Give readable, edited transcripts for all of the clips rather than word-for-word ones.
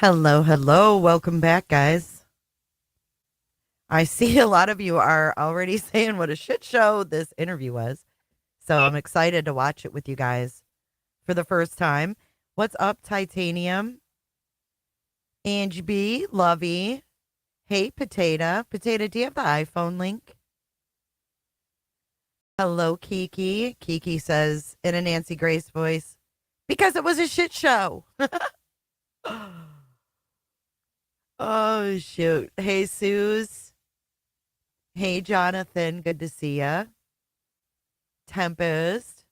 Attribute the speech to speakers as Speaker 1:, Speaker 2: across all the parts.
Speaker 1: Hello, hello. Welcome back, guys. I see a lot of you are already saying what a shit show this interview was. So I'm excited to watch it with you guys for the first time. What's up, Titanium? Angie B, Lovey. Hey, Potato. Potato, do you have the iPhone link? Hello, Kiki. Kiki says in a Nancy Grace voice, because it was a shit show. Oh, shoot. Hey, Suze. Hey, Jonathan. Good to see ya. Tempest.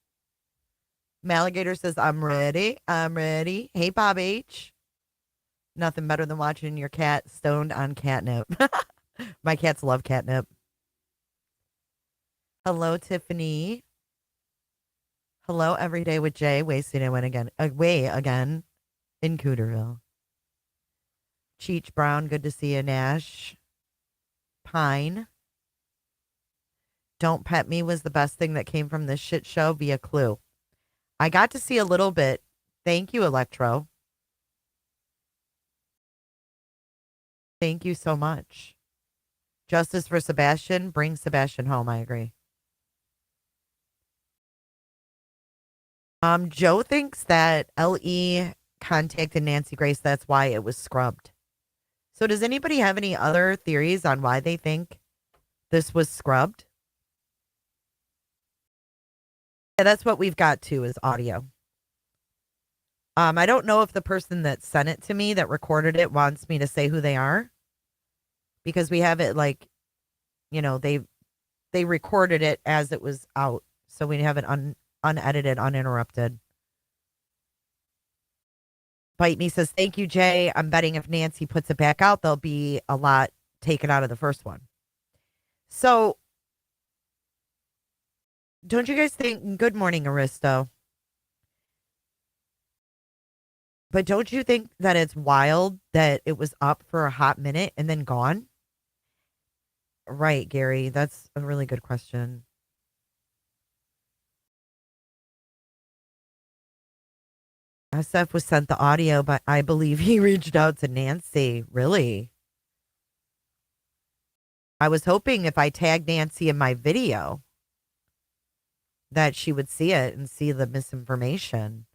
Speaker 1: Maligator says, I'm ready. I'm ready. Hey, Bob H. Nothing better than watching your cat stoned on catnip. My cats love catnip. Hello, Tiffany. Hello, Everyday with Jay. Wasting it away again in Cooterville. Cheech Brown, good to see you, Nash. Pine. Don't Pet Me was the best thing that came from this shit show via Clue. I got to see a little bit. Thank you, Electro. Thank you so much. Justice for Sebastian. Bring Sebastian home. I agree. Joe thinks that LE contacted Nancy Grace. That's why it was scrubbed. So does anybody have any other theories on why they think this was scrubbed? Yeah, that's what we've got too, is audio. I don't know if the person that sent it to me that recorded it wants me to say who they are, because we have it like, they recorded it as it was out, so we have it unedited, uninterrupted. Bite Me says, thank you, Jay. I'm betting if Nancy puts it back out, there'll be a lot taken out of the first one. So, don't you guys think, good morning, Aristo, but don't you think that it's wild that it was up for a hot minute and then gone? Right, Gary. That's a really good question. SF was sent the audio, but I believe he reached out to Nancy. Really? I was hoping if I tagged Nancy in my video that she would see it and see the misinformation.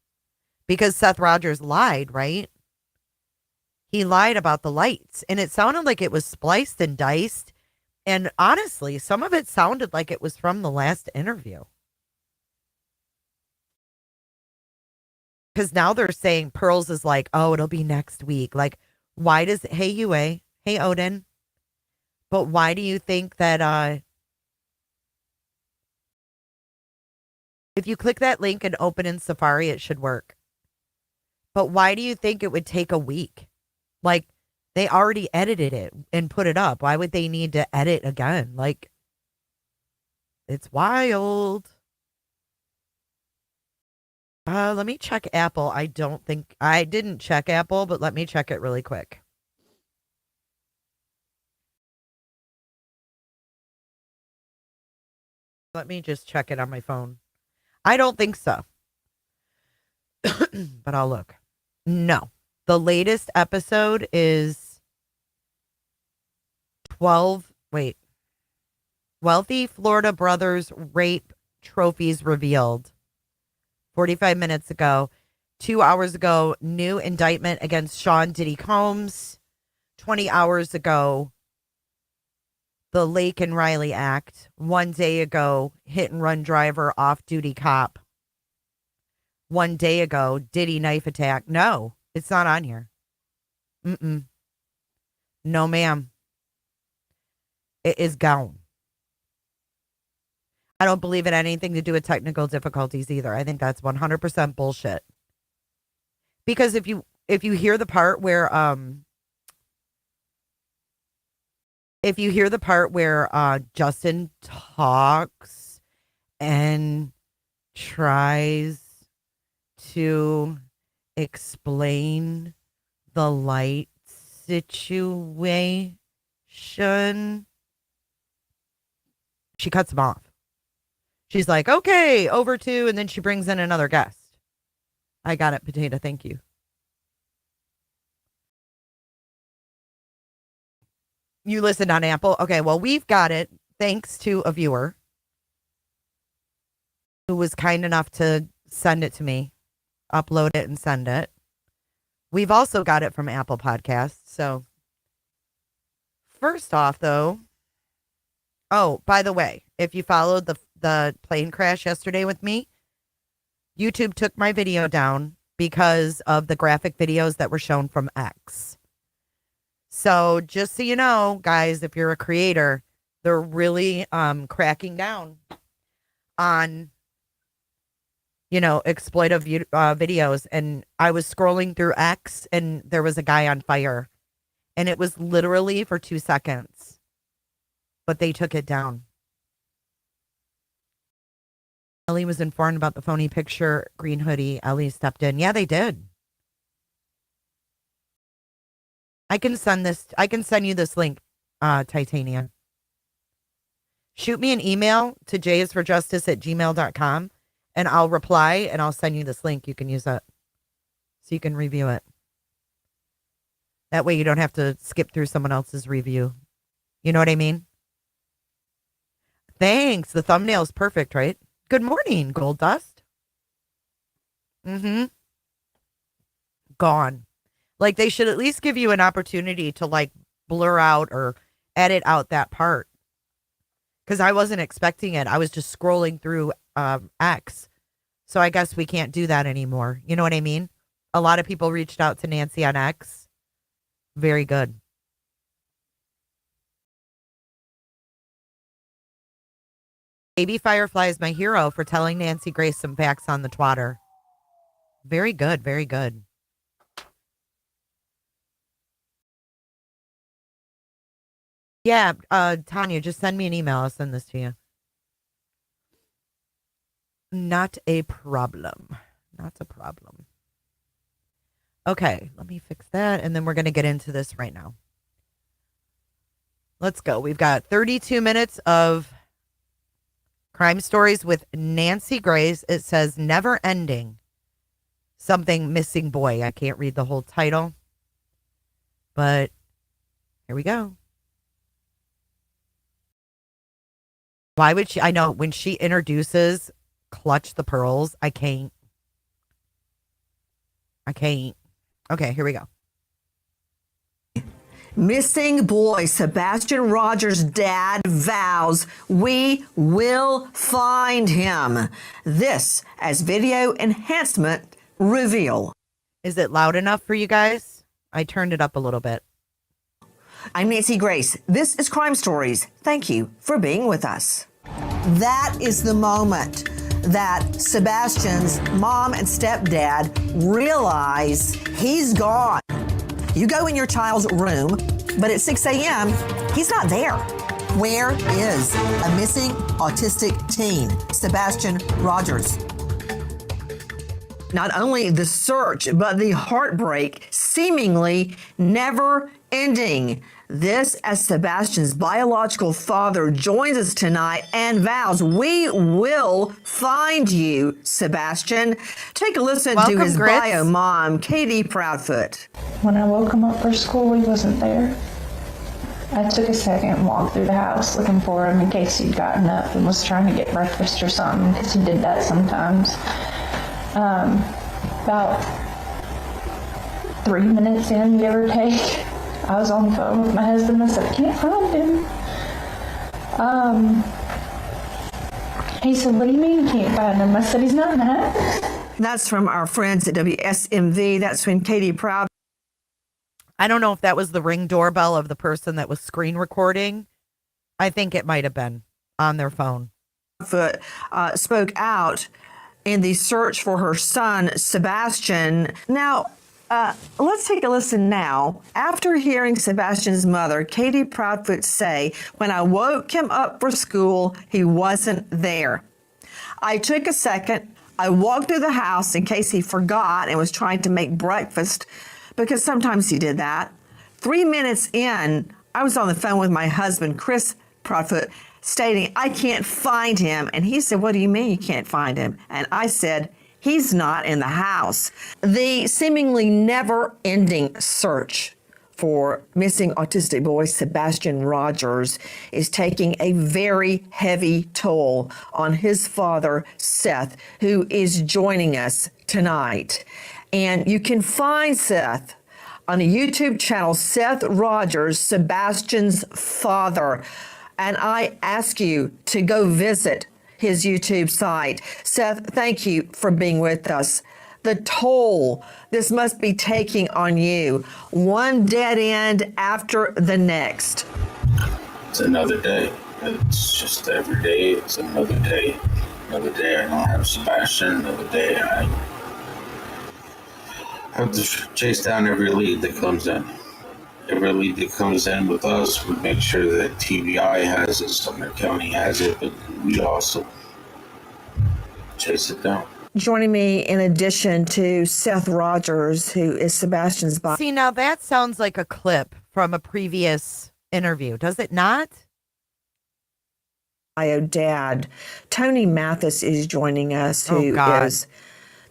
Speaker 1: Because Seth Rogers lied, right? He lied about the lights, and it sounded like it was spliced and diced. And honestly, some of it sounded like it was from the last interview. Because now they're saying Pearls is like, oh, it'll be next week. Like, why does, hey, UA, hey, Odin, but why do you think that if you click that link and open in Safari, it should work? But why do you think it would take a week? Like, they already edited it and put it up. Why would they need to edit again? Like, it's wild. Let me check Apple. I didn't check Apple, but let me check it really quick. Let me just check it on my phone. I don't think so. But I'll look. No. The latest episode is 12. Wait. Wealthy Florida brothers rape trophies revealed. 45 minutes ago. 2 hours ago, new indictment against Sean Diddy Combs. 20 hours ago, the Lake and Riley Act. 1 day ago, hit and run driver, off duty cop. 1 day ago, Diddy knife attack. No, it's not on here. Mm-mm. No, ma'am. It is gone. I don't believe it had anything to do with technical difficulties either. I think that's 100% bullshit. Because if you hear the part where Justin talks and tries to explain the light situation, she cuts him off. She's like, okay, over to, and then she brings in another guest. I got it, Potato. Thank you. You listened on Apple? Okay, well, we've got it thanks to a viewer who was kind enough to send it to me, upload it and send it. We've also got it from Apple Podcasts. So first off, though, oh, by the way, if you followed the plane crash yesterday with me, YouTube took my video down because of the graphic videos that were shown from X. So just so you know, guys, if you're a creator, they're really cracking down on, exploitive videos. And I was scrolling through X and there was a guy on fire. And it was literally for 2 seconds. But they took it down. Ellie was informed about the phony picture, green hoodie. Ellie stepped in. Yeah, they did. I can send you this link, Titania. Shoot me an email to jaysforjustice@gmail.com and I'll reply and I'll send you this link. You can use it so you can review it. That way you don't have to skip through someone else's review. You know what I mean? Thanks. The thumbnail's perfect, right? Good morning, Gold Dust. Mm-hmm. Gone. Like, they should at least give you an opportunity to, like, blur out or edit out that part. Because I wasn't expecting it. I was just scrolling through X. So I guess we can't do that anymore. You know what I mean? A lot of people reached out to Nancy on X. Very good. Baby Firefly is my hero for telling Nancy Grace some facts on the twatter. Very good. Very good. Yeah, Tanya, just send me an email. I'll send this to you. Not a problem. Not a problem. Okay, let me fix that, and then we're going to get into this right now. Let's go. We've got 32 minutes of crime stories with Nancy Grace. It says never ending. Something missing boy. I can't read the whole title, but here we go. Why would she? I know when she introduces Clutch the Pearls, I can't. Okay, here we go.
Speaker 2: Missing boy Sebastian Rogers' dad vows we will find him. This as video enhancement reveal.
Speaker 1: Is it loud enough for you guys? I turned it up a little bit.
Speaker 2: I'm Nancy Grace. This is Crime Stories. Thank you for being with us. That is the moment that Sebastian's mom and stepdad realize he's gone. You go in your child's room, but at 6 a.m., he's not there. Where is a missing autistic teen, Sebastian Rogers? Not only the search, but the heartbreak seemingly never ending. This as Sebastian's biological father joins us tonight and vows we will find you, Sebastian. Take a listen to his bio mom, Katie Proudfoot.
Speaker 3: When I woke him up for school, he wasn't there. I took a second and walked through the house looking for him in case he'd gotten up and was trying to get breakfast or something, because he did that sometimes. About 3 minutes in, give or take, I was on the phone with my husband. I said, I can't find him. He said, what do you mean you can't find him? I said, he's not in the house.
Speaker 2: That's from our friends at WSMV. That's when Katie Proud.
Speaker 1: I don't know if that was the Ring doorbell of the person that was screen recording. I think it might have been on their phone.
Speaker 2: Spoke out in the search for her son, Sebastian. Now, let's take a listen now. After hearing Sebastian's mother, Katie Proudfoot, say, when I woke him up for school, he wasn't there. I took a second. I walked through the house in case he forgot and was trying to make breakfast, because sometimes he did that. 3 minutes in, I was on the phone with my husband, Chris Proudfoot, stating, I can't find him. And he said, what do you mean you can't find him? And I said, he's not in the house. The seemingly never-ending search for missing autistic boy Sebastian Rogers is taking a very heavy toll on his father, Seth, who is joining us tonight. And you can find Seth on a YouTube channel, Seth Rogers, Sebastian's father. And I ask you to go visit his YouTube site. Seth, thank you for being with us. The toll this must be taking on you, one dead end after the next.
Speaker 4: It's another day. It's just every day. It's another day. Another day I don't have Sebastian. Another day I have to chase down every lead that comes in. Every lead that comes in with us, we make sure that TBI has it, Sumner County has it, but we also chase it down.
Speaker 2: Joining me in addition to Seth Rogers, who is Sebastian's boss.
Speaker 1: See, now that sounds like a clip from a previous interview, does it not?
Speaker 2: Dad, Tony Mathis is joining us, who is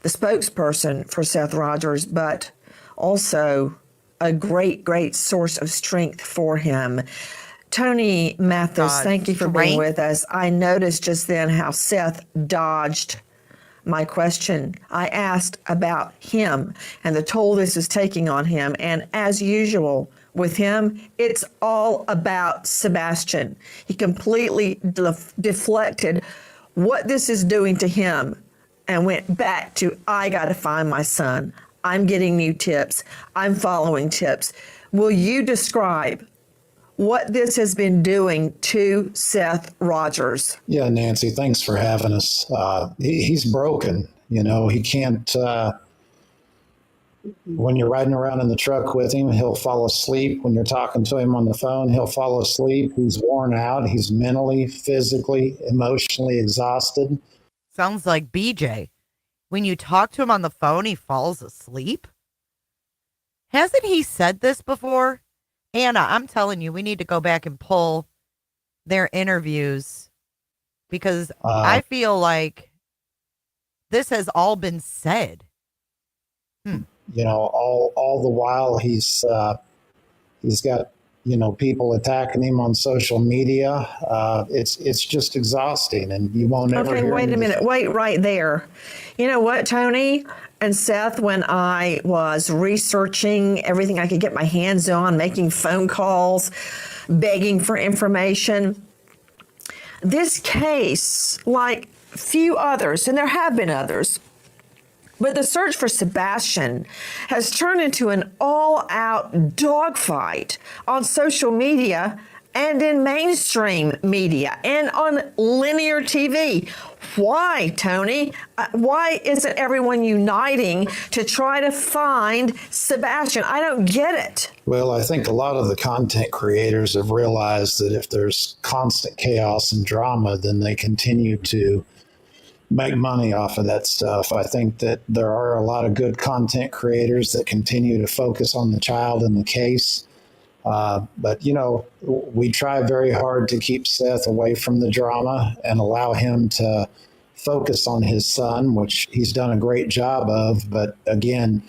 Speaker 2: the spokesperson for Seth Rogers, but also a great, great source of strength for him. Tony Mathis, thank you for being with us. I noticed just then how Seth dodged my question. I asked about him and the toll this is taking on him. And as usual with him, it's all about Sebastian. He completely deflected what this is doing to him and went back to, I got to find my son. I'm getting new tips. I'm following tips. Will you describe what this has been doing to Seth Rogers?
Speaker 5: Yeah, Nancy, thanks for having us. He's broken. You know, he can't, when you're riding around in the truck with him, he'll fall asleep. When you're talking to him on the phone, he'll fall asleep. He's worn out. He's mentally, physically, emotionally exhausted.
Speaker 1: Sounds like BJ. When you talk to him on the phone, he falls asleep. Hasn't he said this before? Anna, I'm telling you, we need to go back and pull their interviews because I feel like this has all been said.
Speaker 5: You know, all the while he's got, you know, people attacking him on social media. It's just exhausting, and you won't ever hear.
Speaker 2: Wait a minute. Wait right there. You know what, Tony and Seth, when I was researching everything I could get my hands on, making phone calls, begging for information, this case, like few others, and there have been others, but the search for Sebastian has turned into an all-out dogfight on social media and in mainstream media and on linear TV. Why, Tony? Why isn't everyone uniting to try to find Sebastian? I don't get it.
Speaker 5: Well, I think a lot of the content creators have realized that if there's constant chaos and drama, then they continue to make money off of that stuff. I think that there are a lot of good content creators that continue to focus on the child and the case. But, you know, we try very hard to keep Seth away from the drama and allow him to focus on his son, which he's done a great job of. But again,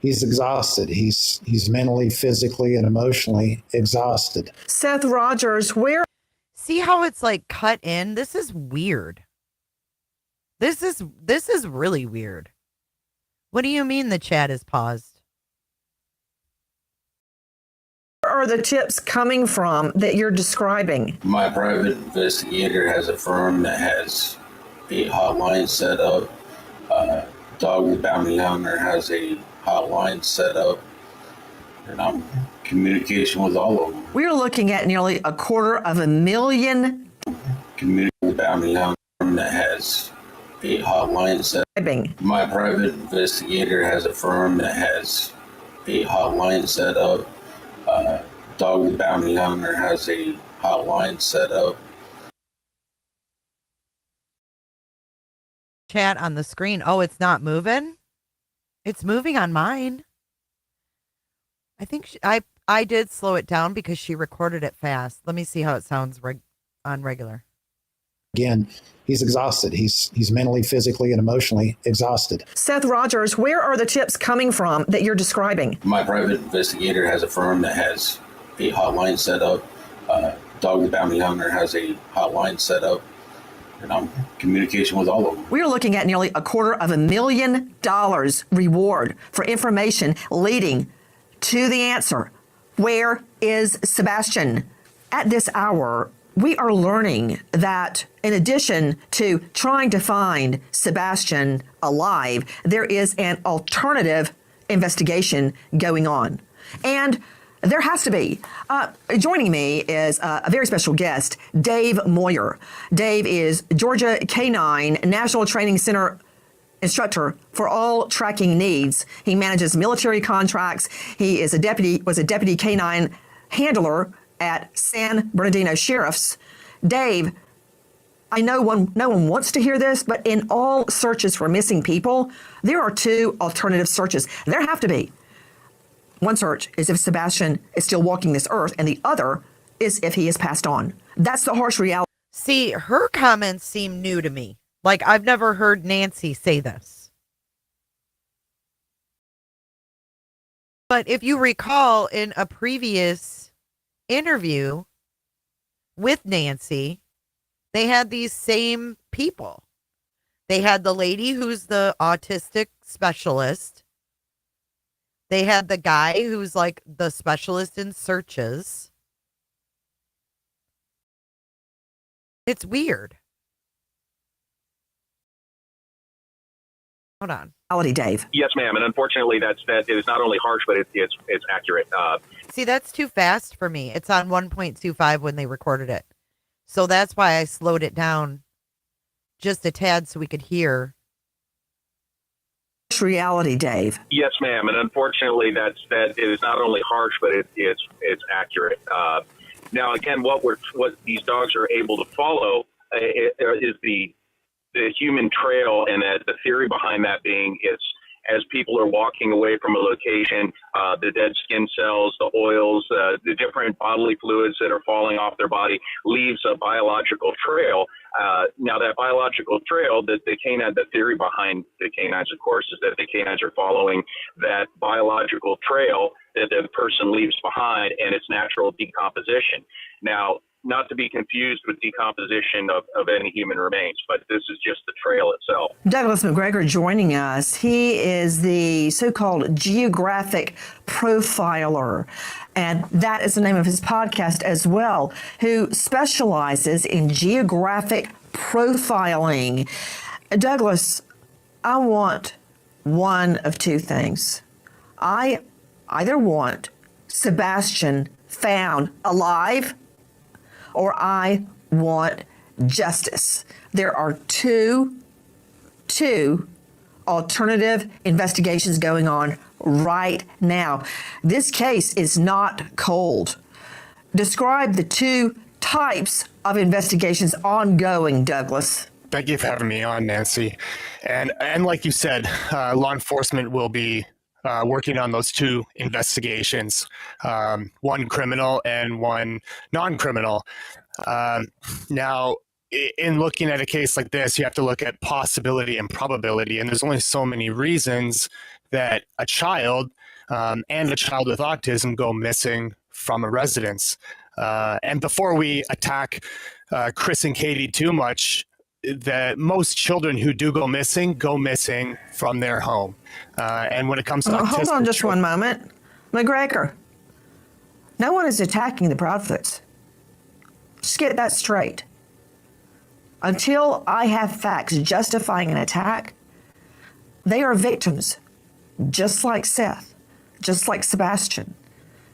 Speaker 5: he's exhausted. He's mentally, physically, and emotionally exhausted.
Speaker 2: Seth Rogers, where?
Speaker 1: See how it's like cut in? This is weird. This is really weird. What do you mean the chat is paused?
Speaker 2: Where are the tips coming from that you're describing?
Speaker 4: My private investigator has a firm that has a hotline set up. Dog the Bounty Hunter has a hotline set up. And I'm in communication with all of them.
Speaker 2: We're looking at nearly $250,000.
Speaker 4: Community Bounty Hunter that has a hotline set up. My private investigator has a firm that has a hotline set up. Dog the Bounty Hunter has a hotline set up.
Speaker 1: Chat on the screen. Oh, it's not moving? It's moving on mine. I think I did slow it down because she recorded it fast. Let me see how it sounds on regular.
Speaker 5: Again, he's exhausted. He's mentally, physically, and emotionally exhausted.
Speaker 2: Seth Rogers, where are the tips coming from that you're describing?
Speaker 4: My private investigator has a firm that has a hotline set up. Dog the Bounty Hunter has a hotline set up. And I'm in communication with all of them.
Speaker 2: We're looking at nearly $250,000 reward for information leading to the answer. Where is Sebastian? At this hour, we are learning that in addition to trying to find Sebastian alive, there is an alternative investigation going on. And there has to be. Joining me is a very special guest, Dave Moyer. Dave is Georgia K-9 National Training Center instructor for all tracking needs. He manages military contracts. He was a deputy K-9 handler at San Bernardino Sheriff's. Dave, I know no one wants to hear this, but in all searches for missing people, there are two alternative searches. There have to be. One search is if Sebastian is still walking this earth, and the other is if he has passed on. That's the harsh reality.
Speaker 1: See, her comments seem new to me. Like, I've never heard Nancy say this. But if you recall, in a previous interview with Nancy, they had these same people. They had the lady who's the autistic specialist. They had the guy who's like the specialist in searches. It's weird. Hold on.
Speaker 2: Dave.
Speaker 6: Yes, ma'am. And unfortunately, that is not only harsh, but it's accurate.
Speaker 1: See, that's too fast for me. It's on 1.25 when they recorded it. So that's why I slowed it down just a tad so we could hear.
Speaker 2: Reality, Dave.
Speaker 6: Yes, ma'am. And unfortunately, that is not only harsh, but it's accurate. Now, again, what these dogs are able to follow is the human trail, and the theory behind that being it's as people are walking away from a location, the dead skin cells, the oils, the different bodily fluids that are falling off their body leaves a biological trail. Now, that biological trail, the theory behind the canines, of course, is that the canines are following that biological trail that the person leaves behind and its natural decomposition. Now, not to be confused with decomposition of any human remains, but this is just the trail itself.
Speaker 2: Douglas McGregor joining us. He is the so-called geographic profiler, and that is the name of his podcast as well, who specializes in geographic profiling. Douglas, I want one of two things. I either want Sebastian found alive, or I want justice. There are two alternative investigations going on right now. This case is not cold. Describe the two types of investigations ongoing, Douglas.
Speaker 7: Thank you for having me on, Nancy. And like you said, law enforcement will be working on those two investigations, one criminal and one non-criminal. Now, in looking at a case like this, you have to look at possibility and probability, and there's only so many reasons that a child and a child with autism go missing from a residence. And before we attack Chris and Katie too much, that most children who do go missing from their home. And when it comes to autistic,
Speaker 2: hold on just one moment. McGregor, no one is attacking the Proudfoots. Just get that straight. Until I have facts justifying an attack, they are victims, just like Seth, just like Sebastian.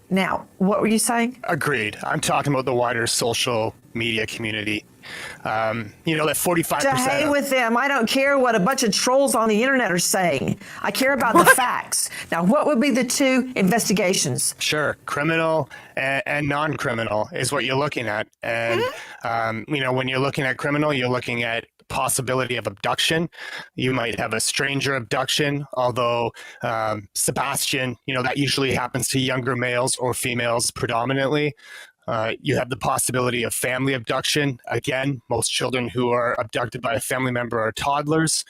Speaker 2: Now, what were you saying?
Speaker 7: Agreed. I'm talking about the wider social media community. That 45%.
Speaker 2: To hell with them. I don't care what a bunch of trolls on the internet are saying. I care about the facts. Now, what would be the two investigations?
Speaker 7: Sure. Criminal and non-criminal is what you're looking at. And, when you're looking at criminal, you're looking at possibility of abduction. You might have a stranger abduction, although Sebastian, that usually happens to younger males or females predominantly. You have the possibility of family abduction. Again, most children who are abducted by a family member are toddlers.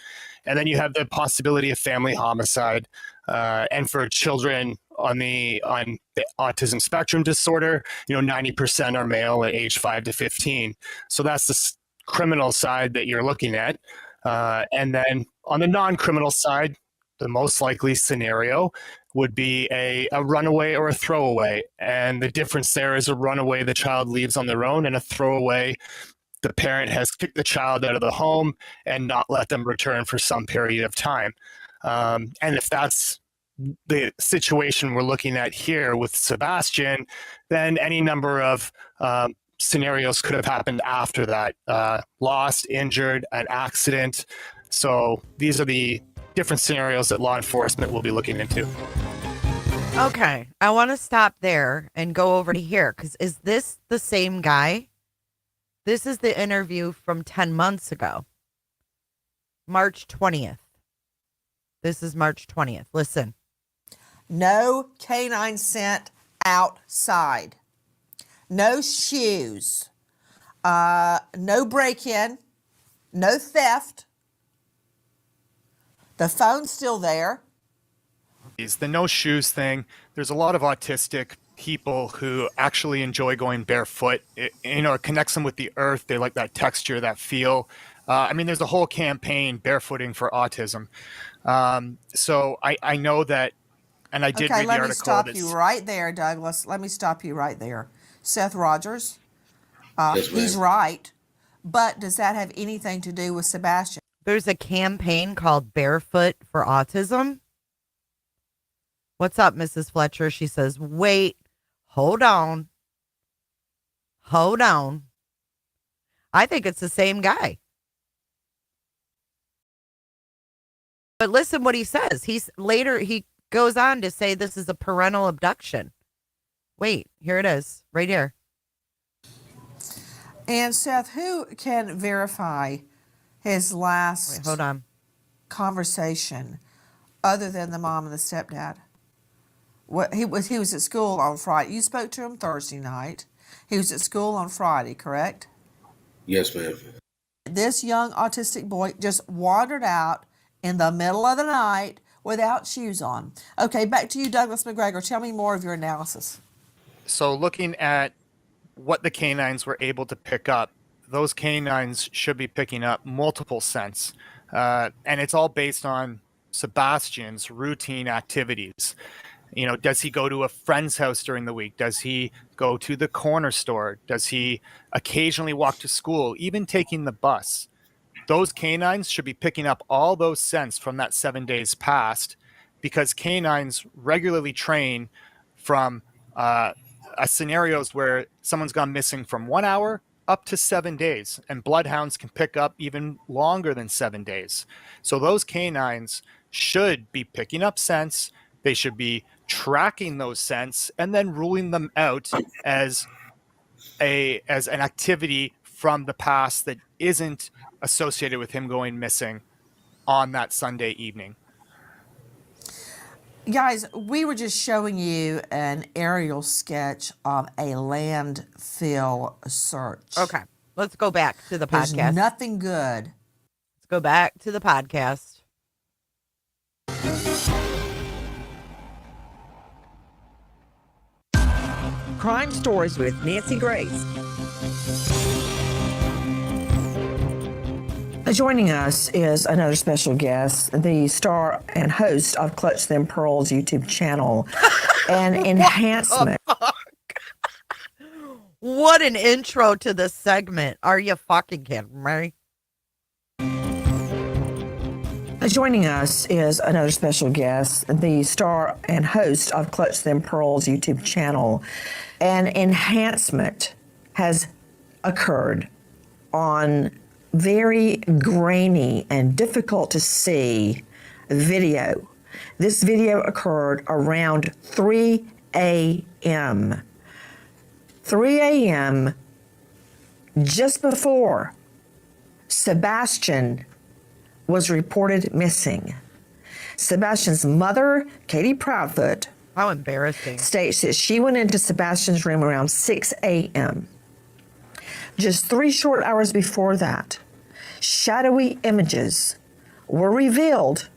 Speaker 7: And then you have the possibility of family homicide. And for children on the autism spectrum disorder, 90% are male at age 5 to 15. So that's the criminal side that you're looking at. And then on the non-criminal side, the most likely scenario would be a runaway or a throwaway. And the difference there is a runaway, the child leaves on their own, and a throwaway, the parent has kicked the child out of the home and not let them return for some period of time. And if that's the situation we're looking at here with Sebastian, then any number of scenarios could have happened after that. Lost, injured, an accident. So these are the different scenarios that law enforcement will be looking into.
Speaker 1: Okay, I want to stop there and go over to here, because is this the same guy? This is the interview from 10 months ago, March 20th. This is March 20th. Listen.
Speaker 2: No canine scent outside. No shoes. No break-in. No theft. The phone's still there.
Speaker 7: The no shoes thing, there's a lot of autistic people who actually enjoy going barefoot. It connects them with the earth. They like that texture, that feel. There's a whole campaign, Barefooting for Autism. So I know that, and I did read the article.
Speaker 2: Okay, let me stop you right there, Douglas. Let me stop you right there. Seth Rogers,
Speaker 4: Yes,
Speaker 2: he's right, but does that have anything to do with Sebastian?
Speaker 1: There's a campaign called Barefoot for Autism. What's up, Mrs. Fletcher? She says, wait, hold on. Hold on. I think it's the same guy. But listen what he says. He goes on to say this is a parental abduction. Wait, here it is, right here.
Speaker 2: And Seth, who can verify his last
Speaker 1: Hold on.
Speaker 2: conversation other than the mom and the stepdad? He was at school on Friday. You spoke to him Thursday night. He was at school on Friday, correct?
Speaker 4: Yes, ma'am.
Speaker 2: This young autistic boy just wandered out in the middle of the night without shoes on. Okay, back to you, Douglas McGregor. Tell me more of your analysis.
Speaker 7: So looking at what the canines were able to pick up, those canines should be picking up multiple scents. And it's all based on Sebastian's routine activities. Does he go to a friend's house during the week? Does he go to the corner store? Does he occasionally walk to school, even taking the bus? Those canines should be picking up all those scents from that 7 days past, because canines regularly train from scenarios where someone's gone missing from 1 hour up to 7 days, and bloodhounds can pick up even longer than 7 days. So those canines should be picking up scents. They should be tracking those scents and then ruling them out as an activity from the past that isn't associated with him going missing on that Sunday evening.
Speaker 2: Guys, we were just showing you an aerial sketch of a landfill search.
Speaker 1: Okay, let's go back to the podcast.
Speaker 2: There's nothing good.
Speaker 1: Let's go back to the podcast.
Speaker 2: Crime Stories with Nancy Grace. Joining us is another special guest, the star and host of Clutch Them Pearls YouTube channel, an enhancement.
Speaker 1: What an intro to this segment. Are you fucking kidding me?
Speaker 2: Joining us is another special guest, the star and host of Clutch Them Pearls YouTube channel. An enhancement has occurred on very grainy and difficult to see video. This video occurred around 3 a.m. 3 a.m. just before Sebastian was reported missing. Sebastian's mother, Katie Proudfoot,
Speaker 1: How embarrassing.
Speaker 2: States that she went into Sebastian's room around 6 a.m. Just 3 short hours before that, shadowy images were revealed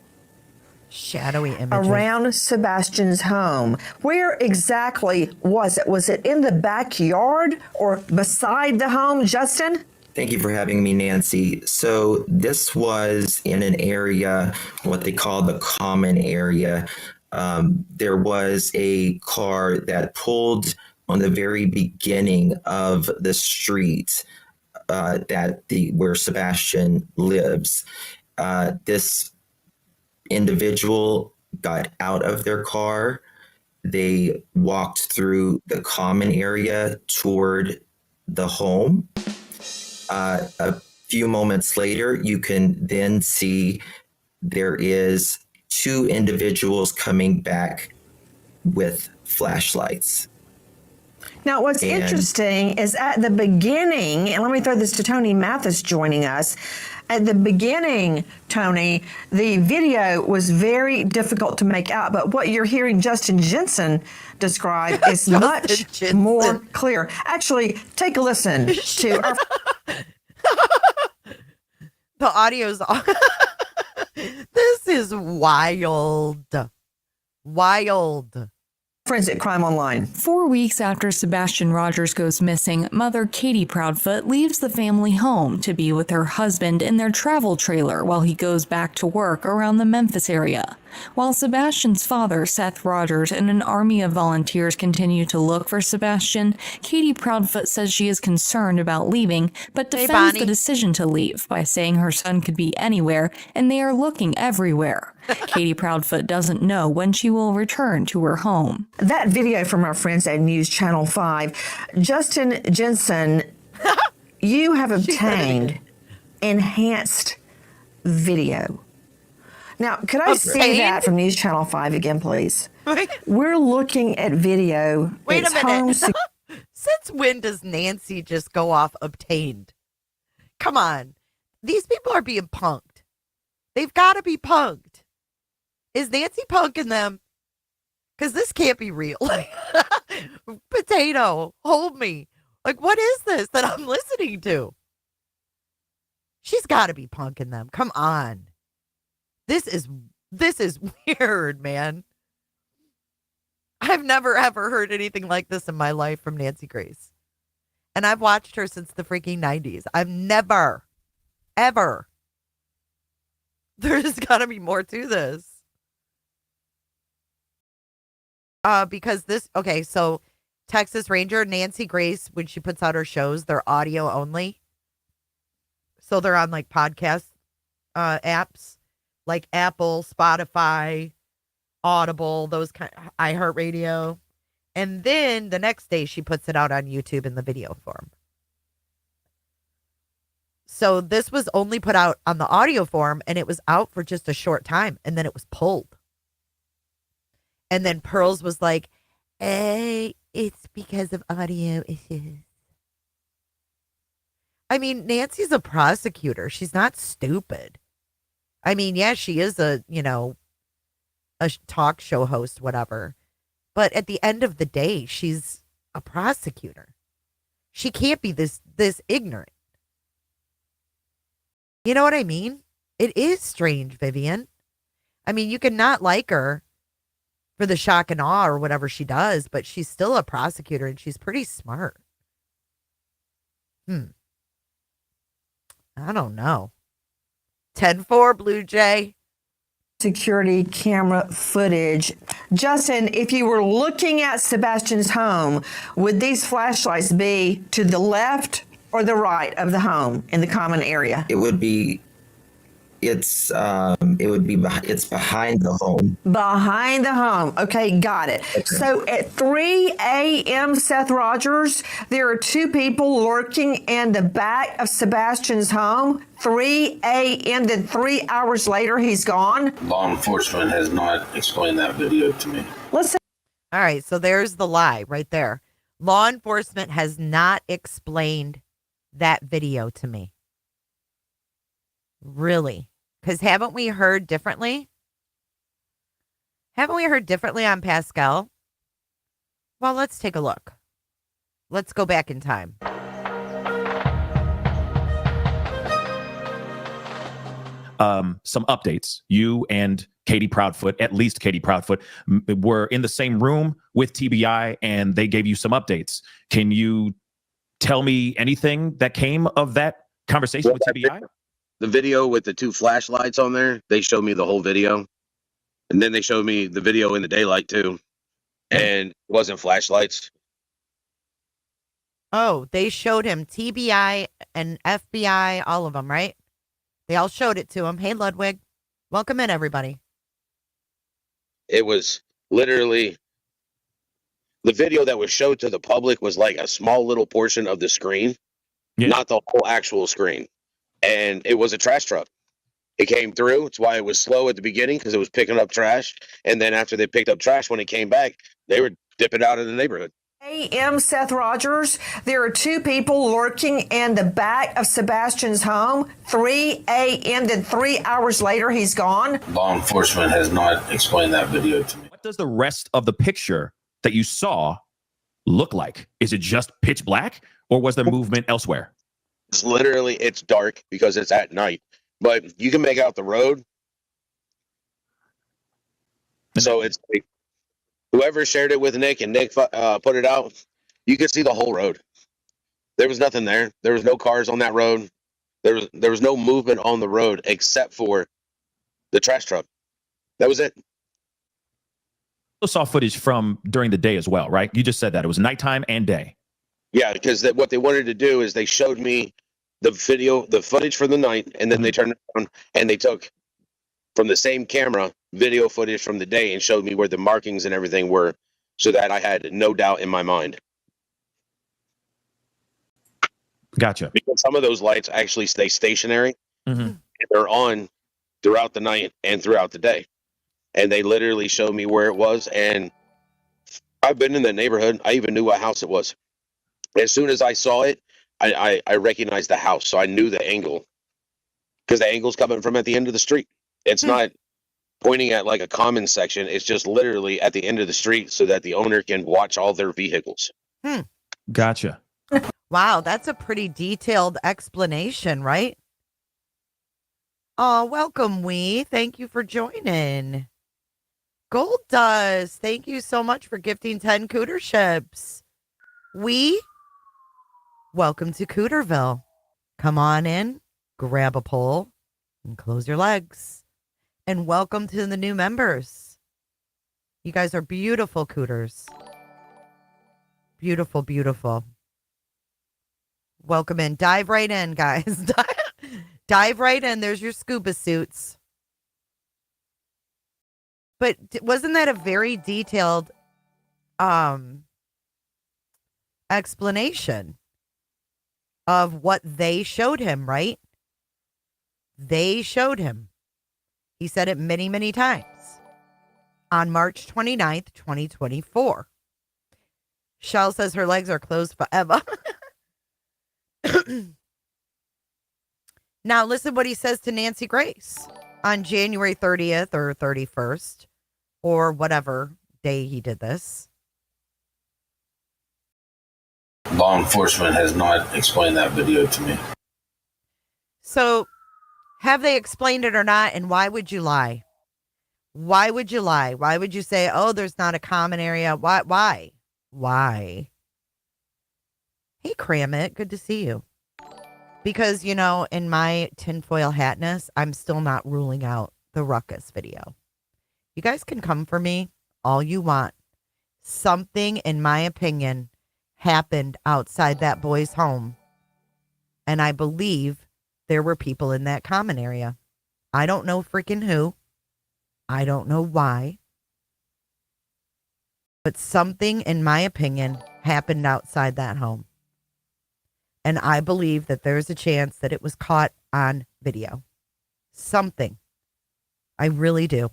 Speaker 1: Shadowy images.
Speaker 2: around Sebastian's home. Where exactly was it? Was it in the backyard or beside the home, Justin?
Speaker 8: Thank you for having me, Nancy. So this was in an area, what they call the common area. There was a car that pulled on the very beginning of the street where Sebastian lives. This individual got out of their car. They walked through the common area toward the home. A few moments later, you can then see there is 2 individuals coming back with flashlights.
Speaker 2: Now, what's interesting is at the beginning, and let me throw this to Tony Mathis joining us. At the beginning, Tony, the video was very difficult to make out, but what you're hearing Justin Jensen describe is much more clear. Actually, take a listen to our...
Speaker 1: The audio's off. This is wild. Wild.
Speaker 2: friends at Crime Online.
Speaker 9: 4 weeks after Sebastian Rogers goes missing, mother Katie Proudfoot leaves the family home to be with her husband in their travel trailer while he goes back to work around the Memphis area. While Sebastian's father, Seth Rogers, and an army of volunteers continue to look for Sebastian, Katie Proudfoot says she is concerned about leaving, but defends the decision to leave by saying her son could be anywhere and they are looking everywhere. Katie Proudfoot doesn't know when she will return to her home.
Speaker 2: That video from our friends at News Channel 5, Justin Jensen, you have obtained enhanced video. Now, could I see that from News Channel 5 again, please? We're looking at video.
Speaker 1: Wait a minute. Since when does Nancy just go off obtained? Come on. These people are being punked. They've got to be punked. Is Nancy punking them? Because this can't be real. Potato, hold me. Like, what is this that I'm listening to? She's got to be punking them. Come on. This is weird, man. I've never, ever heard anything like this in my life from Nancy Grace. And I've watched her since the freaking 90s. I've never, ever. There's got to be more to this. Because this, okay, so Texas Ranger, Nancy Grace, when she puts out her shows, they're audio only. So they're on like podcast apps. Like Apple, Spotify, Audible, those kind of iHeartRadio. And then the next day she puts it out on YouTube in the video form. So this was only put out on the audio form and it was out for just a short time and then it was pulled. And then Pearls was like, hey, it's because of audio issues. I mean, Nancy's a prosecutor. She's not stupid. I mean, yeah, she is a talk show host, whatever. But at the end of the day, she's a prosecutor. She can't be this ignorant. You know what I mean? It is strange, Vivian. I mean, you can not like her for the shock and awe or whatever she does, but she's still a prosecutor and she's pretty smart. I don't know. 10-4, Blue Jay.
Speaker 2: Security camera footage. Justin, if you were looking at Sebastian's home, would these flashlights be to the left or the right of the home in the common area?
Speaker 8: It's behind the home.
Speaker 2: Behind the home. Okay, got it. Okay. So at 3 a.m., Seth Rogers, there are 2 people lurking in the back of Sebastian's home. 3 a.m., then 3 hours later, he's gone.
Speaker 4: Law enforcement has not explained that video to me.
Speaker 2: Listen.
Speaker 1: All right, so there's the lie right there. Law enforcement has not explained that video to me. Really? Because haven't we heard differently? Haven't we heard differently on Pascal? Well, let's take a look. Let's go back in time.
Speaker 10: Some updates. You and Katie Proudfoot, at least Katie Proudfoot, were in the same room with TBI, and they gave you some updates. Can you tell me anything that came of that conversation with TBI?
Speaker 11: The video with the 2 flashlights on there, they showed me the whole video. And then they showed me the video in the daylight too. And it wasn't flashlights.
Speaker 1: Oh, they showed him TBI and FBI, all of them, right? They all showed it to him. Hey, Ludwig. Welcome in, everybody.
Speaker 11: It was literally the video that was showed to the public was like a small little portion of the screen, not the whole actual screen. And it was a trash truck. It came through. It's why it was slow at the beginning, because it was picking up trash. And then after they picked up trash, when it came back, they were dipping out of the neighborhood.
Speaker 2: A.M. Seth Rogers, there are 2 people lurking in the back of Sebastian's home. 3 a.m. Then 3 hours later, he's gone.
Speaker 4: Law enforcement has not explained that video to me.
Speaker 10: What does the rest of the picture that you saw look like? Is it just pitch black, or was there movement elsewhere?
Speaker 11: It's literally, it's dark because it's at night, but you can make out the road. So it's like, whoever shared it with Nick and Nick put it out, you could see the whole road. There was nothing there. There was no cars on that road. There was no movement on the road except for the trash truck. That was it.
Speaker 10: You saw footage from during the day as well, right? You just said that it was nighttime and day.
Speaker 11: Yeah, because what they wanted to do is they showed me the footage for the night, and then they turned it on and they took from the same camera video footage from the day and showed me where the markings and everything were, so that I had no doubt in my mind.
Speaker 10: Gotcha.
Speaker 11: Because some of those lights actually stay stationary. And they're on throughout the night and throughout the day. And they literally showed me where it was. And I've been in the neighborhood. I even knew what house it was. As soon as I saw it, I recognized the house. So I knew the angle, because the angle's coming from at the end of the street. It's not pointing at like a common section. It's just literally at the end of the street so that the owner can watch all their vehicles.
Speaker 10: Gotcha.
Speaker 1: Wow, that's a pretty detailed explanation, right? Oh, welcome, Wee. Thank you for joining. Gold Dust, thank you so much for gifting 10 cooter ships. Wee, welcome to Cooterville. Come on in, grab a pole, and close your legs. And welcome to the new members. You guys are beautiful cooters. Beautiful, beautiful. Welcome in. Dive right in, guys. Dive right in. There's your scuba suits. But wasn't that a very detailed explanation of what they showed him, right? They showed him. He said it many, many times. On March 29th, 2024. Shell says her legs are closed forever. Now, listen what he says to Nancy Grace on January 30th or 31st or whatever day he did this.
Speaker 4: Law enforcement has not explained that video to me.
Speaker 1: So, have they explained it or not? And why would you lie? Why would you lie? Why would you say, oh, there's not a common area? Why? Hey, Cramit, good to see you. Because, you know, in my tinfoil hatness, I'm still not ruling out the ruckus video. You guys can come for me all you want. Something, in my opinion, happened outside that boy's home. And I believe there were people in that common area. I don't know freaking who. I don't know why. But something, in my opinion, happened outside that home. And I believe that there's a chance that it was caught on video. Something. I really do.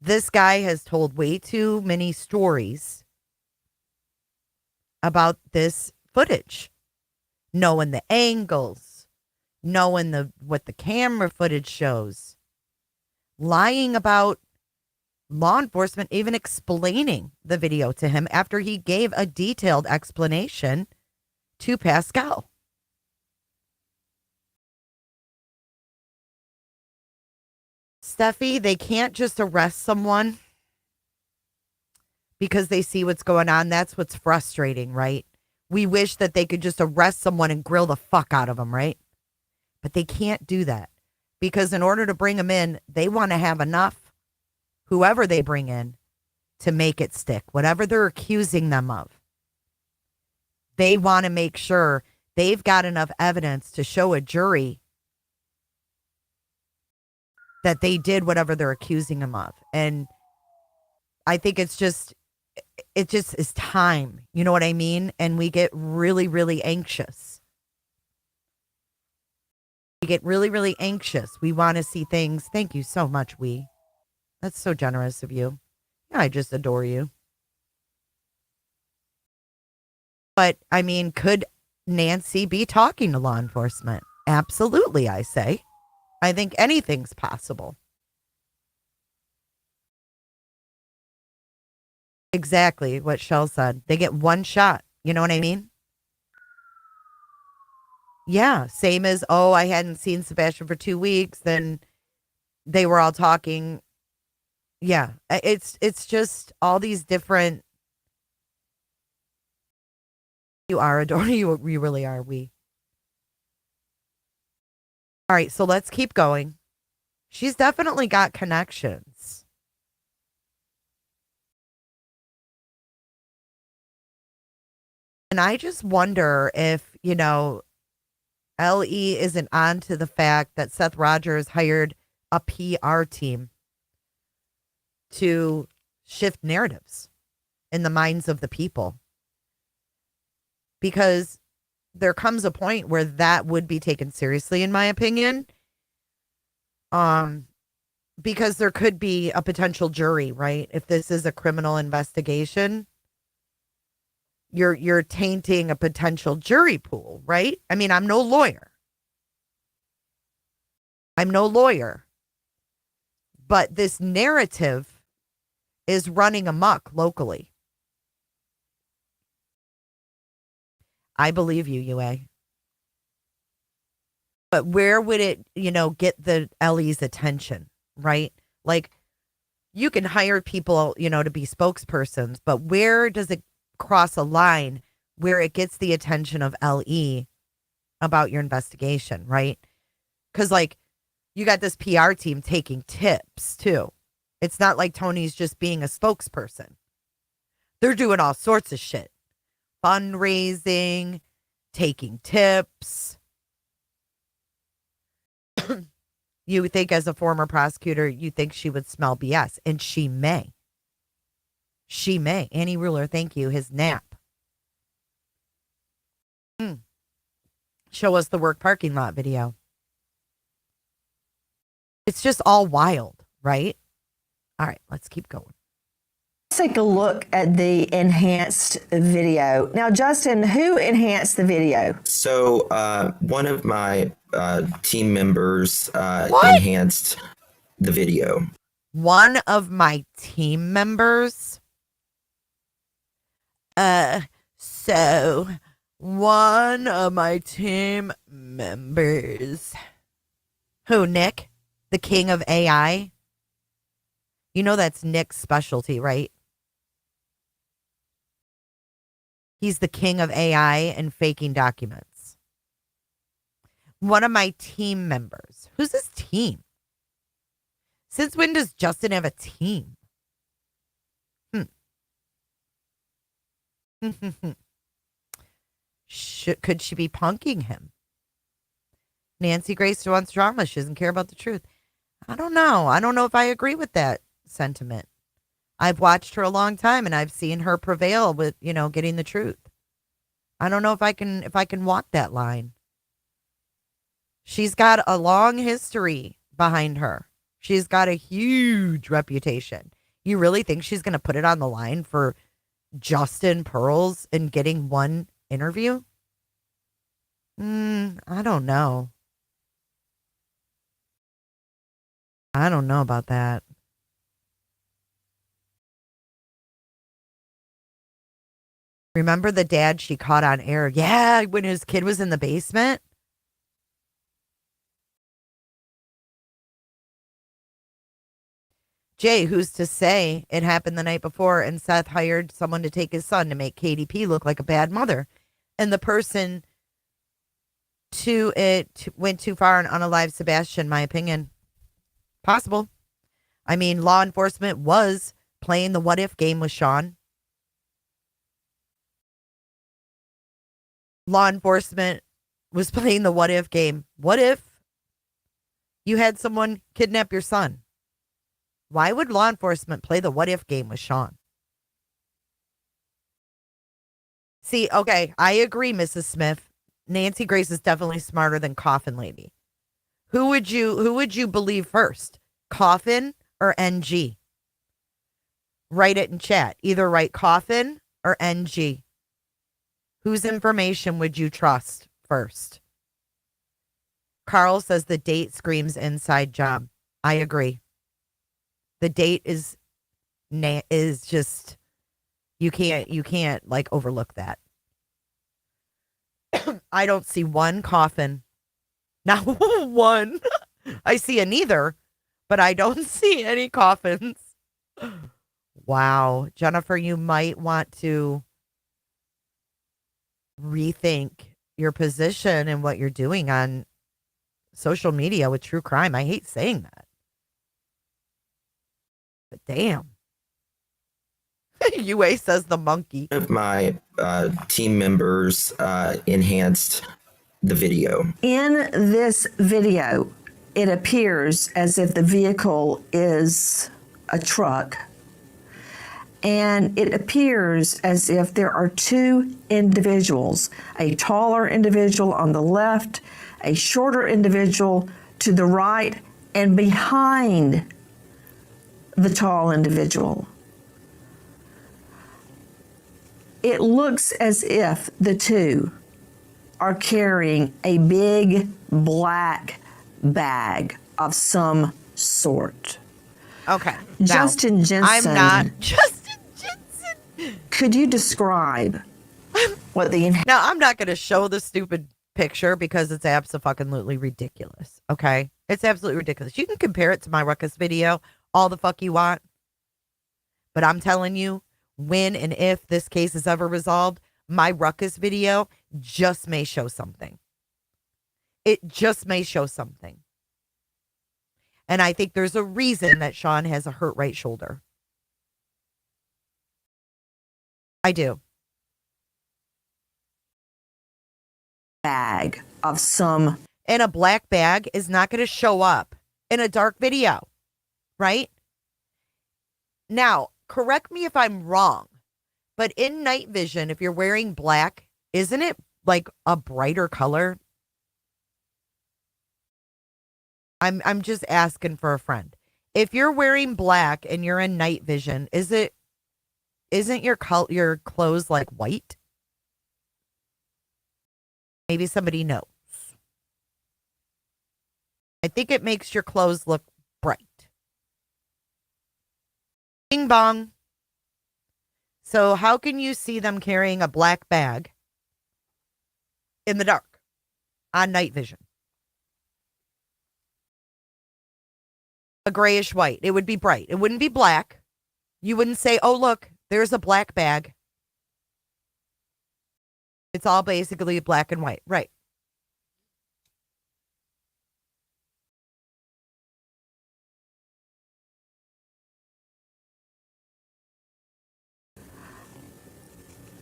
Speaker 1: This guy has told way too many stories about this footage. Knowing the angles. Knowing what the camera footage shows. Lying about law enforcement even explaining the video to him after he gave a detailed explanation to Pascal. Steffi, they can't just arrest someone because they see what's going on. That's what's frustrating, right? We wish that they could just arrest someone and grill the fuck out of them, right? But they can't do that because in order to bring them in, they want to have enough, whoever they bring in, to make it stick, whatever they're accusing them of. They want to make sure they've got enough evidence to show a jury that they did whatever they're accusing them of. And I think it just is time. You know what I mean? And we get really, really anxious. We get really, really anxious. We want to see things. Thank you so much, That's so generous of you. Yeah, I just adore you. But, I mean, could Nancy be talking to law enforcement? Absolutely, I say. I think anything's possible. Exactly what Shell said. They get one shot. You know what I mean? Yeah, same as, oh, I hadn't seen Sebastian for 2 weeks. Then they were all talking. Yeah, it's just all these different. You are adoring. You really are. All right, so let's keep going. She's definitely got connections. And I just wonder if, LE isn't on to the fact that Seth Rogers hired a PR team to shift narratives in the minds of the people. Because there comes a point where that would be taken seriously, in my opinion. Because there could be a potential jury, right? If this is a criminal investigation, you're tainting a potential jury pool, right? I mean, I'm no lawyer. But this narrative is running amok locally. I believe you, UA. But where would it, get the LE's attention, right? Like, you can hire people, to be spokespersons, but where does it cross a line where it gets the attention of LE about your investigation, right? Because, like, you got this PR team taking tips, too. It's not like Tony's just being a spokesperson. They're doing all sorts of shit. Fundraising, taking tips. You would think as a former prosecutor, you think she would smell BS, and she may. She may. Annie Ruler, thank you. His nap. Show us the work parking lot video. It's just all wild, right? All right, let's keep going.
Speaker 2: Let's take a look at the enhanced video. Now, Justin, who enhanced the video?
Speaker 8: So one of my team members enhanced the video.
Speaker 1: One of my team members? So one of my team members. Who, Nick? The king of AI? You know that's Nick's specialty, right? He's the king of AI and faking documents. One of my team members. Who's his team? Since when does Justin have a team? Could she be punking him? Nancy Grace wants drama. She doesn't care about the truth. I don't know. I don't know if I agree with that sentiment. I've watched her a long time and I've seen her prevail with, getting the truth. I don't know if I can walk that line. She's got a long history behind her. She's got a huge reputation. You really think she's going to put it on the line for Justin Pearls and getting one interview? I don't know. I don't know about that. Remember the dad she caught on air? Yeah, when his kid was in the basement. Jay, who's to say it happened the night before and Seth hired someone to take his son to make KDP look like a bad mother? And the person went too far and unalived Sebastian, my opinion. Possible. I mean, law enforcement was playing the what if game with Sean. Law enforcement was playing the what if game. What if you had someone kidnap your son? Why would law enforcement play the what if game with Sean? See, okay, I agree, Mrs. Smith. Nancy Grace is definitely smarter than Coffin Lady. Who would you believe first? Coffin or NG? Write it in chat. Either write Coffin or NG. Whose information would you trust first? Carl says the date screams inside job. I agree. The date is just, you can't like overlook that. I don't see one Coffin. Not one. I see a neither, but I don't see any coffins. Wow. Jennifer, you might want to rethink your position and what you're doing on social media with true crime. I hate saying that. But damn. UA says the monkey.
Speaker 8: One of my team members enhanced the video.
Speaker 2: In this video, it appears as if the vehicle is a truck. And it appears as if there are two individuals, a taller individual on the left, a shorter individual to the right, and behind the tall individual. It looks as if the two are carrying a big black bag of some sort.
Speaker 1: Okay.
Speaker 2: Justin Jensen.
Speaker 1: I'm not Justin Jensen.
Speaker 2: Could you describe what the...
Speaker 1: Now, I'm not going to show the stupid picture because it's absolutely ridiculous. Okay? It's absolutely ridiculous. You can compare it to my Ruckus video all the fuck you want. But I'm telling you, when and if this case is ever resolved, my Ruckus video just may show something. It just may show something. And I think there's a reason that Sean has a hurt right shoulder. I do.
Speaker 2: Bag of some...
Speaker 1: And a black bag is not going to show up in a dark video, right? Now, correct me if I'm wrong, but in night vision, if you're wearing black, isn't it like a brighter color? I'm just asking for a friend. If you're wearing black and you're in night vision, isn't your clothes like white? Maybe somebody knows. I think it makes your clothes look bright. Bing bong. So how can you see them carrying a black bag in the dark on night vision? A grayish white. It would be bright. It wouldn't be black. You wouldn't say, oh, look, there's a black bag. It's all basically black and white. Right.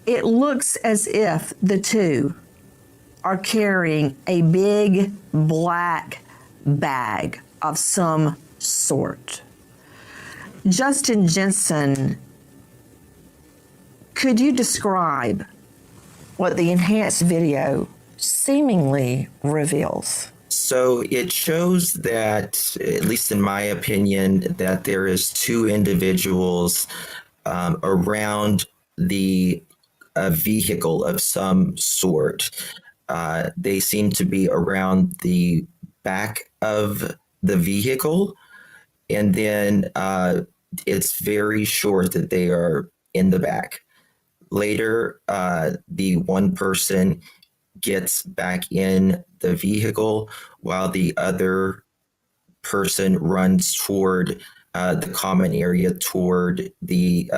Speaker 2: It looks as if the two are carrying a big black bag of some sort. Justin Jensen, could you describe what the enhanced video seemingly reveals?
Speaker 8: So it shows that, at least in my opinion, that there is two individuals around the vehicle of some sort. They seem to be around the back of the vehicle, and then it's very short that they are in the back. Later, the one person gets back in the vehicle while the other person runs toward the common area, toward the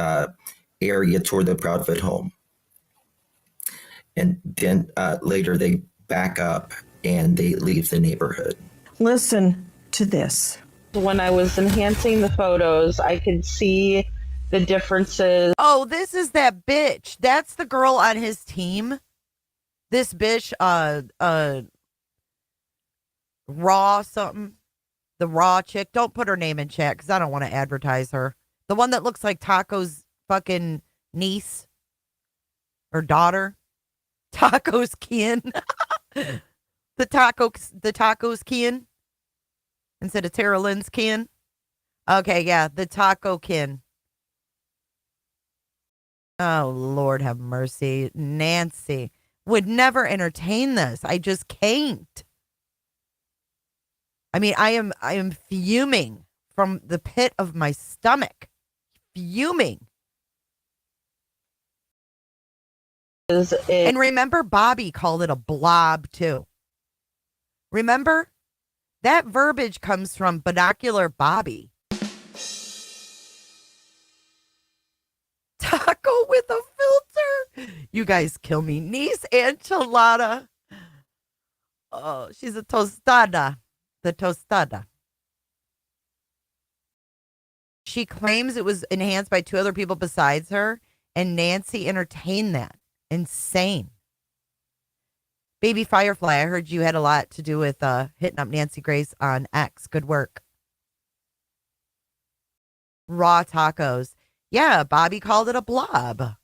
Speaker 8: toward the Proudfoot home. And then later they back up and they leave the neighborhood.
Speaker 2: Listen to this.
Speaker 12: When I was enhancing the photos, I could see the differences.
Speaker 1: Oh, this is that bitch. That's the girl on his team. This bitch, Raw something. The Raw chick. Don't put her name in chat because I don't want to advertise her. The one that looks like Taco's fucking niece or daughter. Taco's kin. the Taco's kin instead of Tara Lynn's kin. Okay, yeah, the Taco kin. Oh, Lord have mercy. Nancy would never entertain this. I just can't. I mean, I am fuming from the pit of my stomach. Fuming. And remember, Bobby called it a blob, too. Remember? That verbiage comes from Binocular Bobby. Taco with a filter. You guys kill me. Niece enchilada. Oh, she's a tostada. The tostada. She claims it was enhanced by 2 other people besides her, and Nancy entertained that. Insane. Baby Firefly, I heard you had a lot to do with hitting up Nancy Grace on X. Good work. Raw tacos. Yeah, Bobby called it a blob.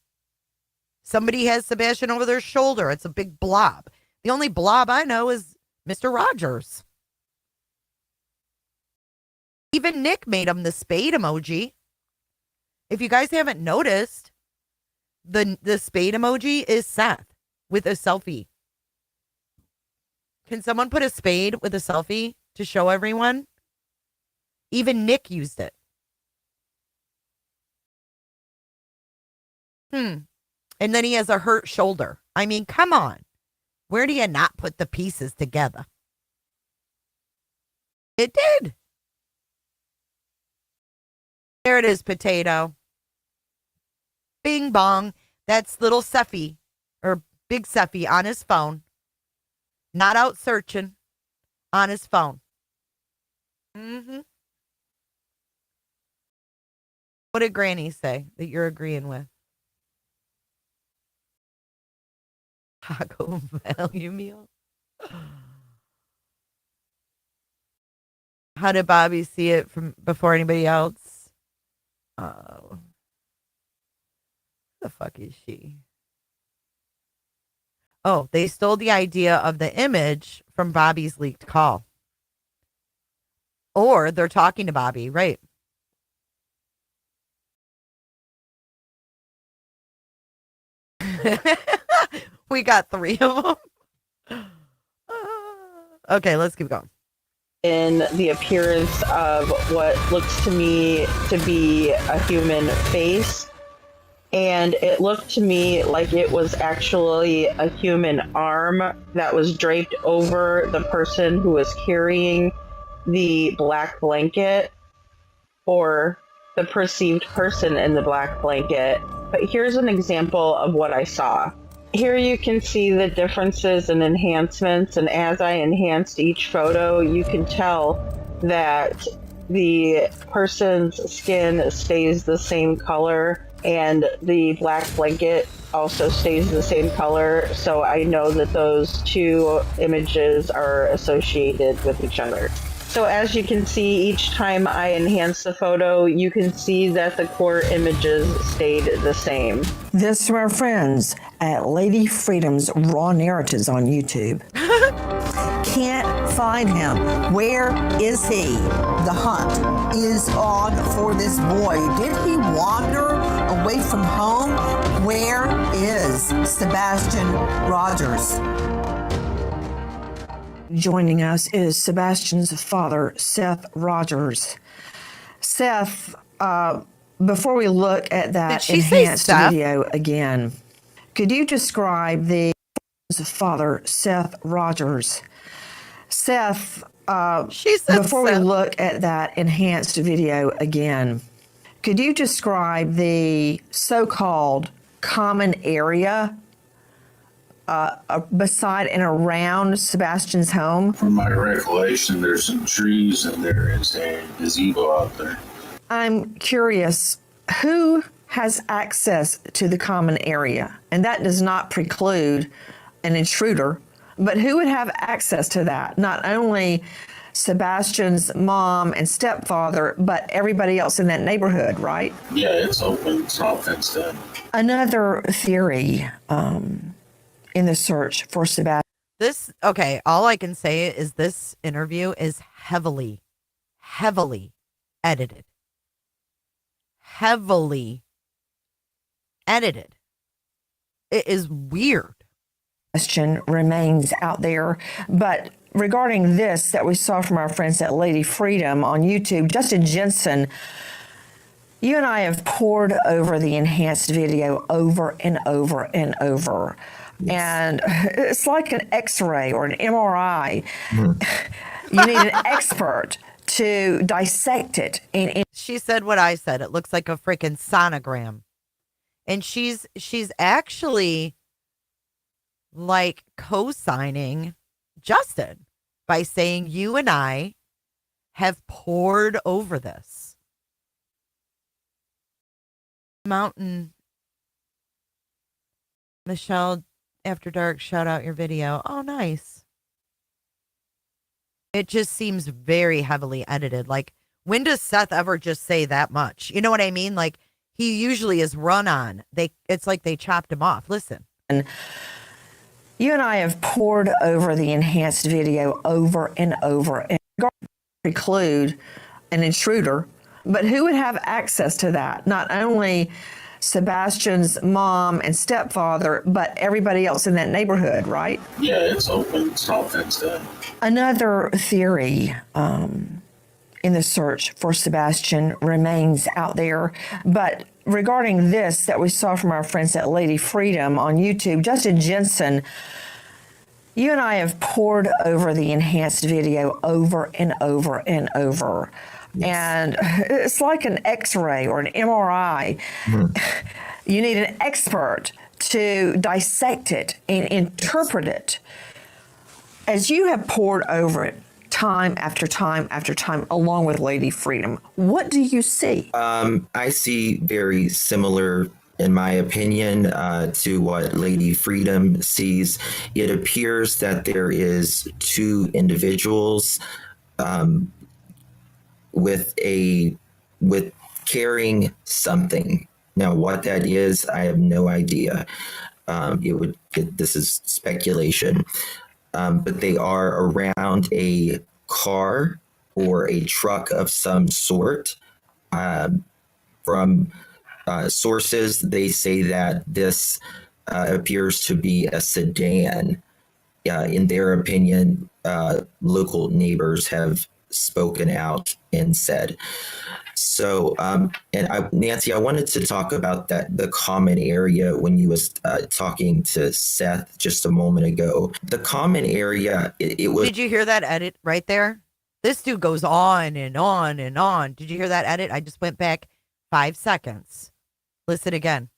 Speaker 1: Somebody has Sebastian over their shoulder. It's a big blob. The only blob I know is Mr. Rogers. Even Nick made him the spade emoji. If you guys haven't noticed, the spade emoji is Seth with a selfie. Can someone put a spade with a selfie to show everyone? Even Nick used it. And then he has a hurt shoulder. I mean, come on. Where do you not put the pieces together? It did. There it is, potato. Bing bong. That's little Seffy, or big Seffy on his phone. Not out searching. On his phone. What did Granny say that you're agreeing with? Taco value meal? How did Bobby see it from before anybody else? Oh. The fuck is she? Oh, they stole the idea of the image from Bobby's leaked call. Or they're talking to Bobby, right? We got 3 of them. Okay, let's keep going.
Speaker 12: In the appearance of what looks to me to be a human face. And it looked to me like it was actually a human arm that was draped over the person who was carrying the black blanket, or the perceived person in the black blanket. But here's an example of what I saw. Here you can see the differences and enhancements, and as I enhanced each photo, you can tell that the person's skin stays the same color and the black blanket also stays the same color, so I know that those 2 images are associated with each other. So as you can see, each time I enhance the photo, you can see that the core images stayed the same.
Speaker 2: This from our friends at Lady Freedom's Raw Narratives on YouTube. Can't find him. Where is he? The hunt is on for this boy. Did he wander away from home? Where is Sebastian Rogers? Joining us is Sebastian's father, Seth Rogers. Seth, before we look at that
Speaker 1: Did she say
Speaker 2: enhanced
Speaker 1: Seth?
Speaker 2: video again, could you describe the father, Seth Rogers? Seth,
Speaker 1: She said
Speaker 2: before we
Speaker 1: Seth.
Speaker 2: look at that enhanced video again, could you describe the so-called common area beside and around Sebastian's home?
Speaker 4: From my recollection, there's some trees and there is a gazebo out there.
Speaker 2: I'm curious, who has access to the common area? And that does not preclude an intruder, but who would have access to that? Not only Sebastian's mom and stepfather, but everybody else in that neighborhood, right?
Speaker 4: Yeah, it's open. It's not fenced in.
Speaker 2: Another theory in the search for Sebastian.
Speaker 1: Okay, all I can say is this interview is heavily edited. Heavily edited. It is weird.
Speaker 2: Question remains out there, but regarding this that we saw from our friends at Lady Freedom on YouTube, Justin Jensen, you and I have poured over the enhanced video over and over and over. Yes. And it's like an X-ray or an MRI. You need an expert to dissect it. And
Speaker 1: she said what I said. It looks like a freaking sonogram. And she's actually like co-signing Justin by saying you and I have poured over this. Mountain Michelle After Dark, shout out your video. Oh, nice. It just seems very heavily edited. Like, when does Seth ever just say that much? You know what I mean? Like, he usually is run on. It's like they chopped him off. Listen.
Speaker 2: You and I have poured over the enhanced video over and over and preclude an intruder, but who would have access to that? Not only Sebastian's mom and stepfather, but everybody else in that neighborhood, right?
Speaker 4: Yeah, it's open. It's not fenced in.
Speaker 2: Another theory in the search for Sebastian remains out there, but regarding this that we saw from our friends at Lady Freedom on YouTube, Justin Jensen, you and I have poured over the enhanced video over and over and over. Yes. And it's like an X-ray or an MRI. You need an expert to dissect it and interpret it. As you have poured over it time after time after time, along with Lady Freedom, what do you see?
Speaker 8: I see very similar, in my opinion, to what Lady Freedom sees. It appears that there is two individuals with carrying something. Now, what that is, I have no idea. This is speculation. But they are around a car or a truck of some sort. From sources, they say that this appears to be a sedan. In their opinion, local neighbors have spoken out and said. So, Nancy, I wanted to talk about the common area when you was talking to Seth just a moment ago. The common area, it was.
Speaker 1: Did you hear that edit right there? This dude goes on and on and on. Did you hear that edit? I just went back 5 seconds. Listen again.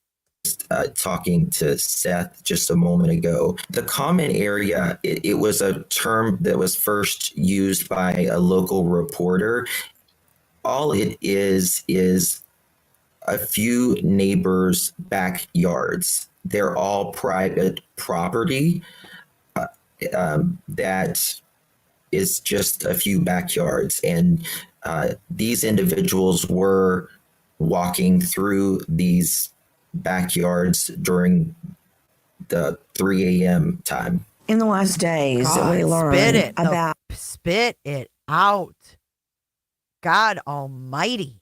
Speaker 8: Talking to Seth just a moment ago. The common area, it was a term that was first used by a local reporter. All it is a few neighbors' backyards. They're all private property. That is just a few backyards. And these individuals were walking through these backyards during the 3 a.m. time.
Speaker 2: In the last days, we learned about...
Speaker 1: Spit it out. God almighty.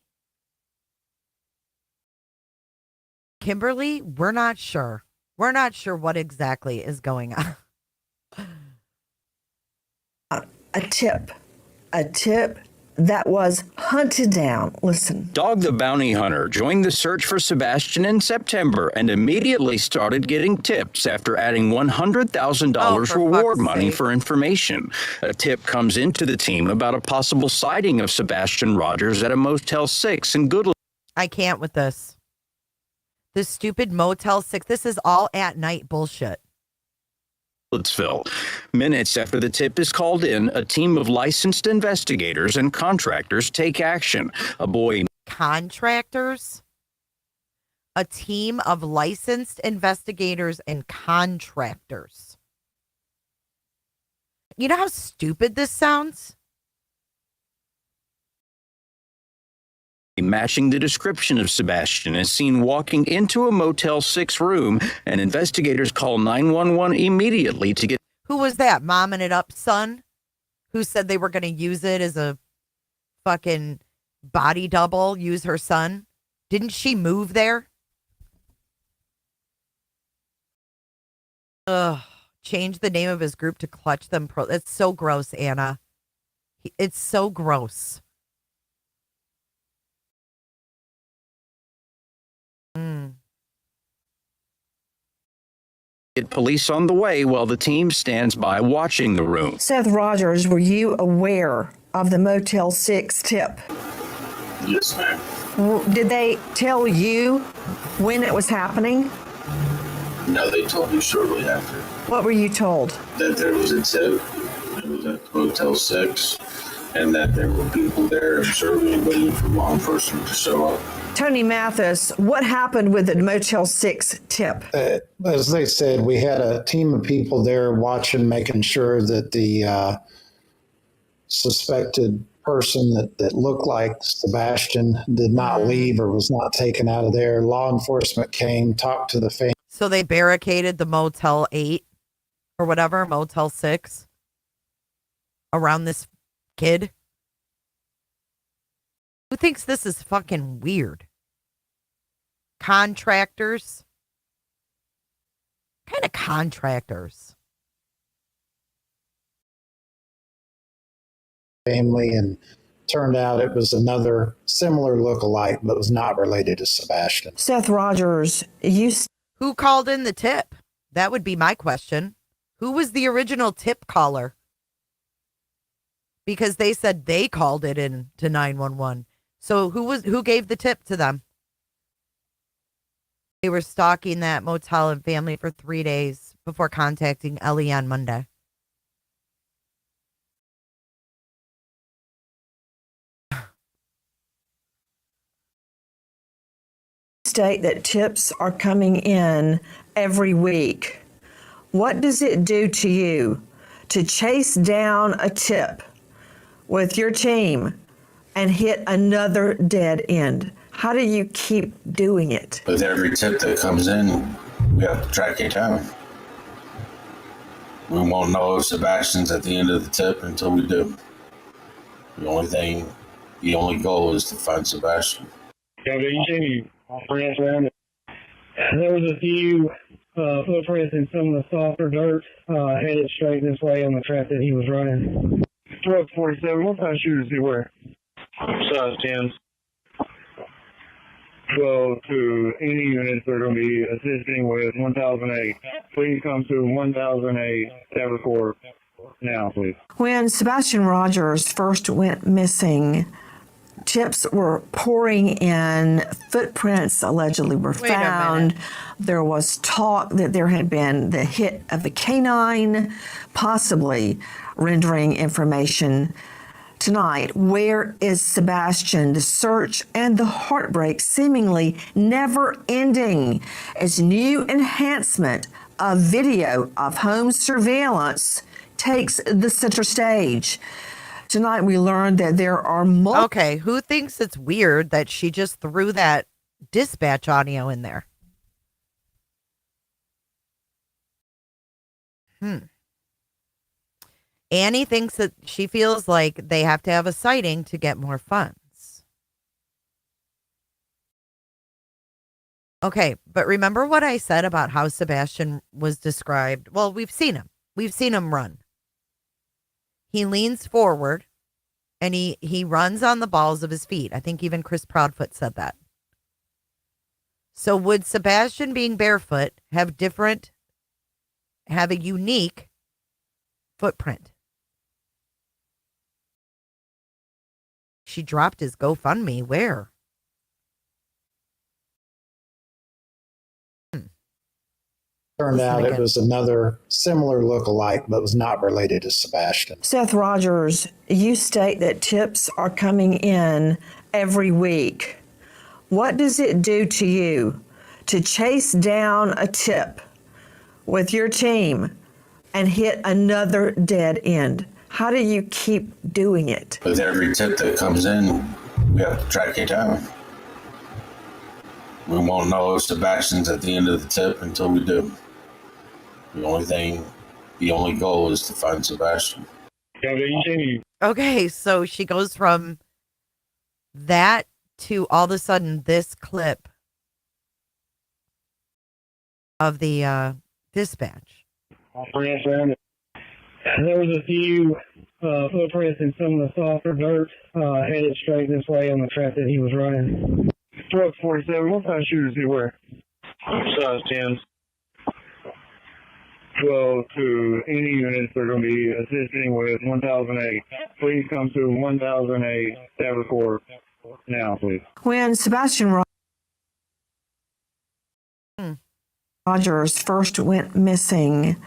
Speaker 1: Kimberly, we're not sure. We're not sure what exactly is going on.
Speaker 2: A tip that was hunted down. Listen.
Speaker 13: Dog the Bounty Hunter joined the search for Sebastian in September and immediately started getting tips after adding $100,000 reward money for information. A tip comes into the team about a possible sighting of Sebastian Rogers at a Motel 6 in Goodland.
Speaker 1: I can't with this. This stupid Motel 6. This is all at night bullshit.
Speaker 13: Minutes after the tip is called in, a team of licensed investigators and contractors take action. A boy.
Speaker 1: Contractors? A team of licensed investigators and contractors. You know how stupid this sounds?
Speaker 13: Matching the description of Sebastian is seen walking into a Motel 6 room, and investigators call 911 immediately to get.
Speaker 1: Who was that? Momming it up, son? Who said they were going to use it as a fucking body double, use her son? Didn't she move there? Ugh. Change the name of his group to Clutch Them Pro. It's so gross, Anna. It's so gross.
Speaker 13: Get police on the way while the team stands by watching the room.
Speaker 2: Seth Rogers, were you aware of the Motel 6 tip?
Speaker 4: Yes, ma'am.
Speaker 2: Did they tell you when it was happening?
Speaker 4: No, they told me shortly after.
Speaker 2: What were you told?
Speaker 4: That there was a tip. It was at Motel 6, and that there were people there observing, waiting for law enforcement to show up.
Speaker 2: Tony Mathis, what happened with the Motel 6 tip?
Speaker 5: As they said, we had a team of people there watching, making sure that the suspected person that looked like Sebastian did not leave or was not taken out of there. Law enforcement came, talked to the family.
Speaker 1: So they barricaded the Motel 8 or whatever, Motel 6 around this kid. Who thinks this is fucking weird? Contractors? What kind of contractors?
Speaker 5: Family, and turned out it was another similar look-alike, but was not related to Sebastian.
Speaker 2: Seth Rogers,
Speaker 1: Who called in the tip? That would be my question. Who was the original tip caller? Because they said they called it in to 911. So who gave the tip to them? They were stalking that motel and family for 3 days before contacting Ellie on Monday.
Speaker 2: State that tips are coming in every week. What does it do to you to chase down a tip with your team and hit another dead end? How do you keep doing it?
Speaker 4: With every tip that comes in, we have to track it down. We won't know if Sebastian's at the end of the tip until we do. The only goal is to find Sebastian.
Speaker 14: Yeah, you see any footprints around it? There was a few footprints in some of the softer dirt headed straight this way on the track that he was running. 1247, what kind of shoes does he wear? Size 10. Well, to any units they're going to be assisting with 1008. Please come to 1008 Evercore now, please.
Speaker 2: When Sebastian Rogers first went missing, tips were pouring in. Footprints allegedly were found. There was talk that there had been the hit of the canine, possibly rendering information. Tonight, where is Sebastian? The search and the heartbreak seemingly never ending as new enhancement of video of home surveillance takes the center stage. Tonight, we learned that there are multiple.
Speaker 1: Okay, who thinks it's weird that she just threw that dispatch audio in there? Annie thinks that she feels like they have to have a sighting to get more funds. Okay, but remember what I said about how Sebastian was described? Well, we've seen him. We've seen him run. He leans forward And he runs on the balls of his feet. I think even Chris Proudfoot said that. So would Sebastian being barefoot have a unique footprint? She dropped his GoFundMe. Where?
Speaker 5: Turned out it was another similar look-alike, but was not related to Sebastian.
Speaker 2: Seth Rogers, you state that tips are coming in every week. What does it do to you to chase down a tip with your team and hit another dead end? How do you keep doing it?
Speaker 4: With every tip that comes in, we have to track it down. We won't know if Sebastian's at the end of the tip until we do. The only goal is to find Sebastian.
Speaker 1: Okay, so she goes from that to all of a sudden this clip of the dispatch.
Speaker 14: There was a few footprints in some of the softer dirt headed straight this way on the track that he was running. Truck 47, what kind of shoes do you wear? Size 10. 12 to any units they're going to be assisting with 1008. Please come to 1008 Evercore now, please.
Speaker 2: When Sebastian Rogers first went missing,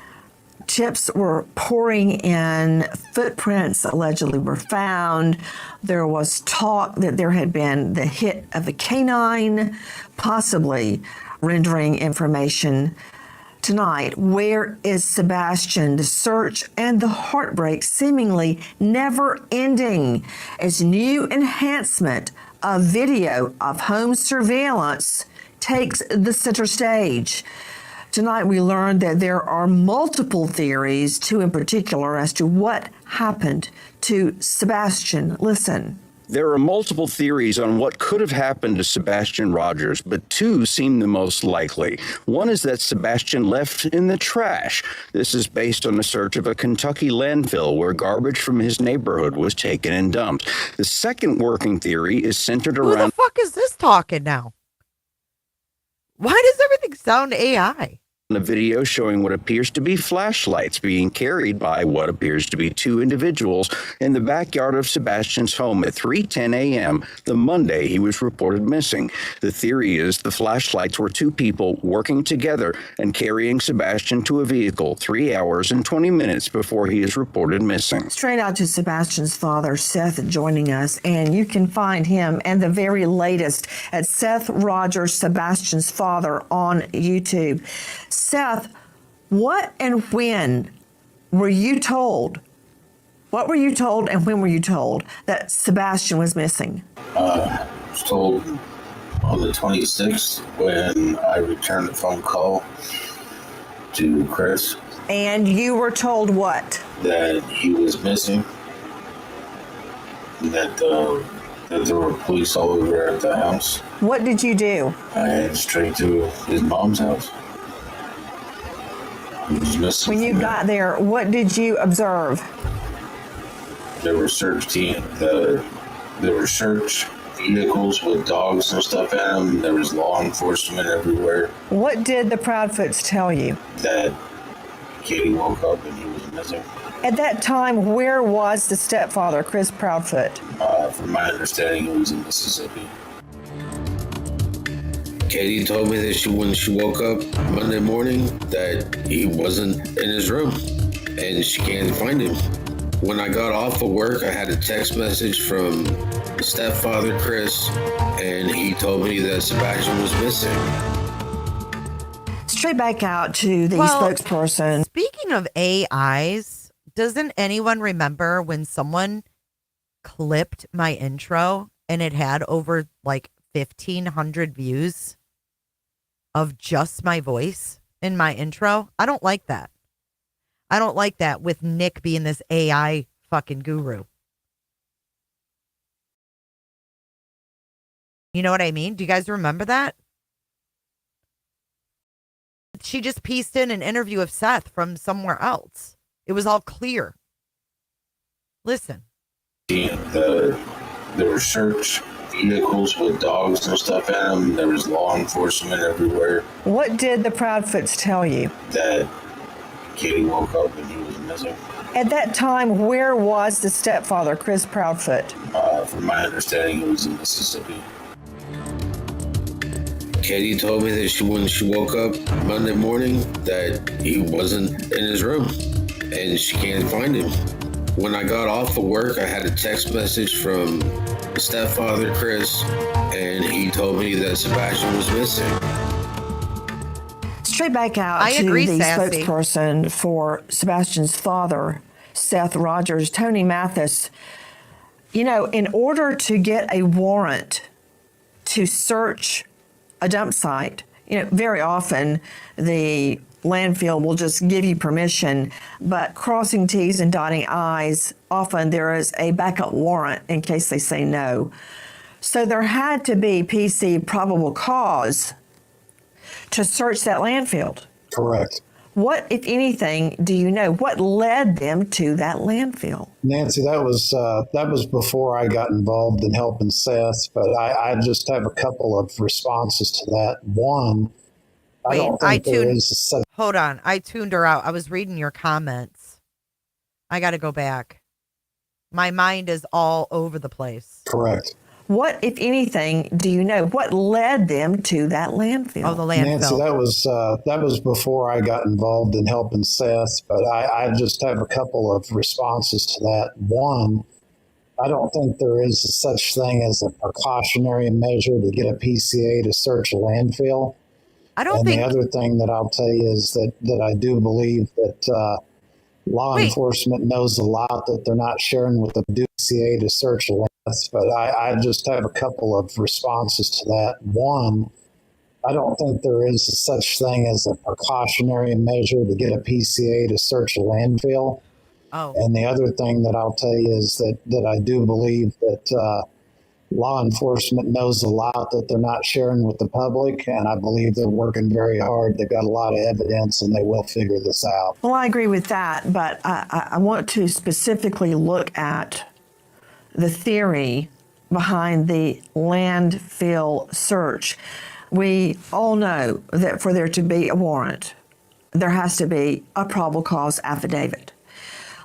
Speaker 2: tips were pouring in. Footprints allegedly were found. There was talk that there had been the hit of a canine, possibly rendering information. Tonight, where is Sebastian? The search and the heartbreak seemingly never ending as new enhancement of video of home surveillance takes the center stage. Tonight, we learned that there are multiple theories, two in particular, as to what happened to Sebastian. Listen.
Speaker 13: There are multiple theories on what could have happened to Sebastian Rogers, but two seem the most likely. One is that Sebastian left in the trash. This is based on the search of a Kentucky landfill where garbage from his neighborhood was taken and dumped. The second working theory is centered around...
Speaker 1: Who the fuck is this talking now? Why does everything sound AI?
Speaker 13: A video showing what appears to be flashlights being carried by what appears to be two individuals in the backyard of Sebastian's home at 3:10 a.m. the Monday he was reported missing. The theory is the flashlights were two people working together and carrying Sebastian to a vehicle 3 hours and 20 minutes before he is reported missing.
Speaker 2: Straight out to Sebastian's father, Seth, joining us, and you can find him and the very latest at Seth Rogers, Sebastian's father, on YouTube. Seth, what and when were you told? What were you told and when were you told that Sebastian was missing?
Speaker 4: I was told on the 26th when I returned the phone call to Chris.
Speaker 2: And you were told what?
Speaker 4: That he was missing. That there were police all over at the house.
Speaker 2: What did you do?
Speaker 4: I headed straight to his mom's house.
Speaker 2: When you got there, what did you observe?
Speaker 4: There were search vehicles with dogs and stuff in them. There was law enforcement everywhere.
Speaker 2: What did the Proudfoots tell you?
Speaker 4: That Katie woke up and he was missing.
Speaker 2: At that time, where was the stepfather, Chris Proudfoot?
Speaker 4: From my understanding, he was in Mississippi. Katie told me that when she woke up Monday morning that he wasn't in his room and she can't find him. When I got off of work, I had a text message from stepfather Chris, and he told me that Sebastian was missing.
Speaker 2: Straight back out to the spokesperson.
Speaker 1: Speaking of AIs, doesn't anyone remember when someone clipped my intro and it had over like 1,500 views of just my voice in my intro? I don't like that. I don't like that with Nick being this AI fucking guru. You know what I mean? Do you guys remember that? She just pieced in an interview of Seth from somewhere else. It was all clear. Listen.
Speaker 4: There were search vehicles with dogs and stuff in them. There was law enforcement everywhere.
Speaker 2: What did the Proudfoots tell you?
Speaker 4: That Katie woke up and he was missing.
Speaker 2: At that time, where was the stepfather, Chris Proudfoot?
Speaker 4: From my understanding, he was in Mississippi. Katie told me that when she woke up Monday morning that he wasn't in his room and she can't find him. When I got off of work, I had a text message from the stepfather, Chris, and he told me that Sebastian was missing.
Speaker 2: Straight back out
Speaker 1: I
Speaker 2: to
Speaker 1: agree,
Speaker 2: the
Speaker 1: Sassy.
Speaker 2: spokesperson for Sebastian's father, Seth Rogers, Tony Mathis. You know, in order to get a warrant to search a dump site, you know, very often the landfill will just give you permission, but crossing T's and dotting I's, often there is a backup warrant in case they say no. So there had to be PC probable cause to search that landfill.
Speaker 5: Correct.
Speaker 2: What, if anything, do you know? What led them to that landfill?
Speaker 5: Nancy, that was before I got involved in helping Seth, but I just have a couple of responses to that. One, I don't think there is such.
Speaker 1: Hold on. I tuned her out. I was reading your comments. I got to go back. My mind is all over the place.
Speaker 5: Correct.
Speaker 2: What, if anything, do you know? What led them to that landfill?
Speaker 1: Oh, the landfill.
Speaker 5: Nancy, that was before I got involved in helping Seth, but I just have a couple of responses to that. One, I don't think there is such thing as a precautionary measure to get a PCA to search a landfill.
Speaker 1: I don't think.
Speaker 5: The other thing that I'll tell you is that I do believe that law enforcement knows a lot that they're not sharing with the PCA to search a landfill. But I just have a couple of responses to that. One, I don't think there is such thing as a precautionary measure to get a PCA to search a landfill.
Speaker 1: Oh.
Speaker 5: And the other thing that I'll tell you is that I do believe that law enforcement knows a lot that they're not sharing with the public, and I believe they're working very hard. They've got a lot of evidence, and they will figure this out.
Speaker 2: Well, I agree with that, but I want to specifically look at the theory behind the landfill search. We all know that for there to be a warrant, there has to be a probable cause affidavit.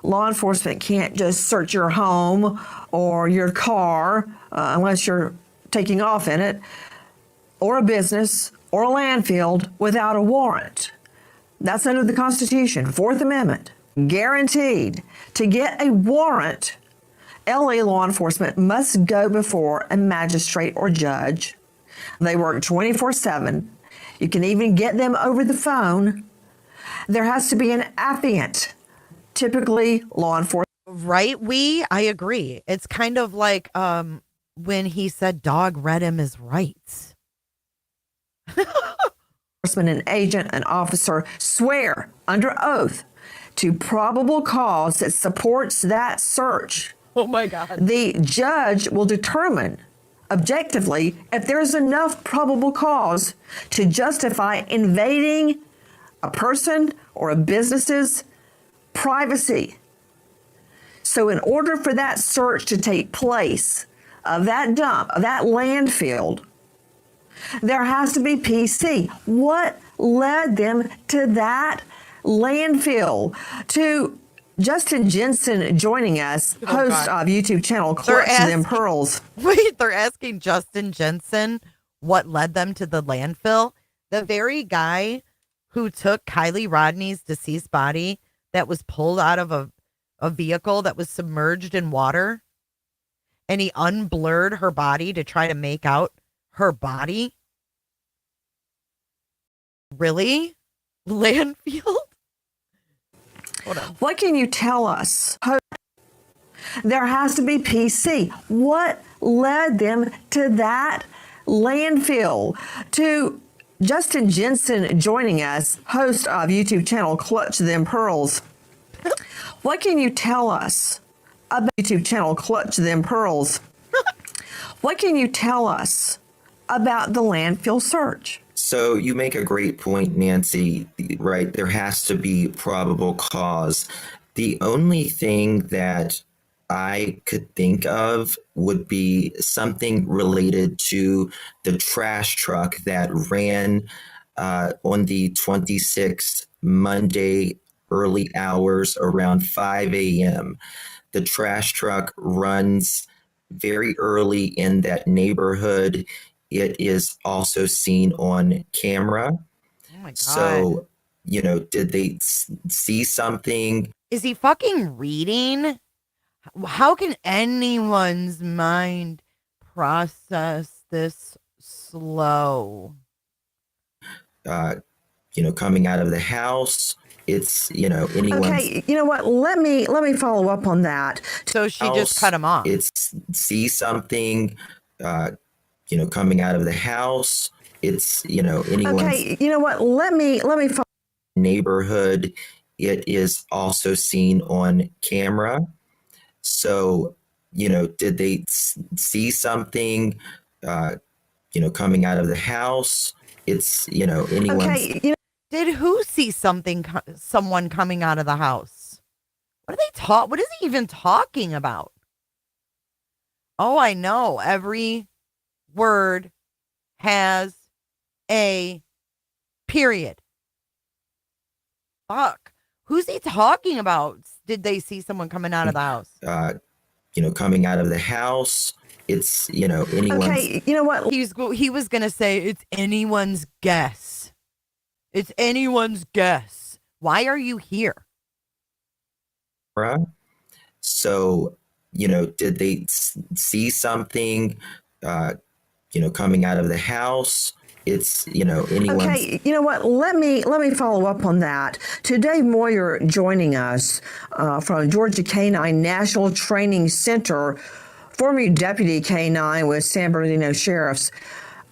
Speaker 2: Law enforcement can't just search your home or your car unless you're taking off in it, or a business or a landfill without a warrant. That's under the Constitution, Fourth Amendment. Guaranteed. To get a warrant, LA law enforcement must go before a magistrate or judge. They work 24/7. You can even get them over the phone. There has to be an affiant. Typically, law enforcement.
Speaker 1: Right? I agree. It's kind of like when he said dog read him his rights.
Speaker 2: An agent, an officer swear under oath to probable cause that supports that search.
Speaker 1: Oh my God.
Speaker 2: The judge will determine objectively if there's enough probable cause to justify invading a person or a business's privacy. So in order for that search to take place of that dump, of that landfill, there has to be PC. What led them to that landfill? To Justin Jensen joining us, host of YouTube channel Clutch Them Pearls.
Speaker 1: Wait, they're asking Justin Jensen what led them to the landfill? The very guy who took Kylie Rodney's deceased body that was pulled out of a vehicle that was submerged in water, and he unblurred her body to try to make out her body? Really? Landfill? Hold on.
Speaker 2: What can you tell us? There has to be PC. What led them to that landfill? To Justin Jensen joining us, host of YouTube channel Clutch Them Pearls. What can you tell us about YouTube channel Clutch Them Pearls? What can you tell us about the landfill search?
Speaker 8: So you make a great point, Nancy, right? There has to be probable cause. The only thing that I could think of would be something related to the trash truck that ran on the 26th, Monday, early hours around 5 a.m. The trash truck runs very early in that neighborhood. It is also seen on camera.
Speaker 1: Oh my God.
Speaker 8: So, did they see something?
Speaker 1: Is he fucking reading? How can anyone's mind process this slow?
Speaker 8: Coming out of the house. It's, anyone's.
Speaker 2: Okay, you know what? Let me follow up on that.
Speaker 1: So she just cut him off.
Speaker 8: It's see something, coming out of the house. It's, anyone's.
Speaker 2: Okay, you know what? Let me follow.
Speaker 8: Neighborhood. It is also seen on camera. So, did they see something, coming out of the house? It's, anyone's.
Speaker 2: Okay,
Speaker 1: did who see someone coming out of the house? What is he even talking about? Oh, I know. Every word has a period. Fuck. Who's he talking about? Did they see someone coming out of the house?
Speaker 8: Coming out of the house. It's, anyone's.
Speaker 2: Okay, you know what?
Speaker 1: He was going to say it's anyone's guess. It's anyone's guess. Why are you here?
Speaker 8: So, did they see something, coming out of the house? It's, anyone's.
Speaker 2: Okay, you know what? Let me follow up on that. Today, Moyer joining us from Georgia Canine National Training Center, former deputy K9 with San Bernardino Sheriffs.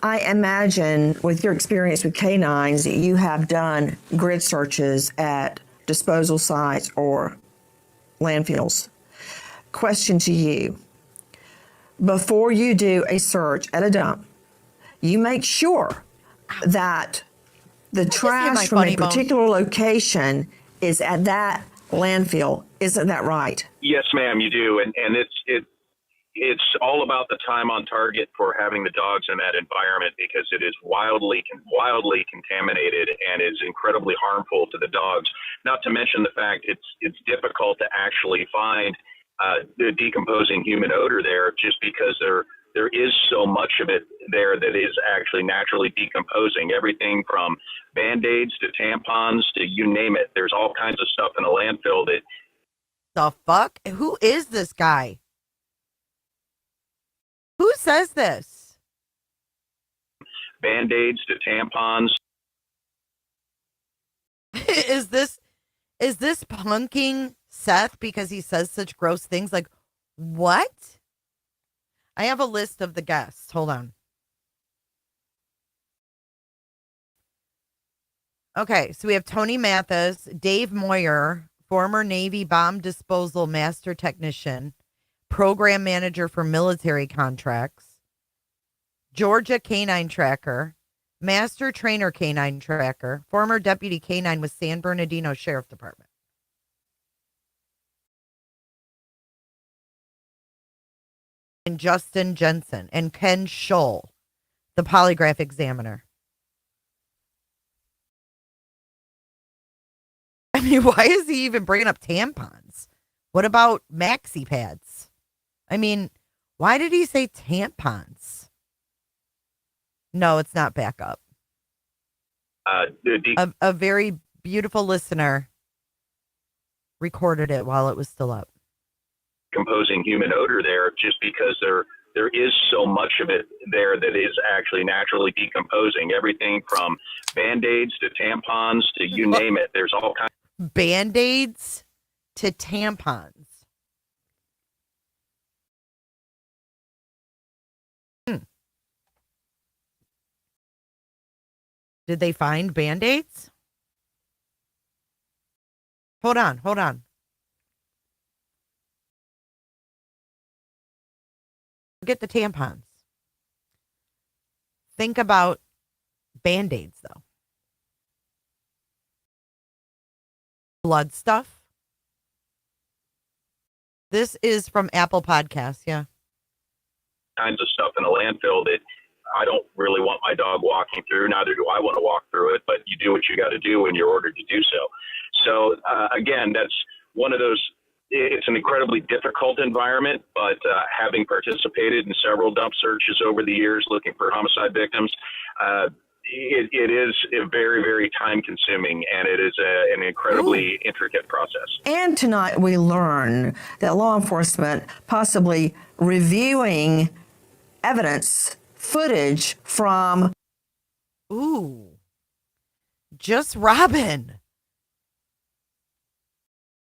Speaker 2: I imagine with your experience with canines that you have done grid searches at disposal sites or landfills. Question to you. Before you do a search at a dump, you make sure that the trash from a particular location is at that landfill. Isn't that right?
Speaker 6: Yes, ma'am, you do. And it's all about the time on target for having the dogs in that environment, because it is wildly contaminated and is incredibly harmful to the dogs. Not to mention the fact it's difficult to actually find the decomposing human odor there, just because there is so much of it there that is actually naturally decomposing. Everything from Band-Aids to tampons to you name it. There's all kinds of stuff in a landfill that.
Speaker 1: The fuck? Who is this guy? Who says this?
Speaker 6: Band-Aids to tampons.
Speaker 1: Is this punking Seth because he says such gross things? Like, what? I have a list of the guests. Hold on. Okay, so we have Tony Mathis, Dave Moyer, former Navy bomb disposal master technician, program manager for military contracts, Georgia Canine Tracker, master trainer Canine Tracker, former deputy Canine with San Bernardino Sheriff Department. And Justin Jensen and Ken Scholl, the polygraph examiner. I mean, why is he even bringing up tampons? What about maxi pads? I mean, why did he say tampons? No, it's not backup. A very beautiful listener recorded it while it was still up.
Speaker 6: Composing human odor there, just because there is so much of it there that is actually naturally decomposing. Everything from Band-Aids to tampons to you name it. There's all kinds.
Speaker 1: Band-Aids to tampons. Did they find Band-Aids? Hold on. Forget the tampons. Think about Band-Aids, though. Blood stuff. This is from Apple Podcasts. Yeah.
Speaker 6: Kinds of stuff in a landfill that I don't really want my dog walking through. Neither do I want to walk through it, but you do what you got to do when you're ordered to do so. So again, that's one of those, it's an incredibly difficult environment, but having participated in several dump searches over the years looking for homicide victims, it is very, very time consuming, and it is an incredibly intricate process.
Speaker 2: And tonight we learn that law enforcement possibly reviewing evidence footage from
Speaker 1: just Robin.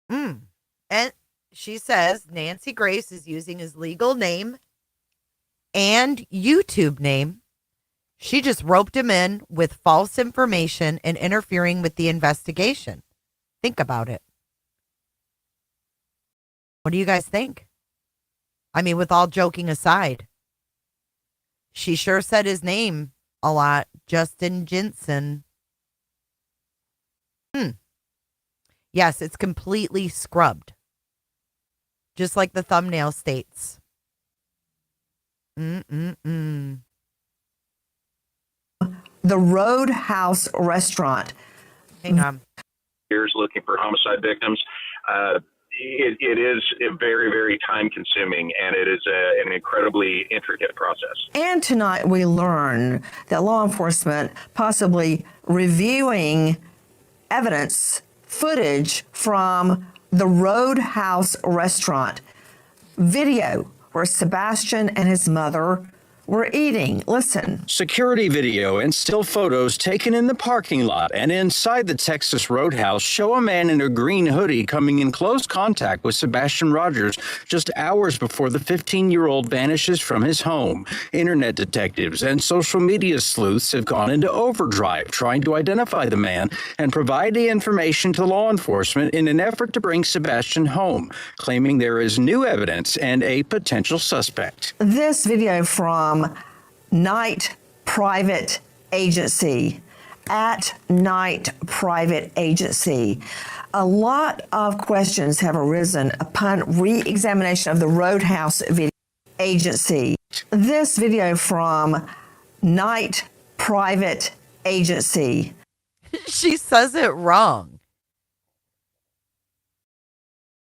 Speaker 1: And she says Nancy Grace is using his legal name and YouTube name. She just roped him in with false information and interfering with the investigation. Think about it. What do you guys think? I mean, with all joking aside, she sure said his name a lot. Justin Jensen. Yes, it's completely scrubbed. Just like the thumbnail states.
Speaker 2: the Roadhouse restaurant.
Speaker 1: Hang on.
Speaker 6: Years looking for homicide victims. It is very, very time consuming, and it is an incredibly intricate process.
Speaker 2: And tonight we learn that law enforcement possibly reviewing evidence footage from the Roadhouse restaurant. Video where Sebastian and his mother were eating. Listen.
Speaker 13: Security video and still photos taken in the parking lot and inside the Texas Roadhouse show a man in a green hoodie coming in close contact with Sebastian Rogers just hours before the 15-year-old vanishes from his home. Internet detectives and social media sleuths have gone into overdrive trying to identify the man and provide the information to law enforcement in an effort to bring Sebastian home, claiming there is new evidence and a potential suspect.
Speaker 2: This video from Night Private Agency, at Night Private Agency. A lot of questions have arisen upon re-examination of the Roadhouse video agency. This video from Night Private Agency.
Speaker 1: She says it wrong.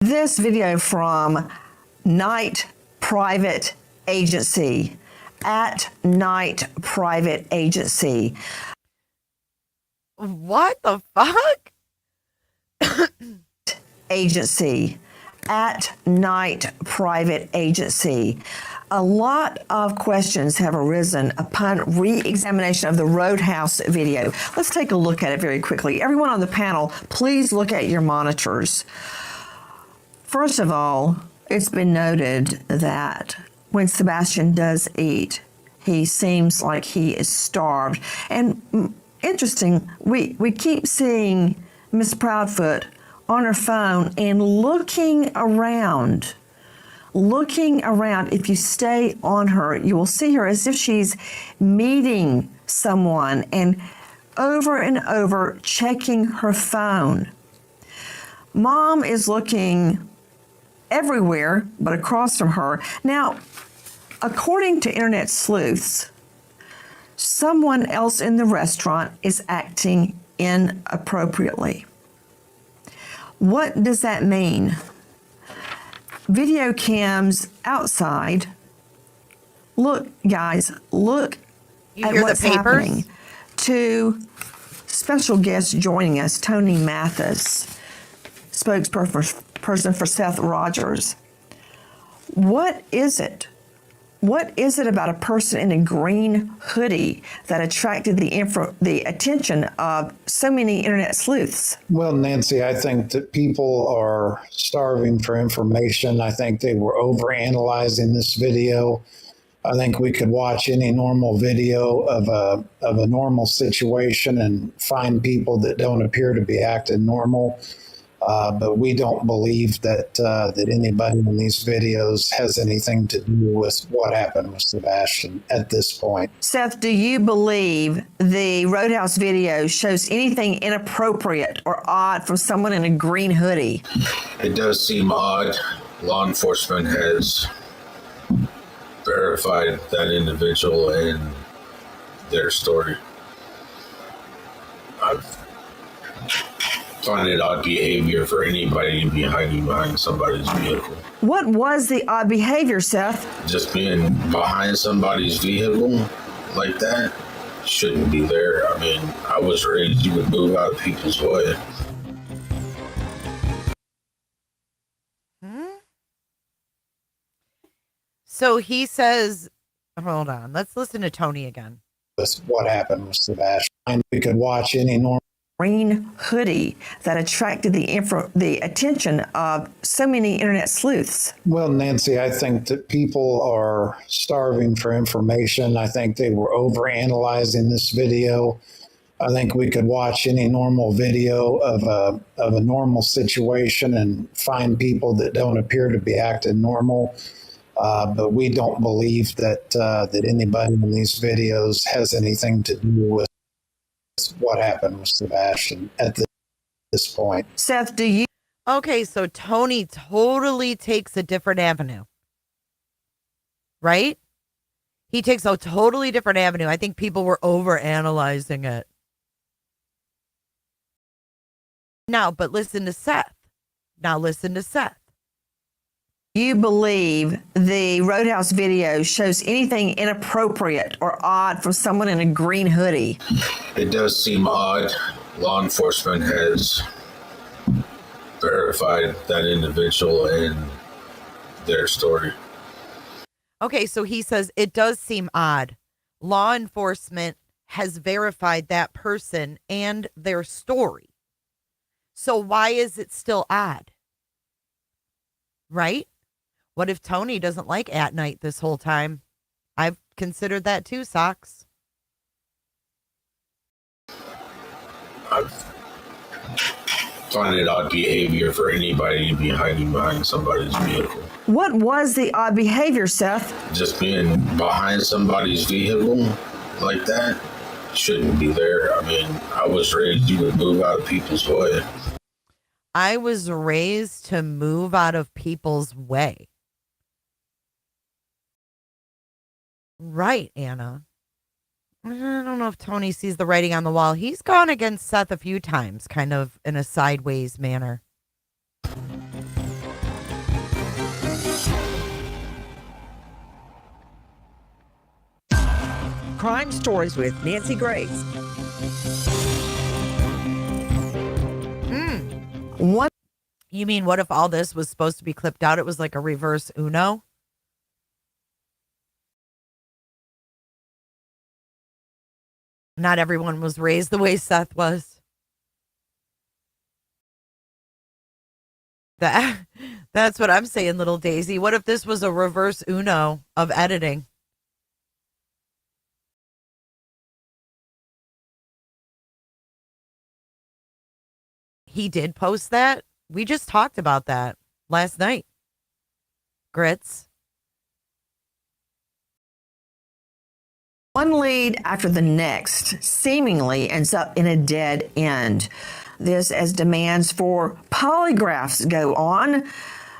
Speaker 2: This video from Night Private Agency. At Night Private Agency.
Speaker 1: What the fuck?
Speaker 2: Agency. At Night Private Agency. A lot of questions have arisen upon re-examination of the Roadhouse video. Let's take a look at it very quickly. Everyone on the panel, please look at your monitors. First of all, it's been noted that when Sebastian does eat, he seems like he is starved. And interesting, we keep seeing Miss Proudfoot on her phone and looking around. If you stay on her, you will see her as if she's meeting someone and over checking her phone. Mom is looking everywhere but across from her. Now, according to internet sleuths, someone else in the restaurant is acting inappropriately. What does that mean? Video cams outside. Look, guys, look at what's happening. Two special guests joining us, Tony Mathis, spokesperson for Seth Rogers. What is it? What is it about a person in a green hoodie that attracted the attention of so many internet sleuths?
Speaker 5: Well, Nancy, I think that people are starving for information. I think they were overanalyzing this video. I think we could watch any normal video of a normal situation and find people that don't appear to be acting normal. But we don't believe that anybody in these videos has anything to do with what happened with Sebastian at this point.
Speaker 2: Seth, do you believe the Roadhouse video shows anything inappropriate or odd from someone in a green hoodie?
Speaker 4: It does seem odd. law enforcement has verified that individual and their story. I find it odd behavior for anybody to be hiding behind somebody's vehicle.
Speaker 2: What was the odd behavior, Seth?
Speaker 4: Just being behind somebody's vehicle like that shouldn't be there. I mean, I was raised you would move out of people's way.
Speaker 1: So he says, hold on, let's listen to Tony again.
Speaker 5: That's what happened with Sebastian. And we could watch any normal
Speaker 2: Green hoodie that attracted the attention of so many internet sleuths.
Speaker 5: Well, Nancy, I think that people are starving for information. I think they were overanalyzing this video. I think we could watch any normal video of a normal situation and find people that don't appear to be acting normal. But we don't believe that anybody in these videos has anything to do with what happened with Sebastian at this point.
Speaker 2: Seth, do you?
Speaker 1: Okay, so Tony totally takes a different avenue, right? He takes a totally different avenue. I think people were over-analyzing it. Now, but listen to Seth. Now listen to Seth.
Speaker 2: You believe the Roadhouse video shows anything inappropriate or odd from someone in a green hoodie?
Speaker 4: It does seem odd. Law enforcement has verified that individual and their story.
Speaker 1: Okay, so he says it does seem odd. Law enforcement has verified that person and their story. So why is it still odd? Right? What if Tony doesn't like at night this whole time? I've considered that too, Socks.
Speaker 4: I find it odd behavior for anybody to be hiding behind somebody's vehicle.
Speaker 2: What was the odd behavior, Seth?
Speaker 4: Just being behind somebody's vehicle like that shouldn't be there. I mean, I was raised you would move out of people's way.
Speaker 1: I was raised to move out of people's way. Right, Anna. I don't know if Tony sees the writing on the wall. He's gone against Seth a few times, kind of in a sideways manner.
Speaker 2: Crime Stories with Nancy Grace. What?
Speaker 1: You mean, what if all this was supposed to be clipped out? It was like a reverse Uno? Not everyone was raised the way Seth was. That's what I'm saying, little Daisy. What if this was a reverse Uno of editing? He did post that. We just talked about that last night. Grits.
Speaker 2: One lead after the next seemingly ends up in a dead end. This as demands for polygraphs go on.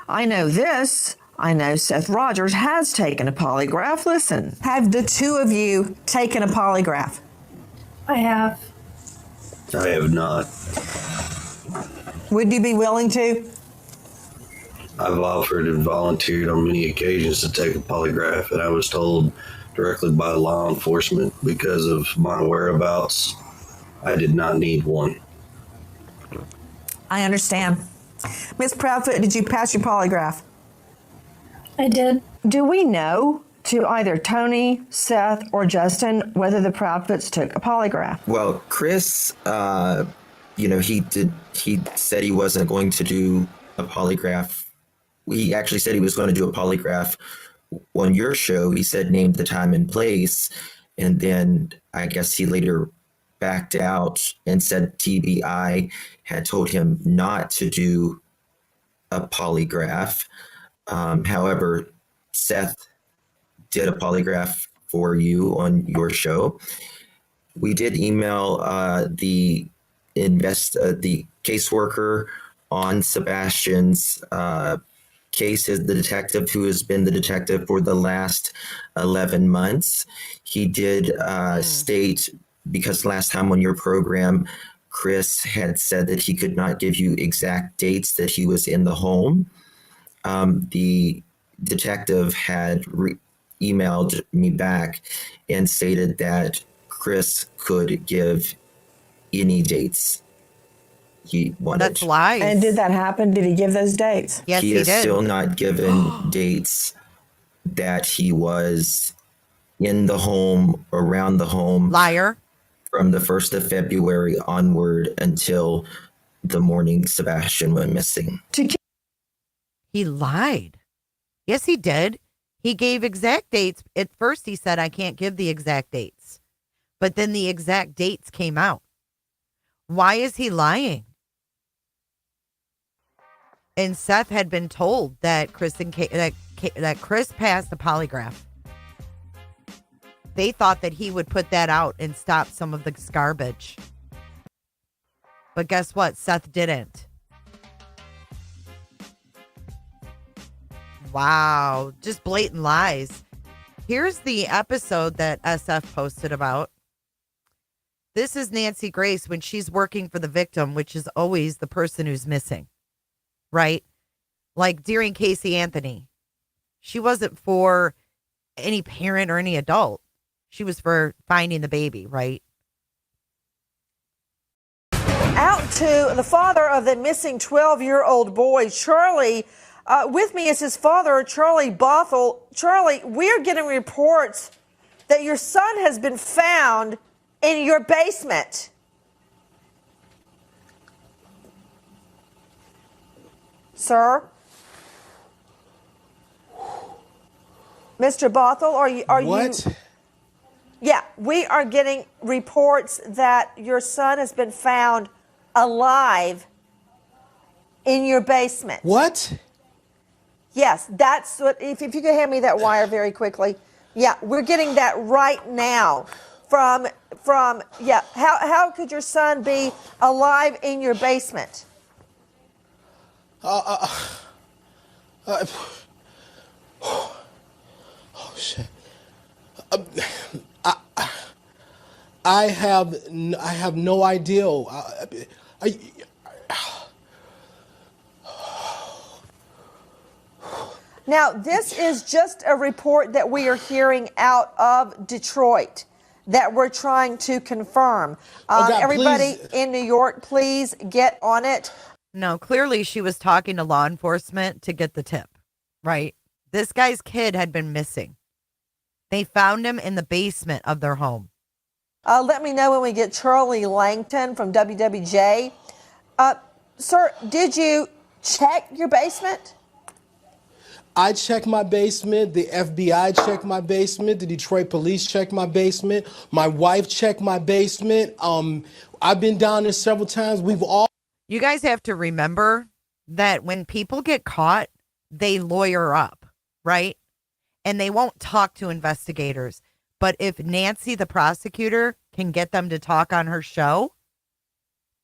Speaker 2: I know this. I know Seth Rogers has taken a polygraph. Listen, have the two of you taken a polygraph?
Speaker 3: I have.
Speaker 15: I have not.
Speaker 2: Would you be willing to?
Speaker 15: I've offered and volunteered on many occasions to take a polygraph, and I was told directly by law enforcement because of my whereabouts, I did not need one.
Speaker 2: I understand. Miss Proudfoot, did you pass your polygraph?
Speaker 3: I did.
Speaker 2: Do we know to either Tony, Seth, or Justin whether the Proudfoots took a polygraph?
Speaker 8: Well, Chris, he said he wasn't going to do a polygraph. He actually said he was going to do a polygraph on your show. He said name the time and place, and then I guess he later backed out and said TBI had told him not to do a polygraph. However, Seth did a polygraph for you on your show. We did email the caseworker on Sebastian's case is the detective who has been the detective for the last 11 months. He did state, because last time on your program, Chris had said that he could not give you exact dates that he was in the home. The detective had emailed me back and stated that Chris could give any dates he wanted.
Speaker 1: That's lies.
Speaker 2: And did that happen? Did he give those dates?
Speaker 1: Yes,
Speaker 8: he
Speaker 1: he
Speaker 8: has
Speaker 1: did.
Speaker 8: still not given dates that he was in the home, around the home.
Speaker 1: Liar.
Speaker 8: From the 1st of February onward until the morning Sebastian went missing.
Speaker 1: He lied. Yes, he did. He gave exact dates. At first, he said, I can't give the exact dates. But then the exact dates came out. Why is he lying? And Seth had been told that Chris passed the polygraph. They thought that he would put that out and stop some of this garbage. But guess what? Seth didn't. Wow. Just blatant lies. Here's the episode that SF posted about. This is Nancy Grace when she's working for the victim, which is always the person who's missing. Right? Like during Casey Anthony. She wasn't for any parent or any adult. She was for finding the baby, right?
Speaker 2: Out to the father of the missing 12-year-old boy, Charlie. With me is his father, Charlie Bothell. Charlie, we're getting reports that your son has been found in your basement. Sir? Mr. Bothell, are you...
Speaker 16: What?
Speaker 2: Yeah, we are getting reports that your son has been found alive in your basement.
Speaker 16: What?
Speaker 2: Yes, that's what, if you could hand me that wire very quickly. Yeah, we're getting that right now from how could your son be alive in your basement?
Speaker 16: Oh, shit. I have no idea.
Speaker 2: Now, this is just a report that we are hearing out of Detroit that we're trying to confirm.
Speaker 16: God,
Speaker 2: everybody
Speaker 16: please.
Speaker 2: in New York, please get on it.
Speaker 1: No, clearly she was talking to law enforcement to get the tip, right? This guy's kid had been missing. They found him in the basement of their home.
Speaker 2: Let me know when we get Charlie Langton from WWJ. Sir, did you check your basement?
Speaker 16: I checked my basement. The FBI checked my basement. The Detroit police checked my basement. My wife checked my basement. I've been down there several times.
Speaker 1: You guys have to remember that when people get caught, they lawyer up, right? And they won't talk to investigators. But if Nancy, the prosecutor, can get them to talk on her show,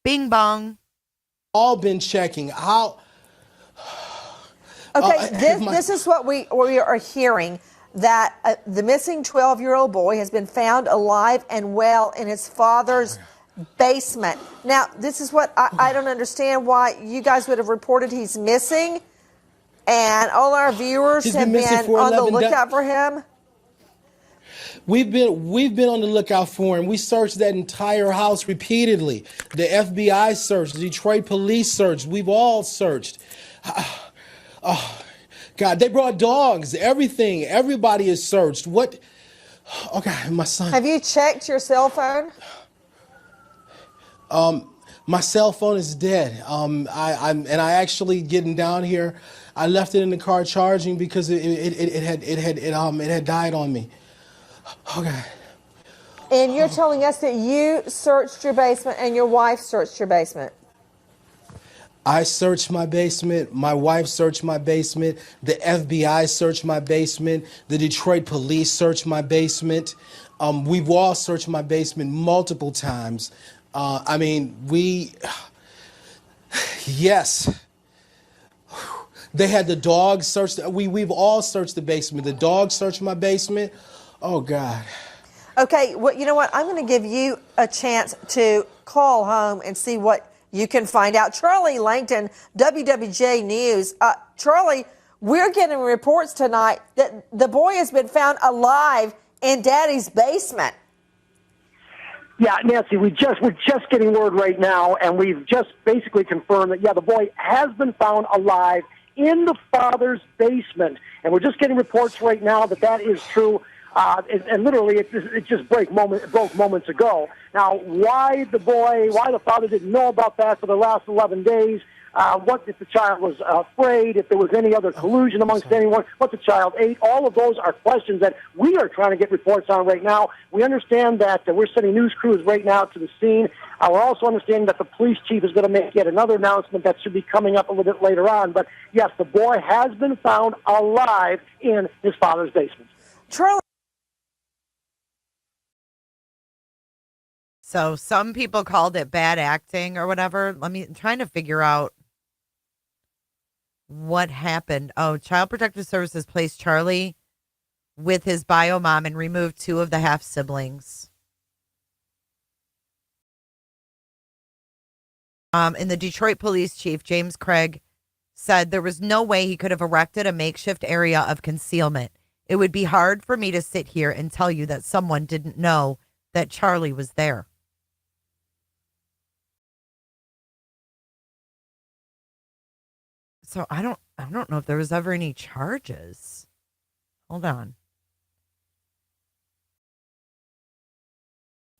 Speaker 1: bing bong.
Speaker 16: All been checking. How?
Speaker 2: Okay, this is what we are hearing, that the missing 12-year-old boy has been found alive and well in his father's basement. Now, this is what I don't understand why you guys would have reported he's missing, and all our viewers have been on the lookout for him.
Speaker 16: We've been on the lookout for him. We searched that entire house repeatedly. The FBI searched, the Detroit police searched. We've all searched. Oh, God, they brought dogs, everything. Everybody is searched. What? Okay, my son.
Speaker 2: Have you checked your cell phone?
Speaker 16: My cell phone is dead. I actually getting down here, I left it in the car charging because it had died on me. Okay.
Speaker 2: And you're telling us that you searched your basement and your wife searched your basement.
Speaker 16: I searched my basement. My wife searched my basement. The FBI searched my basement. The Detroit police searched my basement. We've all searched my basement multiple times. Yes. They had the dogs search. We've all searched the basement. The dog searched my basement. Oh God.
Speaker 17: Okay, well, you know what? I'm going to give you a chance to call home and see what you can find out. Charlie Langton, WWJ News. Charlie, we're getting reports tonight that the boy has been found alive in Daddy's basement.
Speaker 18: Yeah, Nancy, we're just getting word right now, and we've just basically confirmed that, the boy has been found alive in the father's basement. And we're just getting reports right now that is true. And literally, it just broke moments ago. Now, why the father didn't know about that for the last 11 days, what if the child was afraid, if there was any other collusion amongst anyone, what the child ate, all of those are questions that we are trying to get reports on right now. We understand that we're sending news crews right now to the scene. We're also understanding that the police chief is going to make yet another announcement that should be coming up a little bit later on. But yes, the boy has been found alive in his father's basement.
Speaker 17: Charlie.
Speaker 1: So some people called it bad acting or whatever. I'm trying to figure out what happened. Oh, Child Protective Services placed Charlie with his bio mom and removed 2 of the half siblings. And the Detroit police chief, James Craig, said there was no way he could have erected a makeshift area of concealment. It would be hard for me to sit here and tell you that someone didn't know that Charlie was there. So I don't know if there was ever any charges. Hold on.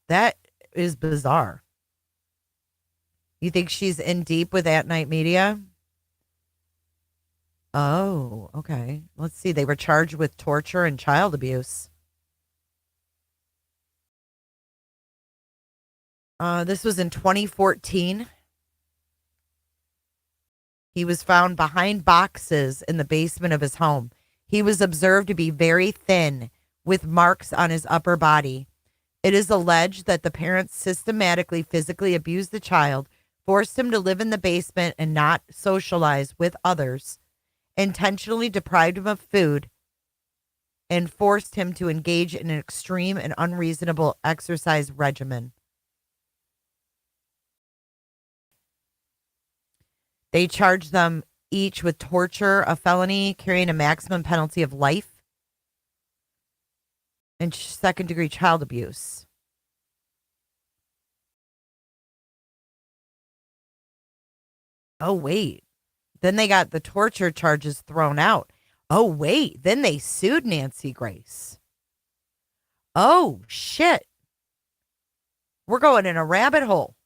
Speaker 1: That is bizarre. You think she's in deep with At Night Media? Oh, okay. Let's see. They were charged with torture and child abuse. This was in 2014. He was found behind boxes in the basement of his home. He was observed to be very thin with marks on his upper body. It is alleged that the parents systematically physically abused the child, forced him to live in the basement and not socialize with others, intentionally deprived him of food, and forced him to engage in an extreme and unreasonable exercise regimen. They charged them each with torture, a felony carrying a maximum penalty of life, and second-degree child abuse. Oh, wait. Then they got the torture charges thrown out. Oh, wait. Then they sued Nancy Grace. Oh, shit. We're going in a rabbit hole.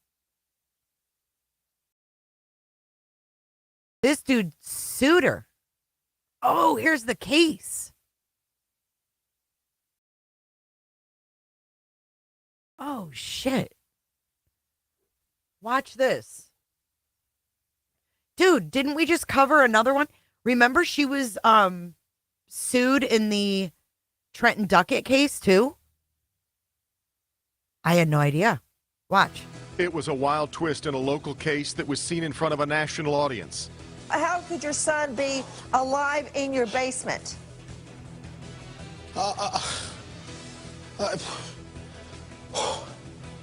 Speaker 1: This dude sued her. Oh, here's the case. Oh, shit. Watch this. Dude, didn't we just cover another one? Remember she was sued in the Trenton Duckett case too? I had no idea. Watch.
Speaker 19: It was a wild twist in a local case that was seen in front of a national audience.
Speaker 17: How could your son be alive in your basement?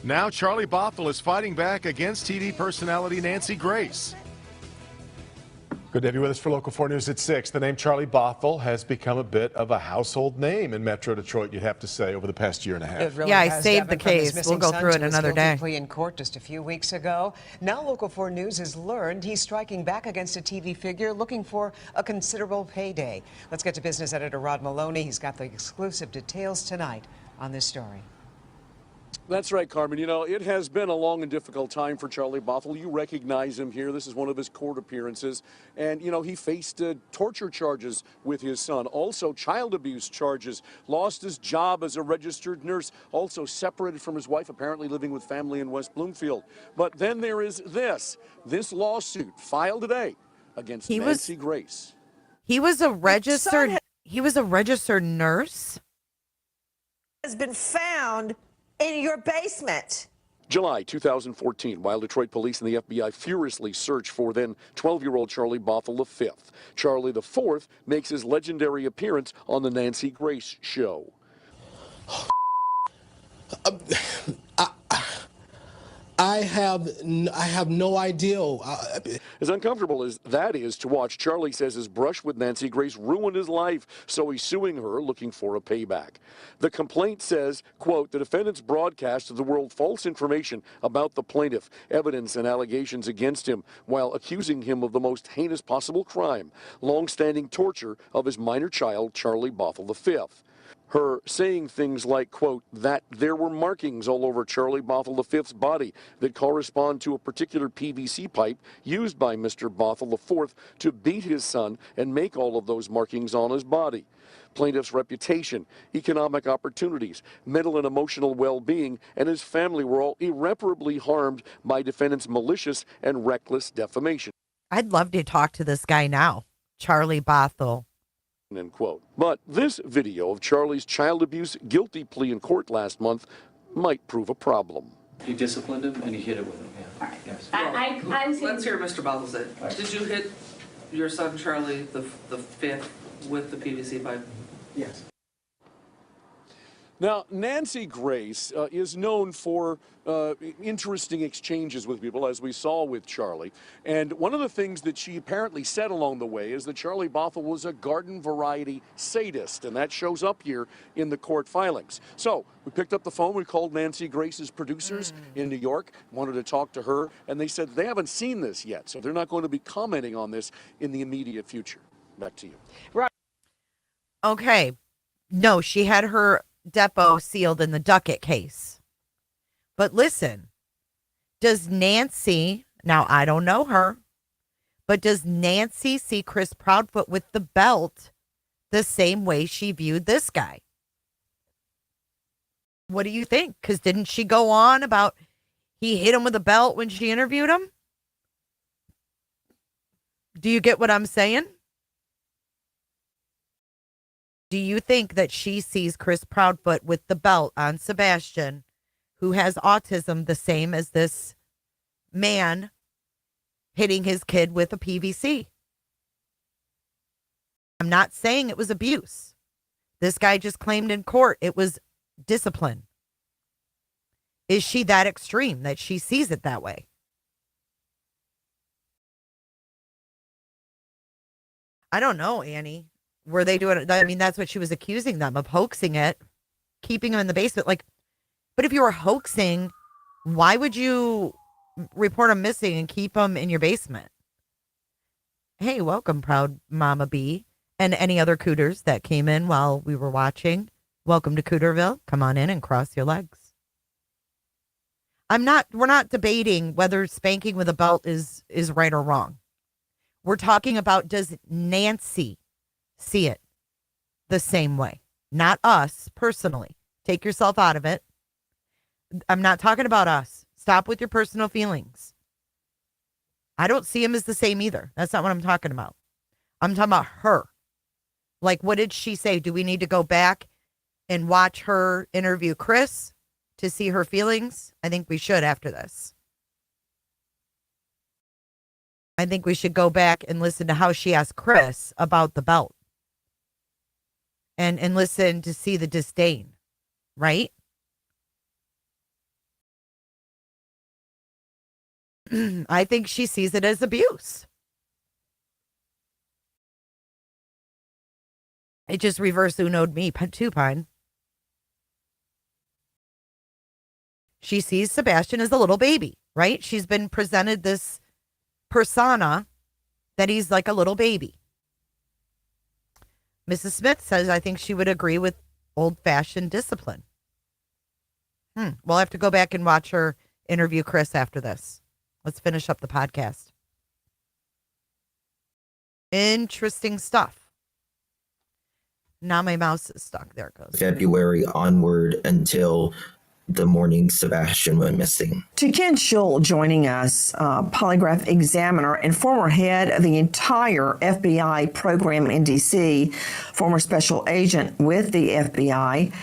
Speaker 19: Now Charlie Bothell is fighting back against TV personality Nancy Grace. Good to have you with us for Local 4 News at 6. The name Charlie Bothell has become a bit of a household name in Metro Detroit, you'd have to say, over the past year and a half.
Speaker 1: Really I saved the case. We'll go through it another day.
Speaker 20: Plea in court just a few weeks ago. Now Local 4 News has learned he's striking back against a TV figure looking for a considerable payday. Let's get to business editor Rod Maloney. He's got the exclusive details tonight on this story.
Speaker 21: That's right, Carmen. You know, it has been a long and difficult time for Charlie Bothell. You recognize him here. This is one of his court appearances. And, you know, he faced torture charges with his son, also child abuse charges, lost his job as a registered nurse, also separated from his wife, apparently living with family in West Bloomfield. But then there is this lawsuit filed today against Nancy Grace.
Speaker 1: He was a registered nurse?
Speaker 17: Has been found in your basement.
Speaker 21: July 2014, while Detroit police and the FBI furiously search for then 12-year-old Charlie Bothell V. Charlie IV makes his legendary appearance on the Nancy Grace Show.
Speaker 16: I have no idea.
Speaker 21: As uncomfortable as that is to watch, Charlie says his brush with Nancy Grace ruined his life, so he's suing her, looking for a payback. The complaint says, quote, the defendants broadcast to the world false information about the plaintiff, evidence and allegations against him, while accusing him of the most heinous possible crime, long-standing torture of his minor child, Charlie Bothell V. Her saying things like, quote, that there were markings all over Charlie Bothell V's body that correspond to a particular PVC pipe used by Mr. Bothell IV to beat his son and make all of those markings on his body. Plaintiff's reputation, economic opportunities, mental and emotional well-being, and his family were all irreparably harmed by defendant's malicious and reckless defamation.
Speaker 1: I'd love to talk to this guy now, Charlie Bothell.
Speaker 21: End quote. But this video of Charlie's child abuse guilty plea in court last month might prove a problem.
Speaker 7: He disciplined him and he hit it with him. Yeah.
Speaker 22: All right.
Speaker 7: Yes.
Speaker 22: Let's hear Mr. Bothell say. Right. Did you hit your son Charlie the fifth with the PVC pipe?
Speaker 7: Yes.
Speaker 21: Now, Nancy Grace is known for interesting exchanges with people, as we saw with Charlie. And one of the things that she apparently said along the way is that Charlie Bothell was a garden variety sadist, and that shows up here in the court filings. So we picked up the phone, we called Nancy Grace's producers in New York, wanted to talk to her, and they said they haven't seen this yet, so they're not going to be commenting on this in the immediate future. Back to you.
Speaker 1: Right. Okay. No, she had her depo sealed in the Duckett case. But listen, does Nancy, now I don't know her, but does Nancy see Chris Proudfoot with the belt the same way she viewed this guy? What do you think? Because didn't she go on about he hit him with a belt when she interviewed him? Do you get what I'm saying? Do you think that she sees Chris Proudfoot with the belt on Sebastian, who has autism, the same as this man hitting his kid with a PVC? I'm not saying it was abuse. This guy just claimed in court it was discipline. Is she that extreme that she sees it that way? I don't know, Annie. Were they doing it? I mean, that's what she was accusing them of, hoaxing it, keeping him in the basement. Like, but if you were hoaxing, why would you report him missing and keep him in your basement? Hey, welcome, Proud Mama B, and any other cooters that came in while we were watching. Welcome to Cooterville. Come on in and cross your legs. We're not debating whether spanking with a belt is right or wrong. We're talking about, does Nancy see it the same way? Not us personally. Take yourself out of it. I'm not talking about us. Stop with your personal feelings. I don't see him as the same either. That's not what I'm talking about. I'm talking about her. Like, what did she say? Do we need to go back and watch her interview Chris to see her feelings? I think we should after this. I think we should go back and listen to how she asked Chris about the belt. And listen to see the disdain, right? I think she sees it as abuse. It just reverse Uno'd me too, Pine. She sees Sebastian as a little baby, right? She's been presented this persona that he's like a little baby. Mrs. Smith says, I think she would agree with old-fashioned discipline. We'll have to go back and watch her interview Chris after this. Let's finish up the podcast. Interesting stuff. Now my mouse is stuck. There it goes.
Speaker 8: February onward until the morning Sebastian went missing.
Speaker 2: To Ken Schull joining us, polygraph examiner and former head of the entire FBI program in D.C., former special agent with the FBI.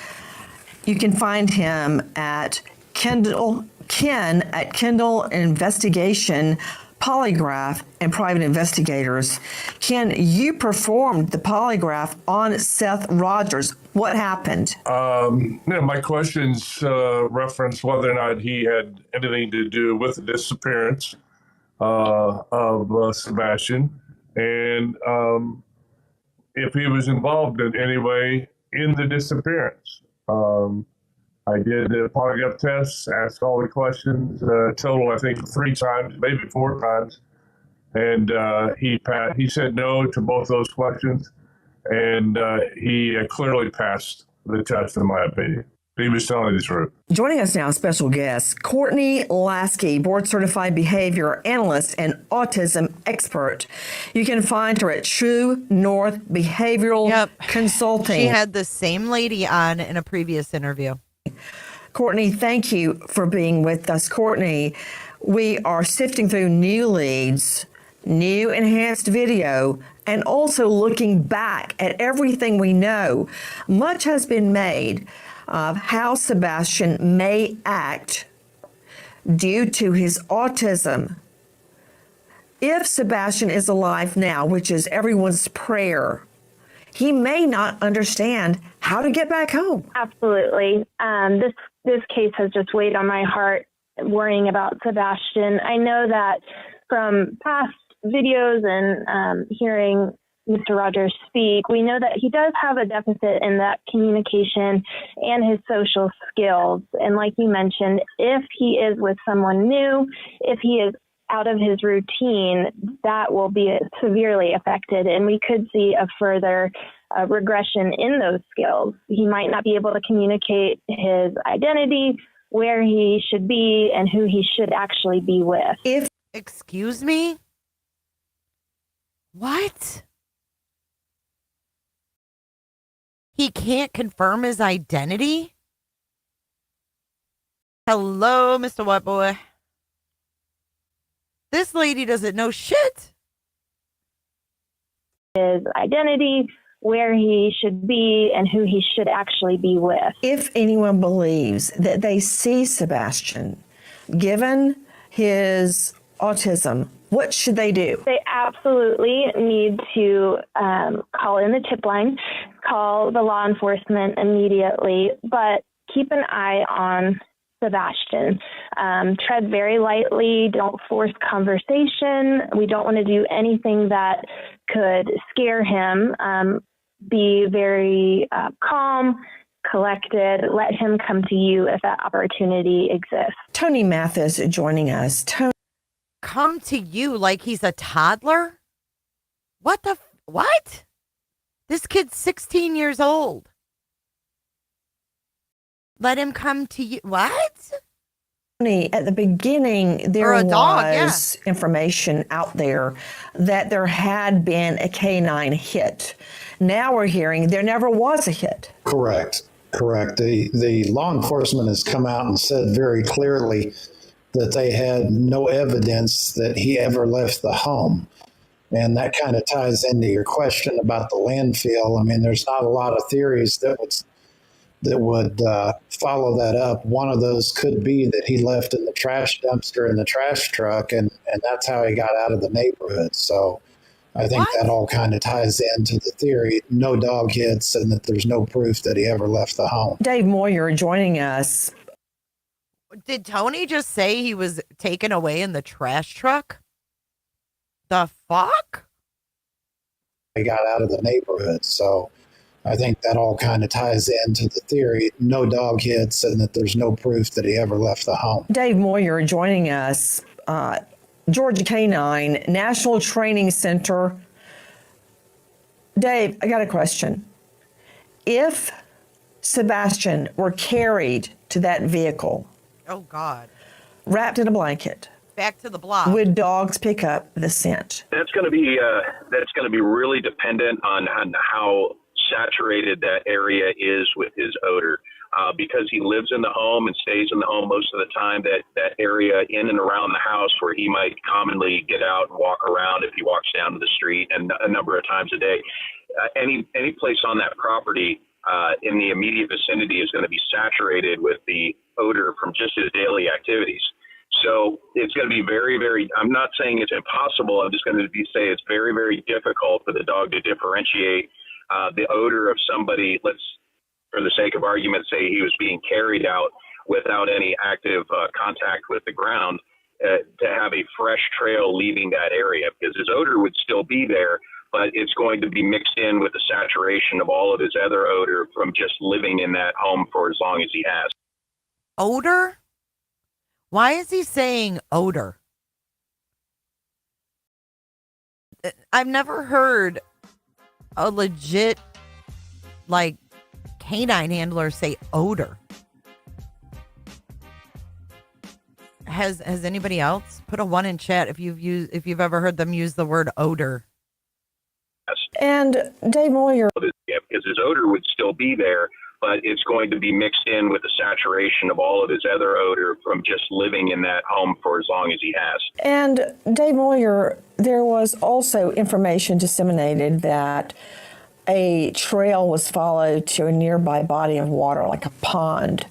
Speaker 2: You can find him at Ken at Kendall Investigation Polygraph and Private Investigators. Ken, you performed the polygraph on Seth Rogers. What happened?
Speaker 9: My questions reference whether or not he had anything to do with the disappearance of Sebastian, and if he was involved in any way in the disappearance. I did the polygraph tests, asked all the questions, total I think 3 times, maybe 4 times, and he said no to both those questions, and he clearly passed the test in my opinion. He was telling the truth.
Speaker 2: Joining us now, special guest, Courtney Lasky, board-certified behavior analyst and autism expert. You can find her at True North Behavioral Consulting.
Speaker 1: She had the same lady on in a previous interview.
Speaker 2: Courtney, thank you for being with us. Courtney, we are sifting through new leads, new enhanced video, and also looking back at everything we know. Much has been made of how Sebastian may act due to his autism. If Sebastian is alive now, which is everyone's prayer, he may not understand how to get back home.
Speaker 11: Absolutely. This case has just weighed on my heart, worrying about Sebastian. I know that from past videos and hearing Mr. Rogers speak, we know that he does have a deficit in that communication and his social skills. And like you mentioned, if he is with someone new, if he is out of his routine, that will be severely affected. And we could see a further regression in those skills. He might not be able to communicate his identity, where he should be, and who he should actually be with.
Speaker 1: Excuse me? What? He can't confirm his identity? Hello, Mr. White Boy. This lady doesn't know shit.
Speaker 11: His identity, where he should be, and who he should actually be with.
Speaker 2: If anyone believes that they see Sebastian, given his autism, what should they do?
Speaker 11: They absolutely need to call in the tip line, call the law enforcement immediately, but keep an eye on Sebastian. Tread very lightly. Don't force conversation. We don't want to do anything that could scare him. Be very calm, collected. Let him come to you if that opportunity exists.
Speaker 2: Tony Mathis joining us. Tony.
Speaker 1: Come to you like he's a toddler? What? This kid's 16 years old. Let him come to you. What?
Speaker 2: At the beginning, there was information out there that there had been a canine hit. Now we're hearing there never was a hit.
Speaker 5: Correct. The law enforcement has come out and said very clearly that they had no evidence that he ever left the home. And that kind of ties into your question about the landfill. I mean, there's not a lot of theories that would follow that up. One of those could be that he left in the trash dumpster in the trash truck, and that's how he got out of the neighborhood. So I think that all kind of ties into the theory, no dog hits, and that there's no proof that he ever left the home.
Speaker 2: Dave Moyer joining us.
Speaker 1: Did Tony just say he was taken away in the trash truck? The fuck?
Speaker 5: He got out of the neighborhood. So I think that all kind of ties into the theory, no dog hits, and that there's no proof that he ever left the home.
Speaker 2: Dave Moyer joining us. Georgia Canine National Training Center. Dave, I got a question. If Sebastian were carried to that vehicle,
Speaker 1: oh God,
Speaker 2: wrapped in a blanket,
Speaker 1: back to the block,
Speaker 2: would dogs pick up the scent?
Speaker 6: That's going to be really dependent on how saturated that area is with his odor. Because he lives in the home and stays in the home most of the time, that area in and around the house where he might commonly get out and walk around if he walks down to the street and a number of times a day, any place on that property in the immediate vicinity is going to be saturated with the odor from just his daily activities. So it's going to be very, very, I'm not saying it's impossible. I'm just going to say it's very, very difficult for the dog to differentiate the odor of somebody. Let's, for the sake of argument, say he was being carried out without any active contact with the ground, to have a fresh trail leaving that area, because his odor would still be there, but it's going to be mixed in with the saturation of all of his other odor from just living in that home for as long as he has.
Speaker 1: Odor? Why is he saying odor? I've never heard a legit, like, canine handler say odor. Has anybody else? Put a 1 in chat if you've ever heard them use the word odor.
Speaker 2: And Dave Moyer.
Speaker 6: Yeah, because his odor would still be there, but it's going to be mixed in with the saturation of all of his other odor from just living in that home for as long as he has.
Speaker 2: And Dave Moyer, there was also information disseminated that a trail was followed to a nearby body of water, like a pond.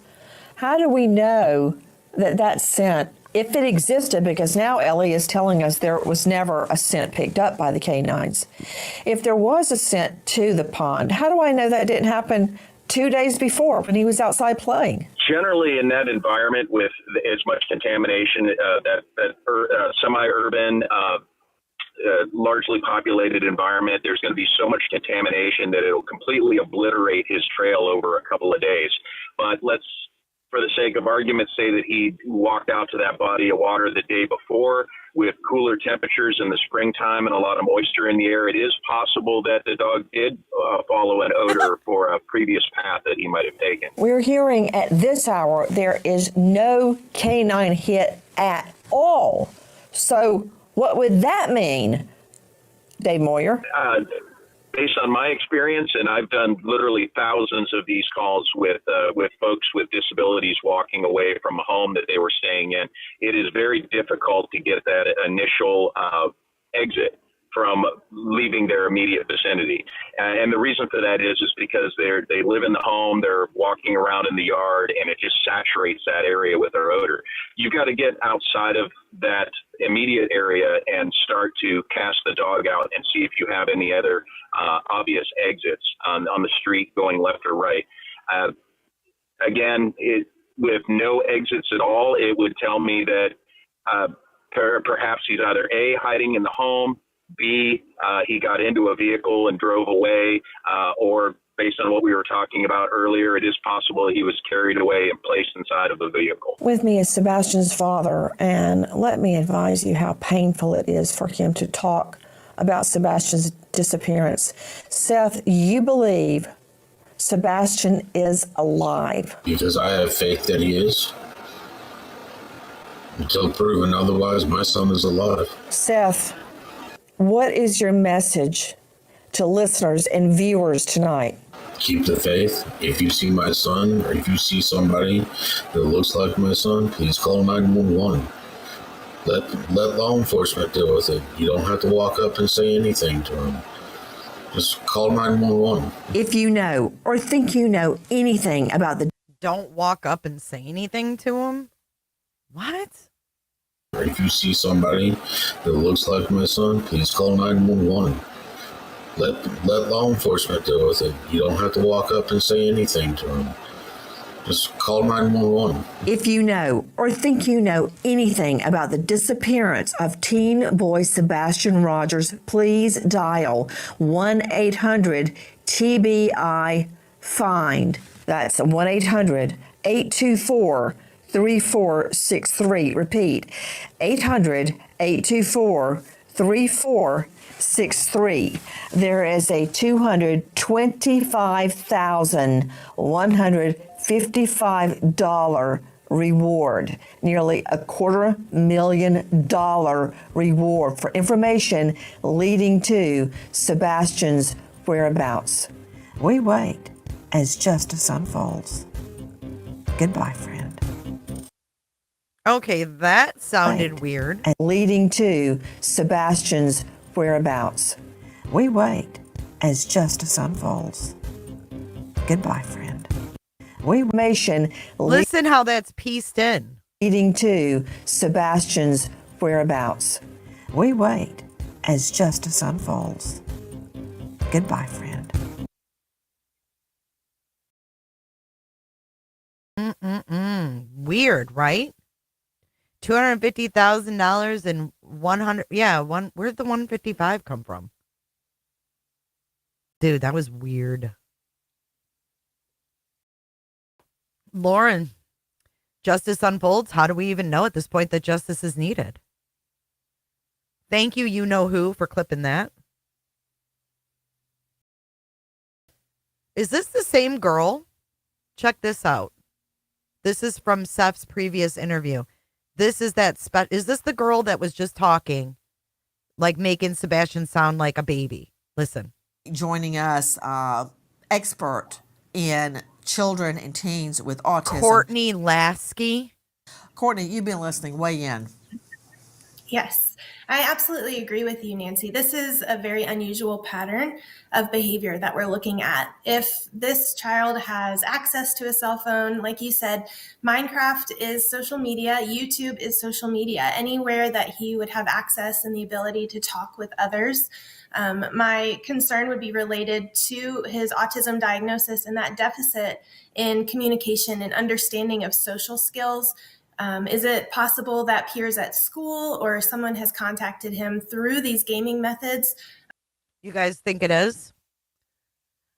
Speaker 2: How do we know that scent, if it existed, because now Ellie is telling us there was never a scent picked up by the canines. If there was a scent to the pond, how do I know that didn't happen 2 days before when he was outside playing?
Speaker 6: Generally, in that environment with as much contamination, that semi-urban, largely populated environment, there's going to be so much contamination that it'll completely obliterate his trail over a couple of days. But let's, for the sake of argument, say that he walked out to that body of water the day before with cooler temperatures in the springtime and a lot of moisture in the air. It is possible that the dog did follow an odor for a previous path that he might have taken.
Speaker 2: We're hearing at this hour there is no canine hit at all. So what would that mean, Dave Moyer?
Speaker 6: Based on my experience, and I've done literally thousands of these calls with folks with disabilities walking away from a home that they were staying in, it is very difficult to get that initial exit from leaving their immediate vicinity. And the reason for that is because they live in the home, they're walking around in the yard, and it just saturates that area with their odor. You've got to get outside of that immediate area and start to cast the dog out and see if you have any other obvious exits on the street going left or right. Again, with no exits at all, it would tell me that perhaps he's either A, hiding in the home, B, he got into a vehicle and drove away, or based on what we were talking about earlier, it is possible he was carried away and placed inside of a vehicle.
Speaker 2: With me is Sebastian's father, and let me advise you how painful it is for him to talk about Sebastian's disappearance. Seth, you believe Sebastian is alive?
Speaker 15: Because I have faith that he is. Until proven otherwise, my son is alive.
Speaker 2: Seth, what is your message to listeners and viewers tonight?
Speaker 15: Keep the faith. If you see my son, or if you see somebody that looks like my son, please call 911. Let law enforcement deal with it. You don't have to walk up and say anything to him. Just call 911.
Speaker 2: If you know or think you know anything about the...
Speaker 1: Don't walk up and say anything to him? What?
Speaker 15: If you see somebody that looks like my son, please call 911. Let law enforcement deal with it. You don't have to walk up and say anything to him. Just call 911.
Speaker 2: If you know or think you know anything about the disappearance of teen boy Sebastian Rogers, please dial 1-800-TBI-FIND. That's 1-800-824-3463. Repeat, 800-824-3463. There is a $225,155 reward, nearly $250,000 reward for information leading to Sebastian's whereabouts. We wait as justice unfolds. Goodbye, friend.
Speaker 1: Okay, that sounded weird.
Speaker 2: And leading to Sebastian's whereabouts. We wait as justice unfolds. Goodbye, friend. We information
Speaker 1: Listen how that's pieced in.
Speaker 2: leading to Sebastian's whereabouts. We wait as justice unfolds. Goodbye, friend.
Speaker 1: Weird, right? $250,000 and 100. Yeah, where'd the 155 come from? Dude, that was weird. Lauren, justice unfolds. How do we even know at this point that justice is needed? Thank you, you know who, for clipping that. Is this the same girl? Check this out. This is from Seth's previous interview. This is is this the girl that was just talking, like making Sebastian sound like a baby? Listen.
Speaker 2: Joining us, expert in children and teens with autism.
Speaker 1: Courtney Lasky.
Speaker 2: Courtney, you've been listening. Weigh in.
Speaker 10: Yes, I absolutely agree with you, Nancy. This is a very unusual pattern of behavior that we're looking at. If this child has access to a cell phone, like you said, Minecraft is social media, YouTube is social media, anywhere that he would have access and the ability to talk with others. My concern would be related to his autism diagnosis and that deficit in communication and understanding of social skills. Is it possible that peers at school or someone has contacted him through these gaming methods?
Speaker 1: You guys think it is?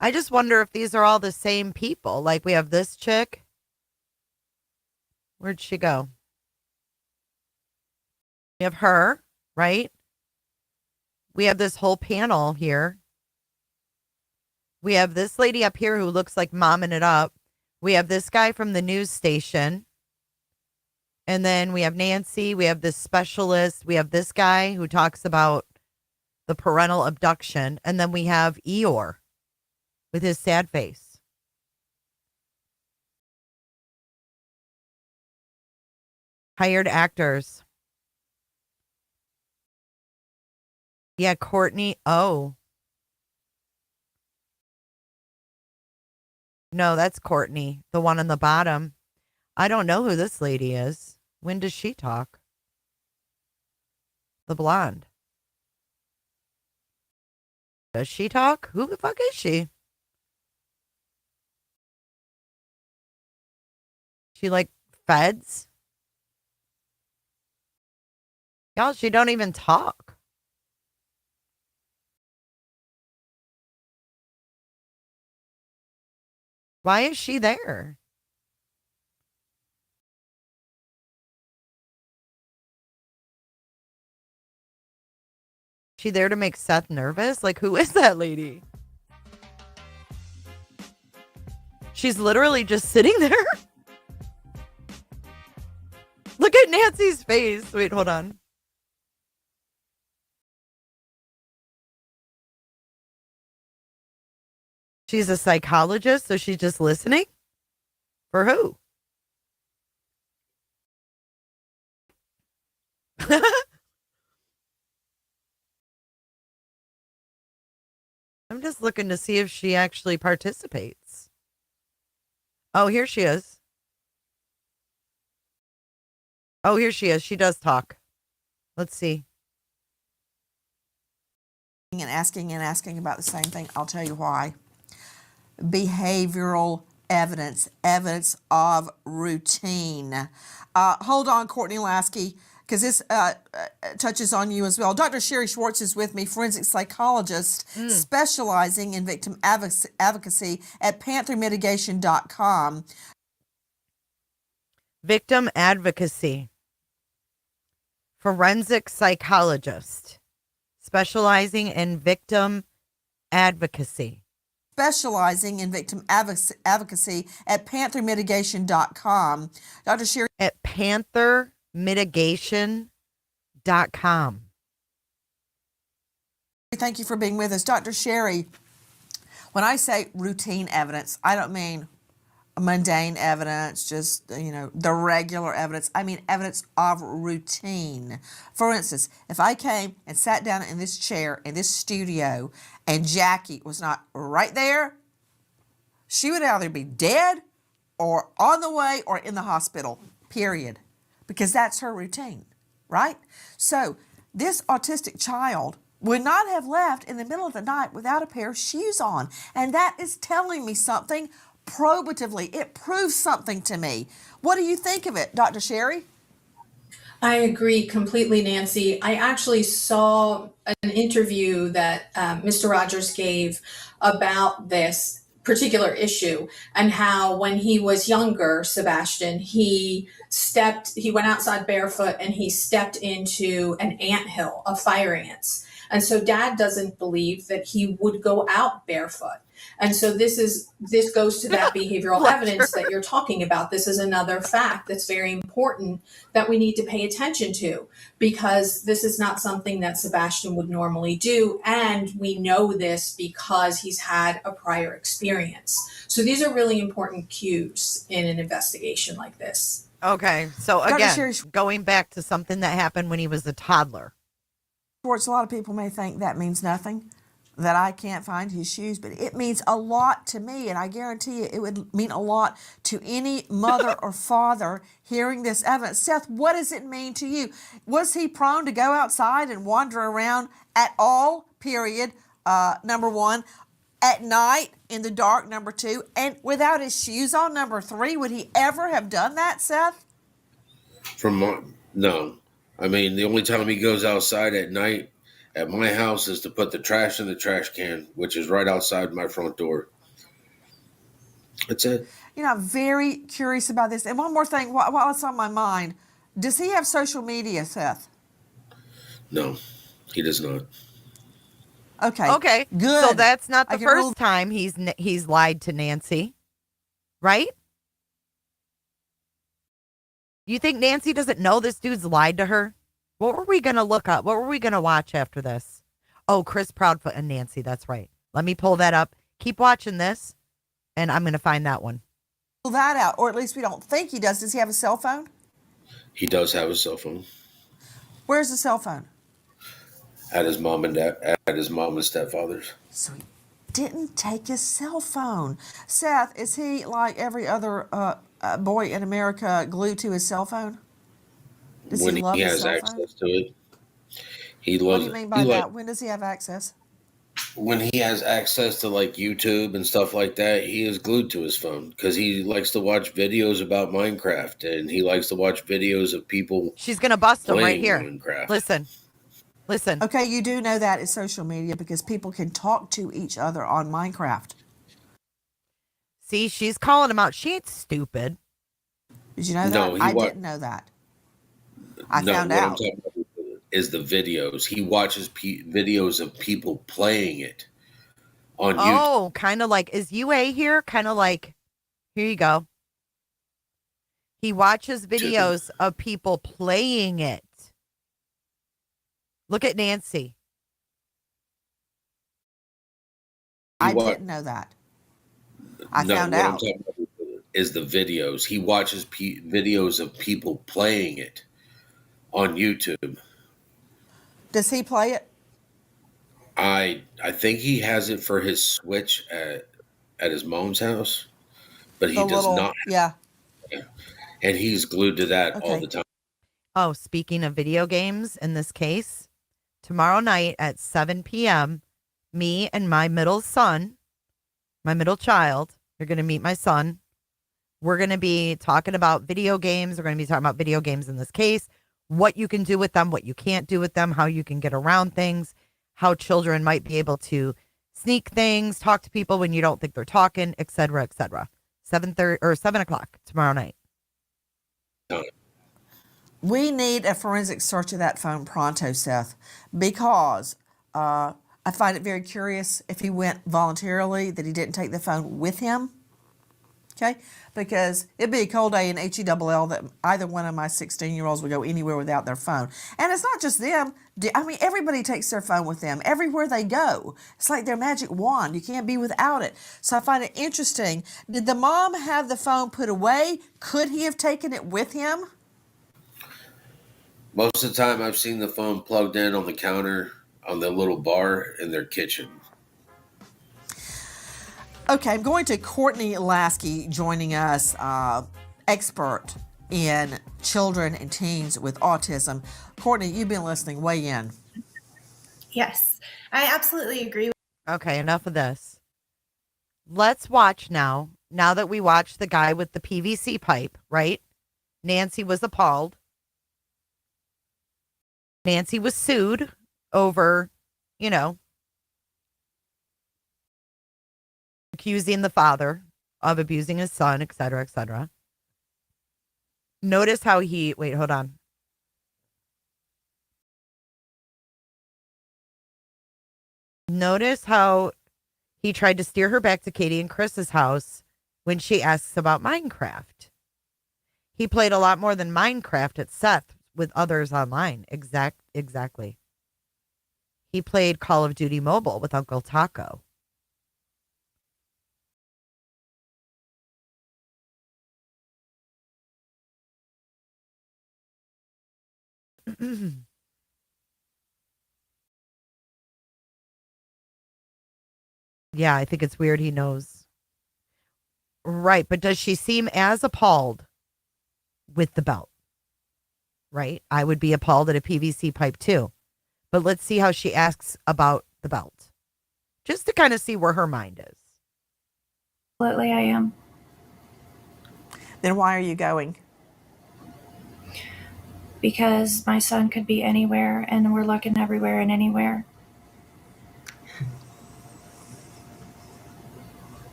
Speaker 1: I just wonder if these are all the same people. Like we have this chick. Where'd she go? We have her, right? We have this whole panel here. We have this lady up here who looks like momming it up. We have this guy from the news station. And then we have Nancy. We have this specialist. We have this guy who talks about the parental abduction. And then we have Eeyore with his sad face. Hired actors. Yeah, Courtney. Oh. No, that's Courtney, the one on the bottom. I don't know who this lady is. When does she talk? The blonde. Does she talk? Who the fuck is she? She like feds? Y'all, she don't even talk. Why is she there? She there to make Seth nervous? Like, who is that lady? She's literally just sitting there. Look at Nancy's face. Wait, hold on. She's a psychologist, so she's just listening? For who? I'm just looking to see if she actually participates. Oh, here she is. Oh, here she is. She does talk. Let's see.
Speaker 2: And asking about the same thing. I'll tell you why. Behavioral evidence of routine. Hold on, Courtney Lasky, because this touches on you as well. Dr. Sherry Schwartz is with me, forensic psychologist specializing in victim advocacy at panthermitigation.com.
Speaker 1: Victim advocacy. Forensic psychologist specializing in victim advocacy.
Speaker 2: Specializing in victim advocacy at panthermitigation.com. Dr. Sherry.
Speaker 1: At panthermitigation.com.
Speaker 2: Thank you for being with us. Dr. Sherry, when I say routine evidence, I don't mean mundane evidence, just, the regular evidence. I mean evidence of routine. For instance, if I came and sat down in this chair in this studio and Jackie was not right there, she would either be dead or on the way or in the hospital, period. Because that's her routine, right? So this autistic child would not have left in the middle of the night without a pair of shoes on. And that is telling me something probatively. It proves something to me. What do you think of it, Dr. Sherry?
Speaker 12: I agree completely, Nancy. I actually saw an interview that Mr. Rogers gave about this particular issue and how when he was younger, Sebastian, he went outside barefoot and he stepped into an anthill of fire ants. And so dad doesn't believe that he would go out barefoot. And so this goes to that behavioral evidence that you're talking about. This is another fact that's very important that we need to pay attention to, because this is not something that Sebastian would normally do. And we know this because he's had a prior experience. So these are really important cues in an investigation like this.
Speaker 1: Okay. So again, going back to something that happened when he was a toddler.
Speaker 2: Sports, a lot of people may think that means nothing, that I can't find his shoes, but it means a lot to me, and I guarantee you it would mean a lot to any mother or father hearing this evidence. Seth, what does it mean to you? Was he prone to go outside and wander around at all, period, number one, at night in the dark, number two, and without his shoes on, number three? Would he ever have done that, Seth?
Speaker 4: No. I mean, the only time he goes outside at night at my house is to put the trash in the trash can, which is right outside my front door. That's it.
Speaker 2: You know, I'm very curious about this. And one more thing, while it's on my mind, does he have social media, Seth?
Speaker 4: No, he does not.
Speaker 2: Okay. Good.
Speaker 1: So that's not the first time he's lied to Nancy, right? You think Nancy doesn't know this dude's lied to her? What were we going to look up? What were we going to watch after this? Oh, Chris Proudfoot and Nancy. That's right. Let me pull that up. Keep watching this, and I'm going to find that one.
Speaker 2: Pull that out, or at least we don't think he does. Does he have a cell phone?
Speaker 4: He does have a cell phone.
Speaker 2: Where's the cell phone?
Speaker 4: At his mom and dad, at his mom and stepfather's.
Speaker 2: So he didn't take his cell phone. Seth, is he like every other boy in America glued to his cell phone? Does
Speaker 4: When
Speaker 2: he love
Speaker 4: he
Speaker 2: his
Speaker 4: has
Speaker 2: cell
Speaker 4: access
Speaker 2: phone?
Speaker 4: to it, he loves
Speaker 2: What do you
Speaker 4: it.
Speaker 2: mean by that? When does he have access?
Speaker 4: When he has access to like YouTube and stuff like that, he is glued to his phone because he likes to watch videos about Minecraft, and he likes to watch videos of people.
Speaker 1: She's going to bust him right
Speaker 4: playing
Speaker 1: here.
Speaker 4: Minecraft.
Speaker 1: Listen.
Speaker 2: Okay, you do know that is social media because people can talk to each other on Minecraft.
Speaker 1: See, she's calling him out. She ain't stupid.
Speaker 2: Did you know that? I didn't know that. I found
Speaker 4: what I'm
Speaker 2: out.
Speaker 4: talking about is the videos. He watches videos of people playing it on YouTube.
Speaker 1: Oh, kind of like, is UA here? Kind of like, here you go. He watches videos of people playing it. Look at Nancy.
Speaker 2: I didn't know that. I found
Speaker 4: what
Speaker 2: out.
Speaker 4: I'm talking about is the videos. He watches videos of people playing it on YouTube.
Speaker 2: Does he play it?
Speaker 4: I think he has it for his Switch at his mom's house, but he does not.
Speaker 2: Yeah.
Speaker 4: And he's glued to that all the time.
Speaker 1: Oh, speaking of video games, in this case, tomorrow night at 7 p.m., me and my middle child, you're going to meet my son. We're going to be talking about video games. We're going to be talking about video games in this case, what you can do with them, what you can't do with them, how you can get around things, how children might be able to sneak things, talk to people when you don't think they're talking, et cetera, et cetera. 7:30 or 7 o'clock tomorrow night.
Speaker 2: We need a forensic search of that phone pronto, Seth, because I find it very curious if he went voluntarily, that he didn't take the phone with him. Okay? Because it'd be a cold day in HELL that either one of my 16-year-olds would go anywhere without their phone. And it's not just them. I mean, everybody takes their phone with them everywhere they go. It's like their magic wand. You can't be without it. So I find it interesting. Did the mom have the phone put away? Could he have taken it with him?
Speaker 4: Most of the time, I've seen the phone plugged in on the counter on the little bar in their kitchen.
Speaker 17: Okay, I'm going to Courtney Lasky joining us, expert in children and teens with autism. Courtney, you've been listening. Weigh in.
Speaker 10: Yes, I absolutely agree.
Speaker 1: Okay, enough of this. Let's watch now. Now that we watched the guy with the PVC pipe, right? Nancy was appalled. Nancy was sued over, accusing the father of abusing his son, et cetera, et cetera. Notice how wait, hold on. Notice how he tried to steer her back to Katie and Chris's house when she asks about Minecraft. He played a lot more than Minecraft at Seth with others online. Exactly. He played Call of Duty Mobile with Uncle Taco. Yeah, I think it's weird he knows. Right, but does she seem as appalled with the belt? Right? I would be appalled at a PVC pipe too. But let's see how she asks about the belt. Just to kind of see where her mind is.
Speaker 3: Absolutely, I am.
Speaker 17: Then why are you going?
Speaker 3: Because my son could be anywhere, and we're looking everywhere and anywhere.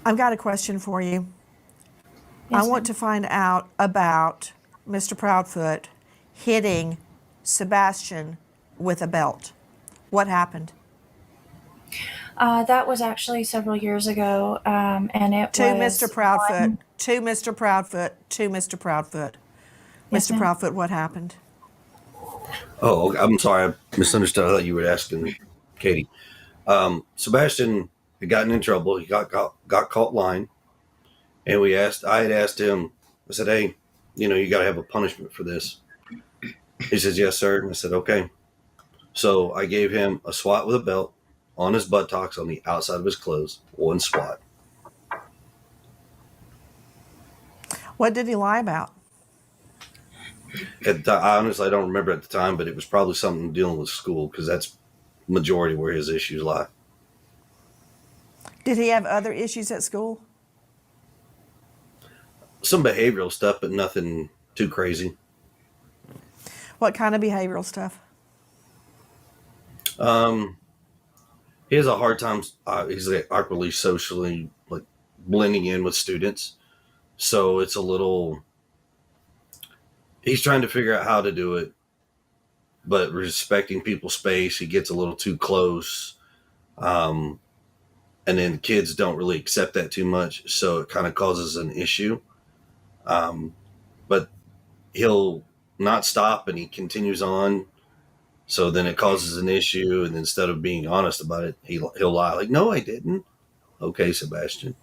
Speaker 17: I've got a question for you.
Speaker 3: Yes,
Speaker 17: I want to find out about Mr. Proudfoot hitting Sebastian with a belt. What happened?
Speaker 3: That was actually several years ago, and it
Speaker 17: To
Speaker 3: was
Speaker 17: Mr. Proudfoot. To Mr. Proudfoot. To Mr. Proudfoot.
Speaker 3: Yes,
Speaker 17: Mr.
Speaker 3: ma'am.
Speaker 17: Proudfoot, what happened?
Speaker 15: Oh, I'm sorry. I misunderstood. I thought you were asking Katie. Sebastian had gotten in trouble. He got caught lying. And I had asked him, I said, hey, you got to have a punishment for this. He says, yes, sir. And I said, okay. So I gave him a swat with a belt on his buttocks on the outside of his clothes. One swat.
Speaker 17: What did he lie about?
Speaker 15: I honestly don't remember at the time, but it was probably something dealing with school because that's majority where his issues lie.
Speaker 17: Did he have other issues at school?
Speaker 15: Some behavioral stuff, but nothing too crazy.
Speaker 17: What kind of behavioral stuff?
Speaker 15: He has a hard time. He's awkwardly socially blending in with students. So it's a little, he's trying to figure out how to do it, but respecting people's space. He gets a little too close. And then kids don't really accept that too much. So it kind of causes an issue. But he'll not stop and he continues on. So then it causes an issue. And instead of being honest about it, he'll lie like, no, I didn't. Okay, Sebastian.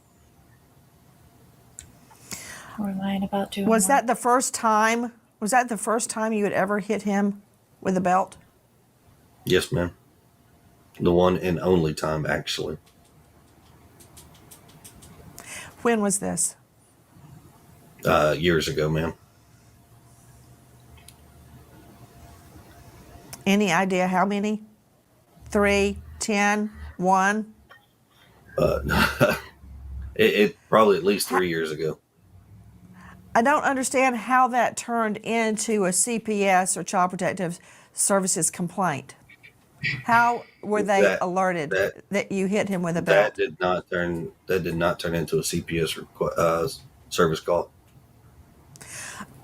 Speaker 3: We're lying about doing
Speaker 17: Was that the first time? Was that the first time you had ever hit him with a belt?
Speaker 15: Yes, ma'am. The one and only time, actually.
Speaker 17: When was this?
Speaker 15: Years ago, ma'am.
Speaker 17: Any idea how many? 3, 10, 1?
Speaker 15: It probably at least 3 years ago.
Speaker 17: I don't understand how that turned into a CPS or Child Protective Services complaint. How were they alerted that you hit him with a belt?
Speaker 15: That did not turn into a CPS service call.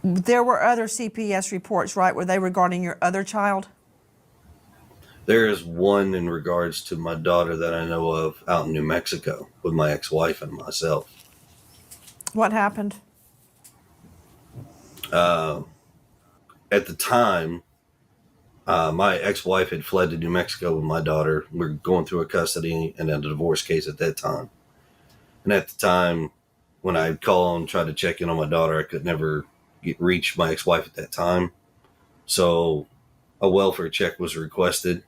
Speaker 17: There were other CPS reports, right? Were they regarding your other child?
Speaker 15: There is one in regards to my daughter that I know of out in New Mexico with my ex-wife and myself.
Speaker 17: What happened?
Speaker 15: At the time, my ex-wife had fled to New Mexico with my daughter. We were going through a custody and a divorce case at that time. And at the time, when I'd call and try to check in on my daughter, I could never reach my ex-wife at that time. So a welfare check was requested.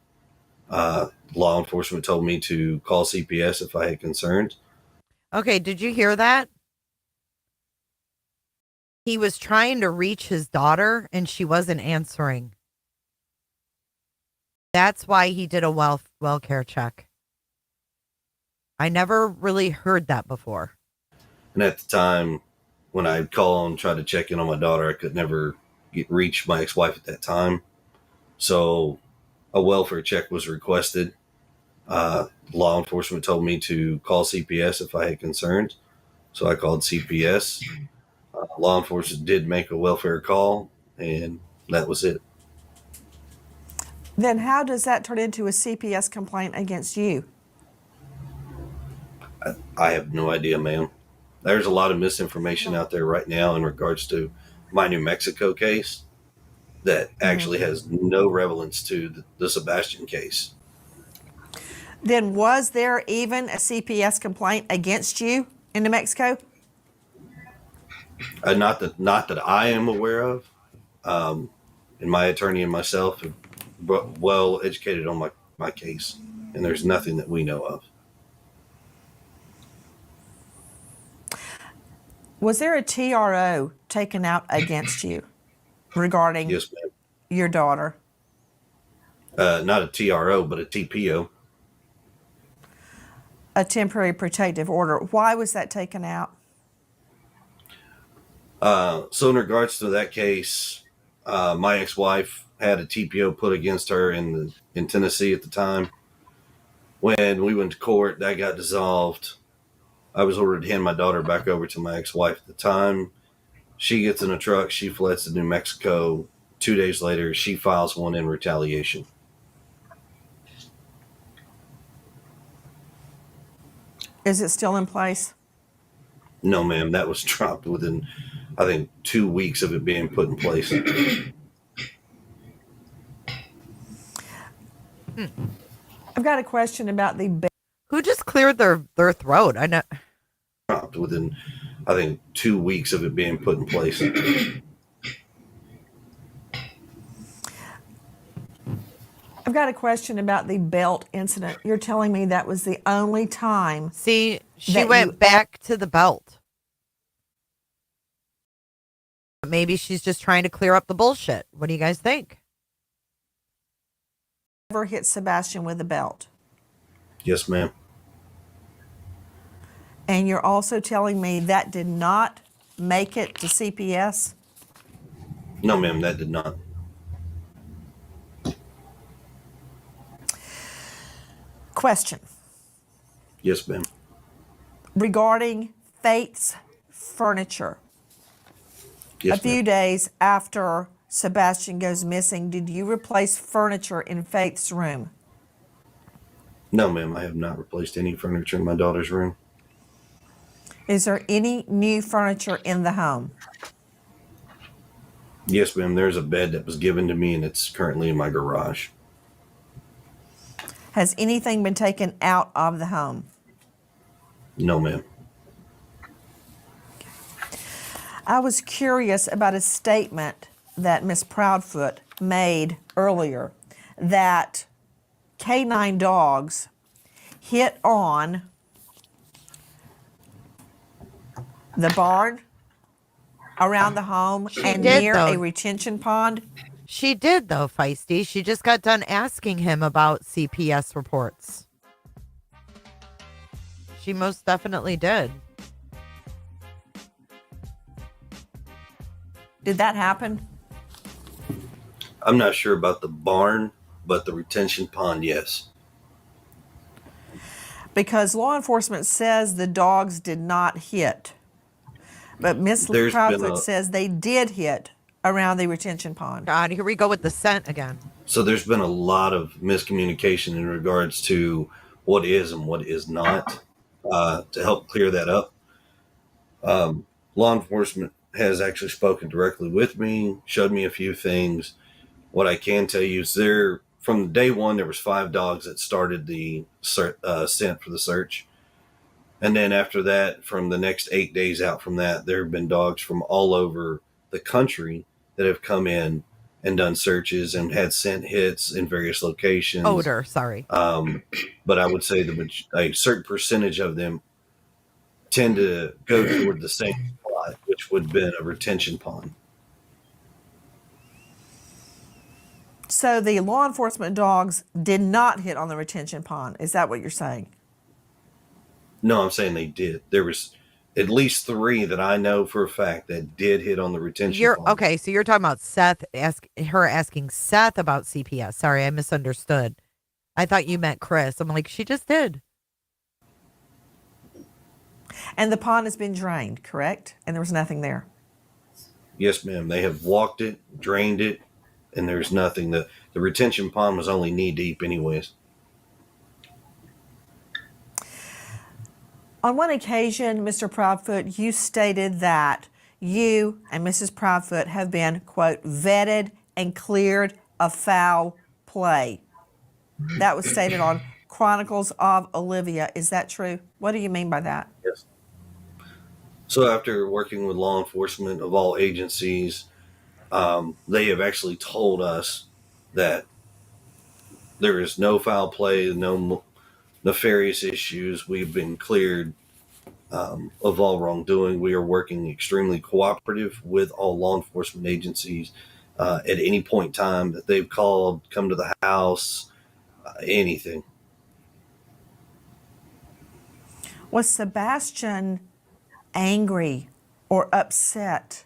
Speaker 15: Law enforcement told me to call CPS if I had concerns.
Speaker 1: Okay, did you hear that? He was trying to reach his daughter and she wasn't answering. That's why he did a welfare check. I never really heard that before.
Speaker 15: And at the time, when I'd call and try to check in on my daughter, I could never reach my ex-wife at that time. So a welfare check was requested. Law enforcement told me to call CPS if I had concerns. So I called CPS. Law enforcement did make a welfare call, and that was it.
Speaker 2: Then how does that turn into a CPS complaint against you?
Speaker 15: I have no idea, ma'am. There's a lot of misinformation out there right now in regards to my New Mexico case that actually has no relevance to the Sebastian case.
Speaker 2: Then was there even a CPS complaint against you in New Mexico?
Speaker 15: Not that I am aware of. And my attorney and myself are well educated on my case, and there's nothing that we know of.
Speaker 2: Was there a TRO taken out against you regarding
Speaker 15: Yes, ma'am.
Speaker 2: your daughter?
Speaker 15: Not a TRO, but a TPO.
Speaker 2: A temporary protective order. Why was that taken out?
Speaker 15: So in regards to that case, my ex-wife had a TPO put against her in Tennessee at the time. When we went to court, that got dissolved. I was ordered to hand my daughter back over to my ex-wife at the time. She gets in a truck. She fleds to New Mexico. 2 days later, she files one in retaliation.
Speaker 2: Is it still in place?
Speaker 15: No, ma'am. That was dropped within, I think, 2 weeks of it being put in place.
Speaker 2: I've got a question about the...
Speaker 1: Who just cleared their throat? I know.
Speaker 15: Dropped within, I think, 2 weeks of it being put in place.
Speaker 2: I've got a question about the belt incident. You're telling me that was the only time.
Speaker 1: See, she went back to the belt. Maybe she's just trying to clear up the bullshit. What do you guys think?
Speaker 2: Ever hit Sebastian with a belt?
Speaker 15: Yes, ma'am.
Speaker 2: And you're also telling me that did not make it to CPS?
Speaker 15: No, ma'am, that did not.
Speaker 2: Question.
Speaker 15: Yes, ma'am.
Speaker 2: Regarding Faith's furniture.
Speaker 15: Yes,
Speaker 2: a few days after Sebastian goes missing, did you replace furniture in Faith's room?
Speaker 15: No, ma'am, I have not replaced any furniture in my daughter's room.
Speaker 2: Is there any new furniture in the home?
Speaker 15: Yes, ma'am, there's a bed that was given to me and it's currently in my garage.
Speaker 2: Has anything been taken out of the home?
Speaker 15: No, ma'am.
Speaker 2: I was curious about a statement that Miss Proudfoot made earlier that canine dogs hit on the barn around the home and near a retention pond.
Speaker 1: She did, though, Feisty. She just got done asking him about CPS reports. She most definitely did.
Speaker 2: Did that happen?
Speaker 15: I'm not sure about the barn, but the retention pond, yes.
Speaker 2: Because law enforcement says the dogs did not hit. But Miss Proudfoot says they did hit around the retention pond.
Speaker 1: God, here we go with the scent again.
Speaker 15: So there's been a lot of miscommunication in regards to what is and what is not. To help clear that up, law enforcement has actually spoken directly with me, showed me a few things. What I can tell you is from day one, there was 5 dogs that started the scent for the search. And then after that, from the next 8 days out from that, there have been dogs from all over the country that have come in and done searches and had scent hits in various locations.
Speaker 1: Odor, sorry.
Speaker 15: But I would say a certain percentage of them tend to go toward the same spot, which would have been a retention pond.
Speaker 2: So the law enforcement dogs did not hit on the retention pond. Is that what you're saying?
Speaker 15: No, I'm saying they did. There was at least 3 that I know for a fact that did hit on the retention pond.
Speaker 1: Okay, so you're talking about asking Seth about CPS. Sorry, I misunderstood. I thought you meant Chris. I'm like, she just did.
Speaker 2: And the pond has been drained, correct? And there was nothing there.
Speaker 15: Yes, ma'am. They have walked it, drained it, and there's nothing. The retention pond was only knee deep anyways.
Speaker 2: On one occasion, Mr. Proudfoot, you stated that you and Mrs. Proudfoot have been, quote, vetted and cleared of foul play. That was stated on Chronicles of Olivia. Is that true? What do you mean by that?
Speaker 15: Yes. So after working with law enforcement of all agencies, they have actually told us that there is no foul play, no nefarious issues. We've been cleared of all wrongdoing. We are working extremely cooperative with all law enforcement agencies at any point in time that they've called, come to the house, anything.
Speaker 2: Was Sebastian angry or upset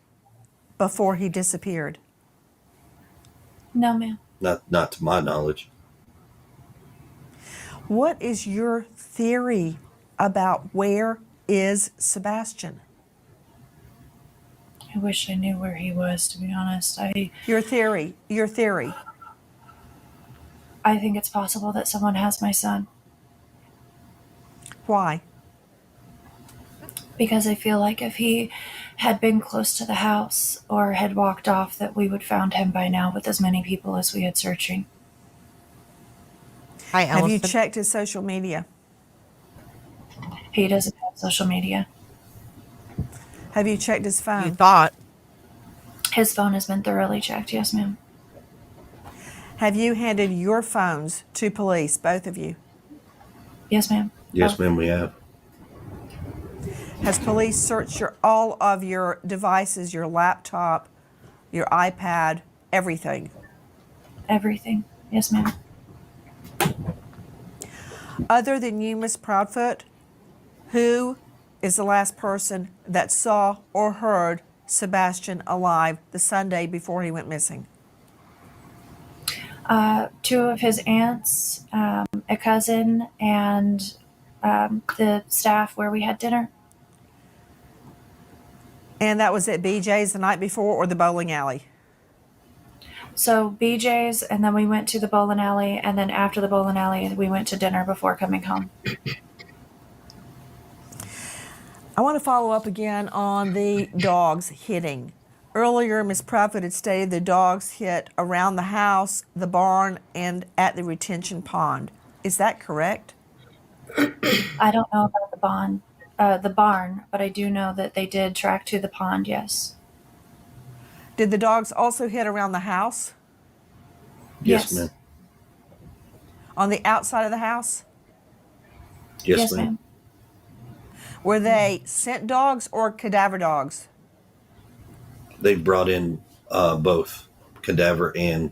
Speaker 2: before he disappeared?
Speaker 10: No, ma'am.
Speaker 15: Not to my knowledge.
Speaker 2: What is your theory about where is Sebastian?
Speaker 3: I wish I knew where he was, to be honest.
Speaker 2: Your theory.
Speaker 3: I think it's possible that someone has my son.
Speaker 2: Why?
Speaker 3: Because I feel like if he had been close to the house or had walked off, that we would found him by now with as many people as we had searching.
Speaker 1: Hi,
Speaker 2: Have you checked his social media?
Speaker 3: He doesn't have social media.
Speaker 2: Have you checked his phone?
Speaker 1: You thought.
Speaker 3: His phone has been thoroughly checked, yes, ma'am.
Speaker 2: Have you handed your phones to police, both of you?
Speaker 3: Yes, ma'am.
Speaker 15: Yes, ma'am, we have.
Speaker 2: Has police searched all of your devices, your laptop, your iPad, everything?
Speaker 3: Everything. Yes, ma'am.
Speaker 2: Other than you, Miss Proudfoot, who is the last person that saw or heard Sebastian alive the Sunday before he went missing?
Speaker 3: 2 of his aunts, a cousin, and the staff where we had dinner.
Speaker 2: And that was at BJ's the night before or the bowling alley?
Speaker 3: So BJ's, and then we went to the bowling alley, and then after the bowling alley, we went to dinner before coming home.
Speaker 2: I want to follow up again on the dogs hitting. Earlier, Ms. Proudfoot had stated the dogs hit around the house, the barn, and at the retention pond. Is that correct?
Speaker 3: I don't know about the barn, but I do know that they did track to the pond, yes.
Speaker 2: Did the dogs also hit around the house?
Speaker 15: Yes, ma'am.
Speaker 2: On the outside of the house?
Speaker 15: Yes, ma'am.
Speaker 2: Were they scent dogs or cadaver dogs?
Speaker 15: They brought in both cadaver and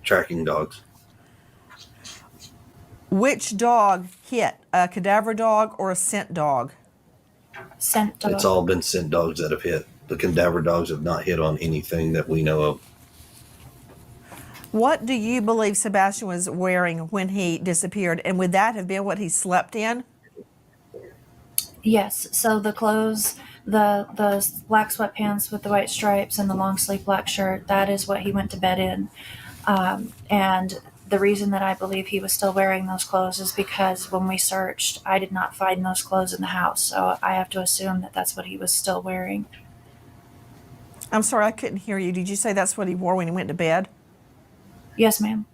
Speaker 15: tracking dogs.
Speaker 2: Which dog hit? A cadaver dog or a scent dog?
Speaker 3: Scent dog.
Speaker 15: It's all been scent dogs that have hit. The cadaver dogs have not hit on anything that we know of.
Speaker 2: What do you believe Sebastian was wearing when he disappeared? And would that have been what he slept in?
Speaker 3: Yes. So the clothes, the black sweatpants with the white stripes and the long sleeve black shirt, that is what he went to bed in. And the reason that I believe he was still wearing those clothes is because when we searched, I did not find those clothes in the house. So I have to assume that that's what he was still wearing.
Speaker 2: I'm sorry, I couldn't hear you. Did you say that's what he wore when he went to bed?
Speaker 3: Yes, ma'am.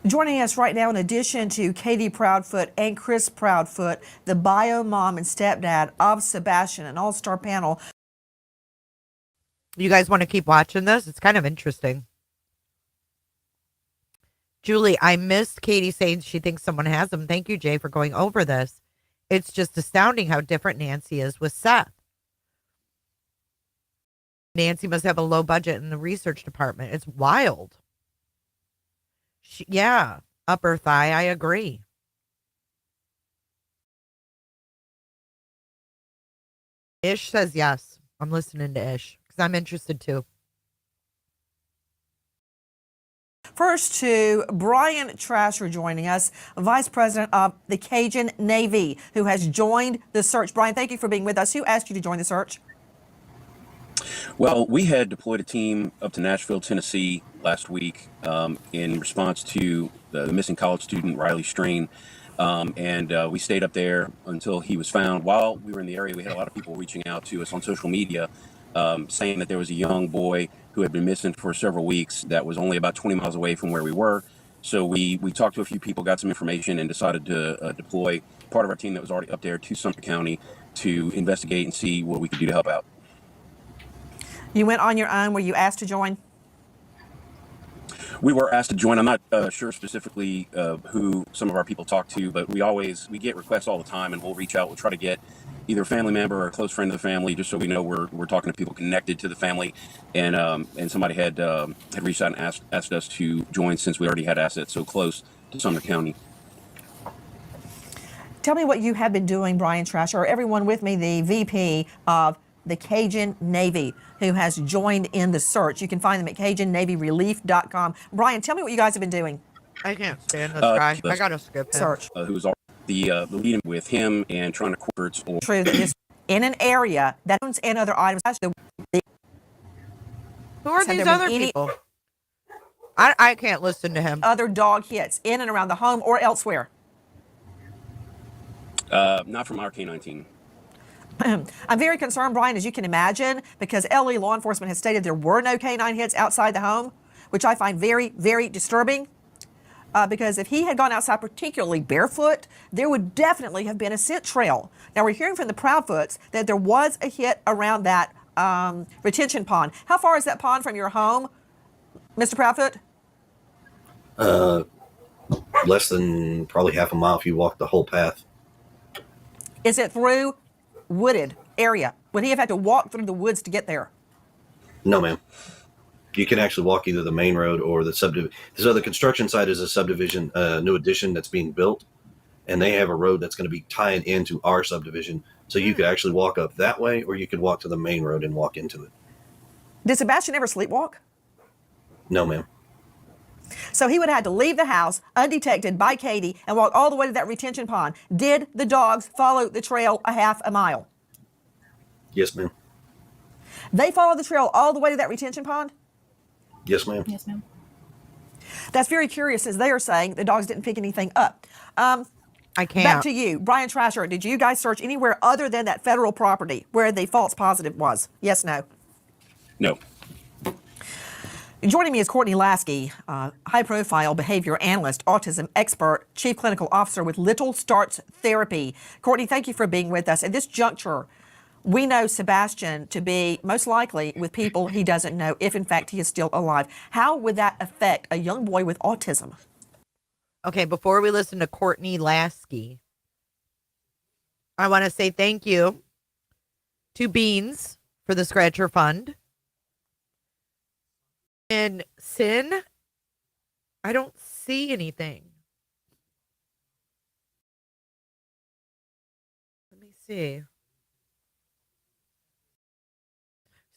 Speaker 2: Joining us right now, in addition to Katie Proudfoot and Chris Proudfoot, the bio mom and stepdad of Sebastian, an all-star panel.
Speaker 1: You guys want to keep watching this? It's kind of interesting. Julie, I missed Katie saying she thinks someone has them. Thank you, Jay, for going over this. It's just astounding how different Nancy is with Seth. Nancy must have a low budget in the research department. It's wild. Yeah, upper thigh. I agree. Ish says yes. I'm listening to Ish because I'm interested too.
Speaker 2: First to Brian Trasher joining us, Vice President of the Cajun Navy, who has joined the search. Brian, thank you for being with us. Who asked you to join the search?
Speaker 13: Well, we had deployed a team up to Nashville, Tennessee last week in response to the missing college student, Riley Strain. We stayed up there until he was found. While we were in the area, we had a lot of people reaching out to us on social media saying that there was a young boy who had been missing for several weeks that was only about 20 miles away from where we were. So we talked to a few people, got some information, and decided to deploy part of our team that was already up there to Sumter County to investigate and see what we could do to help out.
Speaker 2: You went on your own. Were you asked to join?
Speaker 13: We were asked to join. I'm not sure specifically who some of our people talk to, but we get requests all the time, and we'll reach out. We'll try to get either a family member or a close friend of the family, just so we know we're talking to people connected to the family. And somebody had reached out and asked us to join since we already had assets so close to Sumter County.
Speaker 2: Tell me what you have been doing, Brian Trasher. Everyone with me, the VP of the Cajun Navy, who has joined in the search. You can find them at CajunNavyRelief.com. Brian, tell me what you guys have been doing.
Speaker 1: I can't stand this guy. I gotta skip him.
Speaker 2: Search.
Speaker 13: Who's the lead with him and trying to quarters or
Speaker 2: true that this in an area that owns and other items.
Speaker 1: Who are these other people? I can't listen to him.
Speaker 2: Other dog hits in and around the home or elsewhere.
Speaker 13: not from our K-9 team.
Speaker 2: I'm very concerned, Brian, as you can imagine, because LA law enforcement has stated there were no canine hits outside the home, which I find very, very disturbing. Because if he had gone outside, particularly barefoot, there would definitely have been a scent trail. Now, we're hearing from the Proudfoots that there was a hit around that retention pond. How far is that pond from your home, Mr. Proudfoot?
Speaker 15: Less than probably half a mile if you walk the whole path.
Speaker 2: Is it through wooded area? Would he have had to walk through the woods to get there?
Speaker 15: No, ma'am. You can actually walk either the main road or the subdivision. So the construction site is a subdivision, new addition that's being built, and they have a road that's going to be tied into our subdivision. So you could actually walk up that way, or you could walk to the main road and walk into it.
Speaker 2: Did Sebastian ever sleepwalk?
Speaker 15: No, ma'am.
Speaker 2: So he would have had to leave the house undetected by Katie and walk all the way to that retention pond. Did the dogs follow the trail a half a mile?
Speaker 15: Yes, ma'am.
Speaker 2: They followed the trail all the way to that retention pond?
Speaker 15: Yes, ma'am.
Speaker 3: Yes, ma'am.
Speaker 2: That's very curious, as they are saying the dogs didn't pick anything up.
Speaker 1: I can't.
Speaker 2: Back to you, Brian Trasher. Did you guys search anywhere other than that federal property where the false positive was? Yes, no?
Speaker 13: No.
Speaker 2: Joining me is Courtney Lasky, high-profile behavior analyst, autism expert, chief clinical officer with Little Starts Therapy. Courtney, thank you for being with us. At this juncture, we know Sebastian to be most likely with people he doesn't know, if in fact he is still alive. How would that affect a young boy with autism?
Speaker 1: Okay, before we listen to Courtney Lasky, I want to say thank you to Beans for the Scratcher Fund. And Sin, I don't see anything. Let me see.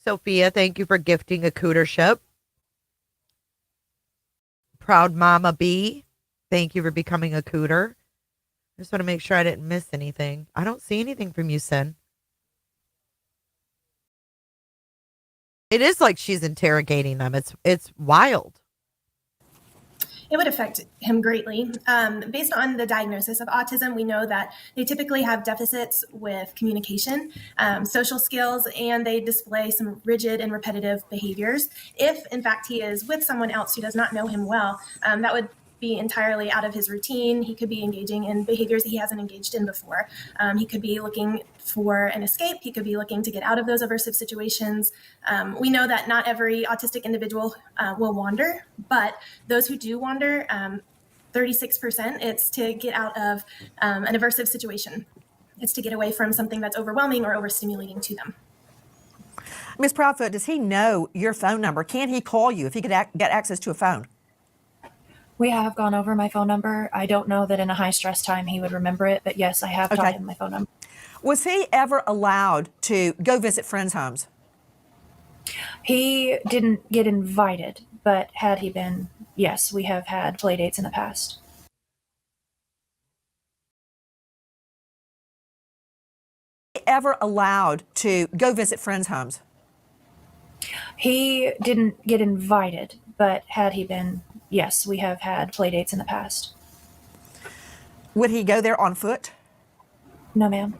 Speaker 1: Sophia, thank you for gifting a cootership. Proud Mama B, thank you for becoming a cooter. I just want to make sure I didn't miss anything. I don't see anything from you, Sin. It is like she's interrogating them. It's wild.
Speaker 10: It would affect him greatly. Based on the diagnosis of autism, we know that they typically have deficits with communication, social skills, and they display some rigid and repetitive behaviors. If, in fact, he is with someone else who does not know him well, that would be entirely out of his routine. He could be engaging in behaviors he hasn't engaged in before. He could be looking for an escape. He could be looking to get out of those aversive situations. We know that not every autistic individual will wander, but those who do wander, 36%, it's to get out of an aversive situation. It's to get away from something that's overwhelming or overstimulating to them.
Speaker 2: Ms. Proudfoot, does he know your phone number? Can he call you if he could get access to a phone?
Speaker 3: We have gone over my phone number. I don't know that in a high stress time he would remember it, but yes, I have taught him my phone number.
Speaker 2: Was he ever allowed to go visit friends' homes?
Speaker 3: He didn't get invited, but had he been, yes, we have had play dates in the past.
Speaker 2: Ever allowed to go visit friends' homes?
Speaker 3: He didn't get invited, but had he been, yes, we have had play dates in the past.
Speaker 2: Would he go there on foot?
Speaker 3: No, ma'am.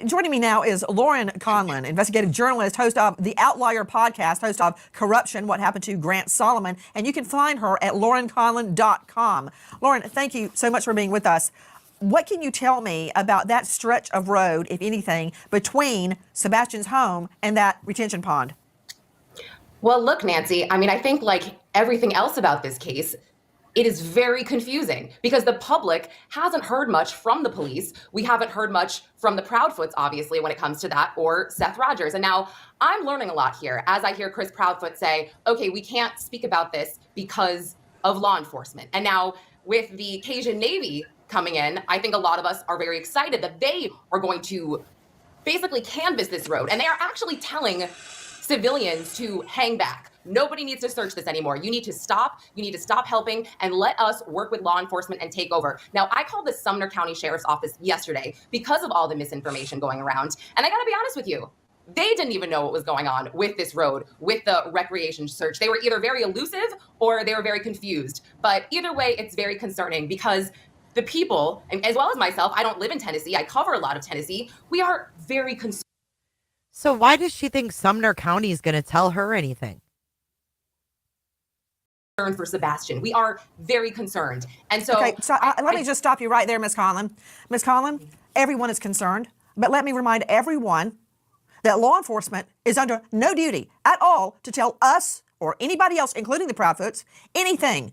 Speaker 2: Joining me now is Lauren Conlin, investigative journalist, host of the Outlier podcast, host of Corruption, What Happened to Grant Solomon, and you can find her at laurenconlin.com. Lauren, thank you so much for being with us. What can you tell me about that stretch of road, if anything, between Sebastian's home and that retention pond?
Speaker 14: Well, look, Nancy, I mean, I think like everything else about this case, it is very confusing because the public hasn't heard much from the police. We haven't heard much from the Proudfoots, obviously, when it comes to that, or Seth Rogers. And now I'm learning a lot here as I hear Chris Proudfoot say, okay, we can't speak about this because of law enforcement. And now with the Cajun Navy coming in, I think a lot of us are very excited that they are going to basically canvass this road. And they are actually telling civilians to hang back. Nobody needs to search this anymore. You need to stop. You need to stop helping and let us work with law enforcement and take over. Now, I called the Sumner County Sheriff's Office yesterday because of all the misinformation going around. And I got to be honest with you, they didn't even know what was going on with this road, with the recreation search. They were either very elusive or they were very confused. But either way, it's very concerning because the people, and as well as myself, I don't live in Tennessee. I cover a lot of Tennessee. We are very concerned.
Speaker 1: So why does she think Sumner County is going to tell her anything?
Speaker 14: For Sebastian. We are very concerned. And so,
Speaker 2: okay, so let me just stop you right there, Ms. Conlin. Ms. Conlin, everyone is concerned, but let me remind everyone that law enforcement is under no duty at all to tell us or anybody else, including the Proudfoots, anything.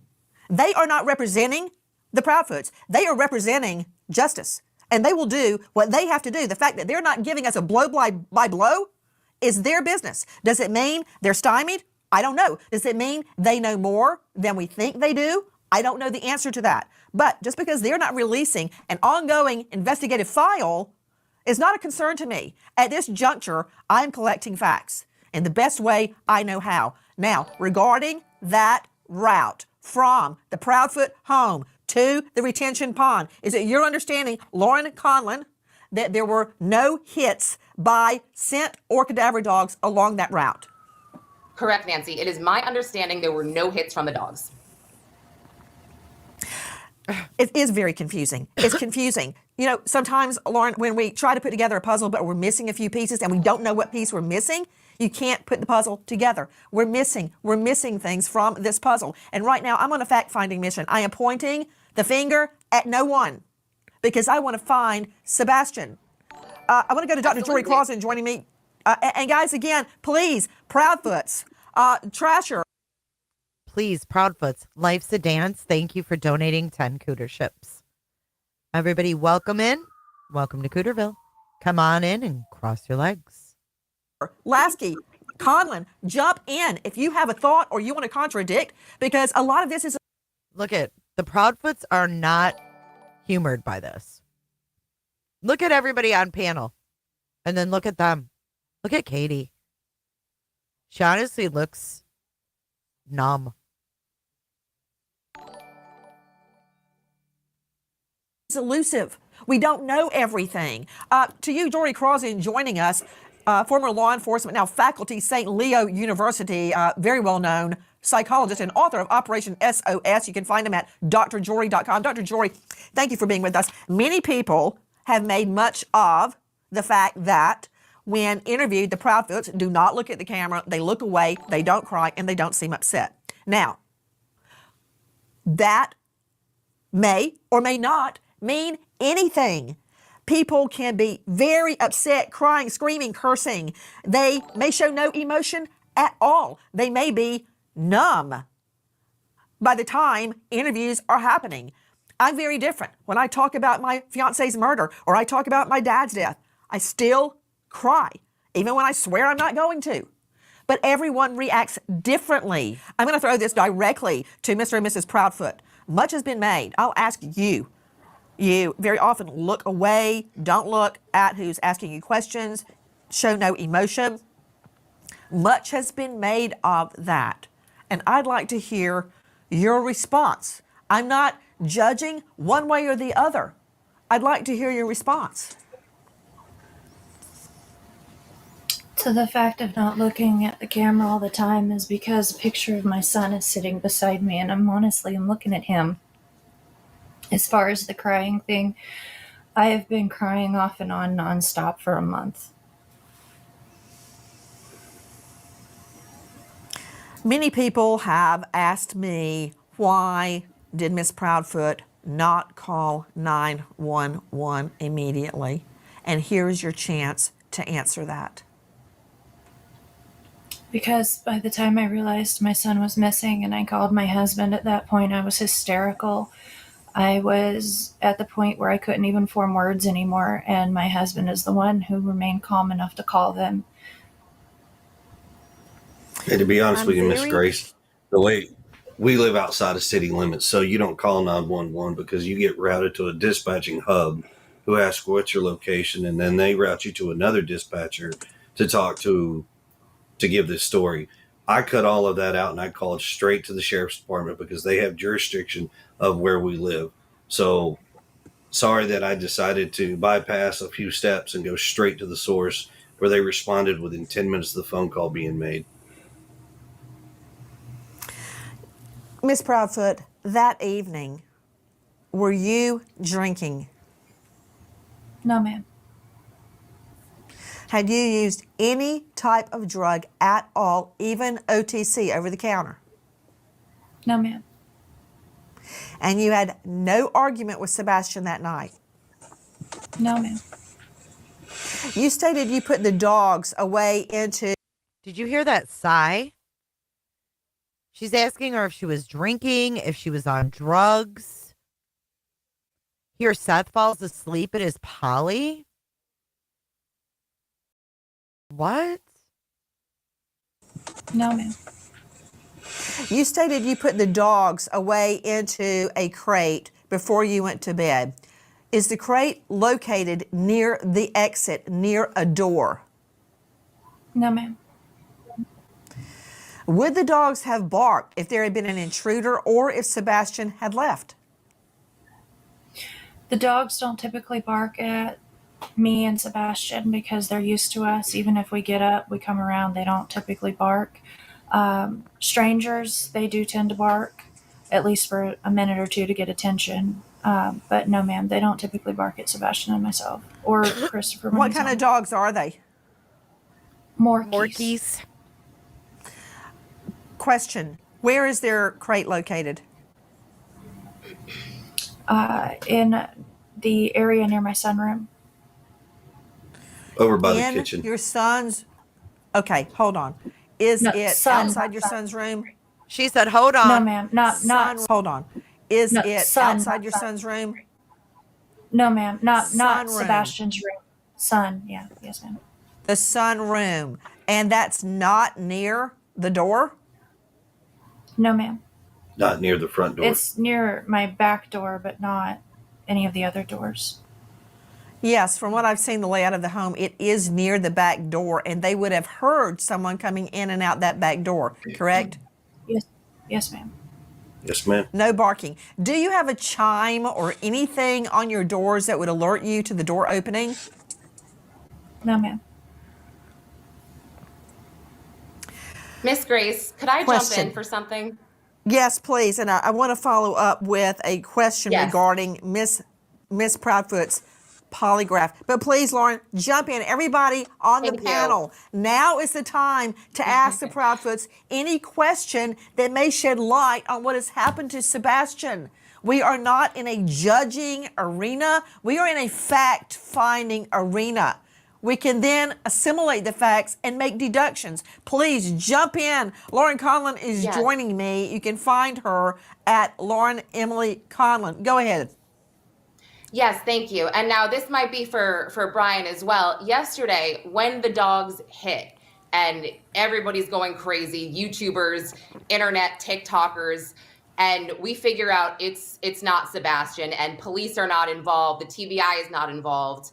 Speaker 2: They are not representing the Proudfoots. They are representing justice, and they will do what they have to do. The fact that they're not giving us a blow by blow is their business. Does it mean they're stymied? I don't know. Does it mean they know more than we think they do? I don't know the answer to that. But just because they're not releasing an ongoing investigative file is not a concern to me. At this juncture, I'm collecting facts in the best way I know how. Now, regarding that route from the Proudfoot home to the retention pond, is it your understanding, Lauren Conlin, that there were no hits by scent or cadaver dogs along that route?
Speaker 14: Correct, Nancy. It is my understanding there were no hits from the dogs.
Speaker 2: It is very confusing. It's confusing. You know, sometimes, Lauren, when we try to put together a puzzle, but we're missing a few pieces and we don't know what piece we're missing, you can't put the puzzle together. We're missing things from this puzzle. And right now, I'm on a fact-finding mission. I am pointing the finger at no one because I want to find Sebastian. I want to go to Dr. Jory Crossan joining me. And guys, again, please, Proudfoots, Trasher.
Speaker 1: Please, Proudfoots, life's a dance. Thank you for donating 10 Cooterships. Everybody, welcome in. Welcome to Cooterville. Come on in and cross your legs.
Speaker 2: Lasky, Conlin, jump in if you have a thought or you want to contradict, because a lot of this is...
Speaker 1: Look at, the Proudfoots are not humored by this. Look at everybody on panel. And then look at them. Look at Katie. She honestly looks numb.
Speaker 2: It's elusive. We don't know everything. To you, Jory Crossan, joining us, former law enforcement, now faculty, St. Leo University, very well-known psychologist and author of Operation SOS. You can find him at drjory.com. Dr. Jory, thank you for being with us. Many people have made much of the fact that when interviewed, the Proudfoots do not look at the camera, they look away, they don't cry, and they don't seem upset. Now,
Speaker 17: That may or may not mean anything. People can be very upset, crying, screaming, cursing. They may show no emotion at all. They may be numb by the time interviews are happening. I'm very different. When I talk about my fiance's murder or I talk about my dad's death, I still cry, even when I swear I'm not going to. But everyone reacts differently. I'm going to throw this directly to Mr. and Mrs. Proudfoot. Much has been made. I'll ask you. You very often look away, don't look at who's asking you questions, show no emotion. Much has been made of that. And I'd like to hear your response. I'm not judging one way or the other. I'd like to hear your response.
Speaker 3: So the fact of not looking at the camera all the time is because a picture of my son is sitting beside me, and I'm looking at him. As far as the crying thing, I have been crying off and on nonstop for a month.
Speaker 17: Many people have asked me, why did Miss Proudfoot not call 911 immediately? And here's your chance to answer that.
Speaker 3: Because by the time I realized my son was missing and I called my husband, at that point I was hysterical. I was at the point where I couldn't even form words anymore, and my husband is the one who remained calm enough to call them.
Speaker 15: And to be honest with you, Miss Grace, the way we live outside of city limits, so you don't call 911 because you get routed to a dispatching hub who asks what's your location, and then they route you to another dispatcher to talk to give this story. I cut all of that out and I called straight to the sheriff's department because they have jurisdiction of where we live. So sorry that I decided to bypass a few steps and go straight to the source, where they responded within 10 minutes of the phone call being made.
Speaker 17: Miss Proudfoot, that evening, were you drinking?
Speaker 3: No, ma'am.
Speaker 17: Had you used any type of drug at all, even OTC, over the counter?
Speaker 3: No, ma'am.
Speaker 17: And you had no argument with Sebastian that night?
Speaker 3: No, ma'am.
Speaker 17: You stated you put the dogs away into...
Speaker 1: Did you hear that sigh? She's asking her if she was drinking, if she was on drugs. Here, Seth falls asleep at his Polly. What?
Speaker 3: No, ma'am.
Speaker 17: You stated you put the dogs away into a crate before you went to bed. Is the crate located near the exit, near a door?
Speaker 3: No, ma'am.
Speaker 17: Would the dogs have barked if there had been an intruder or if Sebastian had left?
Speaker 3: The dogs don't typically bark at me and Sebastian because they're used to us. Even if we get up, we come around, they don't typically bark. Strangers, they do tend to bark, at least for a minute or two to get attention. But no, ma'am, they don't typically bark at Sebastian and myself or Christopher.
Speaker 17: What kind of dogs are they?
Speaker 3: Morkies.
Speaker 17: Question, where is their crate located?
Speaker 3: In the area near my sunroom.
Speaker 15: Over by
Speaker 17: in
Speaker 15: the kitchen.
Speaker 17: Your son's... Okay, hold on. Is
Speaker 3: No,
Speaker 17: it
Speaker 3: son.
Speaker 17: outside your son's room?
Speaker 1: She said, hold on.
Speaker 3: No, ma'am. Not.
Speaker 17: Hold on. Is
Speaker 3: No,
Speaker 17: it
Speaker 3: son,
Speaker 17: outside your
Speaker 3: son.
Speaker 17: son's room?
Speaker 3: No, ma'am. Not
Speaker 17: Sunroom.
Speaker 3: Sebastian's room. Son. Yeah. Yes, ma'am.
Speaker 17: The sunroom. And that's not near the door?
Speaker 3: No, ma'am.
Speaker 15: Not near the front door.
Speaker 3: It's near my back door, but not any of the other doors.
Speaker 17: Yes, from what I've seen the layout of the home, it is near the back door, and they would have heard someone coming in and out that back door, correct?
Speaker 3: Yes, ma'am.
Speaker 15: Yes, ma'am.
Speaker 17: No barking. Do you have a chime or anything on your doors that would alert you to the door opening?
Speaker 3: No, ma'am.
Speaker 14: Miss Grace, could I jump in for something?
Speaker 17: Yes, please. And I want to follow up with a question
Speaker 14: Yes.
Speaker 17: regarding Miss Proudfoot's polygraph. But please, Lauren, jump in. Everybody on the panel, now is the time to ask the Proudfoots any question that may shed light on what has happened to Sebastian. We are not in a judging arena. We are in a fact-finding arena. We can then assimilate the facts and make deductions. Please jump in. Lauren Conlin is joining me. You can find her at Lauren Emily Conlin. Go ahead.
Speaker 14: Yes, thank you. And now this might be for Brian as well. Yesterday, when the dogs hit and everybody's going crazy, YouTubers, internet, TikTokers, and we figure out it's not Sebastian and police are not involved, the TBI is not involved.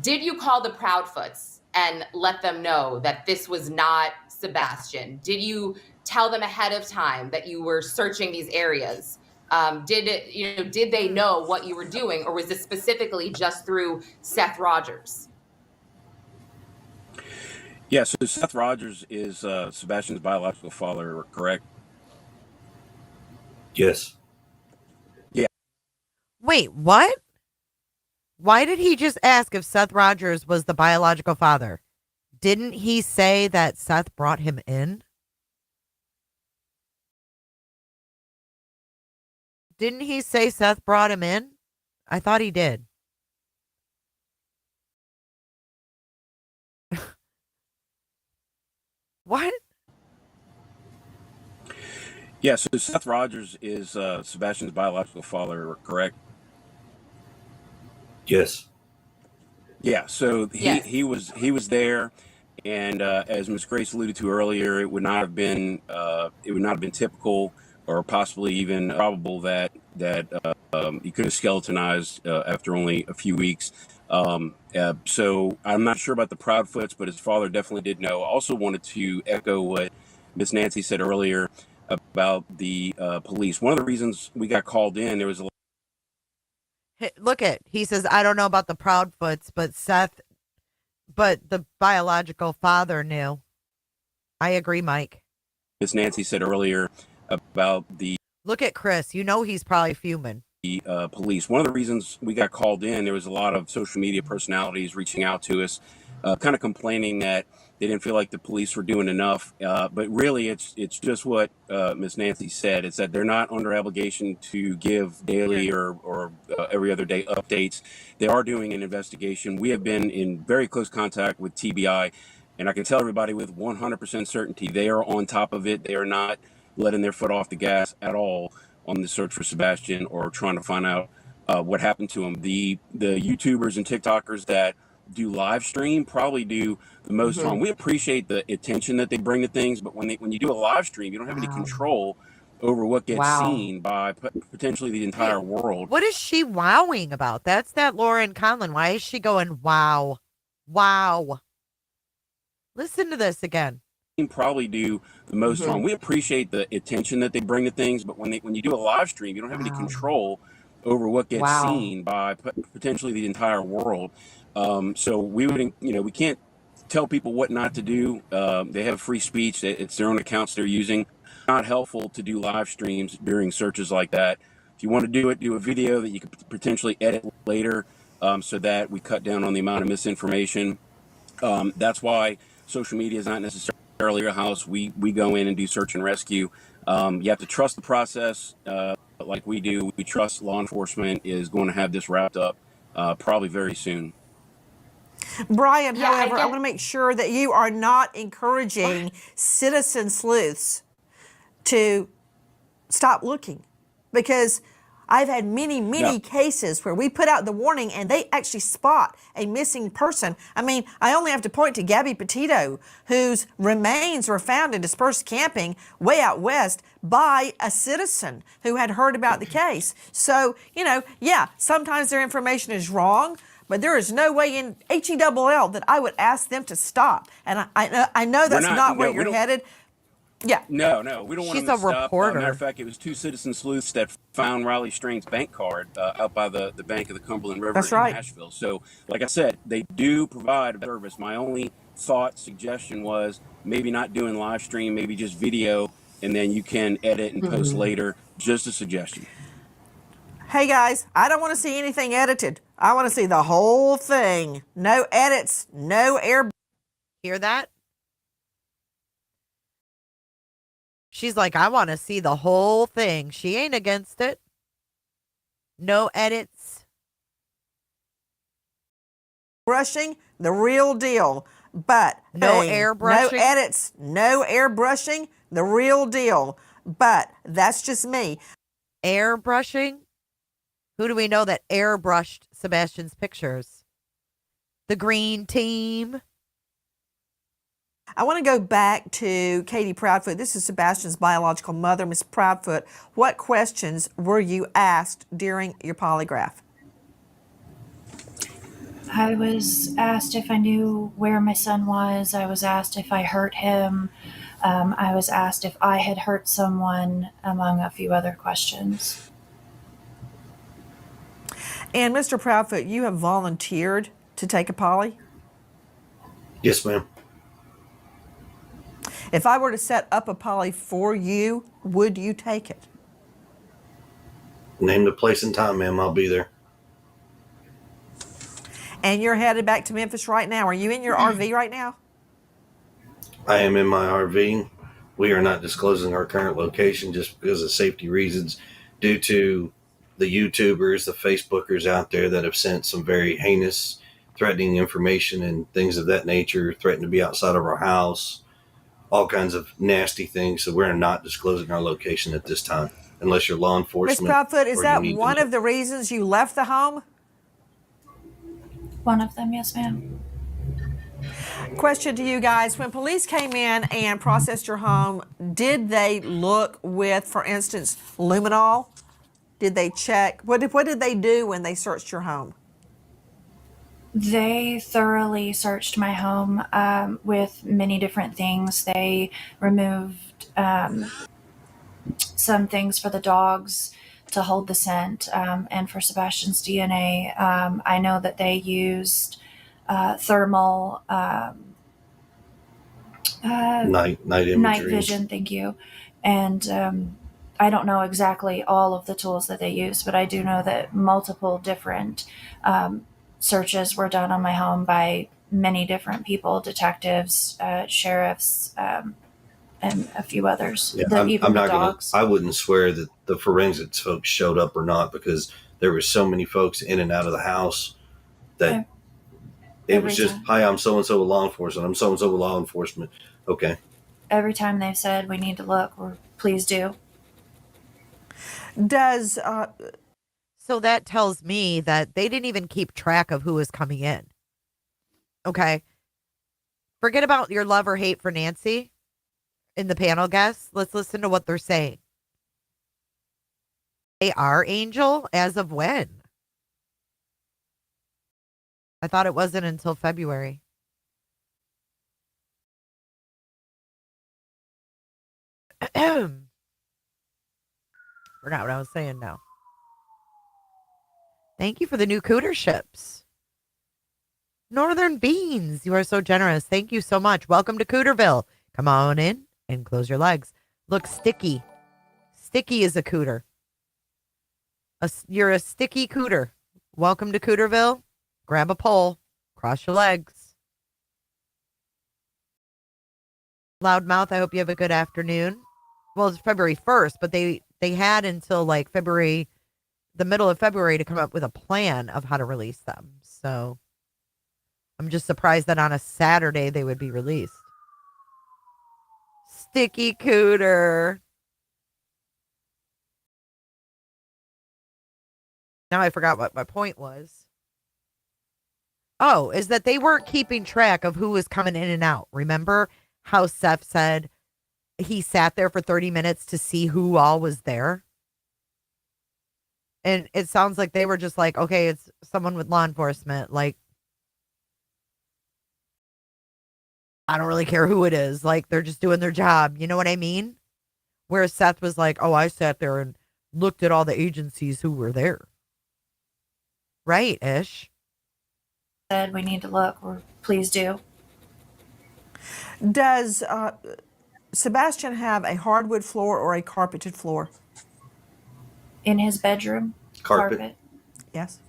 Speaker 14: Did you call the Proudfoots and let them know that this was not Sebastian? Did you tell them ahead of time that you were searching these areas? Did they know what you were doing, or was this specifically just through Seth Rogers?
Speaker 13: Yeah, so Seth Rogers is Sebastian's biological father, correct?
Speaker 15: Yes.
Speaker 13: Yeah.
Speaker 1: Wait, what? Why did he just ask if Seth Rogers was the biological father? Didn't he say that Seth brought him in? Didn't he say Seth brought him in? I thought he did. What?
Speaker 13: Yeah, so Seth Rogers is Sebastian's biological father, correct?
Speaker 15: Yes.
Speaker 13: Yeah, so he was there, and as Ms. Grace alluded to earlier, it would not have been typical or possibly even probable that he could have skeletonized after only a few weeks. So I'm not sure about the Proudfoots, but his father definitely did know. I also wanted to echo what Miss Nancy said earlier about the police. One of the reasons we got called in, there was a
Speaker 1: Hey, look it. He says, I don't know about the Proudfoots, but the biological father knew. I agree, Mike.
Speaker 13: Miss Nancy said earlier about the
Speaker 1: Look at Chris. You know he's probably fuming.
Speaker 13: Police. One of the reasons we got called in, there was a lot of social media personalities reaching out to us, kind of complaining that they didn't feel like the police were doing enough. But really, it's just what Miss Nancy said. It's that they're not under obligation to give daily or every other day updates. They are doing an investigation. We have been in very close contact with TBI, and I can tell everybody with 100% certainty they are on top of it. They are not letting their foot off the gas at all on the search for Sebastian or trying to find out what happened to him. The YouTubers and TikTokers that do live stream probably do the most harm. We appreciate the attention that they bring to things, but when you do a live stream, you don't have any control over what gets seen by potentially the entire world.
Speaker 1: What is she wowing about? That's that Lauren Conlin. Why is she going, wow? Wow. Listen to this again.
Speaker 13: Probably do the most harm. We appreciate the attention that they bring to things, but when you do a live stream, you don't have any control over what gets seen by potentially the entire world. So we would, we can't tell people what not to do. They have free speech. It's their own accounts they're using. Not helpful to do live streams during searches like that. If you want to do it, do a video that you could potentially edit later, so that we cut down on the amount of misinformation. That's why social media is not necessarily a house. We go in and do search and rescue. You have to trust the process, like we do. We trust law enforcement is going to have this wrapped up probably very soon.
Speaker 17: Brian, however, I want to make sure that you are not encouraging citizen sleuths to stop looking, because I've had many cases where we put out the warning and they actually spot a missing person. I mean, I only have to point to Gabby Petito, whose remains were found in dispersed camping way out west by a citizen who had heard about the case. So, sometimes their information is wrong, but there is no way in HELL that I would ask them to stop. And I know that's not where you're headed. Yeah.
Speaker 13: No, we don't want
Speaker 1: She's
Speaker 13: them to
Speaker 1: a
Speaker 13: stop.
Speaker 1: reporter.
Speaker 13: Matter of fact, it was two citizen sleuths that found Riley Strain's bank card out by the bank of the Cumberland River in Nashville. So, like I said, they do provide a service. My only suggestion was maybe not doing live stream, maybe just video, and then you can edit and post later. Just a suggestion.
Speaker 17: Hey guys, I don't want to see anything edited. I want to see the whole thing. No edits, no air.
Speaker 1: Hear that? She's like, I want to see the whole thing. She ain't against it. No edits.
Speaker 17: Brushing, the real deal. But
Speaker 1: No
Speaker 17: hey,
Speaker 1: airbrushing?
Speaker 17: no edits, no airbrushing, the real deal. But that's just me.
Speaker 1: Airbrushing? Who do we know that airbrushed Sebastian's pictures? The green team.
Speaker 17: I want to go back to Katie Proudfoot. This is Sebastian's biological mother, Miss Proudfoot. What questions were you asked during your polygraph?
Speaker 3: I was asked if I knew where my son was. I was asked if I hurt him. I was asked if I had hurt someone, among a few other questions.
Speaker 17: And Mr. Proudfoot, you have volunteered to take a poly?
Speaker 15: Yes, ma'am.
Speaker 17: If I were to set up a poly for you, would you take it?
Speaker 15: Name the place and time, ma'am. I'll be there.
Speaker 17: And you're headed back to Memphis right now. Are you in your RV right now?
Speaker 15: I am in my RV. We are not disclosing our current location just because of safety reasons, due to the YouTubers, the Facebookers out there that have sent some very heinous, threatening information and things of that nature, threatened to be outside of our house, all kinds of nasty things. So we're not disclosing our location at this time, unless you're law
Speaker 17: Ms.
Speaker 15: enforcement.
Speaker 17: Proudfoot, is
Speaker 15: or
Speaker 17: that
Speaker 15: you need
Speaker 17: one
Speaker 15: to
Speaker 17: of the reasons you left the home?
Speaker 3: One of them, yes, ma'am.
Speaker 17: Question to you guys. When police came in and processed your home, did they look with, for instance, luminol? Did they check? What did they do when they searched your home?
Speaker 3: They thoroughly searched my home with many different things. They removed some things for the dogs to hold the scent, and for Sebastian's DNA. I know that they used thermal
Speaker 15: night imagery.
Speaker 3: night vision. Thank you. And I don't know exactly all of the tools that they used, but I do know that multiple different searches were done on my home by many different people, detectives, sheriffs, and a few others.
Speaker 15: Yeah, I'm not
Speaker 3: dogs.
Speaker 15: I wouldn't swear that the forensics folks showed up or not, because there were so many folks in and out of the house that it was just, hi, I'm so-and-so with law enforcement. I'm so-and-so with law enforcement. Okay.
Speaker 3: Every time they've said we need to look, or please do.
Speaker 17: Does
Speaker 1: so that tells me that they didn't even keep track of who was coming in. Okay. Forget about your love or hate for Nancy in the panel guests. Let's listen to what they're saying. They are Angel as of when? I thought it wasn't until February. Forgot what I was saying now. Thank you for the new cooter ships. Northern Beans, you are so generous. Thank you so much. Welcome to Cooterville. Come on in and close your legs. Look, Sticky. Sticky is a cooter. You're a sticky cooter. Welcome to Cooterville. Grab a pole. Cross your legs. Loudmouth, I hope you have a good afternoon. Well, it's February 1st, but they had until like February, the middle of February, to come up with a plan of how to release them. So I'm just surprised that on a Saturday they would be released. Sticky cooter. Now I forgot what my point was. Oh, is that they weren't keeping track of who was coming in and out. Remember how Seth said he sat there for 30 minutes to see who all was there? And it sounds like they were just like, okay, it's someone with law enforcement. Like, I don't really care who it is. Like, they're just doing their job. You know what I mean? Where Seth was like, oh, I sat there and looked at all the agencies who were there. Right, Ish?
Speaker 3: Said we need to look, or please do.
Speaker 17: Does Sebastian have a hardwood floor or a carpeted floor?
Speaker 3: In his bedroom?
Speaker 15: Carpet.
Speaker 17: Yes.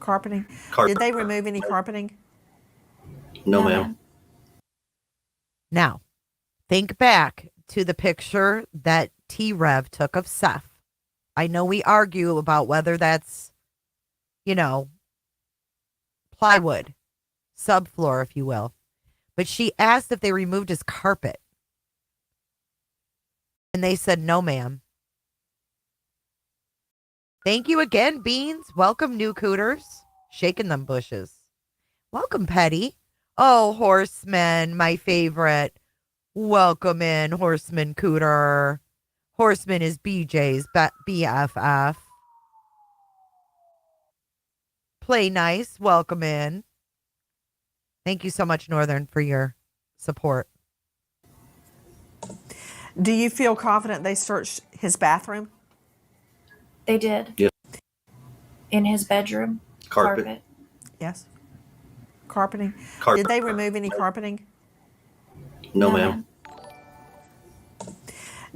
Speaker 2: Carpeting. Did they remove any carpeting?
Speaker 15: No, ma'am.
Speaker 1: Now, think back to the picture that Trev took of Seth. I know we argue about whether that's, plywood, subfloor, if you will. But she asked if they removed his carpet. And they said, no, ma'am. Thank you again, Beans. Welcome, new cooters. Shaking them bushes. Welcome, Petty. Oh, Horseman, my favorite. Welcome in, Horseman Cooter. Horseman is BJ's BFF. Play nice. Welcome in. Thank you so much, Northern, for your support.
Speaker 2: Do you feel confident they searched his bathroom?
Speaker 3: They did.
Speaker 15: Yes.
Speaker 3: In his bedroom.
Speaker 15: Carpet.
Speaker 2: Yes. Carpeting.
Speaker 15: Carpet.
Speaker 2: Did they remove any carpeting?
Speaker 15: No, ma'am.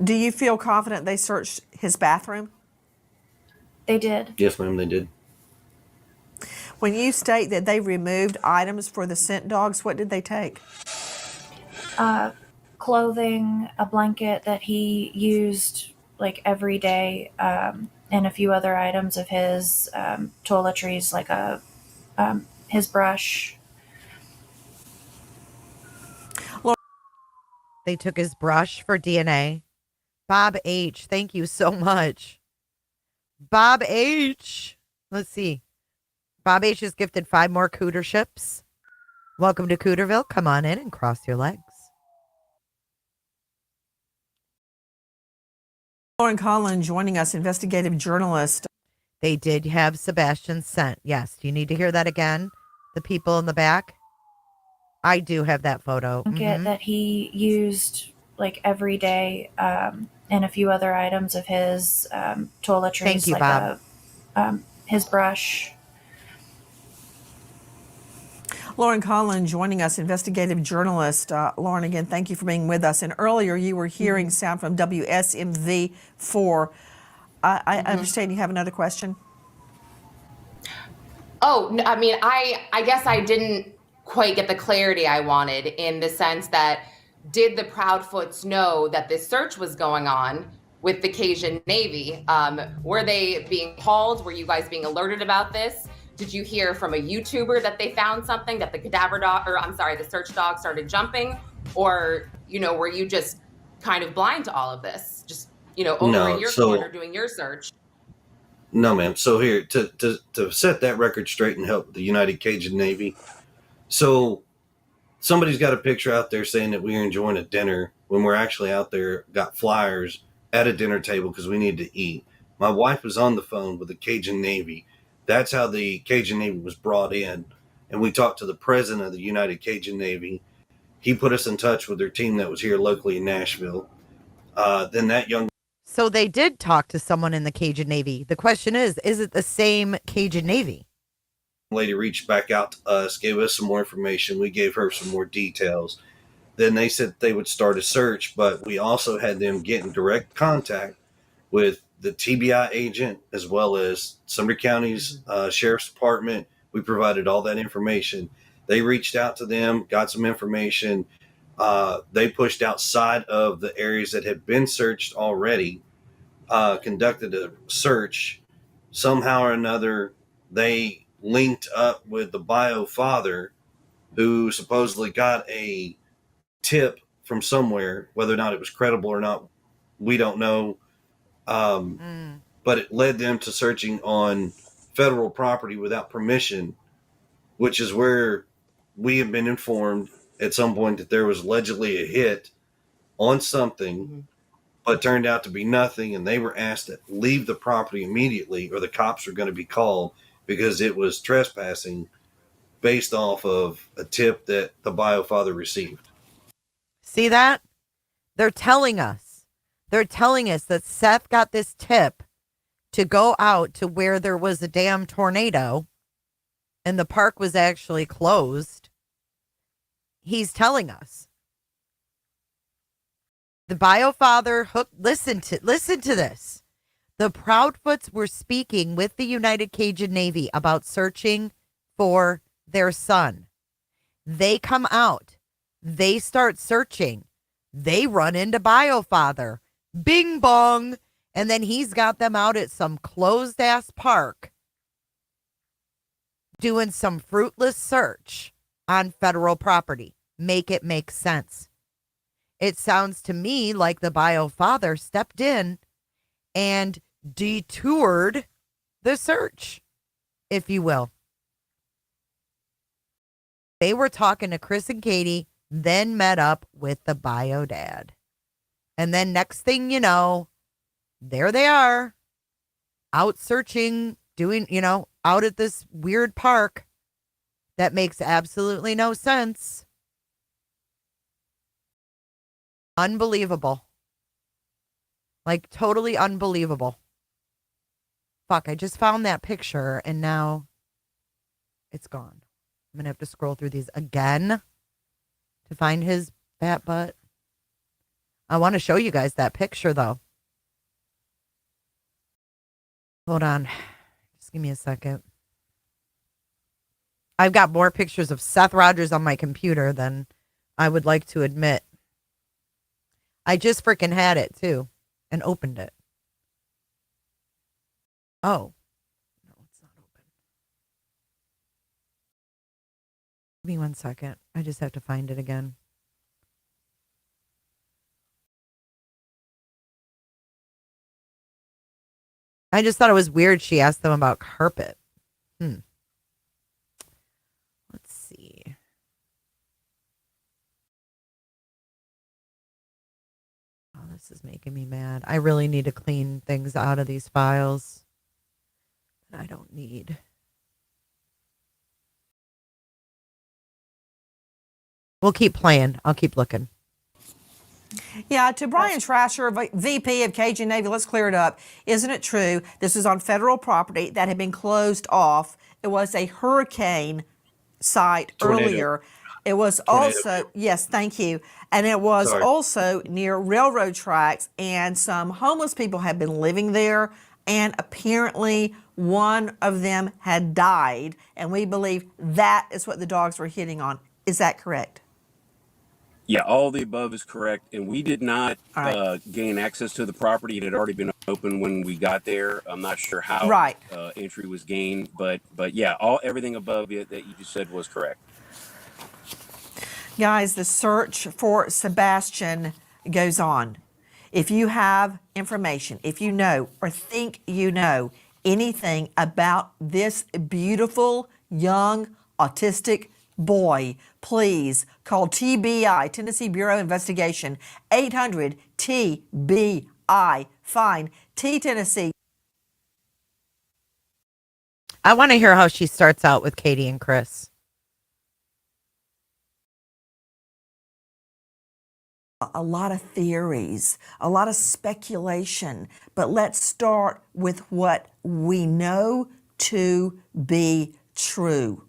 Speaker 2: Do you feel confident they searched his bathroom?
Speaker 3: They did.
Speaker 15: Yes, ma'am, they did.
Speaker 2: When you state that they removed items for the scent dogs, what did they take?
Speaker 3: Clothing, a blanket that he used like every day, and a few other items of his, toiletries, like his brush.
Speaker 1: They took his brush for DNA. Bob H., thank you so much. Bob H. Let's see. Bob H. has gifted 5 more cooterships. Welcome to Cooterville. Come on in and cross your legs.
Speaker 2: Lauren Conlin joining us, investigative journalist.
Speaker 1: They did have Sebastian's scent. Yes. Do you need to hear that again? The people in the back? I do have that photo.
Speaker 3: Blanket that he used like every day, and a few other items of his, toiletries.
Speaker 1: Thank you,
Speaker 3: like
Speaker 1: Bob.
Speaker 3: His brush.
Speaker 2: Lauren Conlin joining us, investigative journalist. Lauren, again, thank you for being with us. And earlier you were hearing sound from WSMV4. I understand you have another question.
Speaker 14: Oh, I mean, I guess I didn't quite get the clarity I wanted, in the sense that, did the Proudfoots know that this search was going on with the Cajun Navy? Were they being called? Were you guys being alerted about this? Did you hear from a YouTuber that they found something, that the the search dog started jumping? Or, were you just kind of blind to all of this? Just, over in your corner doing your search?
Speaker 15: No, ma'am. So here, to set that record straight and help the United Cajun Navy. So somebody's got a picture out there saying that we are enjoying a dinner when we're actually out there, got flyers at a dinner table because we need to eat. My wife was on the phone with the Cajun Navy. That's how the Cajun Navy was brought in. And we talked to the president of the United Cajun Navy. He put us in touch with their team that was here locally in Nashville. Then that young
Speaker 1: So they did talk to someone in the Cajun Navy. The question is it the same Cajun Navy?
Speaker 15: lady reached back out to us, gave us some more information. We gave her some more details. Then they said they would start a search, but we also had them get in direct contact with the TBI agent as well as Sumter County's Sheriff's Department. We provided all that information. They reached out to them, got some information. They pushed outside of the areas that had been searched already, conducted a search. Somehow or another, they linked up with the bio father, who supposedly got a tip from somewhere. Whether or not it was credible or not, we don't know. But it led them to searching on federal property without permission, which is where we have been informed at some point that there was allegedly a hit on something, but turned out to be nothing. And they were asked to leave the property immediately or the cops were going to be called because it was trespassing based off of a tip that the bio father received.
Speaker 1: See that? They're telling us. They're telling us that Seth got this tip to go out to where there was a damn tornado and the park was actually closed. He's telling us. The bio father listen to this. The Proudfoots were speaking with the United Cajun Navy about searching for their son. They come out. They start searching. They run into Biofather. Bing bong. And then he's got them out at some closed-ass park doing some fruitless search on federal property. Make it make sense. It sounds to me like the Biofather stepped in and detoured the search, if you will. They were talking to Chris and Katie, then met up with the bio dad. And then next thing you know, there they are, out searching, doing, out at this weird park that makes absolutely no sense. Unbelievable. Like, totally unbelievable. Fuck, I just found that picture and now it's gone. I'm going to have to scroll through these again to find his fat butt. I want to show you guys that picture, though. Hold on. Just give me a second. I've got more pictures of Seth Rogers on my computer than I would like to admit. I just freaking had it, too, and opened it. Oh. No, it's not open. Give me 1 second. I just have to find it again. I just thought it was weird she asked them about carpet. Let's see. Oh, this is making me mad. I really need to clean things out of these files that I don't need. We'll keep playing. I'll keep looking.
Speaker 2: Yeah, to Brian Trasher, VP of Cajun Navy, let's clear it up. Isn't it true this is on federal property that had been closed off? It was a hurricane site earlier. It was also, yes, thank you. And it was also near railroad tracks, and some homeless people had been living there, and apparently one of them had died, and we believe that is what the dogs were hitting on. Is that correct?
Speaker 13: Yeah, all the above is correct, and we did not gain access to the property. It had already been open when we got there. I'm not sure how entry was gained, but yeah, everything above it that you just said was correct.
Speaker 2: Guys, the search for Sebastian goes on. If you have information, if you know or think you know anything about this beautiful, young, autistic boy, please call TBI, Tennessee Bureau of Investigation, 800-TBI, fine, T-Tennessee.
Speaker 1: I want to hear how she starts out with Katie and Chris.
Speaker 2: A lot of theories, a lot of speculation, but let's start with what we know to be true.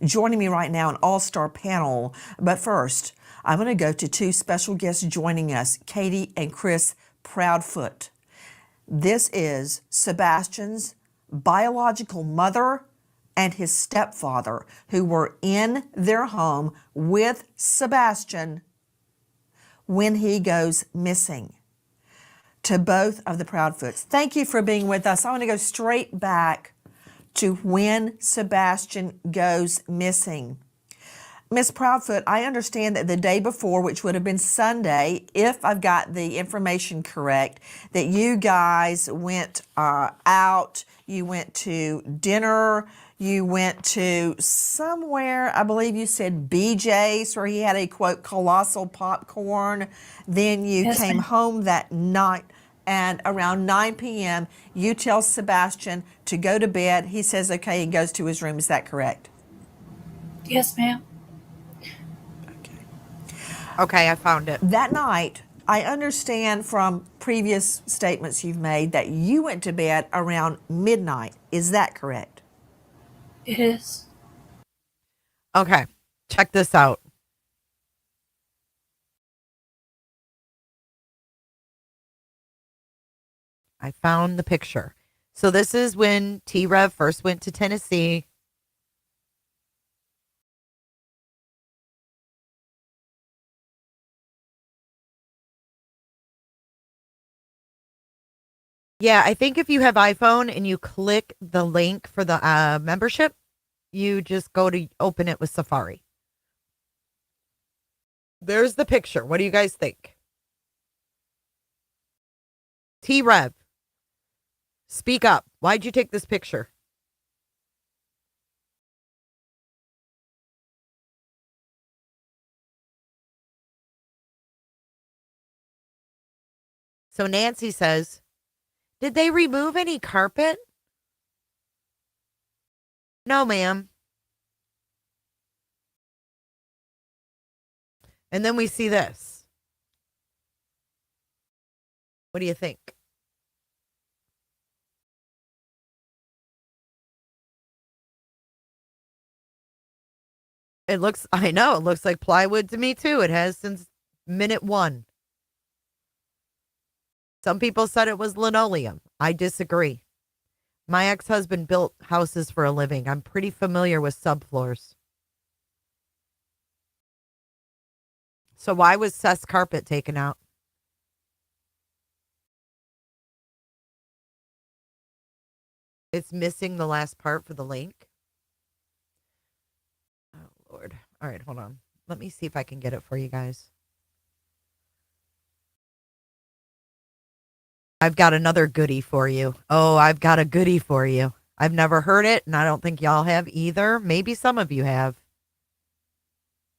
Speaker 2: Joining me right now, an all-star panel, but first, I'm going to go to two special guests joining us, Katie and Chris Proudfoot. This is Sebastian's biological mother and his stepfather, who were in their home with Sebastian when he goes missing. To both of the Proudfoots, thank you for being with us. I want to go straight back to when Sebastian goes missing. Miss Proudfoot, I understand that the day before, which would have been Sunday, if I've got the information correct, that you guys went out, you went to dinner, you went to somewhere, I believe you said BJ's, where he had a, quote, colossal popcorn. Then you came home that night, and around 9 p.m., you tell Sebastian to go to bed. He says, okay, and goes to his room. Is that correct?
Speaker 3: Yes, ma'am.
Speaker 1: Okay, I found it.
Speaker 2: That night, I understand from previous statements you've made that you went to bed around midnight. Is that correct?
Speaker 3: It is.
Speaker 1: Okay, check this out. I found the picture. So this is when Trev first went to Tennessee. Yeah, I think if you have iPhone and you click the link for the membership, you just go to open it with Safari. There's the picture. What do you guys think? Trev, speak up. Why'd you take this picture? So Nancy says, did they remove any carpet? No, ma'am. And then we see this. What do you think? I know, it looks like plywood to me too. It has since minute one. Some people said it was linoleum. I disagree. My ex-husband built houses for a living. I'm pretty familiar with subfloors. So why was Seth's carpet taken out? It's missing the last part for the link. Oh, Lord. All right, hold on. Let me see if I can get it for you guys. I've got another goodie for you. Oh, I've got a goodie for you. I've never heard it, and I don't think y'all have either. Maybe some of you have.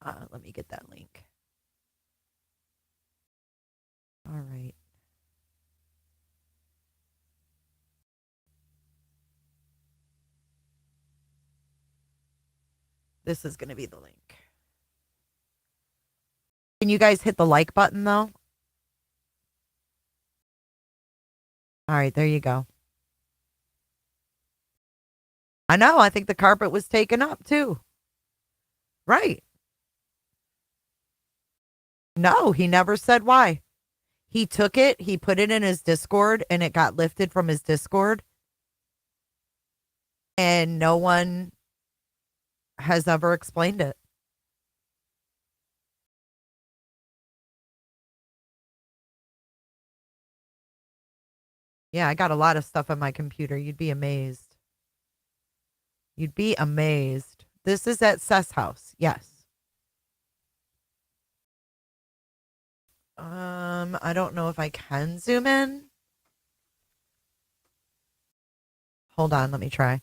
Speaker 1: Let me get that link. All right. This is going to be the link. Can you guys hit the like button, though? All right, there you go. I know. I think the carpet was taken up, too. Right. No, he never said why. He took it, he put it in his Discord, and it got lifted from his Discord. And no one has ever explained it. Yeah, I got a lot of stuff on my computer. You'd be amazed. You'd be amazed. This is at Seth's house. Yes. I don't know if I can zoom in. Hold on, let me try.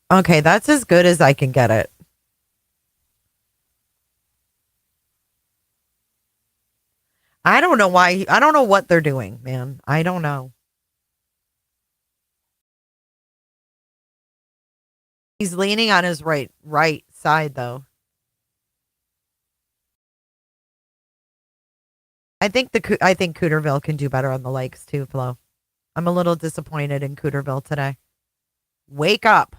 Speaker 1: Okay, that's as good as I can get it. I don't know why. I don't know what they're doing, man. I don't know. He's leaning on his right side, though. I think Cooterville can do better on the likes too, Flo. I'm a little disappointed in Cooterville today. Wake up.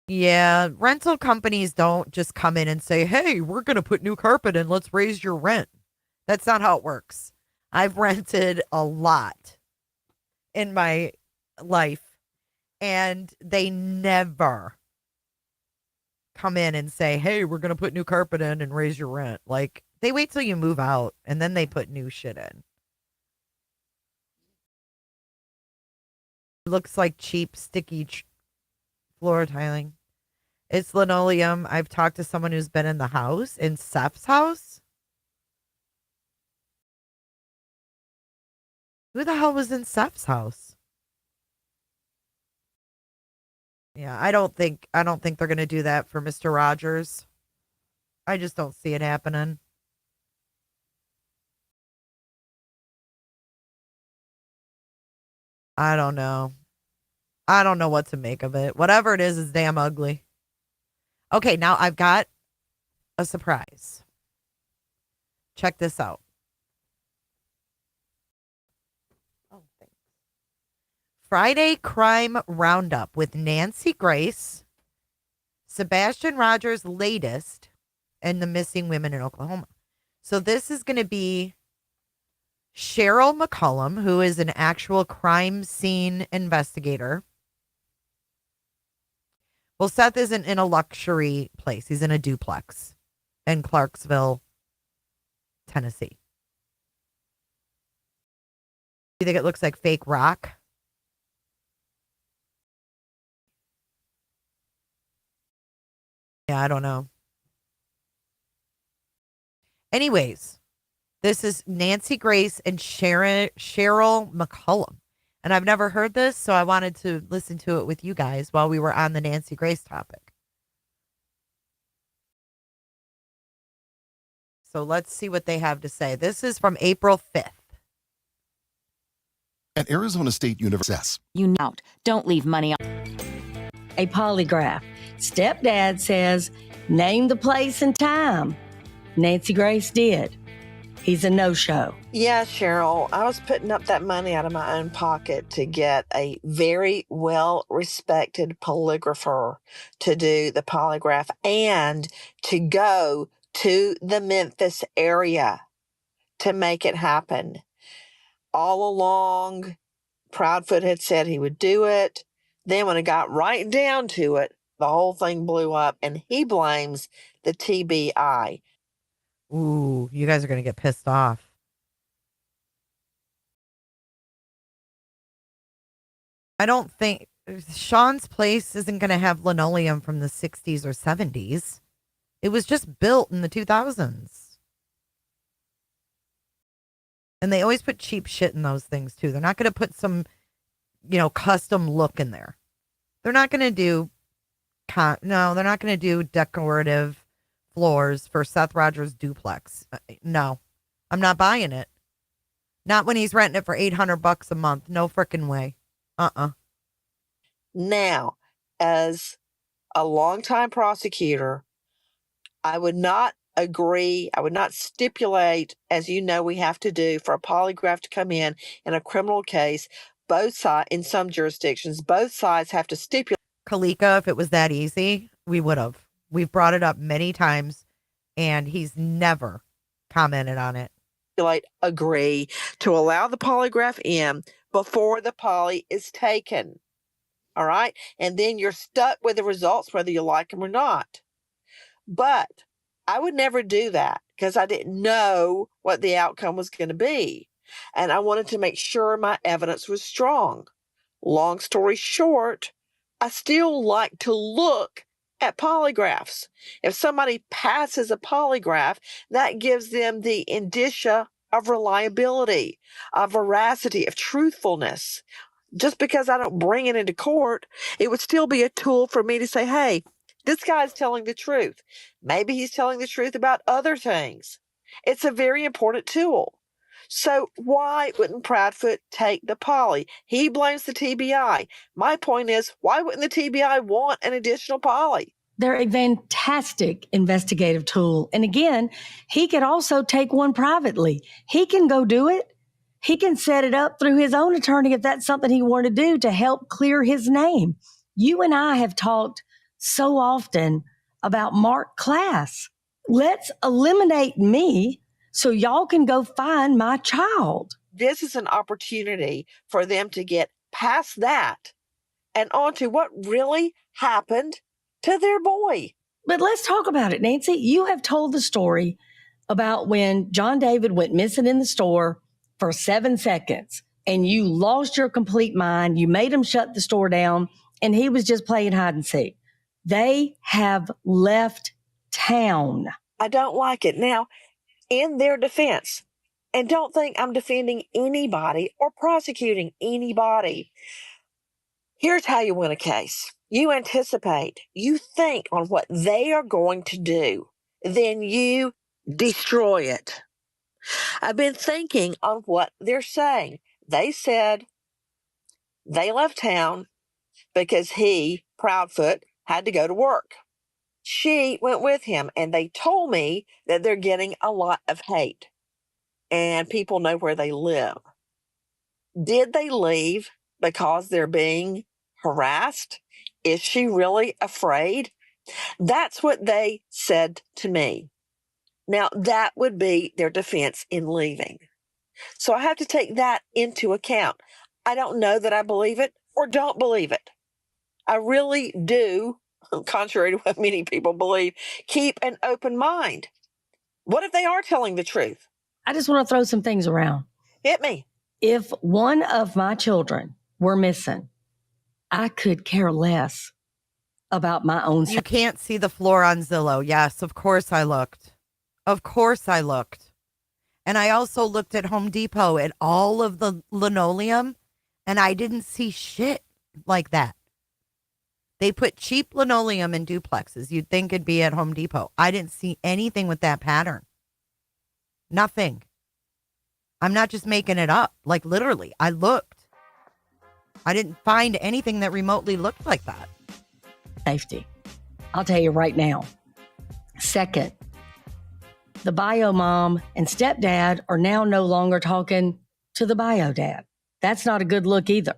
Speaker 1: Yeah, rental companies don't just come in and say, hey, we're going to put new carpet in. Let's raise your rent. That's not how it works. I've rented a lot in my life, and they never come in and say, hey, we're going to put new carpet in and raise your rent. Like, they wait till you move out, and then they put new shit in. It looks like cheap, sticky floor tiling. It's linoleum. I've talked to someone who's been in the house, in Seth's house. Who the hell was in Seth's house? Yeah, I don't think they're gonna do that for Mr. Rogers. I just don't see it happening. I don't know. I don't know what to make of it. Whatever it is damn ugly. Okay, now I've got a surprise. Check this out. Oh, thanks. Friday Crime Roundup with Nancy Grace, Sebastian Rogers' latest, and the missing women in Oklahoma. So this is going to be Sheryll McCollum, who is an actual crime scene investigator. Well, Seth isn't in a luxury place. He's in a duplex in Clarksville, Tennessee. You think it looks like fake rock? Yeah, I don't know. Anyways, this is Nancy Grace and Sheryll McCollum. And I've never heard this, so I wanted to listen to it with you guys while we were on the Nancy Grace topic. So let's see what they have to say. This is from April 5th.
Speaker 18: At Arizona State University.
Speaker 19: You out. Don't leave money on a polygraph. Stepdad says, name the place and time. Nancy Grace did. He's a no-show.
Speaker 2: Yeah, Sheryll, I was putting up that money out of my own pocket to get a very well-respected polygrapher to do the polygraph and to go to the Memphis area to make it happen. All along, Proudfoot had said he would do it. Then when it got right down to it, the whole thing blew up, and he blames the TBI.
Speaker 1: Ooh, you guys are going to get pissed off. I don't think Sean's place isn't going to have linoleum from the 60s or 70s. It was just built in the 2000s. And they always put cheap shit in those things too. They're not going to put some, custom look in there. They're not going to do, they're not going to do decorative floors for Seth Rogers' duplex. No, I'm not buying it. Not when he's renting it for $800 a month. No freaking way.
Speaker 2: Now, as a longtime prosecutor, I would not agree. I would not stipulate, as you know, we have to do for a polygraph to come in a criminal case. Both sides, in some jurisdictions, both sides have to stipulate.
Speaker 1: Kalika, if it was that easy, we would have. We've brought it up many times, and he's never commented on it.
Speaker 2: Agree to allow the polygraph in before the poly is taken. All right? And then you're stuck with the results, whether you like them or not. But I would never do that because I didn't know what the outcome was going to be. And I wanted to make sure my evidence was strong. Long story short, I still like to look at polygraphs. If somebody passes a polygraph, that gives them the indicia of reliability, of veracity, of truthfulness. Just because I don't bring it into court, it would still be a tool for me to say, hey, this guy's telling the truth. Maybe he's telling the truth about other things. It's a very important tool. So why wouldn't Proudfoot take the poly? He blames the TBI. My point is, why wouldn't the TBI want an additional poly?
Speaker 19: They're a fantastic investigative tool. And again, he could also take one privately. He can go do it. He can set it up through his own attorney if that's something he wanted to do to help clear his name. You and I have talked so often about Mark Class. Let's eliminate me so y'all can go find my child.
Speaker 2: This is an opportunity for them to get past that and onto what really happened to their boy.
Speaker 19: But let's talk about it, Nancy. You have told the story about when John David went missing in the store for 7 seconds and you lost your complete mind. You made him shut the store down and he was just playing hide and seek. They have left town.
Speaker 2: I don't like it. Now, in their defense, and don't think I'm defending anybody or prosecuting anybody. Here's how you win a case. You anticipate, you think on what they are going to do, then you destroy it. I've been thinking on what they're saying. They said They left town because he, Proudfoot, had to go to work. She went with him, and they told me that they're getting a lot of hate and people know where they live. Did they leave because they're being harassed? Is she really afraid? That's what they said to me. Now, that would be their defense in leaving. So I have to take that into account. I don't know that I believe it or don't believe it. I really do, contrary to what many people believe, keep an open mind. What if they are telling the truth?
Speaker 19: I just want to throw some things around.
Speaker 2: Hit me.
Speaker 19: If one of my children were missing, I could care less about my own.
Speaker 1: You can't see the floor on Zillow. Yes, of course I looked. Of course I looked. And I also looked at Home Depot at all of the linoleum, and I didn't see shit like that. They put cheap linoleum in duplexes. You'd think it'd be at Home Depot. I didn't see anything with that pattern. Nothing. I'm not just making it up. Like, literally, I looked. I didn't find anything that remotely looked like that.
Speaker 19: Safety. I'll tell you right now. Second, the bio mom and stepdad are now no longer talking to the bio dad. That's not a good look either.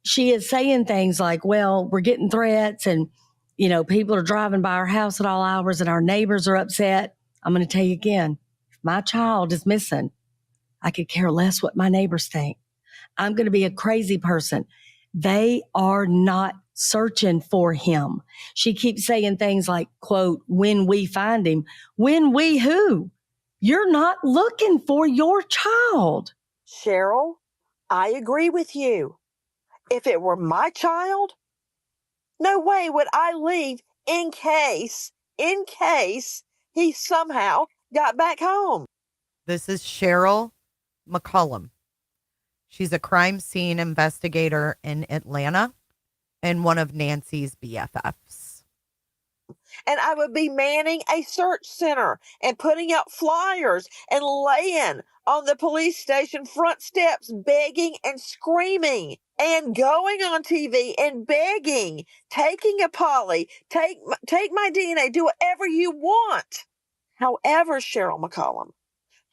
Speaker 19: She is saying things like, well, we're getting threats and, you know, people are driving by our house at all hours and our neighbors are upset. I'm going to tell you again, if my child is missing, I could care less what my neighbors think. I'm going to be a crazy person. They are not searching for him. She keeps saying things like, quote, when we find him. When we who? You're not looking for your child.
Speaker 2: Sheryl, I agree with you. If it were my child, no way would I leave in case he somehow got back home.
Speaker 1: This is Sheryll McCollum. She's a crime scene investigator in Atlanta and one of Nancy's BFFs.
Speaker 2: And I would be manning a search center and putting out flyers and laying on the police station front steps, begging and screaming and going on TV and begging, taking a poly, take my DNA, do whatever you want. However, Sheryll McCollum,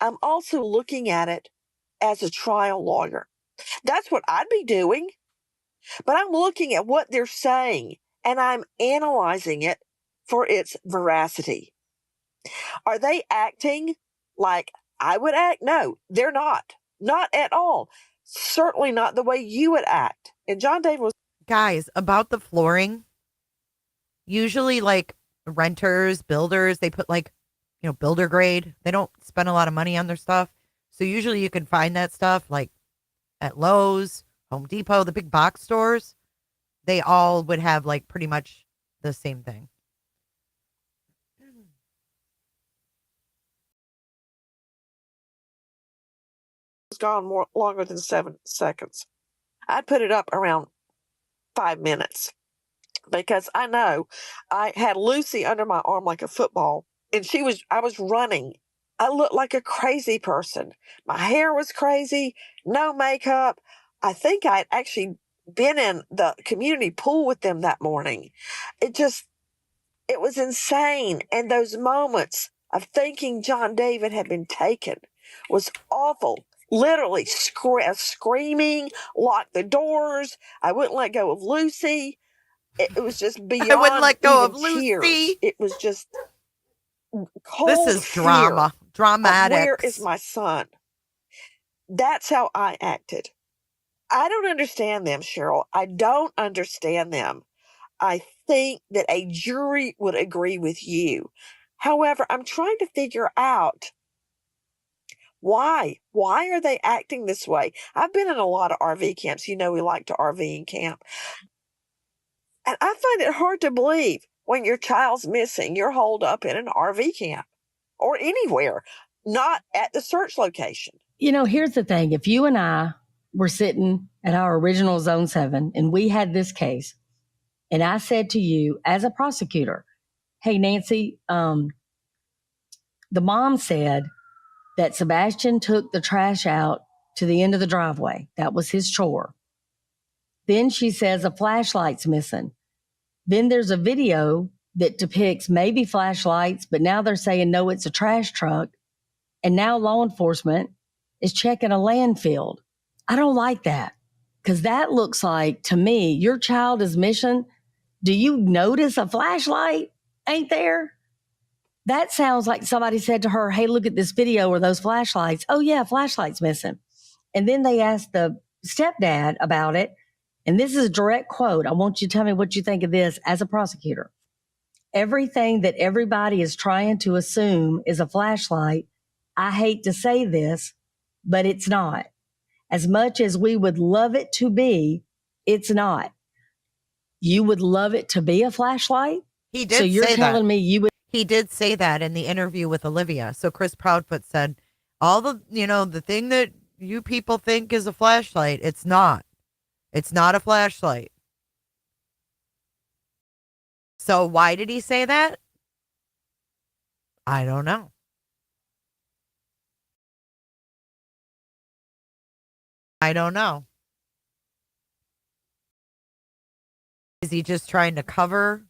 Speaker 2: I'm also looking at it as a trial lawyer. That's what I'd be doing. But I'm looking at what they're saying and I'm analyzing it for its veracity. Are they acting like I would act? No, they're not. Not at all. Certainly not the way you would act. And John David was...
Speaker 1: Guys, about the flooring, usually like renters, builders, they put like, you know, builder grade. They don't spend a lot of money on their stuff. So usually you can find that stuff like at Lowe's, Home Depot, the big box stores. They all would have like pretty much the same thing.
Speaker 2: Gone more longer than 7 seconds. I'd put it up around 5 minutes because I know I had Lucy under my arm like a football and I was running. I looked like a crazy person. My hair was crazy, no makeup. I think I'd actually been in the community pool with them that morning. It was insane. And those moments of thinking John David had been taken was awful. Literally screaming, locked the doors. I wouldn't let go of Lucy. It was just beyond.
Speaker 1: I wouldn't let go of
Speaker 2: tears.
Speaker 1: Lucy.
Speaker 2: It was just cold.
Speaker 1: This is drama. Dramatic.
Speaker 2: Where is my son? That's how I acted. I don't understand them, Sheryl. I don't understand them. I think that a jury would agree with you. However, I'm trying to figure out why. Why are they acting this way? I've been in a lot of RV camps. You know, we like to RV and camp. And I find it hard to believe when your child's missing, you're holed up in an RV camp or anywhere, not at the search location.
Speaker 19: You know, here's the thing. If you and I were sitting at our original Zone 7 and we had this case, and I said to you as a prosecutor, hey, Nancy, the mom said that Sebastian took the trash out to the end of the driveway. That was his chore. Then she says a flashlight's missing. Then there's a video that depicts maybe flashlights, but now they're saying, no, it's a trash truck. And now law enforcement is checking a landfill. I don't like that, because that looks like, to me, your child is missing. Do you notice a flashlight ain't there? That sounds like somebody said to her, hey, look at this video or those flashlights. Oh, yeah, flashlight's missing. And then they asked the stepdad about it. And this is a direct quote. I want you to tell me what you think of this as a prosecutor. Everything that everybody is trying to assume is a flashlight. I hate to say this, but it's not. As much as we would love it to be, it's not. You would love it to be a flashlight?
Speaker 1: He did
Speaker 19: so you're
Speaker 1: say
Speaker 19: telling
Speaker 1: that.
Speaker 19: me you would.
Speaker 1: He did say that in the interview with Olivia. So Chris Proudfoot said, all the, the thing that you people think is a flashlight, it's not. It's not a flashlight. So why did he say that? I don't know. I don't know. Is he just trying to cover,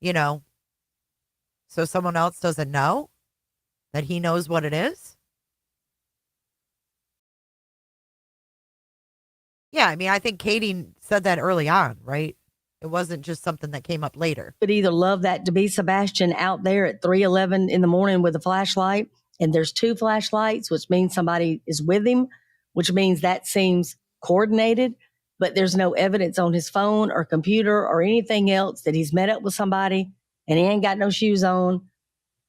Speaker 1: so someone else doesn't know that he knows what it is? Yeah, I mean, I think Katie said that early on, right? It wasn't just something that came up later.
Speaker 19: Would either love that to be Sebastian out there at 3:11 in the morning with a flashlight, and there's two flashlights, which means somebody is with him, which means that seems coordinated, but there's no evidence on his phone or computer or anything else that he's met up with somebody and he ain't got no shoes on.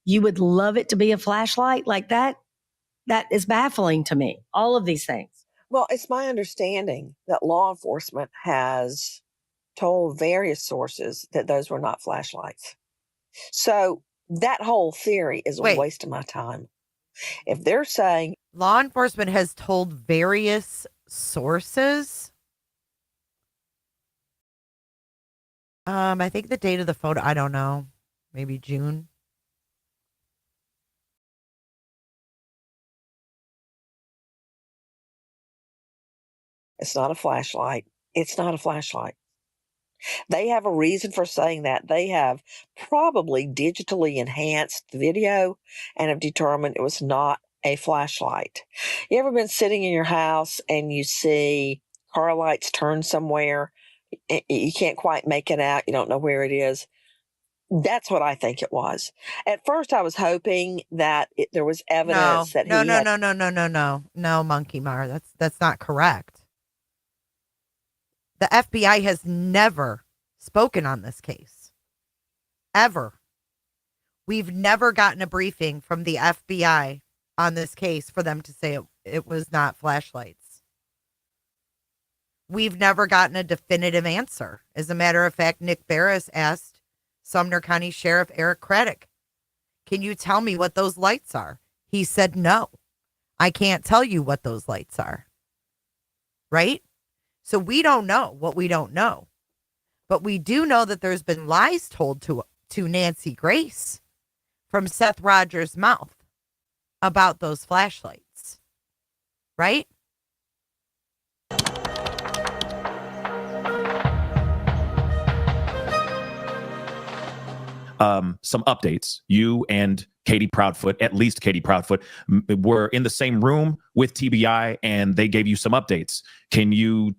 Speaker 19: You would love it to be a flashlight like that? That is baffling to me, all of these things.
Speaker 2: Well, it's my understanding that law enforcement has told various sources that those were not flashlights. So that whole theory is a waste of my time. If they're saying
Speaker 1: law enforcement has told various sources, I think the date of the photo, I don't know, maybe June.
Speaker 2: it's not a flashlight, it's not a flashlight. They have a reason for saying that. They have probably digitally enhanced the video and have determined it was not a flashlight. You ever been sitting in your house and you see car lights turn somewhere? You can't quite make it out. You don't know where it is. That's what I think it was. At first, I was hoping that there was evidence that
Speaker 1: No, Monkey Mar. That's not correct. The FBI has never spoken on this case. Ever. We've never gotten a briefing from the FBI on this case for them to say it was not flashlights. We've never gotten a definitive answer. As a matter of fact, Nick Barris asked Sumner County Sheriff Eric Craddock, can you tell me what those lights are? He said, no, I can't tell you what those lights are. Right? So we don't know what we don't know. But we do know that there's been lies told to Nancy Grace from Seth Rogers' mouth about those flashlights. Right?
Speaker 16: Some updates. You and Katie Proudfoot, at least Katie Proudfoot, were in the same room with TBI and they gave you some updates. Can you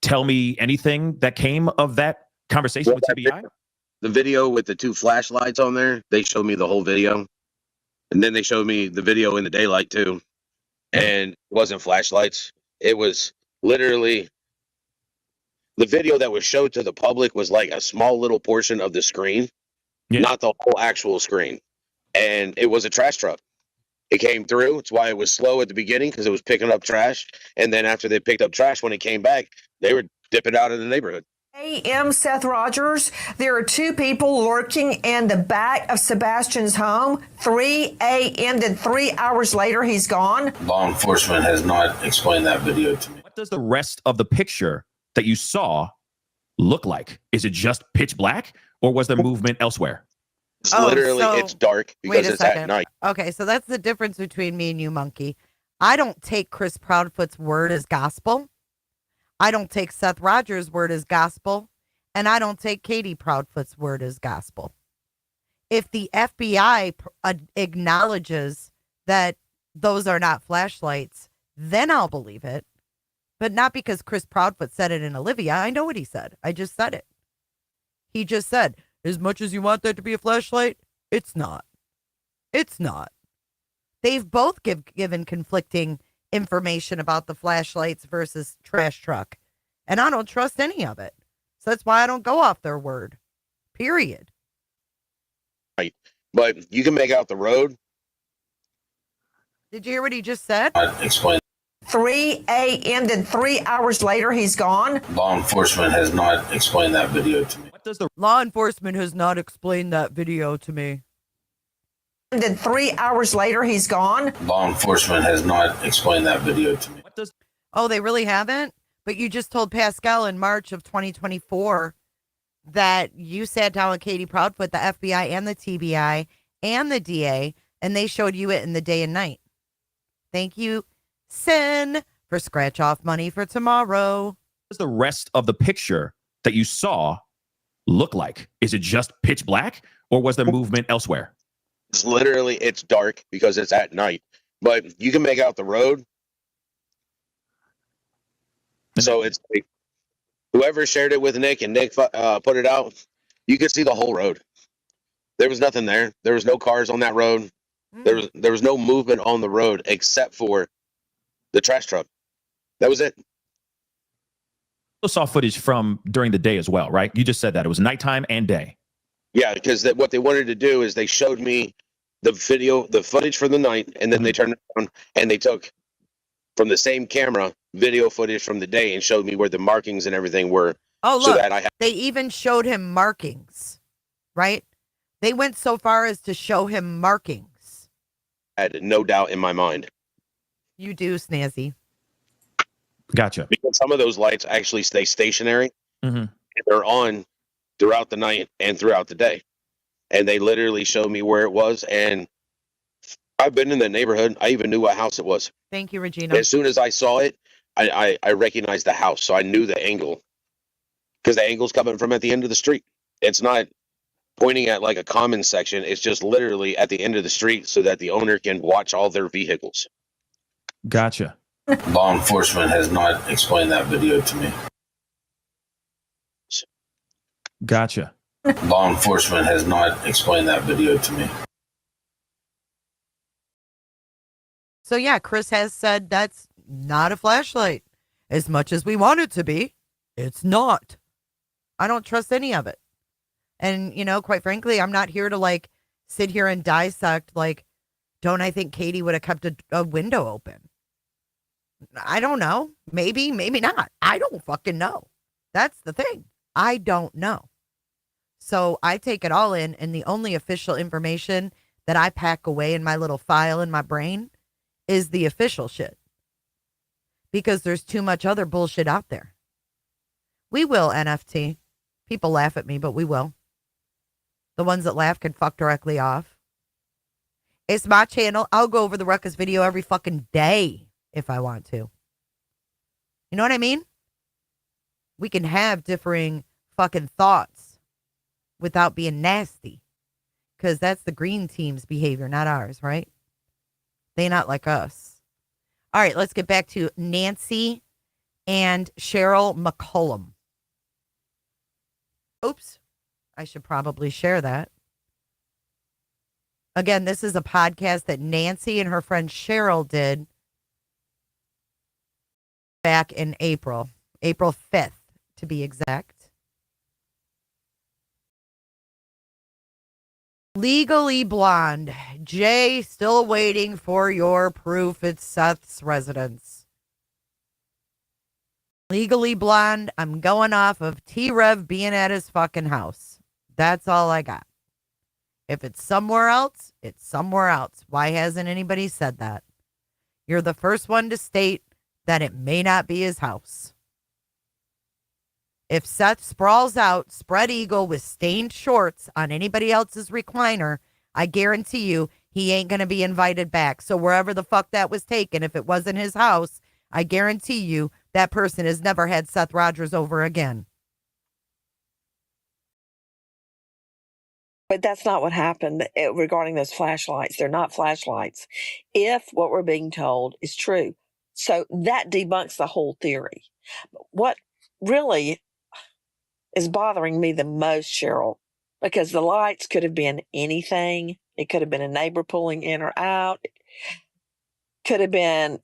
Speaker 16: tell me anything that came of that conversation with TBI?
Speaker 20: The video with the two flashlights on there, they showed me the whole video. And then they showed me the video in the daylight too. And it wasn't flashlights. It was literally the video that was showed to the public was like a small little portion of the screen, not the whole actual screen. And it was a trash truck. It came through. It's why it was slow at the beginning, because it was picking up trash. And then after they picked up trash, when it came back, they were dipping out in the neighborhood.
Speaker 2: AM Seth Rogers, there are two people lurking in the back of Sebastian's home. 3 a.m. Then 3 hours later, he's gone.
Speaker 4: Law enforcement has not explained that video to me.
Speaker 16: What does the rest of the picture that you saw look like? Is it just pitch black, or was there movement elsewhere?
Speaker 20: It's dark because it's at night.
Speaker 1: Okay, so that's the difference between me and you, Monkey. I don't take Chris Proudfoot's word as gospel. I don't take Seth Rogers' word as gospel, and I don't take Katie Proudfoot's word as gospel. If the FBI acknowledges that those are not flashlights, then I'll believe it. But not because Chris Proudfoot said it in Olivia. I know what he said. I just said it. He just said, as much as you want that to be a flashlight, it's not. It's not. They've both given conflicting information about the flashlights versus trash truck. And I don't trust any of it. So that's why I don't go off their word. Period.
Speaker 20: Right. But you can make out the road.
Speaker 1: Did you hear what he just said?
Speaker 20: Explain.
Speaker 2: 3 a.m. Then 3 hours later, he's gone.
Speaker 20: Law enforcement has not explained that video to me.
Speaker 16: What does the
Speaker 1: Law enforcement has not explained that video to me.
Speaker 2: And then 3 hours later, he's gone.
Speaker 20: Law enforcement has not explained that video to me.
Speaker 16: what does
Speaker 1: Oh, they really haven't? But you just told Pascal in March of 2024 that you sat down with Katie Proudfoot, the FBI and the TBI and the DA, and they showed you it in the day and night. Thank you, Sin, for scratch off money for tomorrow.
Speaker 16: does the rest of the picture that you saw look like? Is it just pitch black, or was there movement elsewhere?
Speaker 20: It's literally, it's dark because it's at night, but you can make out the road. So it's like whoever shared it with Nick and Nick put it out, you could see the whole road. There was nothing there. There was no cars on that road. There was no movement on the road except for the trash truck. That was it.
Speaker 16: You saw footage from during the day as well, right? You just said that it was nighttime and day.
Speaker 20: Yeah, because what they wanted to do is they showed me the footage for the night, and then they turned around and they took from the same camera video footage from the day and showed me where the markings and everything were.
Speaker 1: Oh, look,
Speaker 20: so that
Speaker 1: they even showed him markings, right? They went so far as to show him markings.
Speaker 20: I had no doubt in my mind.
Speaker 1: You do, Snazzy.
Speaker 16: Gotcha.
Speaker 20: Because some of those lights actually stay stationary.
Speaker 16: Mm-hmm.
Speaker 20: And they're on throughout the night and throughout the day. And they literally showed me where it was. And I've been in the neighborhood. I even knew what house it was.
Speaker 1: Thank you, Regina.
Speaker 20: As soon as I saw it, I recognized the house. So I knew the angle. Because the angle's coming from at the end of the street. It's not pointing at like a common section. It's just literally at the end of the street so that the owner can watch all their vehicles.
Speaker 16: Gotcha.
Speaker 20: Law enforcement has not explained that video to me.
Speaker 16: Gotcha.
Speaker 20: Law enforcement has not explained that video to me.
Speaker 1: So yeah, Chris has said that's not a flashlight. As much as we want it to be, it's not. I don't trust any of it. And, you know, quite frankly, I'm not here to like sit here and dissect, like, don't I think Katie would have kept a window open? I don't know. Maybe, maybe not. I don't fucking know. That's the thing. I don't know. So I take it all in, and the only official information that I pack away in my little file in my brain is the official shit. Because there's too much other bullshit out there. We will, NFT. People laugh at me, but we will. The ones that laugh can fuck directly off. It's my channel. I'll go over the Ruckus video every fucking day if I want to. You know what I mean? We can have differing fucking thoughts without being nasty. Because that's the green team's behavior, not ours, right? They not like us. All right, let's get back to Nancy and Sheryll McCollum. Oops. I should probably share that. Again, this is a podcast that Nancy and her friend Sheryll did back in April 5th, to be exact. Legally Blonde. Jay, still waiting for your proof it's Seth's residence. Legally Blonde, I'm going off of Trev being at his fucking house. That's all I got. If it's somewhere else, it's somewhere else. Why hasn't anybody said that? You're the first one to state that it may not be his house. If Seth sprawls out, spread eagle with stained shorts on anybody else's recliner, I guarantee you he ain't going to be invited back. So wherever the fuck that was taken, if it wasn't his house, I guarantee you that person has never had Seth Rogers over again.
Speaker 2: But that's not what happened regarding those flashlights. They're not flashlights. If what we're being told is true. So that debunks the whole theory. What really is bothering me the most, Sheryl, because the lights could have been anything. It could have been a neighbor pulling in or out. It could have been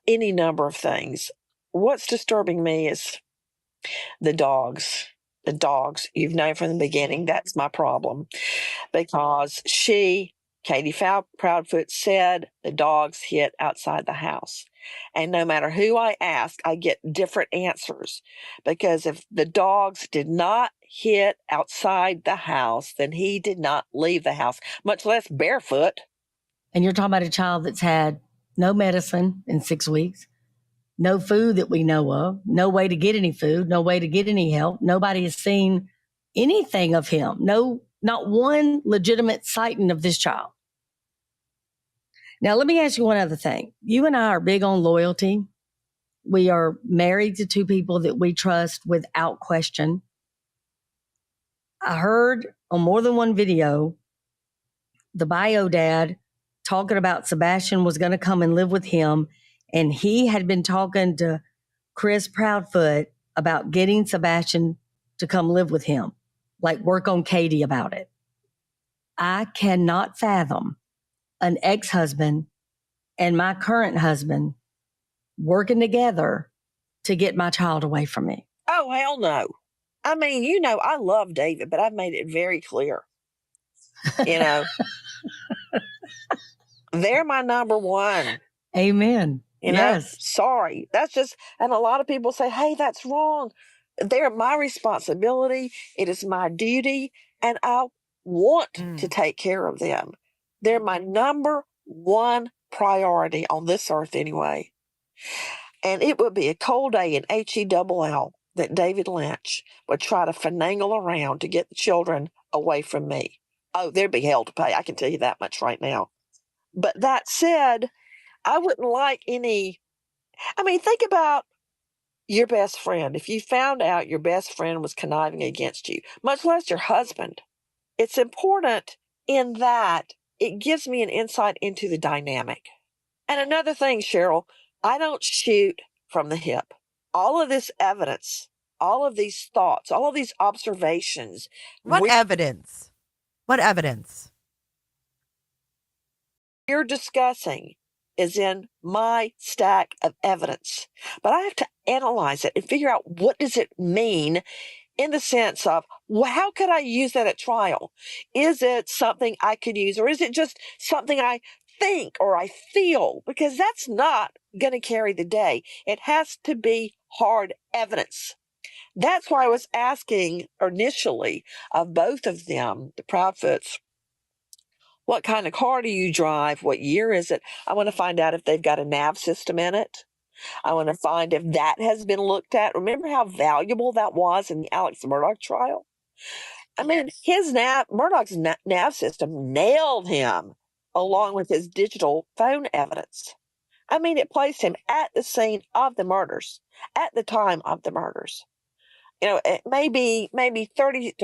Speaker 2: any number of things. What's disturbing me is the dogs. The dogs. You've known from the beginning that's my problem. Because Katie Proudfoot, said the dogs hit outside the house. And no matter who I ask, I get different answers. Because if the dogs did not hit outside the house, then he did not leave the house, much less barefoot.
Speaker 19: And you're talking about a child that's had no medicine in 6 weeks, no food that we know of, no way to get any food, no way to get any help. Nobody has seen anything of him. Not one legitimate sighting of this child. Now, let me ask you one other thing. You and I are big on loyalty. We are married to two people that we trust without question. I heard on more than one video, the bio dad talking about Sebastian was going to come and live with him. And he had been talking to Chris Proudfoot about getting Sebastian to come live with him, like work on Katie about it. I cannot fathom an ex-husband and my current husband working together to get my child away from me.
Speaker 2: Oh, hell no. I mean, I love David, but I've made it very clear. They're my number one.
Speaker 19: Amen. Yes.
Speaker 2: Sorry. That's just, and a lot of people say, hey, that's wrong. They're my responsibility. It is my duty. And I want to take care of them. They're my number one priority on this earth anyway. And it would be a cold day in HELL that David Lynch would try to finagle around to get the children away from me. Oh, there'd be hell to pay. I can tell you that much right now. But that said, I wouldn't like think about your best friend. If you found out your best friend was conniving against you, much less your husband, it's important in that it gives me an insight into the dynamic. And another thing, Sheryl, I don't shoot from the hip. All of this evidence, all of these thoughts, all of these observations.
Speaker 1: What evidence? What evidence?
Speaker 2: You're discussing is in my stack of evidence, but I have to analyze it and figure out what does it mean in the sense of, well, how could I use that at trial? Is it something I could use, or is it just something I think or I feel? Because that's not going to carry the day. It has to be hard evidence. That's why I was asking initially of both of them, the Proudfoots, what kind of car do you drive? What year is it? I want to find out if they've got a nav system in it. I want to find if that has been looked at. Remember how valuable that was in the Alex Murdaugh trial? I mean, Murdoch's nav system nailed him along with his digital phone evidence. I mean, it placed him at the scene of the murders, at the time of the murders. It may be maybe 30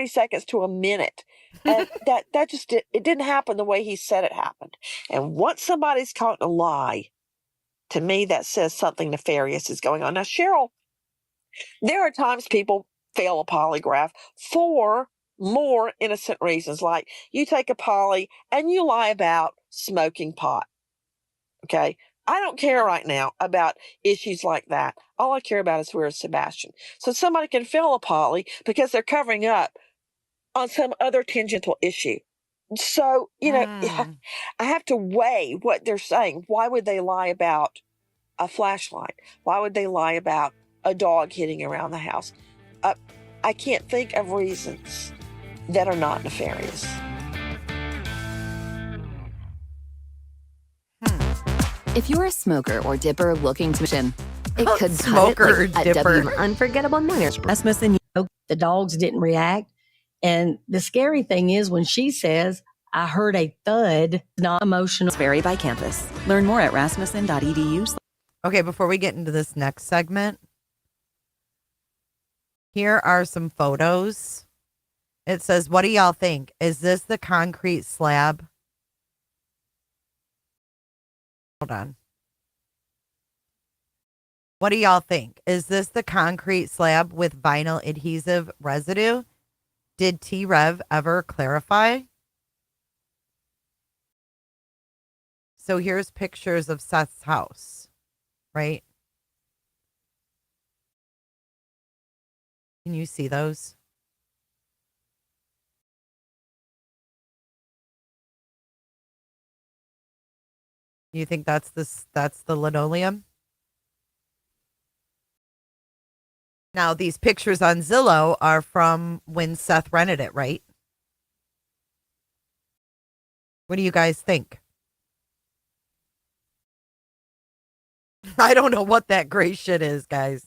Speaker 2: seconds to a minute. And that just it didn't happen the way he said it happened. And once somebody's caught in a lie, to me, that says something nefarious is going on. Now, Sheryl, there are times people fail a polygraph for more innocent reasons, like you take a poly and you lie about smoking pot. Okay? I don't care right now about issues like that. All I care about is where is Sebastian. So somebody can fail a poly because they're covering up on some other tangential issue. So, I have to weigh what they're saying. Why would they lie about a flashlight? Why would they lie about a dog hitting around the house? I can't think of reasons that are not nefarious.
Speaker 7: If you're a smoker or dipper looking to mission, it could
Speaker 1: smoker
Speaker 7: cut it like
Speaker 1: dipper.
Speaker 7: a W unforgettable morning.
Speaker 19: Rasmussen, the dogs didn't react. And the scary thing is when she says, I heard a thud, not emotional.
Speaker 7: Vary by campus. Learn more at rasmussen.edu.
Speaker 1: Okay, before we get into this next segment, here are some photos. It says, what do y'all think? Is this the concrete slab? Hold on. What do y'all think? Is this the concrete slab with vinyl adhesive residue? Did Trev ever clarify? So here's pictures of Seth's house, right? Can you see those? You think that's the linoleum? Now, these pictures on Zillow are from when Seth rented it, right? What do you guys think? I don't know what that gray shit is, guys.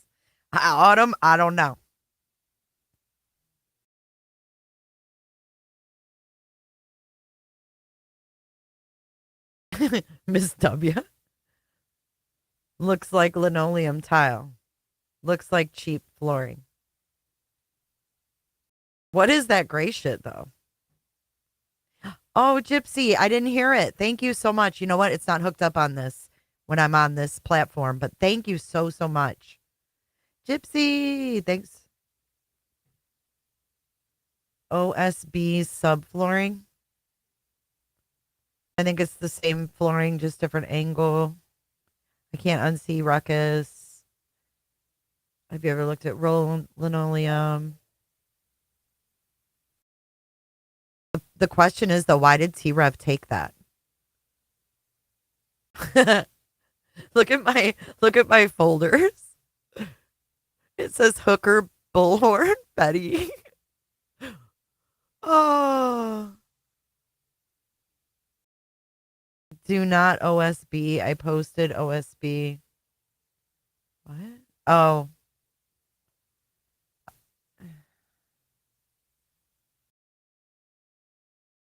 Speaker 1: Autumn, I don't know. Miss W. Looks like linoleum tile. Looks like cheap flooring. What is that gray shit, though? Oh, Gypsy, I didn't hear it. Thank you so much. You know what? It's not hooked up on this when I'm on this platform, but thank you so, so much. Gypsy, thanks. OSB subflooring. I think it's the same flooring, just different angle. I can't unsee ruckus. Have you ever looked at roll linoleum? The question is, though, why did Trev take that? Look at my folders. It says hooker bullhorn Betty. Oh. Do not OSB. I posted OSB. What? Oh.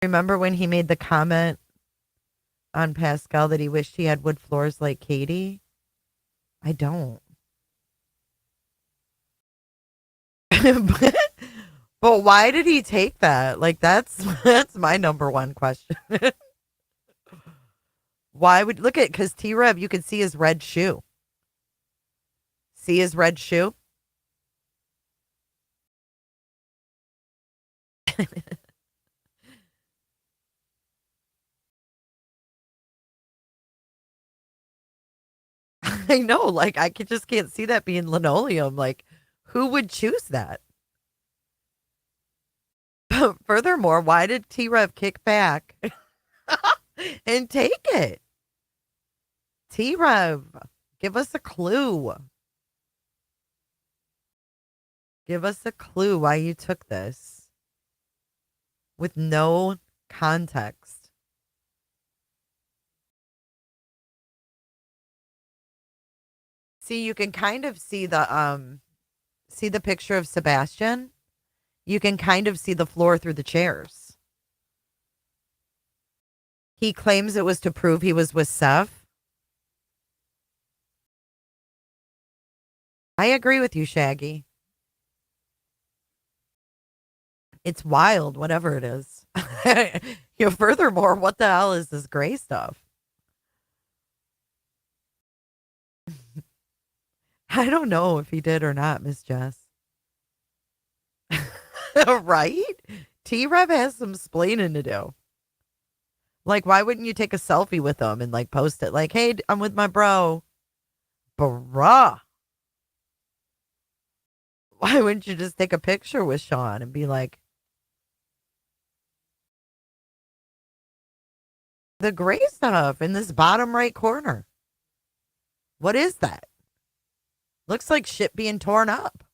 Speaker 1: Remember when he made the comment on Pascal that he wished he had wood floors like Katie? I don't. But why did he take that? Like that's my number one question. Why would look at because Trev, you can see his red shoe. See his red shoe? I know, like I just can't see that being linoleum. Like, who would choose that? Furthermore, why did Trev kick back and take it? Trev, give us a clue. Give us a clue why you took this with no context. See, you can kind of see the picture of Sebastian. You can kind of see the floor through the chairs. He claims it was to prove he was with Seth. I agree with you, Shaggy. It's wild, whatever it is. Furthermore, what the hell is this gray stuff? I don't know if he did or not, Miss Jess. Right? Trev has some splaining to do. Like, why wouldn't you take a selfie with him and like post it? Like, hey, I'm with my bro. Bruh. Why wouldn't you just take a picture with Sean and be like, the gray stuff in this bottom right corner? What is that? Looks like shit being torn up.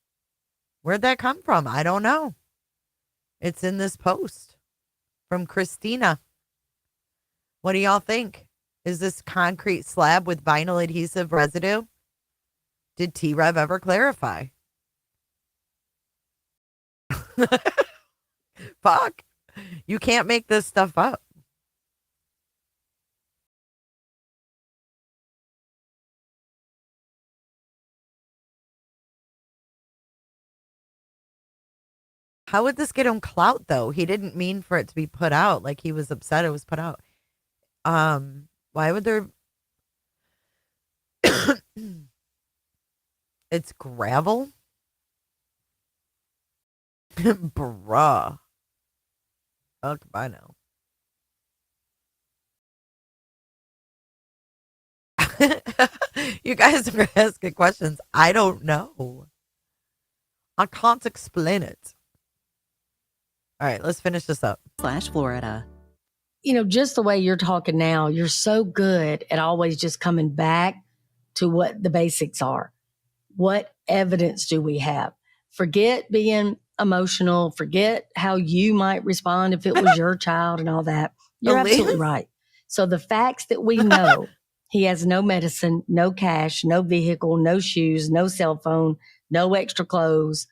Speaker 1: Where'd that come from? I don't know. It's in this post from Christina. What do y'all think? Is this concrete slab with vinyl adhesive residue? Did Trev ever clarify? Fuck. You can't make this stuff up. How would this get him clout though? He didn't mean for it to be put out. Like he was upset it was put out. Why would there It's gravel? Bruh. Okay, I know. You guys are asking questions. I don't know. I can't explain it. All right, let's finish this up.
Speaker 19: /Florida. You know, just the way you're talking now, you're so good at always just coming back to what the basics are. What evidence do we have? Forget being emotional. Forget how you might respond if it was your child and all that. You're absolutely right. So the facts that we know, he has no medicine, no cash, no vehicle, no shoes, no cell phone, no extra clothes.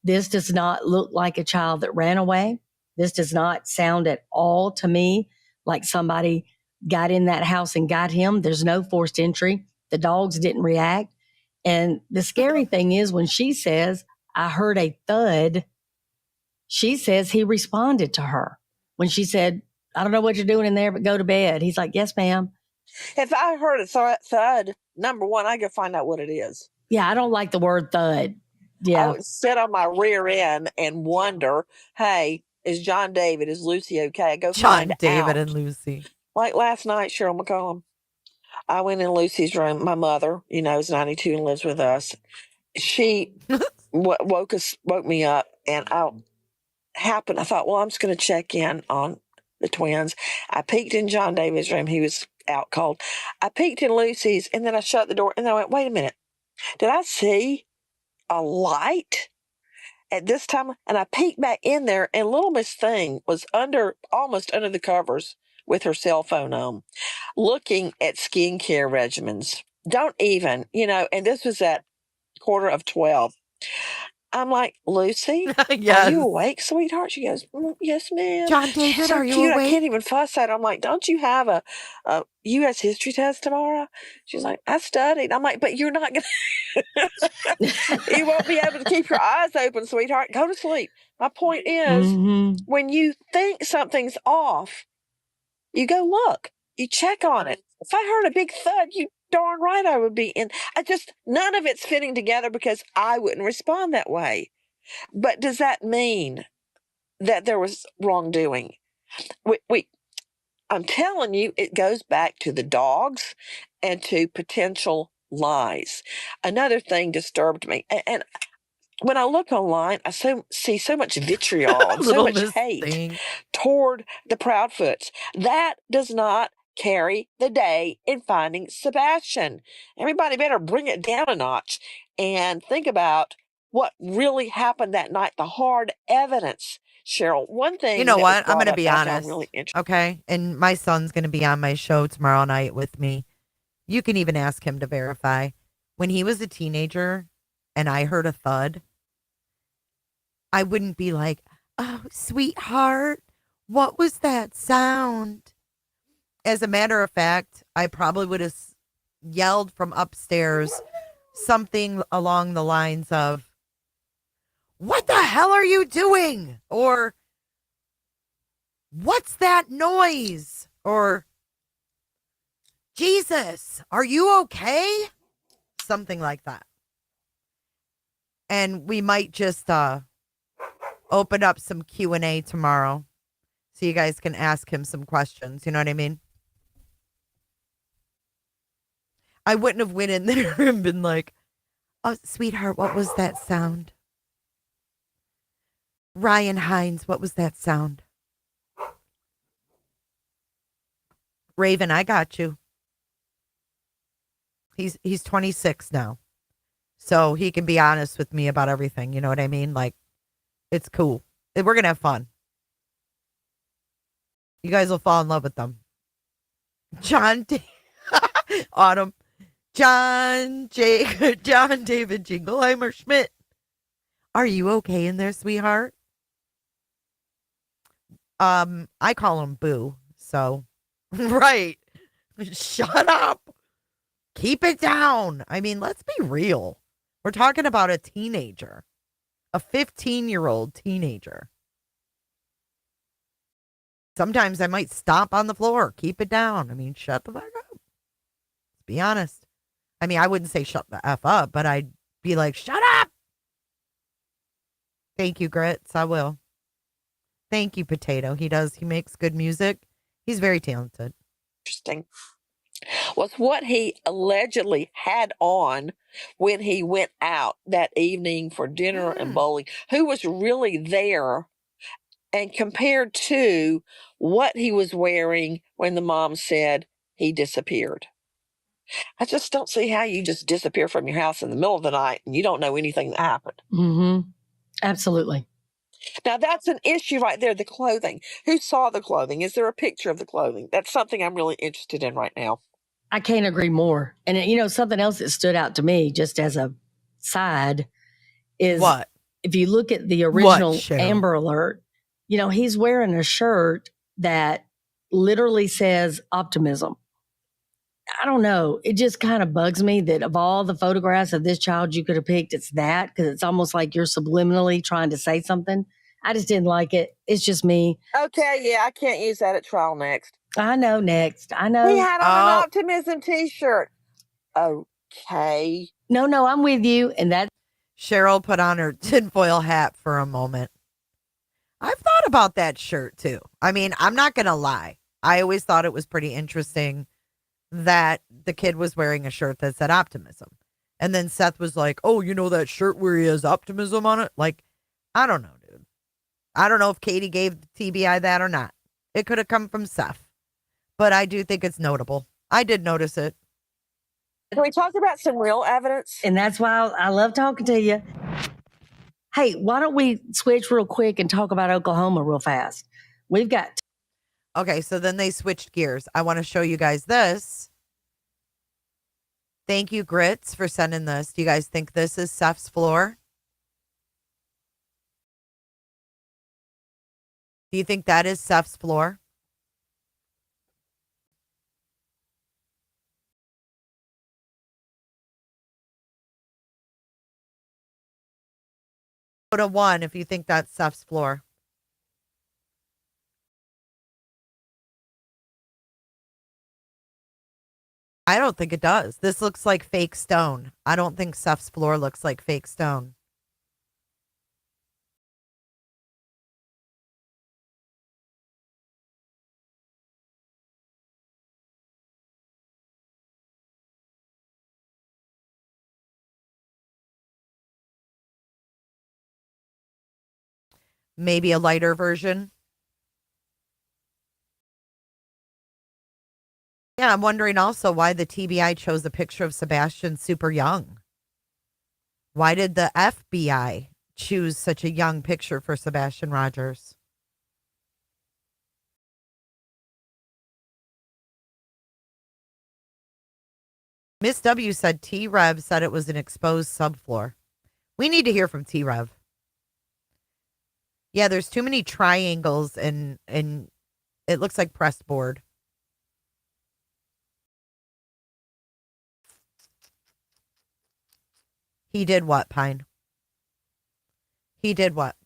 Speaker 19: This does not look like a child that ran away. This does not sound at all to me like somebody got in that house and got him. There's no forced entry. The dogs didn't react. And the scary thing is when she says, I heard a thud, she says he responded to her. When she said, I don't know what you're doing in there, but go to bed. He's like, yes, ma'am.
Speaker 2: If I heard a thud, number one, I could find out what it is.
Speaker 19: Yeah, I don't like the word thud. Yeah.
Speaker 2: I would sit on my rear end and wonder, hey, is John David, is Lucy okay? I go
Speaker 1: John
Speaker 2: find
Speaker 1: David
Speaker 2: out.
Speaker 1: and Lucy.
Speaker 2: Like last night, Sheryl McCollum, I went in Lucy's room. My mother, you know, is 92 and lives with us. She woke me up, and I thought, well, I'm just going to check in on the twins. I peeked in John David's room. He was out cold. I peeked in Lucy's, and then I shut the door, and I went, wait a minute. Did I see a light at this time? And I peeked back in there, and little Miss Thing was almost under the covers with her cell phone on, looking at skincare regimens. Don't even, and this was at 11:45. I'm like, Lucy,
Speaker 1: Yes.
Speaker 2: Are you awake, sweetheart? She goes, yes, ma'am.
Speaker 1: John David,
Speaker 2: So
Speaker 1: are you
Speaker 2: cute.
Speaker 1: awake?
Speaker 2: I can't even fuss at her. I'm like, don't you have a U.S. history test tomorrow? She's like, I studied. I'm like, but you're not going to, you won't be able to keep your eyes open, sweetheart. Go to sleep. My point is, when you think something's off, you go look, you check on it. If I heard a big thud, you darn right I would be in. None of it's fitting together because I wouldn't respond that way. But does that mean that there was wrongdoing? I'm telling you, it goes back to the dogs and to potential lies. Another thing disturbed me. And when I look online, I see so much vitriol and so much hate toward the Proudfoots. That does not carry the day in finding Sebastian. Everybody better bring it down a notch and think about what really happened that night, the hard evidence. Sheryl, one thing
Speaker 1: You know
Speaker 2: that
Speaker 1: what?
Speaker 2: was
Speaker 1: I'm going to
Speaker 2: brought
Speaker 1: be
Speaker 2: up that I
Speaker 1: honest.
Speaker 2: found really interesting.
Speaker 1: Okay. And my son's going to be on my show tomorrow night with me. You can even ask him to verify. When he was a teenager and I heard a thud, I wouldn't be like, oh, sweetheart, what was that sound? As a matter of fact, I probably would have yelled from upstairs something along the lines of, what the hell are you doing? Or, what's that noise? Or, Jesus, are you okay? Something like that. And we might just open up some Q&A tomorrow so you guys can ask him some questions. You know what I mean? I wouldn't have went in there and been like, oh, sweetheart, what was that sound? Ryan Hines, what was that sound? Raven, I got you. He's 26 now. So he can be honest with me about everything. You know what I mean? Like, it's cool. We're going to have fun. You guys will fall in love with them. Autumn. John David Jingleheimer Schmidt. Are you okay in there, sweetheart? I call him Boo. So, right. Shut up. Keep it down. I mean, let's be real. We're talking about a teenager. A 15-year-old teenager. Sometimes I might stomp on the floor. Keep it down. I mean, shut the fuck up. Let's be honest. I mean, I wouldn't say shut the F up, but I'd be like, shut up. Thank you, Grits. I will. Thank you, Potato. He makes good music. He's very talented.
Speaker 19: Interesting. Was what he allegedly had on when he went out that evening for dinner and bowling. Who was really there, and compared to what he was wearing when the mom said he disappeared. I just don't see how you just disappear from your house in the middle of the night and you don't know anything that happened. Mm-hmm.
Speaker 17: Absolutely.
Speaker 19: Now, that's an issue right there, the clothing. Who saw the clothing? Is there a picture of the clothing? That's something I'm really interested in right now.
Speaker 17: I can't agree more. And, something else that stood out to me, just as a side, is
Speaker 1: what?
Speaker 17: If you look at the original Amber Alert, he's wearing a shirt that literally says optimism. I don't know. It just kind of bugs me that of all the photographs of this child you could have picked, it's that, because it's almost like you're subliminally trying to say something. I just didn't like it. It's just me.
Speaker 19: Okay, yeah, I can't use that at trial next.
Speaker 17: I know next. I know.
Speaker 19: He had on an optimism t-shirt. Okay.
Speaker 17: No, I'm with you. And that
Speaker 1: Sheryll put on her tinfoil hat for a moment. I've thought about that shirt too. I mean, I'm not going to lie. I always thought it was pretty interesting that the kid was wearing a shirt that said optimism. And then Seth was like, oh, that shirt where he has optimism on it? Like, I don't know, dude. I don't know if Katie gave TBI that or not. It could have come from Seth. But I do think it's notable. I did notice it.
Speaker 19: Can we talk about some real evidence?
Speaker 17: And that's why I love talking to you. Hey, why don't we switch real quick and talk about Oklahoma real fast? We've got...
Speaker 1: Okay, so then they switched gears. I want to show you guys this. Thank you, Grits, for sending this. Do you guys think this is Seth's floor? Do you think that is Seth's floor? Go to 1 if you think that's Seth's floor. I don't think it does. This looks like fake stone. I don't think Seth's floor looks like fake stone. Maybe a lighter version. Yeah, I'm wondering also why the TBI chose a picture of Sebastian super young. Why did the FBI choose such a young picture for Sebastian Rogers? Miss W said T-Rev said it was an exposed subfloor. We need to hear from T-Rev. Yeah, there's too many triangles and it looks like pressed board. He did what, Pine? He did what?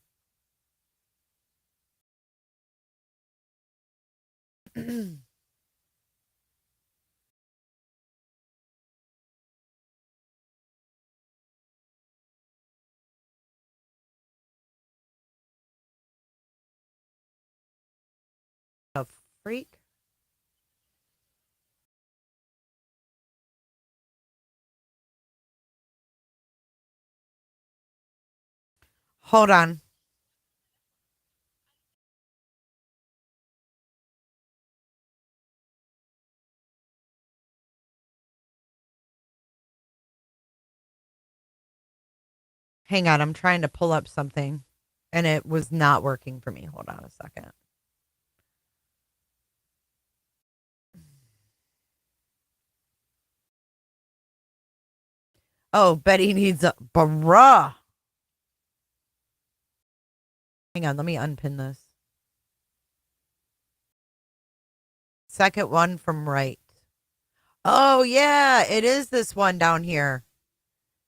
Speaker 1: A freak? Hold on. Hang on, I'm trying to pull up something and it was not working for me. Hold on a second. Oh, Betty needs a bruh. Hang on, let me unpin this. Second one from right. Oh, yeah, it is this one down here.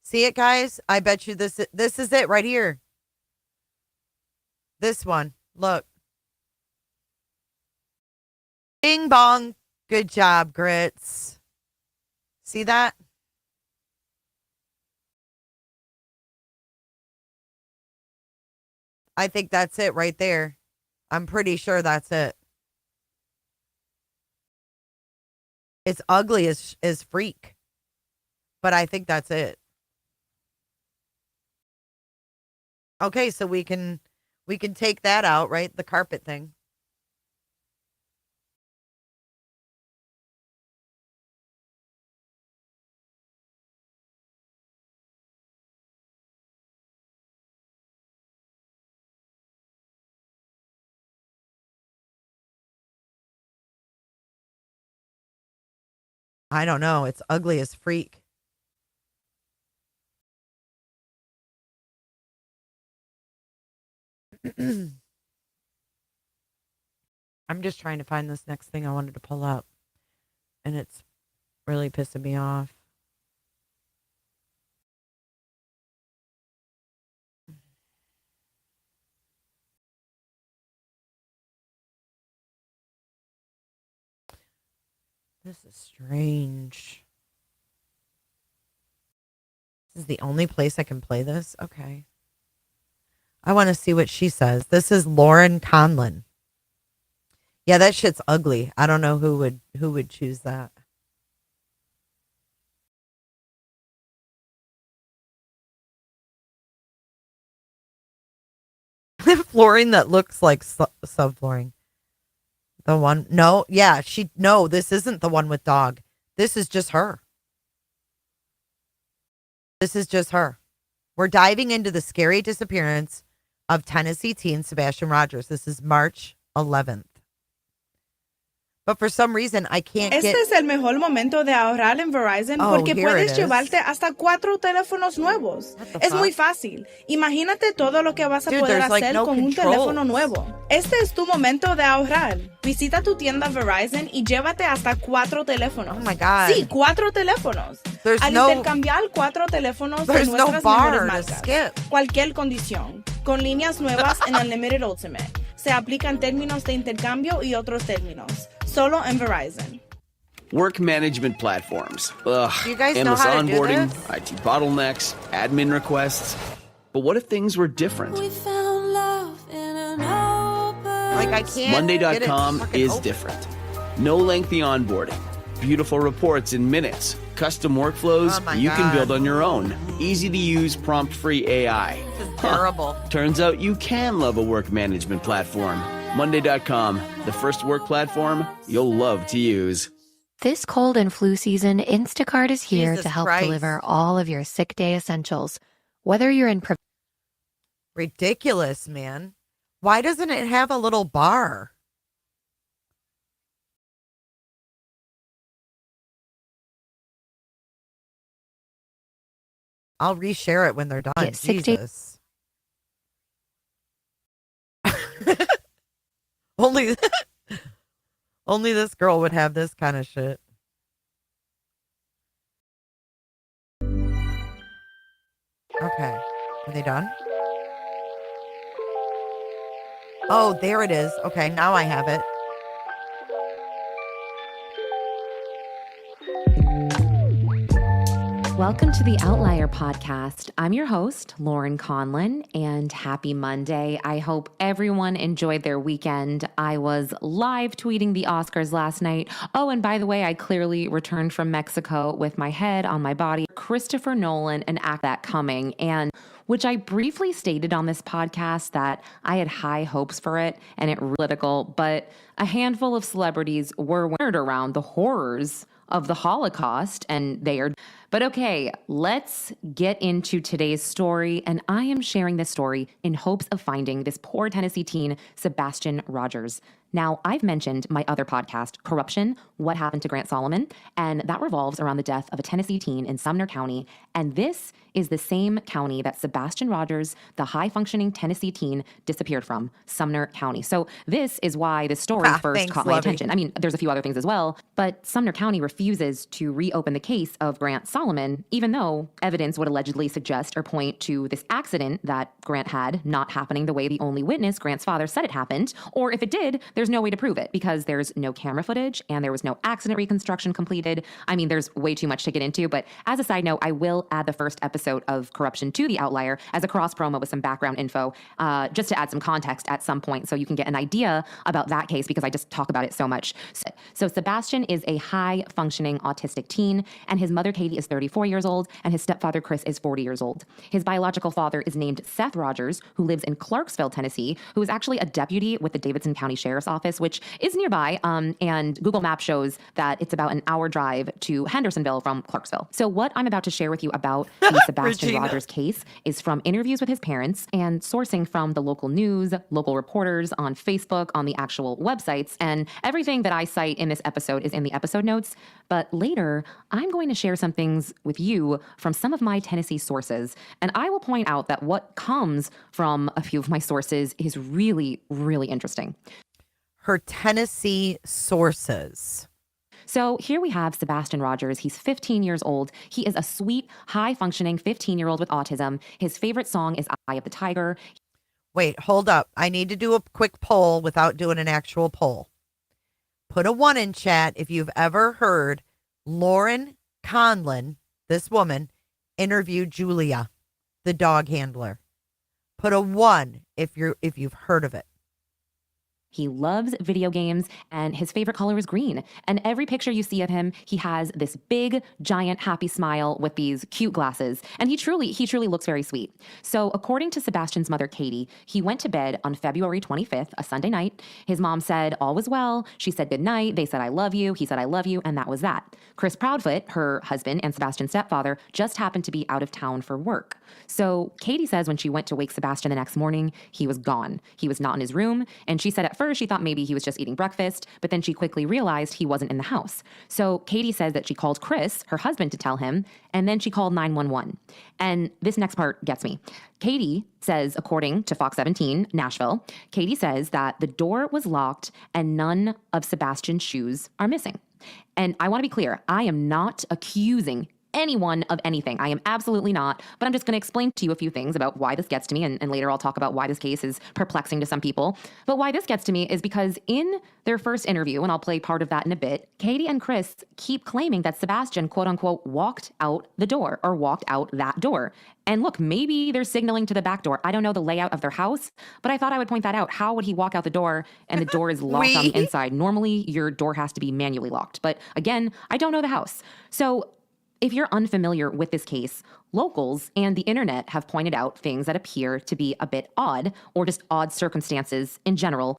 Speaker 1: See it, guys? I bet you this is it right here. This one. Look. Bing bong. Good job, Grits. See that? I think that's it right there. I'm pretty sure that's it. It's ugly as freak. But I think that's it. Okay, so we can take that out, right? The carpet thing. I don't know. It's ugly as freak. I'm just trying to find this next thing I wanted to pull up. And it's really pissing me off. This is strange. This is the only place I can play this? Okay. I want to see what she says. This is Lauren Conlin. Yeah, that shit's ugly. I don't know who would choose that. Flooring that looks like subflooring. The one, no, yeah, this isn't the one with dog. This is just her. This is just her. We're diving into the scary disappearance of Tennessee teen Sebastian Rogers. This is March 11th. But for some reason, I can't
Speaker 21: Este
Speaker 1: get...
Speaker 21: es el mejor momento de ahorrar en Verizon porque puedes llevarte hasta 4 teléfonos nuevos. Es muy fácil. Imagínate todo lo que vas a poder hacer con un teléfono nuevo. Este es tu momento de ahorrar. Visita tu tienda Verizon y llévate hasta 4 teléfonos.
Speaker 1: Oh my God.
Speaker 21: Sí, 4 teléfonos. Al intercambiar 4 teléfonos de nuestras mejores marcas. Cualquier condición. Con líneas nuevas en Unlimited Ultimate. Se aplican términos de intercambio y otros términos. Solo en Verizon.
Speaker 22: Work management platforms. Ugh.
Speaker 1: You guys
Speaker 22: endless
Speaker 1: know how to do
Speaker 22: onboarding,
Speaker 1: this?
Speaker 22: IT bottlenecks, admin requests. But what if things were different?
Speaker 1: Like, I can't
Speaker 22: Monday.com
Speaker 1: get it
Speaker 22: is
Speaker 1: open.
Speaker 22: different. No lengthy onboarding. Beautiful reports in minutes. Custom workflows you can build on your own. Easy to use prompt-free AI.
Speaker 1: This is terrible.
Speaker 22: Turns out you can love a work management platform. Monday.com, the first work platform you'll love to use.
Speaker 23: This cold and flu season, Instacart is here
Speaker 1: Jesus
Speaker 23: to help
Speaker 1: Christ.
Speaker 23: deliver all of your sick day essentials. Whether you're in
Speaker 1: Ridiculous, man. Why doesn't it have a little bar? I'll reshare it when they're done.
Speaker 23: Get 60
Speaker 1: Jesus. Only this girl would have this kind of shit. Okay. Are they done? Oh, there it is. Okay, now I have it.
Speaker 24: Welcome to the Outlier Podcast. I'm your host, Lauren Conlin, and happy Monday. I hope everyone enjoyed their weekend. I was live tweeting the Oscars last night. Oh, and by the way, I clearly returned from Mexico with my head on my body. Christopher Nolan and Act That Coming, and which I briefly stated on this podcast that I had high hopes for it and it was political, but a handful of celebrities were centered around the horrors of the Holocaust, and they are. But okay, let's get into today's story, and I am sharing this story in hopes of finding this poor Tennessee teen, Sebastian Rogers. Now, I've mentioned my other podcast, Corruption, What Happened to Grant Solomon, and that revolves around the death of a Tennessee teen in Sumner County, and this is the same county that Sebastian Rogers, the high-functioning Tennessee teen, disappeared from, Sumner County. So this is why the story
Speaker 7: story first caught my attention. I mean, there's a few other things as well, but Sumner County refuses to reopen the case of Grant Solomon, even though evidence would allegedly suggest or point to this accident that Grant had not happening the way the only witness, Grant's father, said it happened. Or if it did, there's no way to prove it because there's no camera footage and there was no accident reconstruction completed. I mean, there's way too much to get into, but as a side note, I will add the first episode of Corruption to the Outlier as a cross promo with some background info, just to add some context at some point so you can get an idea about that case because I just talk about it so much. So Sebastian is a high-functioning autistic teen, and his mother, Katie, is 34 years old, and his stepfather, Chris, is 40 years old. His biological father is named Seth Rogers, who lives in Clarksville, Tennessee, who is actually a deputy with the Davidson County Sheriff's Office, which is nearby, and Google Maps shows that it's about an hour drive to Hendersonville from Clarksville. So what I'm about to share with you about the Sebastian Rogers case is from interviews with his parents and sourcing from the local news, local reporters on Facebook, on the actual websites, and everything that I cite in this episode is in the episode notes. But later, I'm going to share some things with you from some of my Tennessee sources, and I will point out that what comes from a few of my sources is really, really interesting.
Speaker 1: Her Tennessee sources.
Speaker 7: So here we have Sebastian Rogers. He's 15 years old. He is a sweet, high-functioning 15-year-old with autism. His favorite song is Eye of the Tiger.
Speaker 1: Wait, hold up. I need to do a quick poll without doing an actual poll. Put a 1 in chat if you've ever heard Lauren Conlin, this woman, interview Julia, the dog handler. Put a 1 if you've heard of it.
Speaker 7: He loves video games, and his favorite color is green. And every picture you see of him, he has this big, giant, happy smile with these cute glasses. And he truly looks very sweet. So according to Sebastian's mother, Katie, he went to bed on February 25th, a Sunday night. His mom said all was well. She said good night. They said, I love you. He said, I love you. And that was that. Chris Proudfoot, her husband and Sebastian's stepfather, just happened to be out of town for work. So Katie says when she went to wake Sebastian the next morning, he was gone. He was not in his room. And she said at first she thought maybe he was just eating breakfast, but then she quickly realized he wasn't in the house. So Katie says that she called Chris, her husband, to tell him, and then she called 911. And this next part gets me. Katie says, according to Fox 17, Nashville, Katie says that the door was locked and none of Sebastian's shoes are missing. And I want to be clear, I am not accusing anyone of anything. I am absolutely not, but I'm just going to explain to you a few things about why this gets to me, and later I'll talk about why this case is perplexing to some people. But why this gets to me is because in their first interview, and I'll play part of that in a bit, Katie and Chris keep claiming that Sebastian, quote unquote, walked out the door or walked out that door. And look, maybe they're signaling to the back door. I don't know the layout of their house, but I thought I would point that out. How would he walk out the door and the door is locked on the inside? Normally, your door has to be manually locked. But again, I don't know the house. So if you're unfamiliar with this case, locals and the internet have pointed out things that appear to be a bit odd or just odd circumstances in general.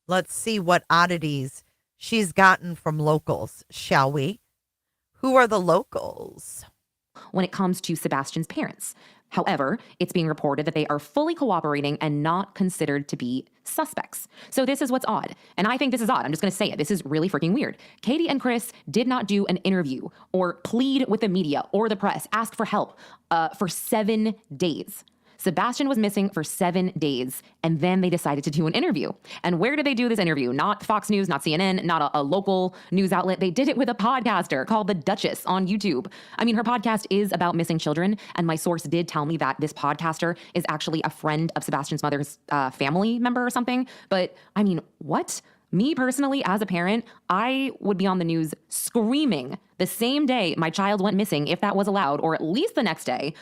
Speaker 1: Let's see what oddities she's gotten from locals, shall we? Who are the locals?
Speaker 7: When it comes to Sebastian's parents. However, it's being reported that they are fully cooperating and not considered to be suspects. So this is what's odd. And I think this is odd. I'm just going to say it. This is really freaking weird. Katie and Chris did not do an interview or plead with the media or the press, ask for help for 7 days. Sebastian was missing for 7 days, and then they decided to do an interview. And where did they do this interview? Not Fox News, not CNN, not a local news outlet. They did it with a podcaster called The Duchess on YouTube. I mean, her podcast is about missing children, and my source did tell me that this podcaster is actually a friend of Sebastian's mother's family member or something. But, I mean, what? Me personally, as a parent, I would be on the news screaming the same day my child went missing, if that was allowed, or at least the next day.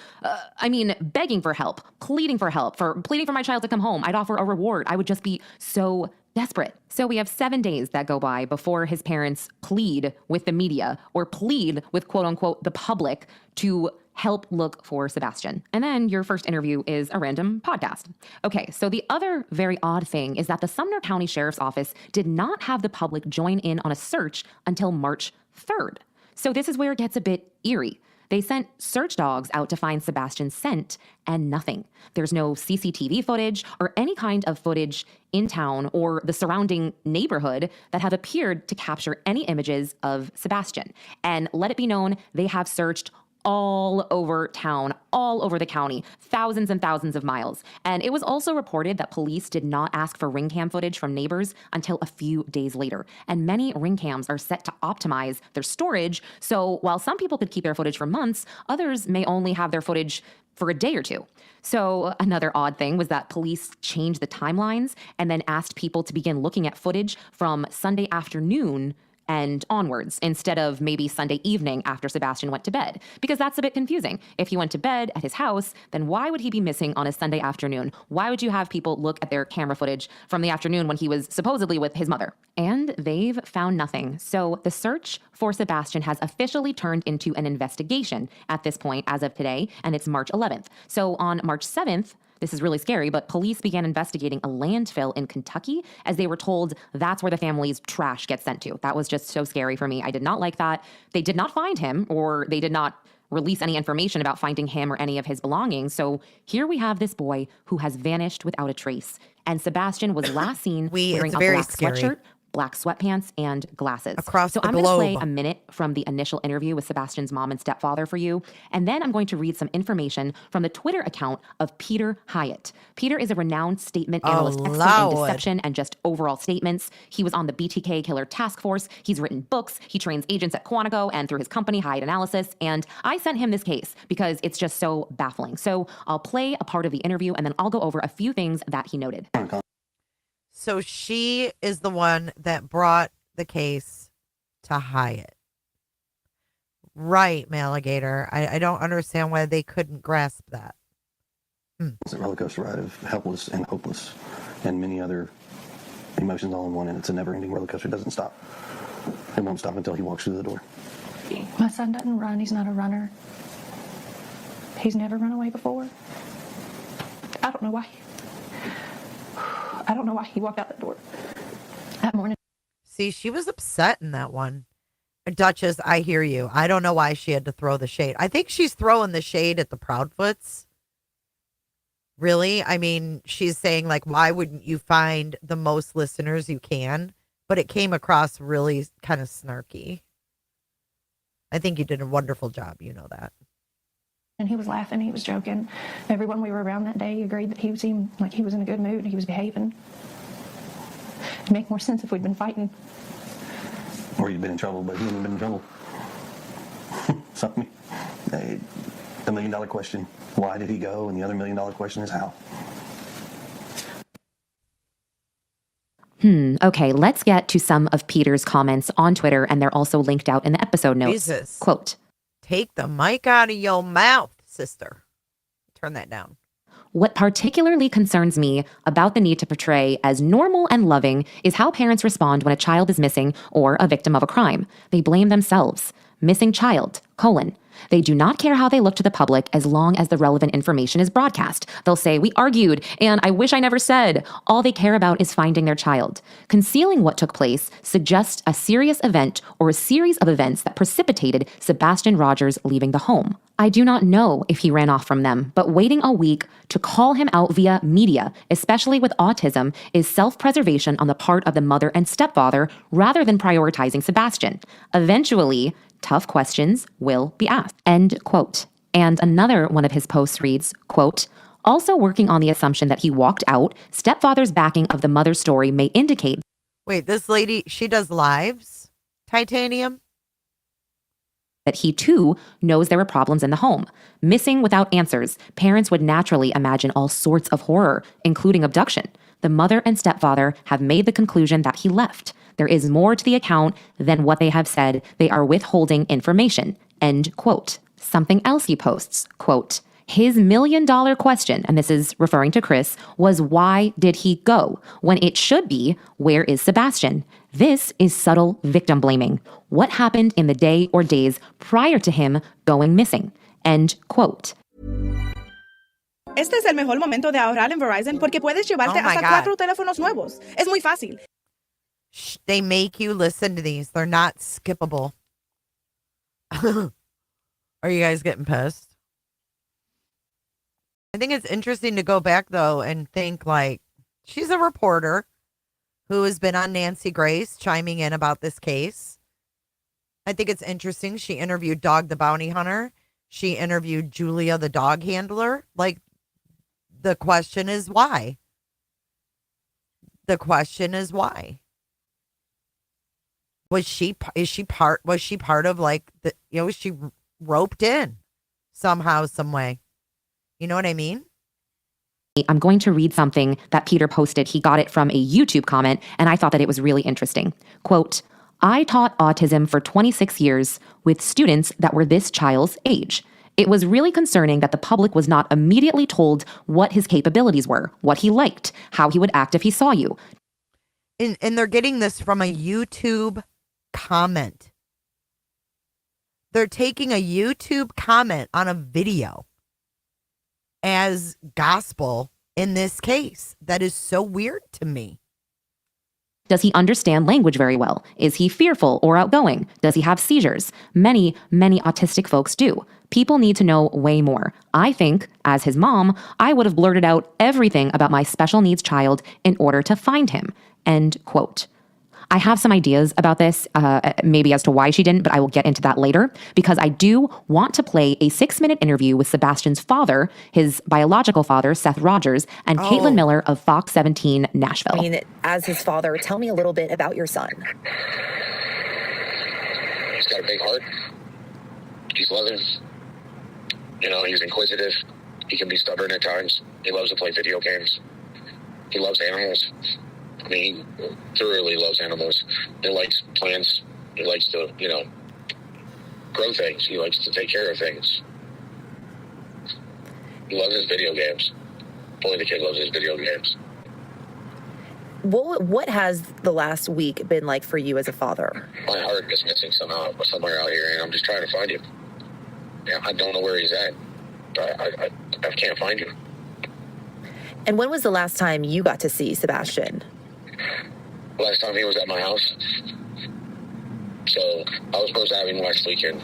Speaker 7: Begging for help, pleading for my child to come home. I'd offer a reward. I would just be so desperate. So we have 7 days that go by before his parents plead with the media or plead with, quote unquote, the public to help look for Sebastian. And then your first interview is a random podcast. Okay, so the other very odd thing is that the Sumner County Sheriff's Office did not have the public join in on a search until March 3rd. So this is where it gets a bit eerie. They sent search dogs out to find Sebastian's scent and nothing. There's no CCTV footage or any kind of footage in town or the surrounding neighborhood that have appeared to capture any images of Sebastian. And let it be known, they have searched all over town, all over the county, thousands and thousands of miles. And it was also reported that police did not ask for ring cam footage from neighbors until a few days later. And many ring cams are set to optimize their storage. So while some people could keep their footage for months, others may only have their footage for a day or two. So another odd thing was that police changed the timelines and then asked people to begin looking at footage from Sunday afternoon and onwards instead of maybe Sunday evening after Sebastian went to bed, because that's a bit confusing. If he went to bed at his house, then why would he be missing on a Sunday afternoon? Why would you have people look at their camera footage from the afternoon when he was supposedly with his mother? And they've found nothing. So the search for Sebastian has officially turned into an investigation at this point as of today, and it's March 11th. So on March 7th, this is really scary, but police began investigating a landfill in Kentucky as they were told that's where the family's trash gets sent to. That was just so scary for me. I did not like that. They did not find him, or they did not release any information about finding him or any of his belongings. So here we have this boy who has vanished without a trace. And Sebastian was last seen wearing a black sweatshirt, black sweatpants, and glasses.
Speaker 1: Across
Speaker 7: so
Speaker 1: the
Speaker 7: I'm going to
Speaker 1: globe.
Speaker 7: play a minute from the initial interview with Sebastian's mom and stepfather for you, and then I'm going to read some information from the Twitter account of Peter Hyatt. Peter is a renowned statement analyst, expert in deception and just overall statements. He was on the BTK Killer Task Force. He's written books. He trains agents at Quantico and through his company, Hyatt Analysis, and I sent him this case because it's just so baffling. So I'll play a part of the interview, and then I'll go over a few things that he noted.
Speaker 1: So she is the one that brought the case to Hyatt. Right, Maligator. I don't understand why they couldn't grasp that.
Speaker 15: It's a roller coaster ride of helpless and hopeless and many other emotions all in one, and it's a never-ending roller coaster. It doesn't stop. It won't stop until he walks through the door.
Speaker 5: My son doesn't run. He's not a runner. He's never run away before. I don't know why. I don't know why he walked out that door that morning.
Speaker 1: See, she was upset in that one. Duchess, I hear you. I don't know why she had to throw the shade. I think she's throwing the shade at the Proudfoots. Really? I mean, she's saying, like, why wouldn't you find the most listeners you can? But it came across really kind of snarky. I think you did a wonderful job. You know that.
Speaker 5: And he was laughing, he was joking. Everyone we were around that day agreed that he seemed like he was in a good mood and he was behaving. It'd make more sense if we'd been fighting.
Speaker 15: Or you'd been in trouble, but he hadn't been in trouble. So, I mean, the $1 million question, why did he go? And the other $1 million question is how.
Speaker 7: Okay, let's get to some of Peter's comments on Twitter, and they're also linked out in the episode notes.
Speaker 1: Jesus.
Speaker 7: Quote,
Speaker 1: "Take the mic out of your mouth, sister." Turn that down.
Speaker 7: "What particularly concerns me about the need to portray as normal and loving is how parents respond when a child is missing or a victim of a crime. They blame themselves. Missing child, : They do not care how they look to the public as long as the relevant information is broadcast. They'll say, 'We argued,' and 'I wish I never said.' All they care about is finding their child. Concealing what took place suggests a serious event or a series of events that precipitated Sebastian Rogers leaving the home. I do not know if he ran off from them, but waiting a week to call him out via media, especially with autism, is self-preservation on the part of the mother and stepfather rather than prioritizing Sebastian. Eventually, tough questions will be asked." End quote. And another one of his posts reads, quote, "Also working on the assumption that he walked out, stepfather's backing of the mother's story may indicate..."
Speaker 1: Wait, this lady, she does lives? Titanium?
Speaker 7: "That he too knows there were problems in the home. Missing without answers, parents would naturally imagine all sorts of horror, including abduction. The mother and stepfather have made the conclusion that he left. There is more to the account than what they have said. They are withholding information." End quote. Something else he posts, quote, "His $1 million question," and this is referring to Chris, "was why did he go? When it should be, where is Sebastian? This is subtle victim blaming. What happened in the day or days prior to him going missing?" End quote.
Speaker 21: Este es el mejor momento de ahorrar en Verizon porque puedes llevarte hasta 4 teléfonos nuevos. Es muy fácil.
Speaker 1: They make you listen to these. They're not skippable. Are you guys getting pissed? I think it's interesting to go back, though, and think, like, she's a reporter who has been on Nancy Grace chiming in about this case. I think it's interesting. She interviewed Dog the Bounty Hunter. She interviewed Julia, the dog handler. Like, the question is why? The question is why? Was she part of like was she roped in somehow, some way? You know what I mean?
Speaker 7: I'm going to read something that Peter posted. He got it from a YouTube comment, and I thought that it was really interesting. Quote, I taught autism for 26 years with students that were this child's age. It was really concerning that the public was not immediately told what his capabilities were, what he liked, how he would act if he saw you.
Speaker 1: And they're getting this from a YouTube comment. They're taking a YouTube comment on a video as gospel in this case. That is so weird to me.
Speaker 7: Does he understand language very well? Is he fearful or outgoing? Does he have seizures? Many, many autistic folks do. People need to know way more. I think, as his mom, I would have blurted out everything about my special needs child in order to find him. End quote. I have some ideas about this, maybe as to why she didn't, but I will get into that later because I do want to play a 6-minute interview with Sebastian's father, his biological father, Seth Rogers, and Caitlin Miller of Fox 17 Nashville.
Speaker 6: I mean, as his father, tell me a little bit about your son.
Speaker 8: He's got a big heart. He's loving. You know, he's inquisitive. He can be stubborn at times. He loves to play video games. He loves animals. I mean, he thoroughly loves animals. He likes plants. He likes to, grow things. He likes to take care of things. He loves his video games. Boy, the kid loves his video games.
Speaker 6: What has the last week been like for you as a father?
Speaker 8: My heart is missing somewhere out here, and I'm just trying to find him. Yeah, I don't know where he's at. I can't find him.
Speaker 6: And when was the last time you got to see Sebastian?
Speaker 8: Last time he was at my house. So I was supposed to have him last weekend,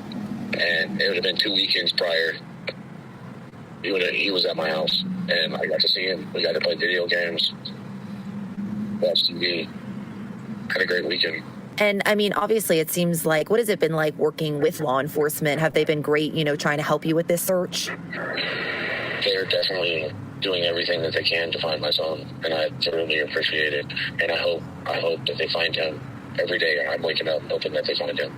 Speaker 8: and it would have been 2 weekends prior. He was at my house, and I got to see him. We got to play video games, watch TV. Had a great weekend.
Speaker 6: And I mean, obviously, it seems like, what has it been like working with law enforcement? Have they been great, trying to help you with this search?
Speaker 8: They're definitely doing everything that they can to find my son, and I thoroughly appreciate it. And I hope that they find him every day. I'm waking up hoping that they find him.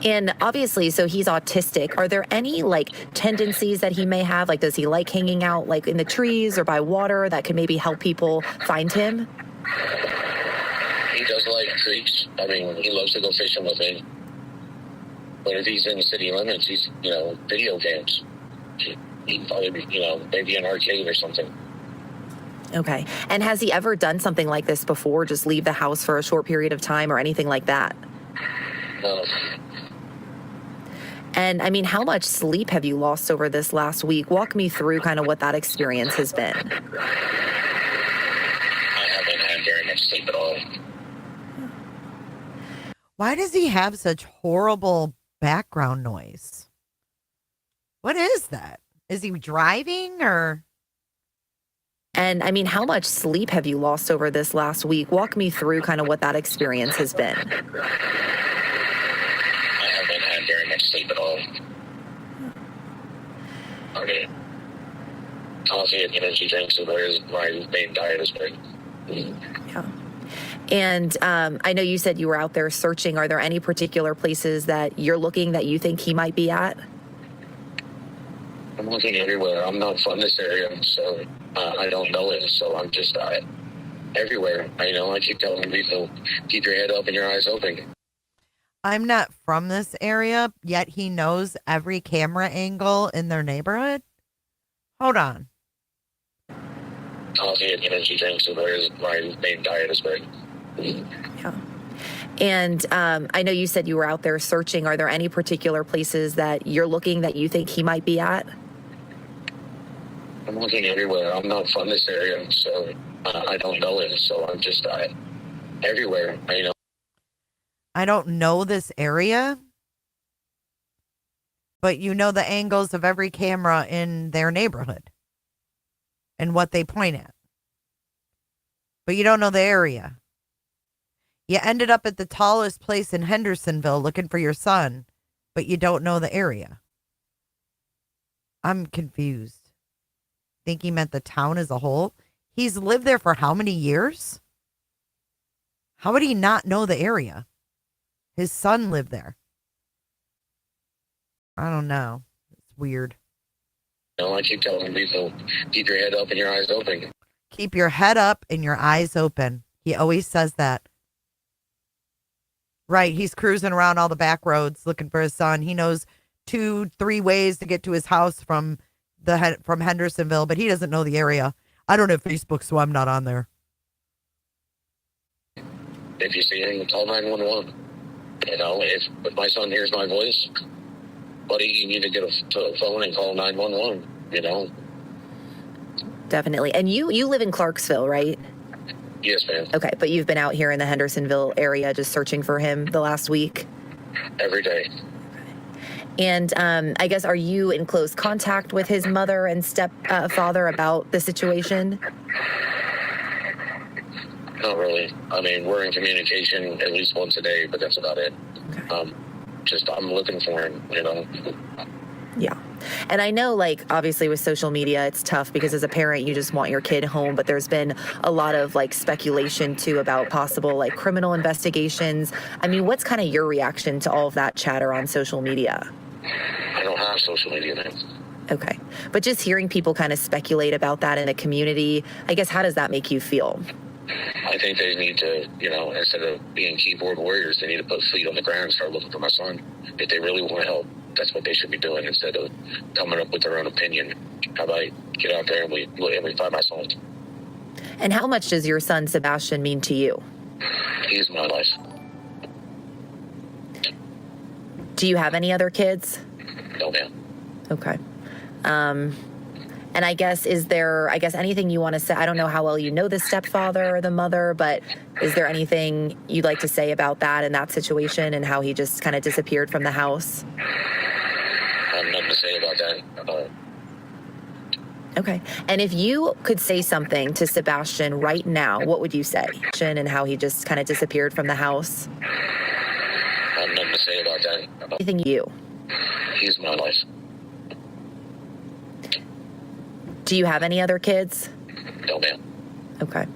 Speaker 6: And obviously, so he's autistic. Are there any tendencies that he may have? Does he like hanging out in the trees or by water that could maybe help people find him?
Speaker 8: He does like creeks. I mean, he loves to go fishing with me. But if he's in the city limits, he's, video games. He'd probably be, maybe an arcade or something.
Speaker 6: Okay. And has he ever done something like this before? Just leave the house for a short period of time or anything like that?
Speaker 8: No.
Speaker 6: And I mean, how much sleep have you lost over this last week? Walk me through kind of what that experience has been.
Speaker 8: I haven't had very much sleep at all.
Speaker 1: Why does he have such horrible background noise? What is that? Is he driving or?
Speaker 6: And I mean, how much sleep have you lost over this last week? Walk me through kind of what that experience has been.
Speaker 8: I haven't had very much sleep at all. I mean, coffee and energy drinks are my main diet is big.
Speaker 6: Yeah. And I know you said you were out there searching. Are there any particular places that you're looking that you think he might be at?
Speaker 8: I'm looking everywhere. I'm not from this area, so I don't know it. So I'm just everywhere. I keep telling people, keep your head up and your eyes open.
Speaker 1: I'm not from this area, yet he knows every camera angle in their neighborhood. Hold on.
Speaker 8: Coffee and energy drinks are my main diet is big.
Speaker 6: Yeah. And I know you said you were out there searching. Are there any particular places that you're looking that you think he might be at?
Speaker 8: I'm looking everywhere. I'm not from this area, so I don't know it. So I'm just everywhere.
Speaker 1: I don't know this area, but you know the angles of every camera in their neighborhood and what they point at. But you don't know the area. You ended up at the tallest place in Hendersonville looking for your son, but you don't know the area. I'm confused. Think he meant the town as a whole? He's lived there for how many years? How would he not know the area? His son lived there. I don't know. It's weird.
Speaker 8: I keep telling people, keep your head up and your eyes open.
Speaker 1: Keep your head up and your eyes open. He always says that. Right. He's cruising around all the back roads looking for his son. He knows 2-3 ways to get to his house from Hendersonville, but he doesn't know the area. I don't have Facebook, so I'm not on there.
Speaker 8: If you see him, call 911. If my son hears my voice, buddy, you need to get a phone and call 911,
Speaker 6: Definitely. And you live in Clarksville, right?
Speaker 8: Yes, ma'am.
Speaker 6: Okay, but you've been out here in the Hendersonville area just searching for him the last week?
Speaker 8: Every day.
Speaker 6: And I guess, are you in close contact with his mother and stepfather about the situation?
Speaker 8: Not really. I mean, we're in communication at least once a day, but that's about it. Okay. I'm looking for him,
Speaker 6: Yeah. And I know, obviously with social media, it's tough because as a parent, you just want your kid home. But there's been a lot of speculation too about possible criminal investigations. I mean, what's kind of your reaction to all of that chatter on social media?
Speaker 8: I don't have social media, man.
Speaker 6: Okay. But just hearing people kind of speculate about that in the community, I guess, how does that make you feel?
Speaker 8: I think they need to, instead of being keyboard warriors, they need to put feet on the ground and start looking for my son. If they really want to help, that's what they should be doing instead of coming up with their own opinion. How about get out there and we find my son?
Speaker 6: And how much does your son, Sebastian, mean to you?
Speaker 8: He's my life.
Speaker 6: Do you have any other kids?
Speaker 8: No, ma'am.
Speaker 6: Okay. And I guess, is there, anything you want to say? I don't know how well you know the stepfather or the mother, but is there anything you'd like to say about that and that situation and how he just kind of disappeared from the house?
Speaker 8: I have nothing to say about that.
Speaker 6: Okay. And if you could say something to Sebastian right now, what would you say? And how he just kind of disappeared from the house?
Speaker 8: I have nothing to say about that.
Speaker 6: Anything you?
Speaker 8: He's my life.
Speaker 6: Do you have any other kids?
Speaker 8: No, ma'am.
Speaker 6: Okay.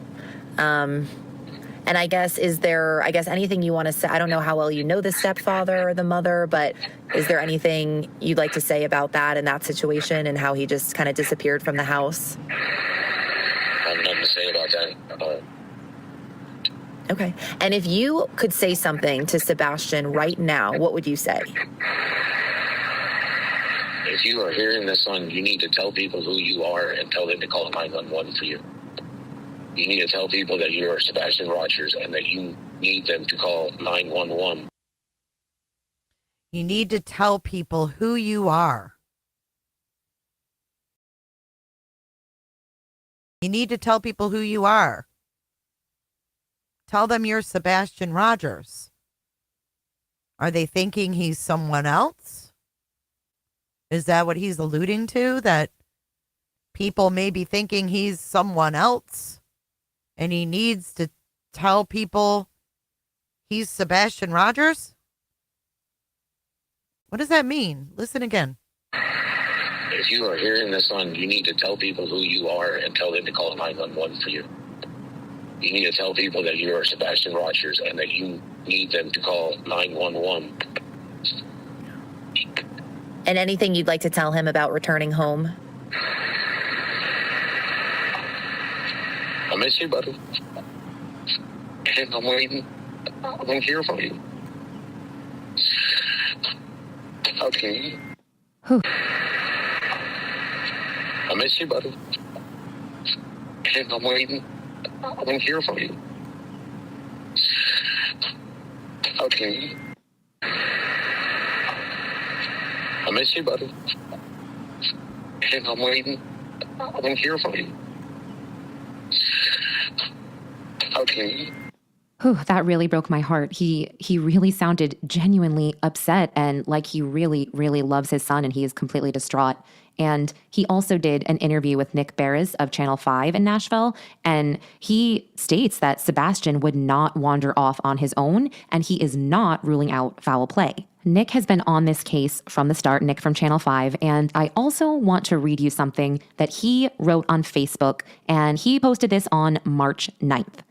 Speaker 6: And I guess, is there, anything you want to say? I don't know how well you know the stepfather or the mother, but is there anything you'd like to say about that and that situation and how he just kind of disappeared from the house?
Speaker 8: I have nothing to say about that.
Speaker 6: Okay. And if you could say something to Sebastian right now, what would you say?
Speaker 8: If you are hearing this on, you need to tell people who you are and tell them to call 911 for you. You need to tell people that you are Sebastian Rogers and that you need them to call 911.
Speaker 1: You need to tell people who you are. You need to tell people who you are. Tell them you're Sebastian Rogers. Are they thinking he's someone else? Is that what he's alluding to? That people may be thinking he's someone else and he needs to tell people he's Sebastian Rogers? What does that mean? Listen again.
Speaker 8: If you are hearing this on, you need to tell people who you are and tell them to call 911 for you. You need to tell people that you are Sebastian Rogers and that you need them to call 911.
Speaker 6: And anything you'd like to tell him about returning home?
Speaker 8: I miss you, buddy. And I'm waiting. I'm here for you. Okay. I miss you, buddy. And I'm waiting. I'm here for you. Okay. I miss you, buddy. And I'm waiting. I'm here for you. Okay.
Speaker 7: Whew, that really broke my heart. He really sounded genuinely upset and like he really, really loves his son and he is completely distraught. And he also did an interview with Nick Barris of Channel 5 in Nashville. And he states that Sebastian would not wander off on his own and he is not ruling out foul play. Nick has been on this case from the start, Nick from Channel 5, and I also want to read you something that he wrote on Facebook, and he posted this on March 9th.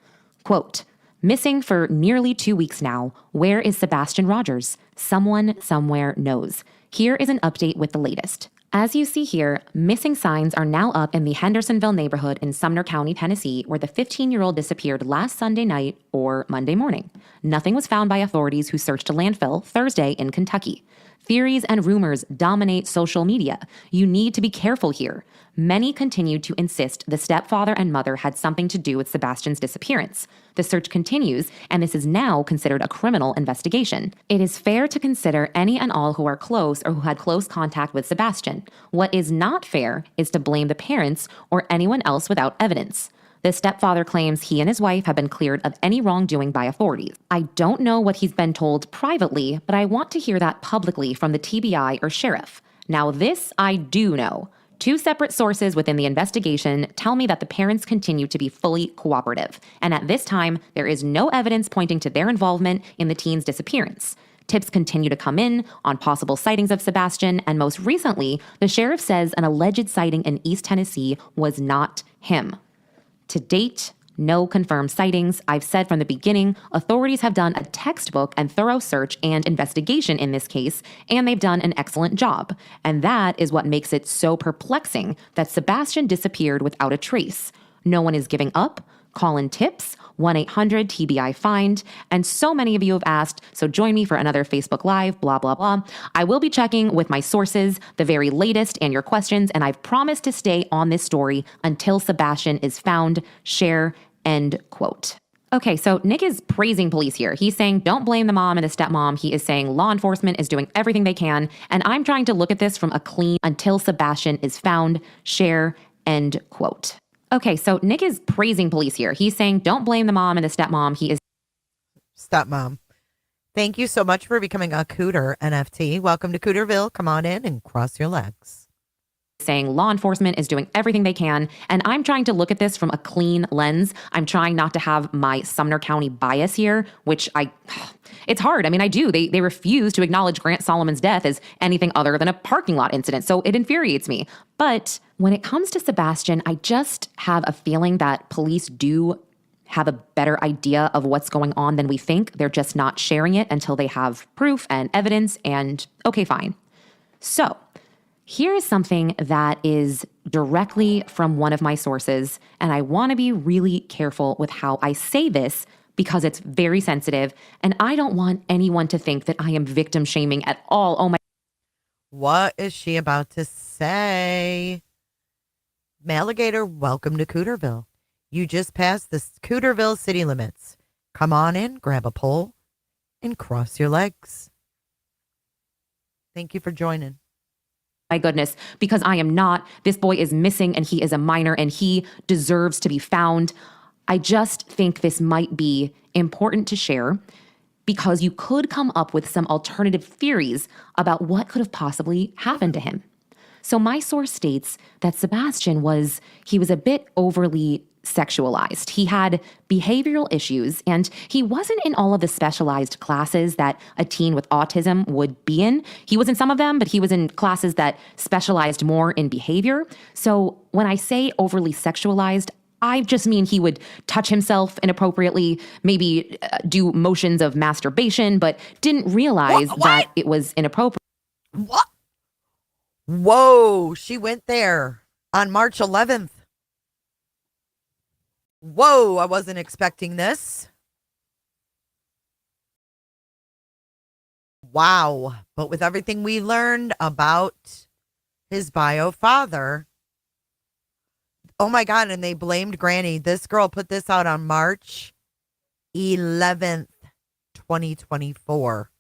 Speaker 7: Quote, "Missing for nearly 2 weeks now. Where is Sebastian Rogers? Someone somewhere knows. Here is an update with the latest. As you see here, missing signs are now up in the Hendersonville neighborhood in Sumner County, Tennessee, where the 15-year-old disappeared last Sunday night or Monday morning. Nothing was found by authorities who searched a landfill Thursday in Kentucky. Theories and rumors dominate social media. You need to be careful here. Many continued to insist the stepfather and mother had something to do with Sebastian's disappearance. The search continues, and this is now considered a criminal investigation. It is fair to consider any and all who are close or who had close contact with Sebastian. What is not fair is to blame the parents or anyone else without evidence. The stepfather claims he and his wife have been cleared of any wrongdoing by authorities. I don't know what he's been told privately, but I want to hear that publicly from the TBI or sheriff. Now this I do know. 2 separate sources within the investigation tell me that the parents continue to be fully cooperative, and at this time, there is no evidence pointing to their involvement in the teen's disappearance. Tips continue to come in on possible sightings of Sebastian, and most recently, the sheriff says an alleged sighting in East Tennessee was not him. To date, no confirmed sightings. I've said from the beginning, authorities have done a textbook and thorough search and investigation in this case, and they've done an excellent job. And that is what makes it so perplexing that Sebastian disappeared without a trace. No one is giving up. Call in tips, 1-800-TBI-FIND. And so many of you have asked, so join me for another Facebook Live, blah, blah, blah. I will be checking with my sources, the very latest, and your questions, and I've promised to stay on this story until Sebastian is found. Share, end quote. Okay, so Nick is praising police here. He's saying, don't blame the mom and the stepmom. He is saying law enforcement is doing everything they can. And I'm trying to look at this from a clean until Sebastian is found. Share, end quote. Okay, so Nick is praising police here. He's saying, don't blame the mom and the stepmom. He is
Speaker 1: stepmom. Thank you so much for becoming a Cooter NFT. Welcome to Cooterville. Come on in and cross your legs.
Speaker 7: Saying law enforcement is doing everything they can. And I'm trying to look at this from a clean lens. I'm trying not to have my Sumner County bias here, which it's hard. I mean, I do. They refuse to acknowledge Grant Solomon's death as anything other than a parking lot incident. So it infuriates me. But when it comes to Sebastian, I just have a feeling that police do have a better idea of what's going on than we think. They're just not sharing it until they have proof and evidence. And okay, fine. So here is something that is directly from one of my sources, and I want to be really careful with how I say this because it's very sensitive, and I don't want anyone to think that I am victim shaming at all. Oh my.
Speaker 1: What is she about to say? Maligator, welcome to Cooterville. You just passed the Cooterville city limits. Come on in, grab a pole, and cross your legs. Thank you for joining.
Speaker 7: My goodness, because I am not. This boy is missing and he is a minor and he deserves to be found. I just think this might be important to share because you could come up with some alternative theories about what could have possibly happened to him. So my source states that Sebastian was a bit overly sexualized. He had behavioral issues and he wasn't in all of the specialized classes that a teen with autism would be in. He was in some of them, but he was in classes that specialized more in behavior. So when I say overly sexualized, I just mean he would touch himself inappropriately, maybe do motions of masturbation, but didn't realize that it was inappropriate.
Speaker 1: What? Whoa, she went there on March 11th. Whoa, I wasn't expecting this. Wow. But with everything we learned about his bio father, oh my God, and they blamed Granny. This girl put this out on March 11th, 2024.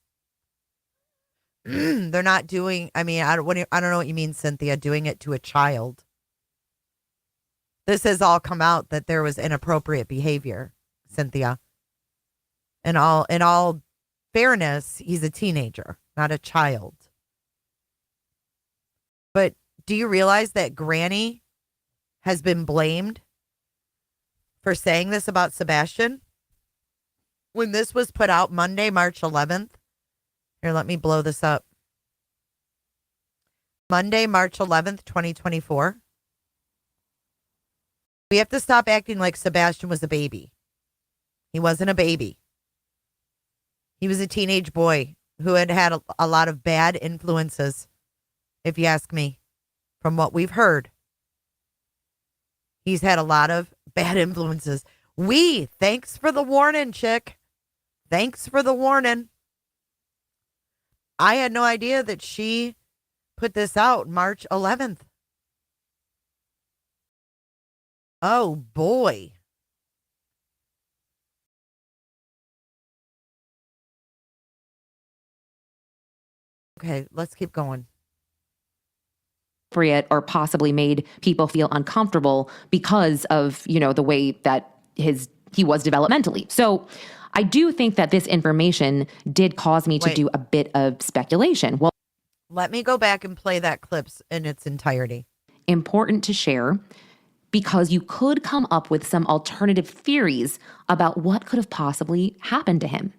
Speaker 1: They're not doing, I don't know what you mean, Cynthia, doing it to a child. This has all come out that there was inappropriate behavior, Cynthia. In all fairness, he's a teenager, not a child. But do you realize that Granny has been blamed for saying this about Sebastian? When this was put out Monday, March 11th, Here, let me blow this up. Monday, March 11th, 2024. We have to stop acting like Sebastian was a baby. He wasn't a baby. He was a teenage boy who had had a lot of bad influences, if you ask me, from what we've heard. He's had a lot of bad influences. Thanks for the warning, chick. Thanks for the warning. I had no idea that she put this out March 11th. Oh, boy. Okay, let's keep going.
Speaker 7: Or possibly made people feel uncomfortable because of, the way that he was developmentally. So I do think that this information did cause me to do a bit of speculation. Well,
Speaker 1: let me go back and play that clip in its entirety.
Speaker 7: Important to share because you could come up with some alternative theories about what could have possibly happened to him.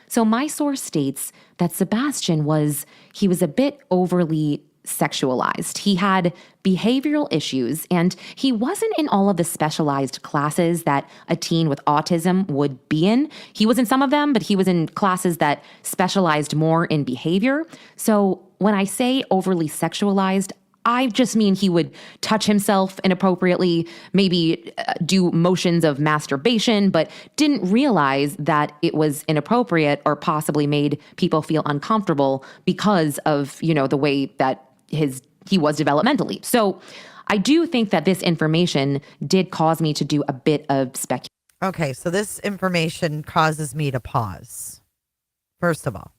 Speaker 7: So my source states that Sebastian was a bit overly sexualized. He had behavioral issues, and he wasn't in all of the specialized classes that a teen with autism would be in. He was in some of them, but he was in classes that specialized more in behavior. So when I say overly sexualized, I just mean he would touch himself inappropriately, maybe do motions of masturbation, but didn't realize that it was inappropriate or possibly made people feel uncomfortable because of, the way that he was developmentally. So I do think that this information did cause me to do a bit of speculation.
Speaker 1: Okay, so this information causes me to pause. First of all,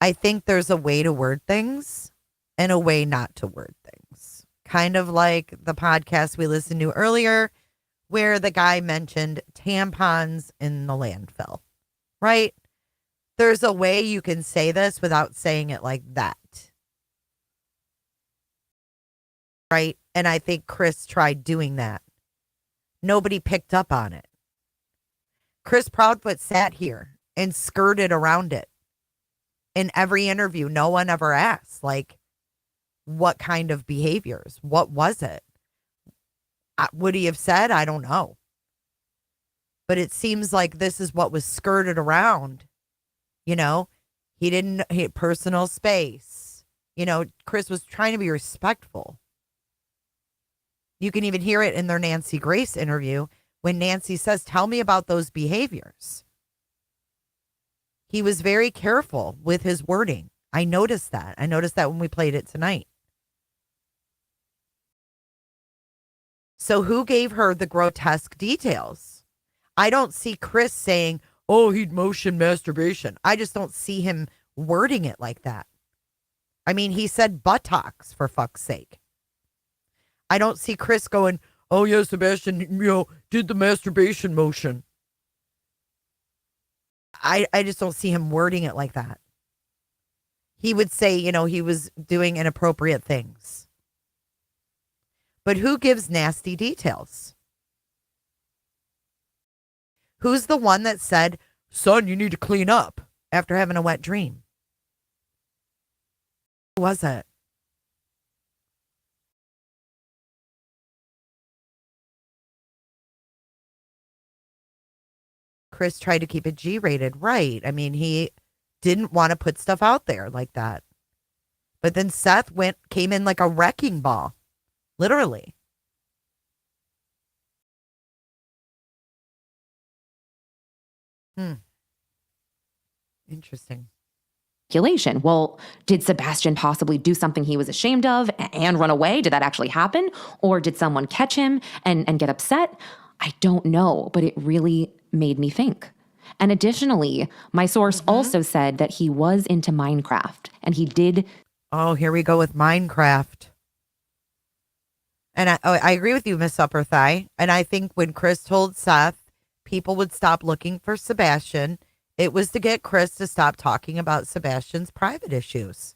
Speaker 1: I think there's a way to word things and a way not to word things. Kind of like the podcast we listened to earlier where the guy mentioned tampons in the landfill, right? There's a way you can say this without saying it like that. Right? And I think Chris tried doing that. Nobody picked up on it. Chris Proudfoot sat here and skirted around it. In every interview, no one ever asked, like, what kind of behaviors? What was it? Would he have said? I don't know. But it seems like this is what was skirted around. He didn't hit personal space. Chris was trying to be respectful. You can even hear it in their Nancy Grace interview when Nancy says, tell me about those behaviors. He was very careful with his wording. I noticed that. I noticed that when we played it tonight. So who gave her the grotesque details? I don't see Chris saying, oh, he'd motion masturbation. I just don't see him wording it like that. I mean, he said buttocks, for fuck's sake. I don't see Chris going, oh, yeah, Sebastian, did the masturbation motion. I just don't see him wording it like that. He would say, he was doing inappropriate things. But who gives nasty details? Who's the one that said, son, you need to clean up after having a wet dream? Who was it? Chris tried to keep it G-rated, right? I mean, he didn't want to put stuff out there like that. But then Seth came in like a wrecking ball, literally. Interesting.
Speaker 7: Well, did Sebastian possibly do something he was ashamed of and run away? Did that actually happen? Or did someone catch him and get upset? I don't know, but it really made me think. And additionally, my source also said that he was into Minecraft and he did.
Speaker 1: Oh, here we go with Minecraft. And I agree with you, Miss Upper Thigh. And I think when Chris told Seth people would stop looking for Sebastian, it was to get Chris to stop talking about Sebastian's private issues.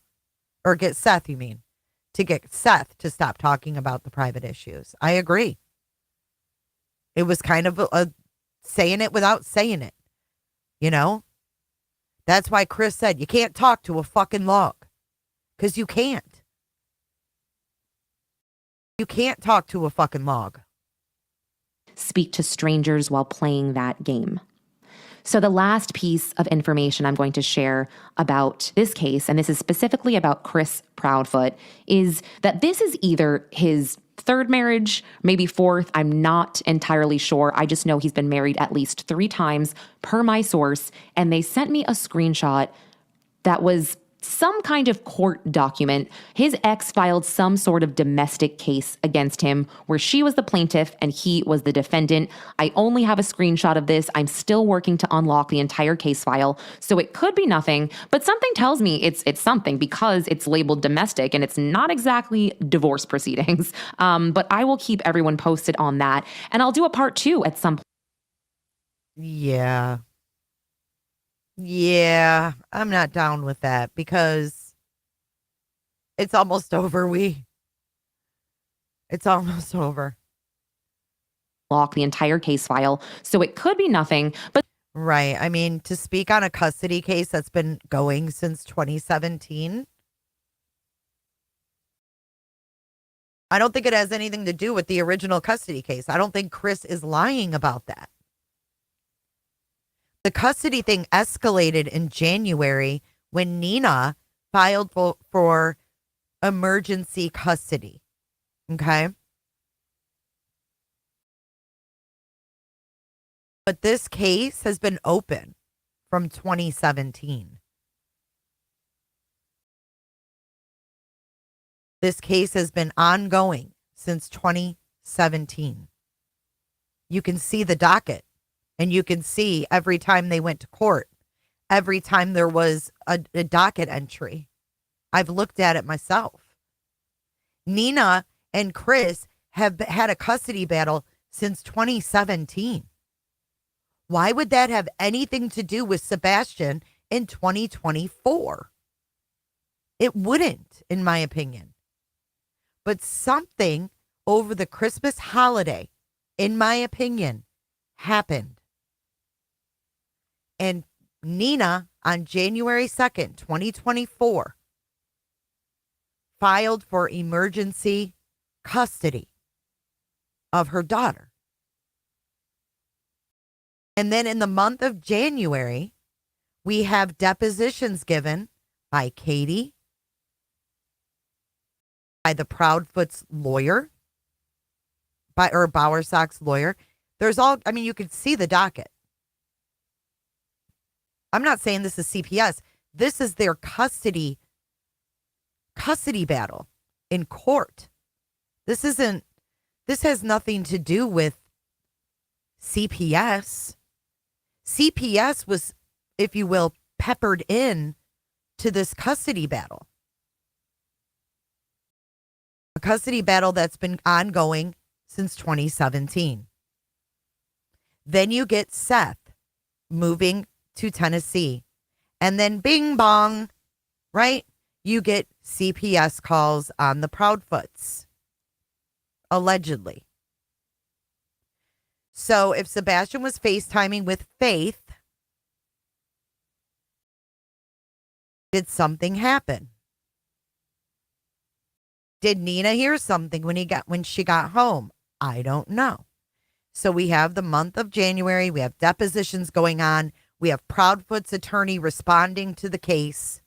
Speaker 1: Or get Seth, you mean. To get Seth to stop talking about the private issues. I agree. It was kind of saying it without saying it. That's why Chris said you can't talk to a fucking log. Because you can't. You can't talk to a fucking log.
Speaker 7: Speak to strangers while playing that game. So the last piece of information I'm going to share about this case, and this is specifically about Chris Proudfoot, is that this is either his third marriage, maybe fourth. I'm not entirely sure. I just know he's been married at least 3 times per my source. And they sent me a screenshot that was some kind of court document. His ex filed some sort of domestic case against him where she was the plaintiff and he was the defendant. I only have a screenshot of this. I'm still working to unlock the entire case file. So it could be nothing, but something tells me it's something because it's labeled domestic and it's not exactly divorce proceedings. But I will keep everyone posted on that. And I'll do a part 2 at some point.
Speaker 1: Yeah. Yeah, I'm not down with that because it's almost over. It's almost over.
Speaker 7: Lock the entire case file. So it could be nothing, but
Speaker 1: right. I mean, to speak on a custody case that's been going since 2017, I don't think it has anything to do with the original custody case. I don't think Chris is lying about that. The custody thing escalated in January when Nina filed for emergency custody. Okay. But this case has been open from 2017. This case has been ongoing since 2017. You can see the docket. And you can see every time they went to court, every time there was a docket entry. I've looked at it myself. Nina and Chris have had a custody battle since 2017. Why would that have anything to do with Sebastian in 2024? It wouldn't, in my opinion. But something over the Christmas holiday, in my opinion, happened. And Nina, on January 2nd, 2024, filed for emergency custody of her daughter. And then in the month of January, we have depositions given by Katie, by the Proudfoot's lawyer, or Bowersock's lawyer. There's all, I mean, you could see the docket. I'm not saying this is CPS. This is their custody battle in court. This has nothing to do with CPS. CPS was, if you will, peppered in to this custody battle. A custody battle that's been ongoing since 2017. Then you get Seth moving to Tennessee. And then bing bong, right? You get CPS calls on the Proudfoots. Allegedly. So if Sebastian was FaceTiming with Faith, did something happen? Did Nina hear something when she got home? I don't know. So we have the month of January. We have depositions going on. We have Proudfoot's attorney responding to the case.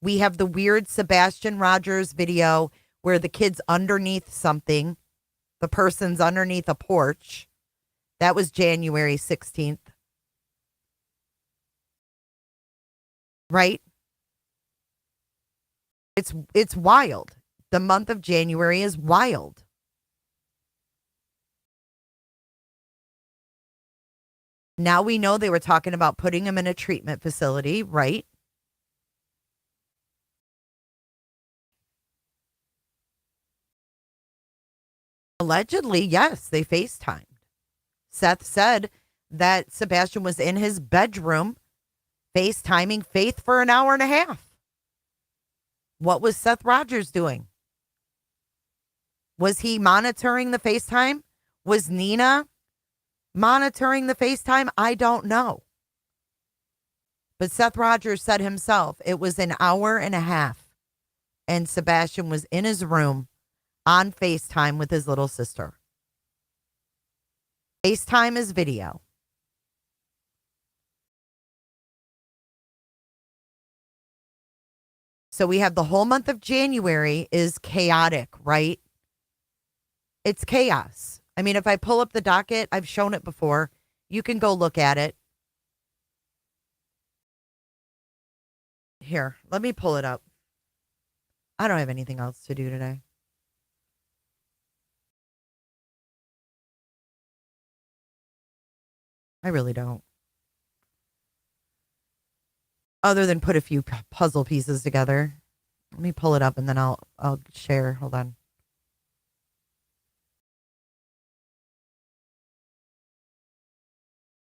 Speaker 1: We have the weird Sebastian Rogers video where the kid's underneath something. The person's underneath a porch. That was January 16th. Right? It's wild. The month of January is wild. Now we know they were talking about putting him in a treatment facility, right? Allegedly, yes, they FaceTimed. Seth said that Sebastian was in his bedroom FaceTiming Faith for an hour and a half. What was Seth Rogers doing? Was he monitoring the FaceTime? Was Nina monitoring the FaceTime? I don't know. But Seth Rogers said himself it was an hour and a half, and Sebastian was in his room on FaceTime with his little sister. FaceTime is video. So we have the whole month of January is chaotic, right? It's chaos. I mean, if I pull up the docket, I've shown it before. You can go look at it. Here, let me pull it up. I don't have anything else to do today. I really don't. Other than put a few puzzle pieces together. Let me pull it up and then I'll share. Hold on.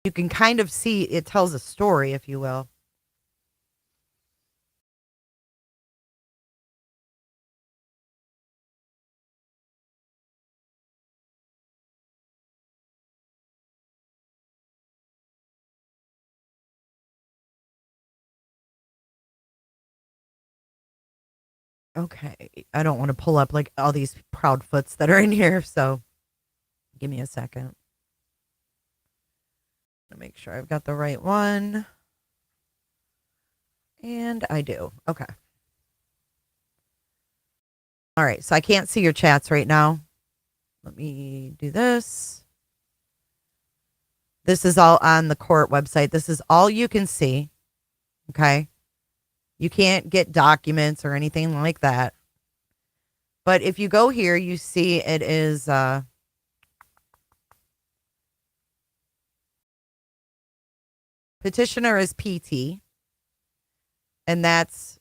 Speaker 1: You can kind of see it tells a story, if you will. Okay, I don't want to pull up like all these Proudfoots that are in here, so give me a second. To make sure I've got the right one. And I do. Okay. All right, so I can't see your chats right now. Let me do this. This is all on the court website. This is all you can see. Okay. You can't get documents or anything like that. But if you go here, you see it is petitioner is PT, and that's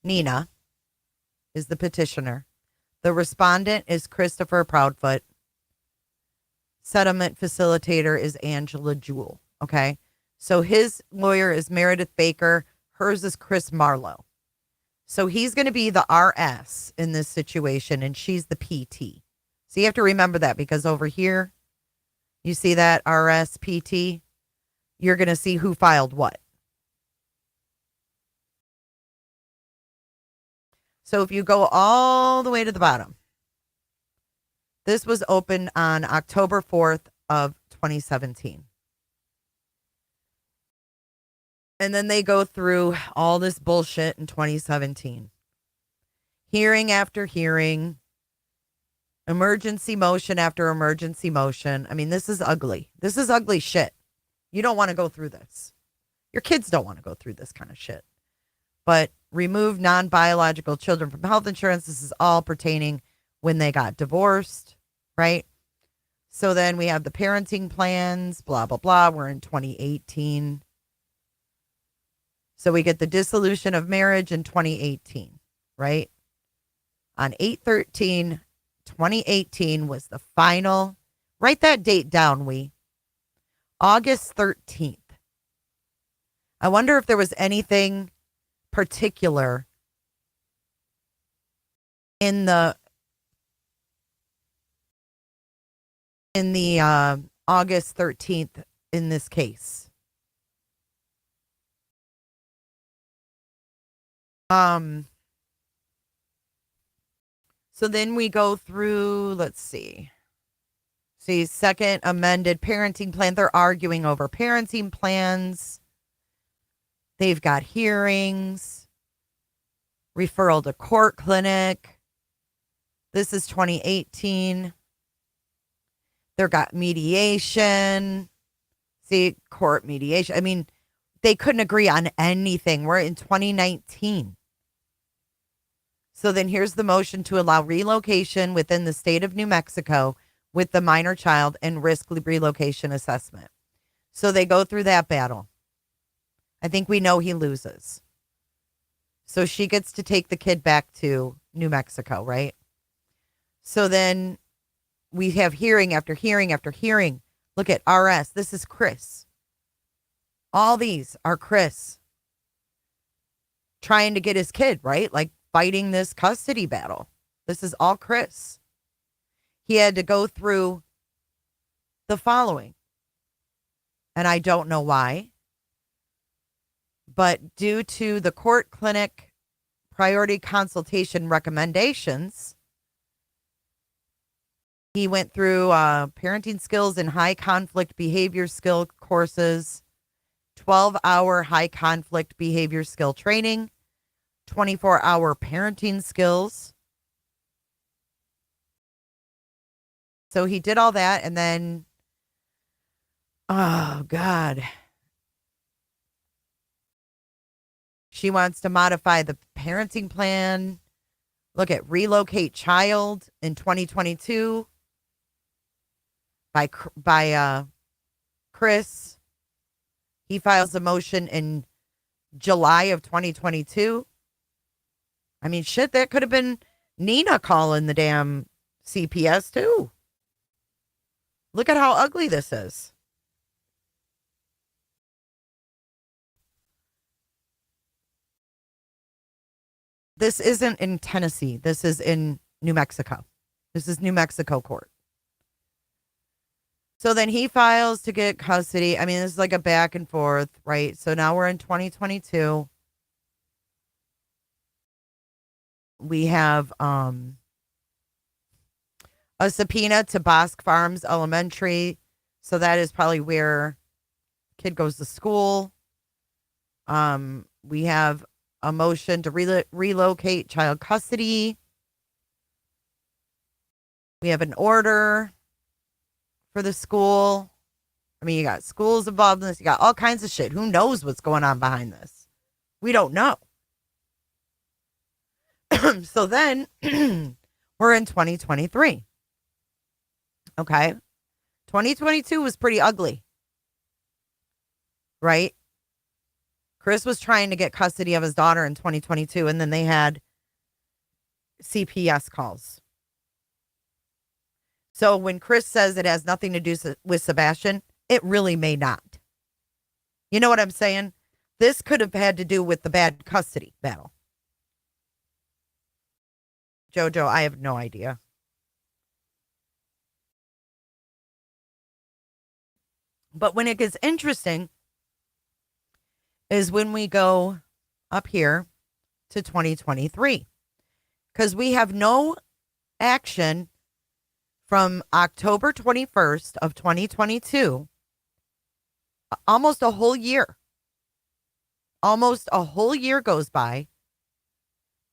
Speaker 1: Nina is the petitioner. The respondent is Christopher Proudfoot. Settlement facilitator is Angela Jewell. Okay. So his lawyer is Meredith Baker. Hers is Chris Marlowe. So he's going to be the RS in this situation, and she's the PT. So you have to remember that, because over here, you see that RS, PT, you're going to see who filed what. So if you go all the way to the bottom, this was opened on October 4th of 2017. And then they go through all this bullshit in 2017. Hearing after hearing, emergency motion after emergency motion. I mean, this is ugly. This is ugly shit. You don't want to go through this. Your kids don't want to go through this kind of shit. But remove non-biological children from health insurance. This is all pertaining when they got divorced, right? So then we have the parenting plans, blah, blah, blah. We're in 2018. So we get the dissolution of marriage in 2018, right? On 8/13/2018 was the final. Write that date down, August 13th. I wonder if there was anything particular in the August 13th in this case. So then we go through, let's see. See, second amended parenting plan. They're arguing over parenting plans. They've got hearings, referral to court clinic. This is 2018. They've got mediation. See, court mediation. I mean, they couldn't agree on anything. We're in 2019. So then here's the motion to allow relocation within the state of New Mexico with the minor child and risk relocation assessment. So they go through that battle. I think we know he loses. So she gets to take the kid back to New Mexico, right? So then we have hearing after hearing after hearing. Look at RS. This is Chris. All these are Chris trying to get his kid, right? Like fighting this custody battle. This is all Chris. He had to go through the following. And I don't know why. But due to the court clinic priority consultation recommendations, he went through parenting skills and high conflict behavior skill courses, 12-hour high conflict behavior skill training, 24-hour parenting skills. So he did all that, and then, oh, God. She wants to modify the parenting plan. Look at relocate child in 2022 by Chris. He files a motion in July of 2022. I mean, shit, that could have been Nina calling the damn CPS too. Look at how ugly this is. This isn't in Tennessee. This is in New Mexico. This is New Mexico court. So then he files to get custody. I mean, this is like a back and forth, right? So now we're in 2022. We have a subpoena to Bosque Farms Elementary. So that is probably where kid goes to school. We have a motion to relocate child custody. We have an order for the school. I mean, you got schools involved in this. You got all kinds of shit. Who knows what's going on behind this? We don't know. So then we're in 2023. Okay. 2022 was pretty ugly. Right? Chris was trying to get custody of his daughter in 2022, and then they had CPS calls. So when Chris says it has nothing to do with Sebastian, it really may not. You know what I'm saying? This could have had to do with the bad custody battle. Jojo, I have no idea. But when it gets interesting is when we go up here to 2023. Because we have no action from October 21st of 2022, almost a whole year. Almost a whole year goes by.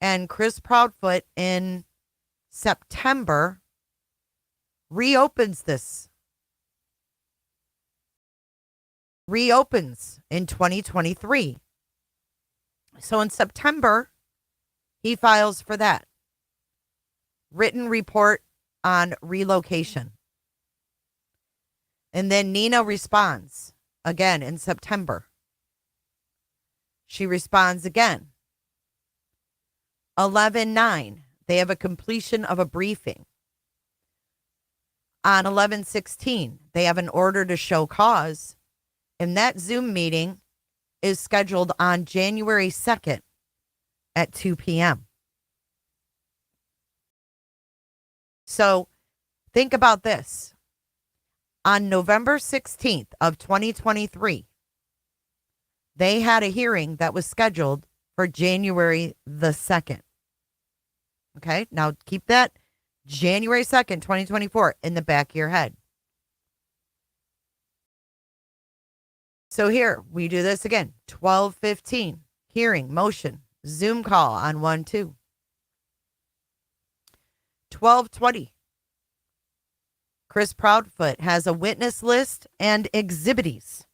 Speaker 1: And Chris Proudfoot in September reopens this. Reopens in 2023. So in September, he files for that. Written report on relocation. And then Nina responds again in September. She responds again. 11/9, they have a completion of a briefing. On 11/16, they have an order to show cause. And that Zoom meeting is scheduled on January 2nd at 2 p.m. So think about this. On November 16th of 2023, they had a hearing that was scheduled for January the 2nd. Okay, now keep that January 2nd, 2024 in the back of your head. So here, we do this again. 12/15, hearing, motion, Zoom call on 1/2. 12/20, Chris Proudfoot has a witness list and exhibitees.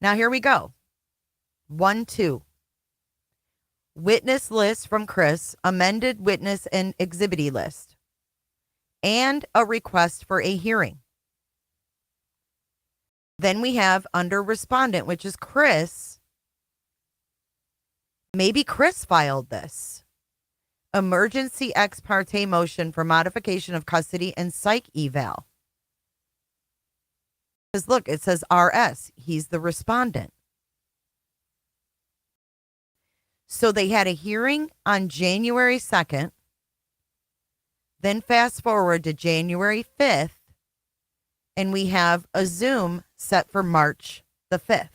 Speaker 1: Now here we go. 1/2. Witness list from Chris, amended witness and exhibitee list, and a request for a hearing. Then we have under respondent, which is Chris. Maybe Chris filed this. Emergency ex parte motion for modification of custody and psych eval. Because look, it says RS. He's the respondent. So they had a hearing on January 2nd. Then fast forward to January 5th. And we have a Zoom set for March the 5th.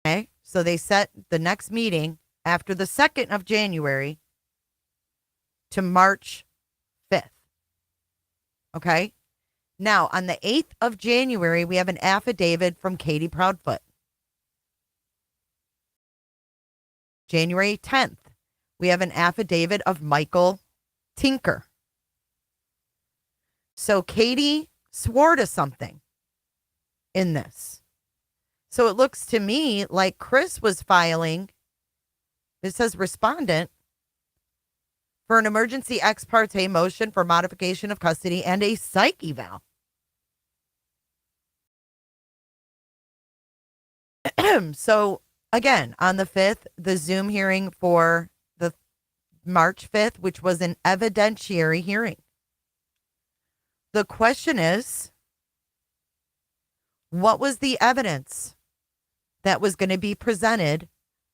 Speaker 1: Okay, so they set the next meeting after the 2nd of January to March 5th. Okay, now on the 8th of January, we have an affidavit from Katie Proudfoot. January 10th, we have an affidavit of Michael Tinker. So Katie swore to something in this. So it looks to me like Chris was filing, it says respondent, for an emergency ex parte motion for modification of custody and a psych eval. So again, on the 5th, the Zoom hearing for the March 5th, which was an evidentiary hearing. The question is, what was the evidence that was going to be presented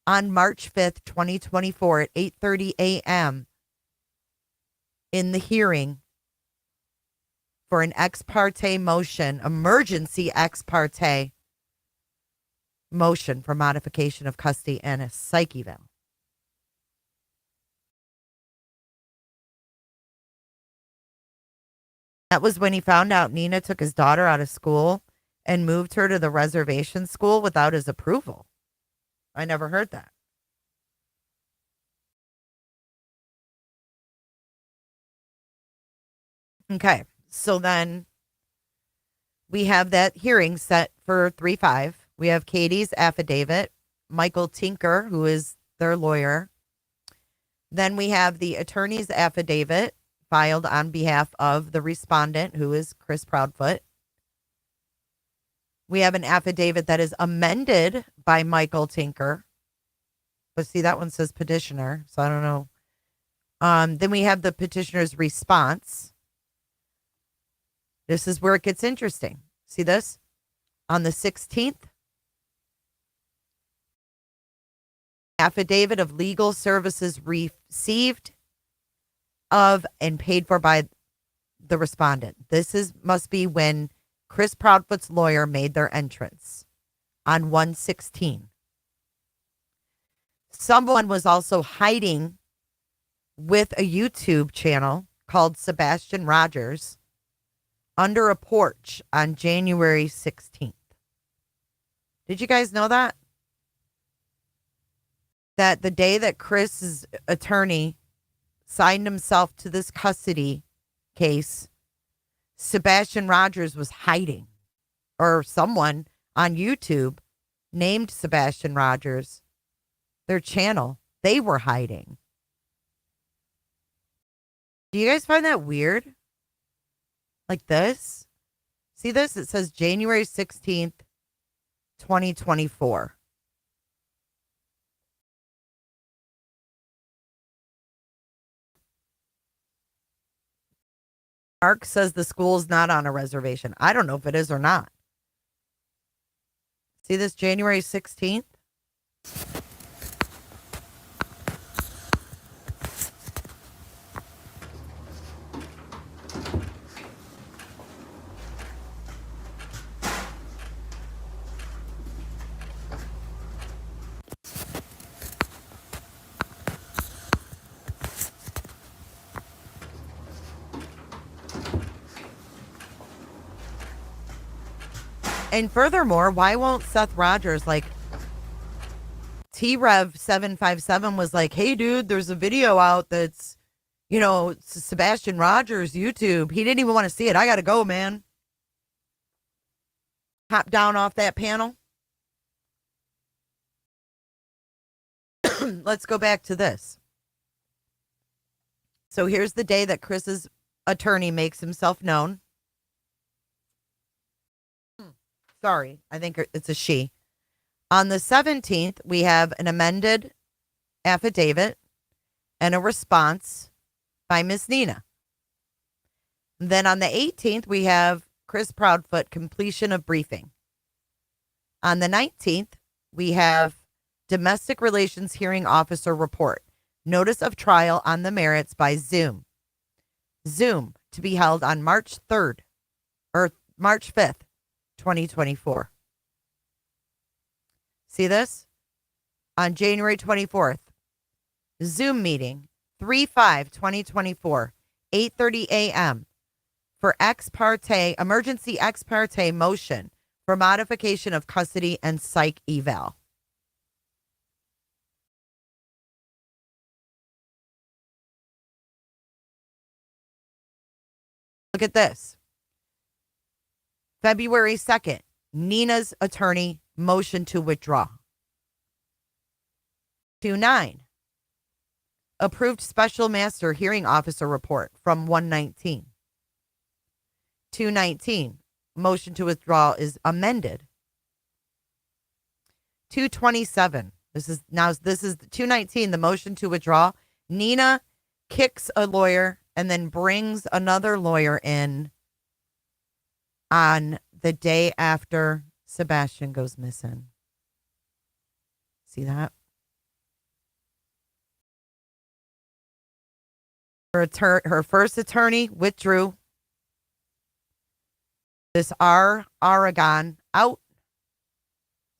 Speaker 1: on March 5th, 2024 at 8:30 a.m. in the hearing for an ex parte motion, emergency ex parte motion for modification of custody and a psych eval? That was when he found out Nina took his daughter out of school and moved her to the reservation school without his approval. I never heard that. Okay, so then we have that hearing set for 3/5. We have Katie's affidavit, Michael Tinker, who is their lawyer. Then we have the attorney's affidavit filed on behalf of the respondent, who is Chris Proudfoot. We have an affidavit that is amended by Michael Tinker. But see, that one says petitioner, so I don't know. Then we have the petitioner's response. This is where it gets interesting. See this? On the 16th, affidavit of legal services received of and paid for by the respondent. This must be when Chris Proudfoot's lawyer made their entrance on 1/16. Someone was also hiding with a YouTube channel called Sebastian Rogers under a porch on January 16th. Did you guys know that? That the day that Chris's attorney signed himself to this custody case, Sebastian Rogers was hiding, or someone on YouTube named Sebastian Rogers, their channel, they were hiding. Do you guys find that weird? Like this? See this? It says January 16th, 2024. Mark says the school's not on a reservation. I don't know if it is or not. See this January 16th? And furthermore, why won't Seth Rogers, like trev 757 was like, hey, dude, there's a video out that's, you know, it's Sebastian Rogers YouTube. He didn't even want to see it. I got to go, man. Hop down off that panel. Let's go back to this. So here's the day that Chris's attorney makes himself known. Sorry, I think it's a she. On the 17th, we have an amended affidavit and a response by Miss Nina. Then on the 18th, we have Chris Proudfoot, completion of briefing. On the 19th, we have domestic relations hearing officer report, notice of trial on the merits by Zoom. Zoom to be held on March 3rd or March 5th, 2024. See this? On January 24th, Zoom meeting, 3/5/2024, 8:30 a.m. for emergency ex parte motion for modification of custody and psych eval. Look at this. February 2nd, Nina's attorney motion to withdraw. 2/9, approved special master hearing officer report from 1/19. 2/19, motion to withdraw is amended. 2/27, this is 2/19, the motion to withdraw. Nina kicks a lawyer and then brings another lawyer in on the day after Sebastian goes missing. See that? Her first attorney withdrew. This R. Aragon out.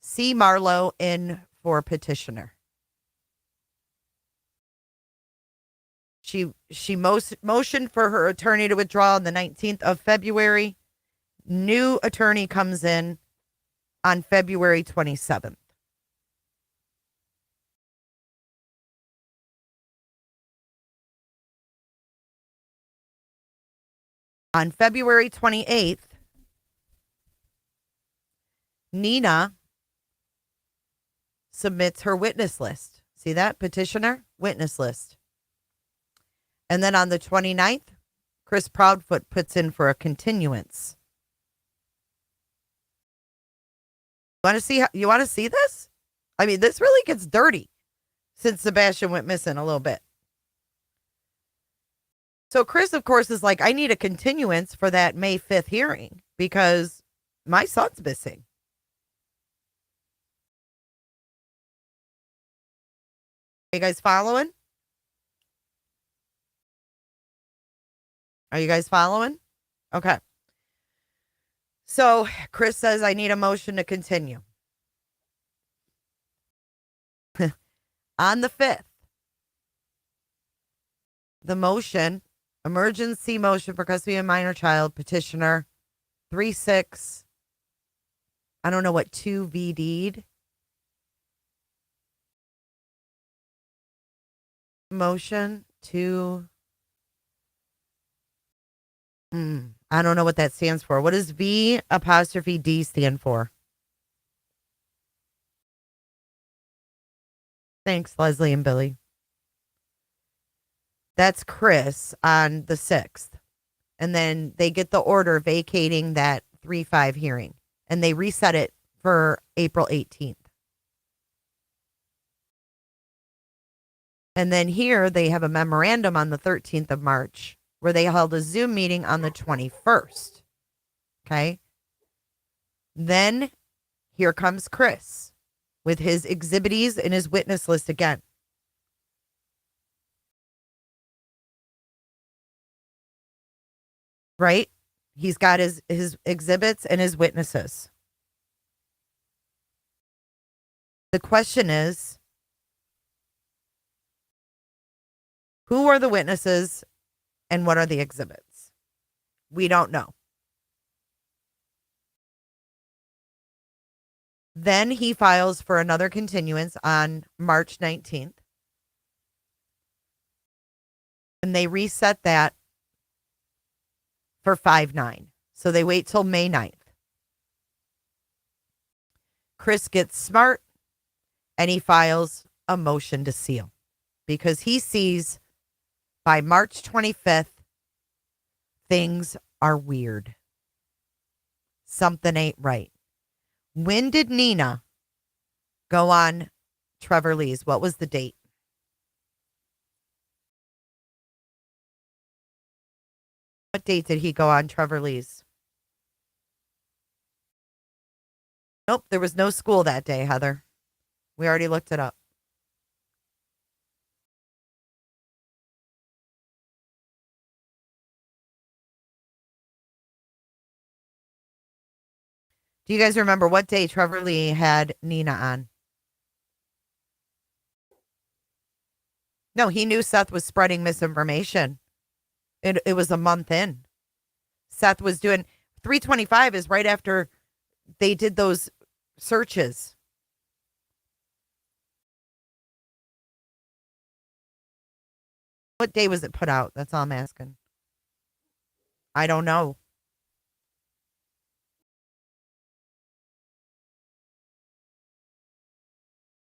Speaker 1: C. Marlowe in for petitioner. She motioned for her attorney to withdraw on the 19th of February. New attorney comes in on February 27th. On February 28th, Nina submits her witness list. See that? Petitioner, witness list. And then on the 29th, Chris Proudfoot puts in for a continuance. You want to see this? I mean, this really gets dirty since Sebastian went missing a little bit. So Chris, of course, is like, I need a continuance for that May 5th hearing because my son's missing. Are you guys following? Are you guys following? Okay. So Chris says, I need a motion to continue. On the 5th, the motion, emergency motion for custody of minor child, petitioner 3-6, I don't know what 2VD'd. Motion to, I don't know what that stands for. What does V''D stand for? Thanks, Leslie and Billy. That's Chris on the 6th. And then they get the order vacating that 3-5 hearing. And they reset it for April 18th. And then here they have a memorandum on the 13th of March where they held a Zoom meeting on the 21st. Okay. Then here comes Chris with his exhibitees and his witness list again. Right? He's got his exhibits and his witnesses. The question is, who are the witnesses and what are the exhibits? We don't know. Then he files for another continuance on March 19th. And they reset that for 5/9. So they wait till May 9th. Chris gets smart and he files a motion to seal because he sees by March 25th, things are weird. Something ain't right. When did Nina go on Trevor Lee's? What was the date? What date did he go on Trevor Lee's? Nope, there was no school that day, Heather. We already looked it up. Do you guys remember what day Trevor Lee had Nina on? No, he knew Seth was spreading misinformation. It was a month in. Seth was doing 325 is right after they did those searches. What day was it put out? That's all I'm asking. I don't know.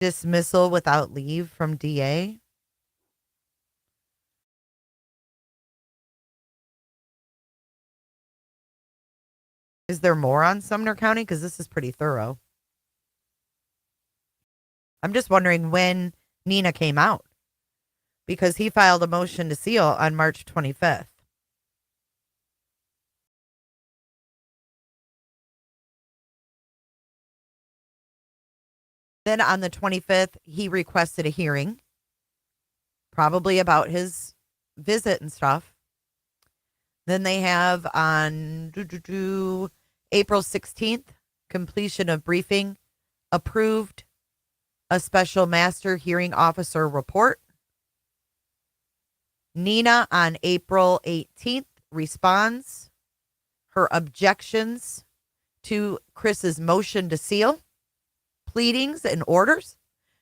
Speaker 1: Dismissal without leave from DA. Is there more on Sumner County? Because this is pretty thorough. I'm just wondering when Nina came out. Because he filed a motion to seal on March 25th. Then on the 25th, he requested a hearing, probably about his visit and stuff. Then they have on April 16th, completion of briefing, approved a special master hearing officer report. Nina on April 18th responds her objections to Chris's motion to seal, pleadings and orders.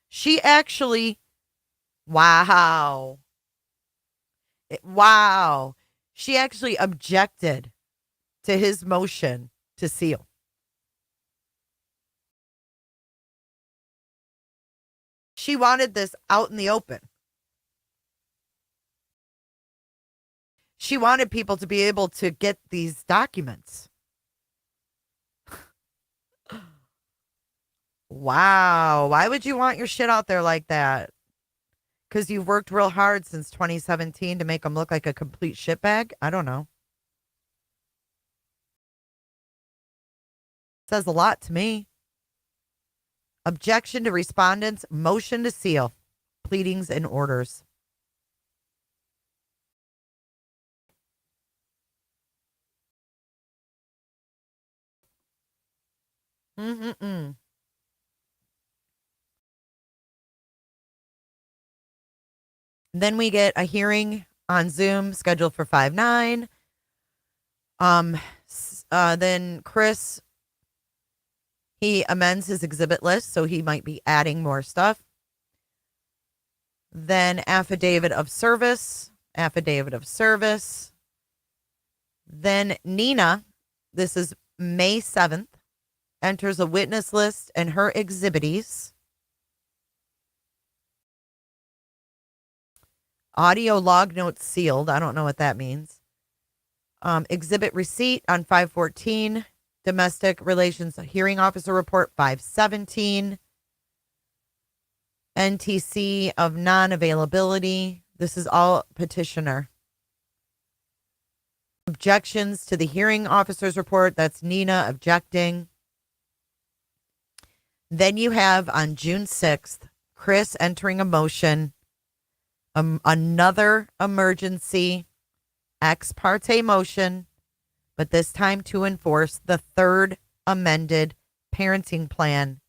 Speaker 1: She actually, wow. She actually objected to his motion to seal. She wanted this out in the open. She wanted people to be able to get these documents. Wow. Why would you want your shit out there like that? Because you've worked real hard since 2017 to make them look like a complete shitbag? I don't know. Says a lot to me. Objection to respondents, motion to seal, pleadings and orders. Then we get a hearing on Zoom scheduled for 5/9. Then Chris, he amends his exhibit list, so he might be adding more stuff. Then affidavit of service. Then Nina, this is May 7th, enters a witness list and her exhibitees. Audio log notes sealed. I don't know what that means. Exhibit receipt on 5/14. Domestic Relations Hearing Officer Report 5/17. NTC of non-availability. This is all petitioner. Objections to the hearing officer's report. That's Nina objecting. Then you have on June 6th, Chris entering a motion, another emergency ex parte motion, but this time to enforce the third amended parenting plan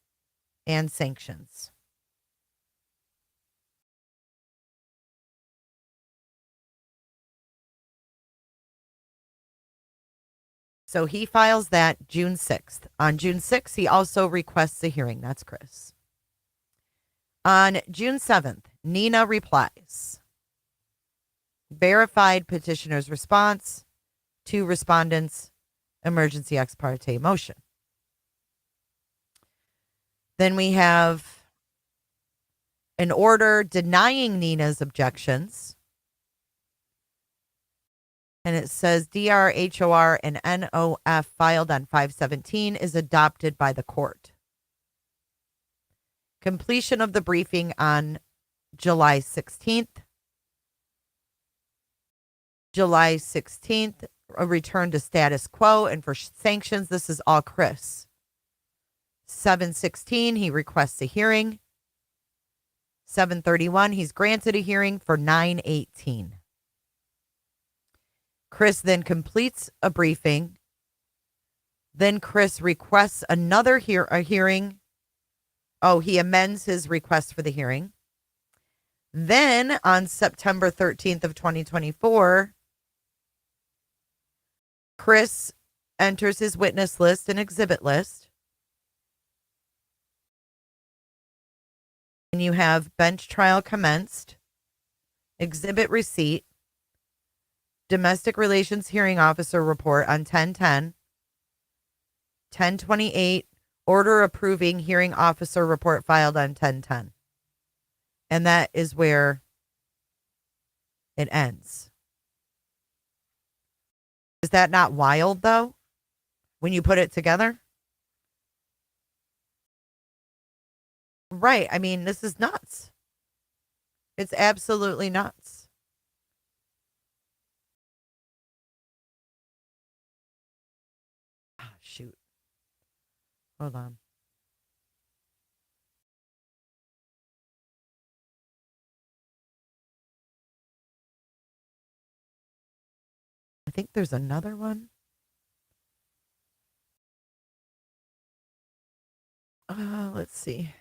Speaker 1: and sanctions. So he files that June 6th. On June 6th, he also requests a hearing. That's Chris. On June 7th, Nina replies. Verified petitioner's response to respondents' emergency ex parte motion. Then we have an order denying Nina's objections. And it says DR, HOR, and NOF filed on 5/17 is adopted by the court. Completion of the briefing on July 16th. July 16th, a return to status quo. And for sanctions, this is all Chris. 7/16, he requests a hearing. 7/31, he's granted a hearing for 9/18. Chris then completes a briefing Then Chris requests another hearing. Oh, he amends his request for the hearing. Then on September 13th of 2024, Chris enters his witness list and exhibit list. And you have bench trial commenced, exhibit receipt, domestic relations hearing officer report on 10/10, 10/28, order approving hearing officer report filed on 10/10. And that is where it ends. Is that not wild, though, when you put it together? Right. I mean, this is nuts. It's absolutely nuts. Ah, shoot. Hold on. I think there's another one. Let's see.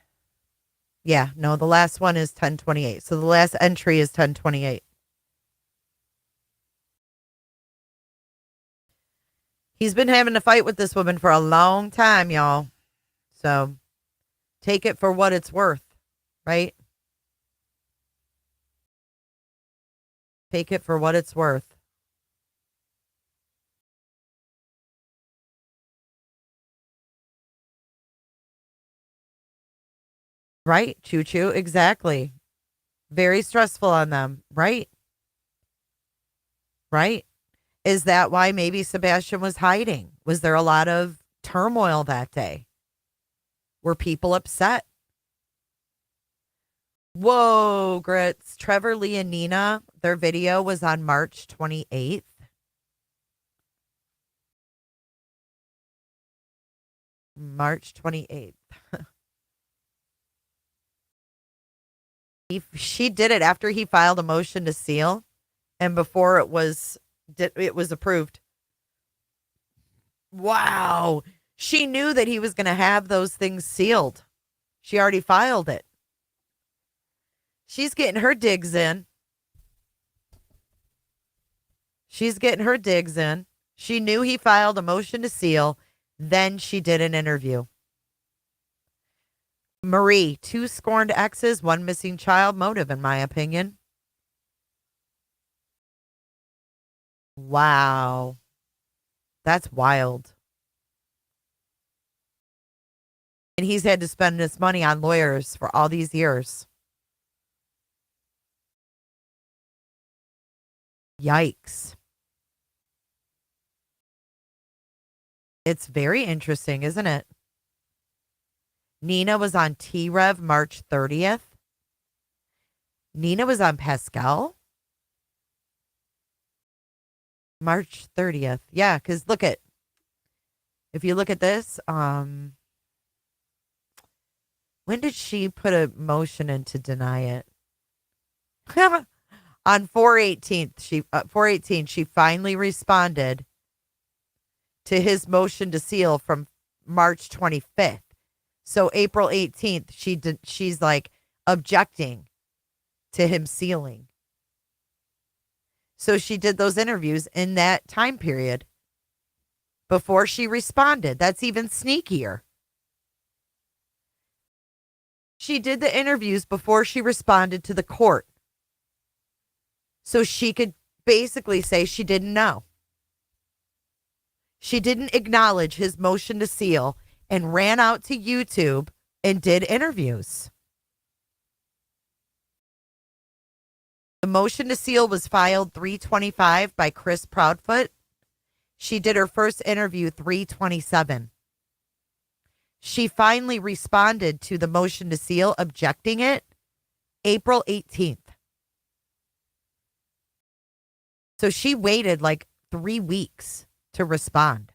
Speaker 1: Yeah, no, the last one is 10/28. So the last entry is 10/28. He's been having a fight with this woman for a long time, y'all. So take it for what it's worth, right? Take it for what it's worth. Right, Choo Choo, exactly. Very stressful on them, right? Right. Is that why maybe Sebastian was hiding? Was there a lot of turmoil that day? Were people upset? Whoa, Grits. Trevor, Lee, and Nina, their video was on March 28th. March 28th. She did it after he filed a motion to seal and before it was approved. Wow. She knew that he was going to have those things sealed. She already filed it. She's getting her digs in. She's getting her digs in. She knew he filed a motion to seal. Then she did an interview. Marie, 2 scorned exes, 1 missing child, motive, in my opinion. Wow. That's wild. And he's had to spend his money on lawyers for all these years. Yikes. It's very interesting, isn't it? Nina was on trev March 30th. Nina was on Pascal March 30th. Yeah, because if you look at this, when did she put a motion in to deny it? On 4/18, she finally responded to his motion to seal from March 25th. So April 18th, she's like objecting to him sealing. So she did those interviews in that time period before she responded. That's even sneakier. She did the interviews before she responded to the court. So she could basically say she didn't know. She didn't acknowledge his motion to seal and ran out to YouTube and did interviews. The motion to seal was filed 3/25 by Chris Proudfoot. She did her first interview 3/27. She finally responded to the motion to seal, objecting it, April 18th. So she waited like 3 weeks to respond.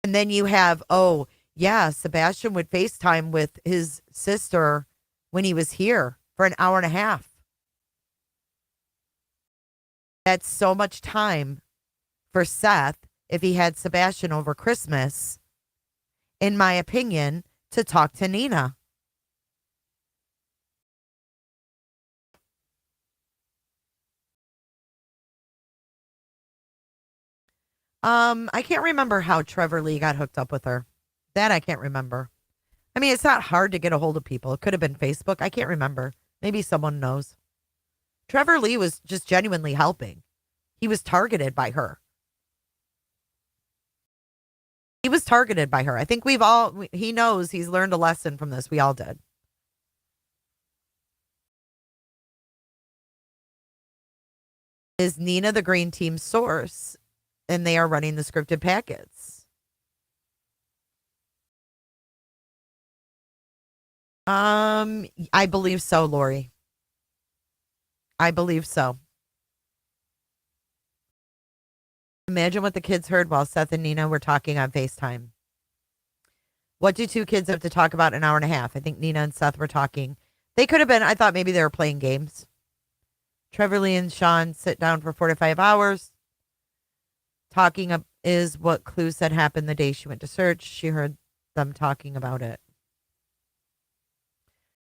Speaker 1: And then you have, Sebastian would FaceTime with his sister when he was here for an hour and a half. That's so much time for Seth, if he had Sebastian over Christmas, in my opinion, to talk to Nina. I can't remember how Trevor Lee got hooked up with her. That I can't remember. I mean, it's not hard to get a hold of people. It could have been Facebook. I can't remember. Maybe someone knows. Trevor Lee was just genuinely helping. He was targeted by her. He was targeted by her. I think he knows he's learned a lesson from this. We all did. Is Nina the green team source? And they are running the scripted packets. I believe so, Lori. I believe so. Imagine what the kids heard while Seth and Nina were talking on FaceTime. What do two kids have to talk about in an hour and a half? I think Nina and Seth were talking. They could have been, I thought maybe they were playing games. Trevor Lee and Sean sit down for 4 to 5 hours. Talking is what Clue said happened the day she went to search. She heard them talking about it.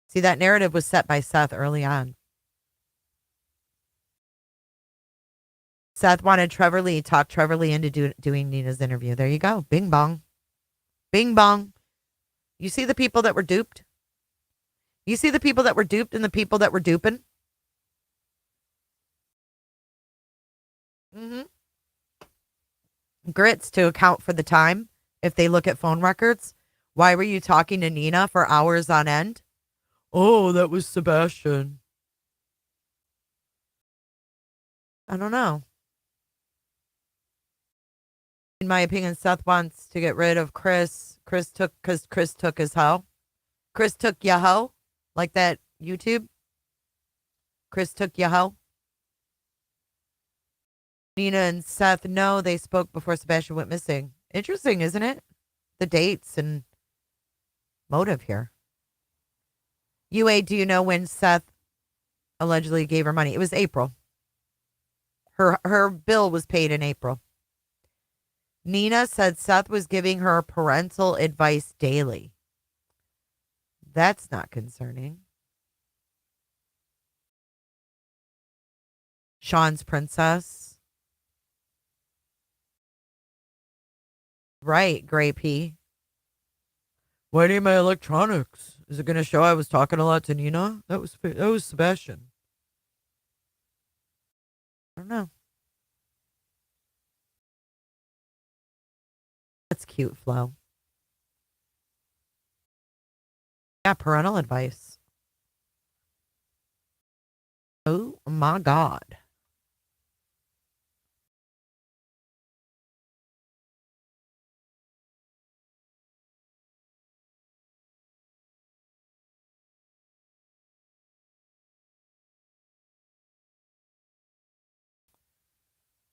Speaker 1: See, that narrative was set by Seth early on. Seth wanted Trevor Lee, talked Trevor Lee into doing Nina's interview. There you go. Bing bong. Bing bong. You see the people that were duped? You see the people that were duped and the people that were duping? Mm-hmm. Grits to account for the time. If they look at phone records, why were you talking to Nina for hours on end? Oh, that was Sebastian. I don't know. In my opinion, Seth wants to get rid of Chris. Chris took his hoe. Chris took ya hoe, like that YouTube. Chris took ya hoe. Nina and Seth, no, they spoke before Sebastian went missing. Interesting, isn't it? The dates and motive here. UA, do you know when Seth allegedly gave her money? It was April. Her bill was paid in April. Nina said Seth was giving her parental advice daily. That's not concerning. Sean's princess. Right, Gray P. Why need my electronics? Is it going to show I was talking a lot to Nina? That was Sebastian. I don't know. That's cute, Flo. Yeah, parental advice. Oh my God.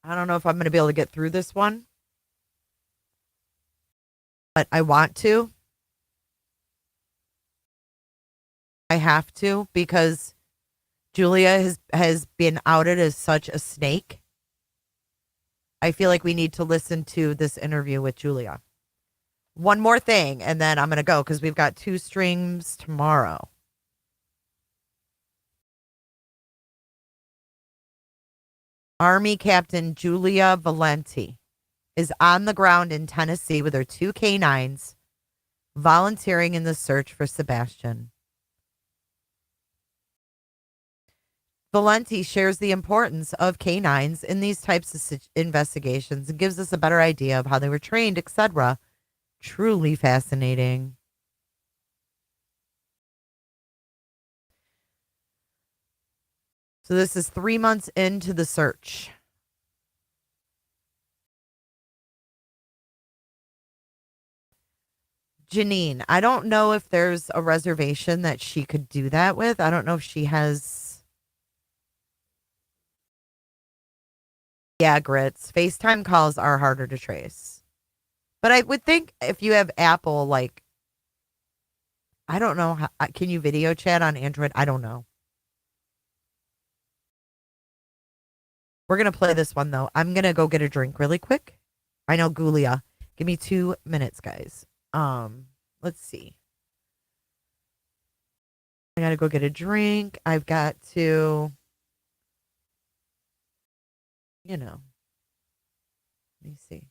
Speaker 1: I don't know if I'm going to be able to get through this one, but I want to. I have to because Julia has been outed as such a snake. I feel like we need to listen to this interview with Julia. One more thing, and then I'm going to go because we've got 2 streams tomorrow. Army Captain Julia Valenti is on the ground in Tennessee with her 2 canines, volunteering in the search for Sebastian. Valenti shares the importance of canines in these types of investigations and gives us a better idea of how they were trained, etc. Truly fascinating. So this is 3 months into the search. Janine, I don't know if there's a reservation that she could do that with. I don't know if she has. Yeah, Grits. FaceTime calls are harder to trace. But I would think if you have Apple, like, I don't know. Can you video chat on Android? I don't know. We're going to play this one, though. I'm going to go get a drink really quick. I know, Gulia. Give me 2 minutes, guys. Let's see. I got to go get a drink. I've got to, let me see.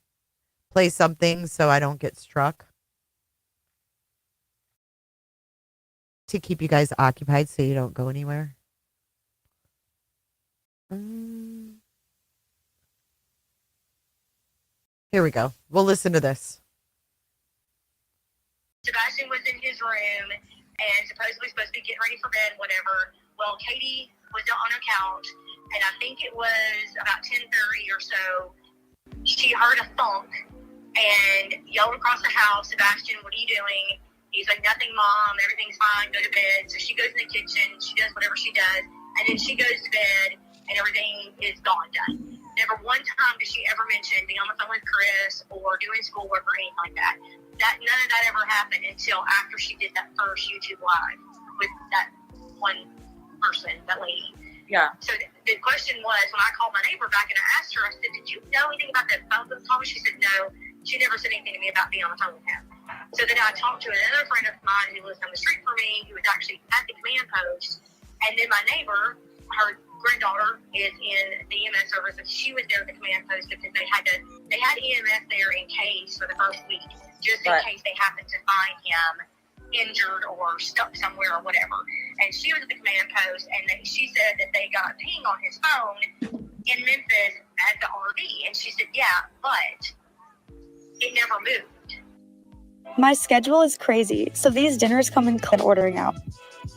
Speaker 1: Play something so I don't get struck. To keep you guys occupied so you don't go anywhere. Here we go. We'll listen to this.
Speaker 9: Sebastian was in his room and supposedly supposed to be getting ready for bed, whatever. Well, Katie was on her couch, and I think it was about 10:30 or so. She heard a thunk and yelled across the house, "Sebastian, what are you doing?" He's like, "Nothing, Mom. Everything's fine. Go to bed." So she goes in the kitchen. She does whatever she does, and then she goes to bed, and everything is gone done. Never one time did she ever mention being on the phone with Chris or doing schoolwork or anything like that. None of that ever happened until after she did that first YouTube live with that one person, that lady.
Speaker 10: Yeah.
Speaker 9: So the question was, when I called my neighbor back and I asked her, I said, "Did you know anything about that phone call?" She said, "No." She never said anything to me about being on the phone with him. So then I talked to another friend of mine who lives down the street from me, who was actually at the command post. And then my neighbor, her granddaughter is in the EMS service, and she was there at the command post because they had EMS there in case for the first week, just in case they happened to find him injured or stuck somewhere or whatever. And she was at the command post, and she said that they got a ping on his phone in Memphis at the RV. And she said, "Yeah, but it never moved."
Speaker 11: My schedule is crazy, so these dinners come in ordering out.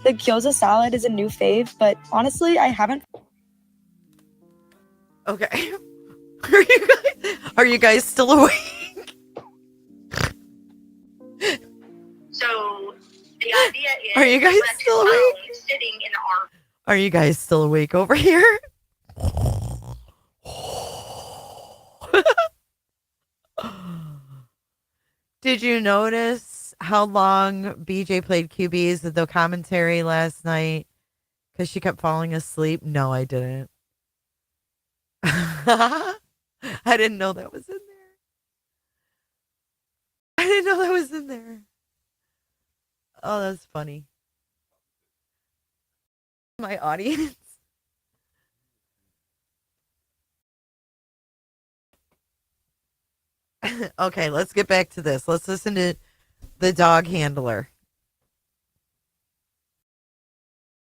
Speaker 11: The gyoza salad is a new fave, but honestly, I haven't.
Speaker 1: Okay. Are you guys still awake?
Speaker 9: So the idea is,
Speaker 1: Are you guys still awake?
Speaker 9: Sitting in the RV.
Speaker 1: Are you guys still awake over here? Did you notice how long BJ played QBs at the commentary last night? Because she kept falling asleep? No, I didn't. I didn't know that was in there. I didn't know that was in there. Oh, that's funny. My audience. Okay, let's get back to this. Let's listen to the dog handler.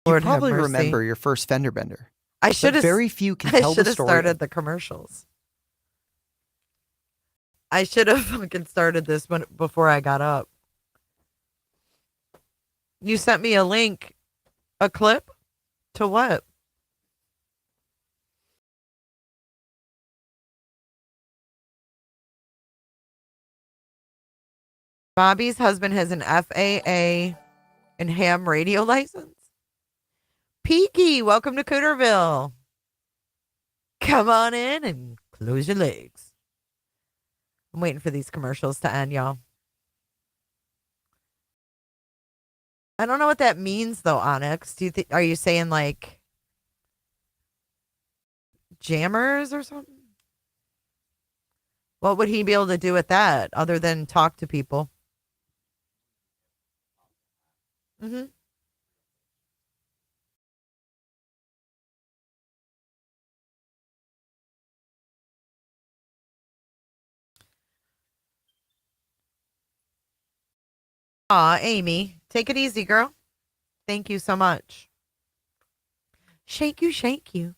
Speaker 12: You probably remember your first fender bender.
Speaker 1: I should have.
Speaker 12: Very few can tell the story.
Speaker 1: I should have started the commercials. I should have fucking started this one before I got up. You sent me a link, a clip, to what? Bobby's husband has an FAA and ham radio license. Peaky, welcome to Cooterville. Come on in and close your legs. I'm waiting for these commercials to end, y'all. I don't know what that means, though, Onyx. Are you saying like jammers or something? What would he be able to do with that other than talk to people? Mm-hmm. Aw, Amy, take it easy, girl. Thank you so much. Shake you, shake you.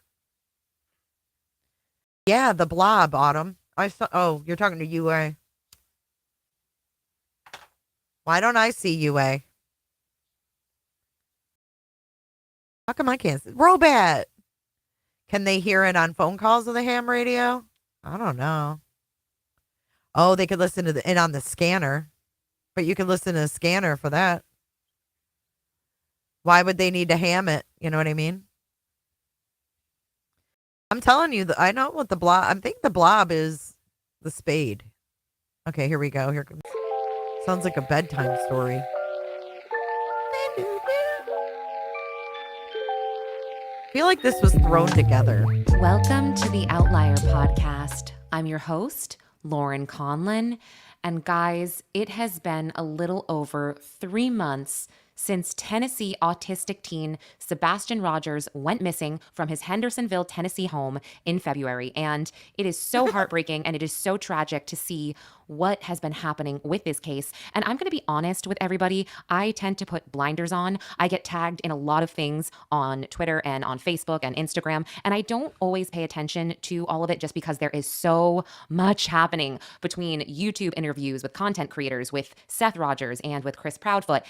Speaker 1: Yeah, the blob, Autumn. I saw. Oh, you're talking to UA. Why don't I see UA? How come I can't see? Robat! Can they hear it on phone calls of the ham radio? I don't know. Oh, they could listen to it on the scanner. But you can listen to the scanner for that. Why would they need to ham it? You know what I mean? I'm telling you, I know what the blob. I think the blob is the spade. Okay, here we go. Here comes. Sounds like a bedtime story. feel like this was thrown together.
Speaker 24: Welcome to the Outlier Podcast. I'm your host, Lauren Conlin. And guys, it has been a little over 3 months since Tennessee autistic teen Sebastian Rogers went missing from his Hendersonville, Tennessee home in February. And it is so heartbreaking and it is so tragic to see what has been happening with this case. And I'm going to be honest with everybody. I tend to put blinders on. I get tagged in a lot of things on Twitter and on Facebook and Instagram. And I don't always pay attention to all of it just because there is so much happening between YouTube interviews with content creators, with Seth Rogers and with Chris Proudfoot.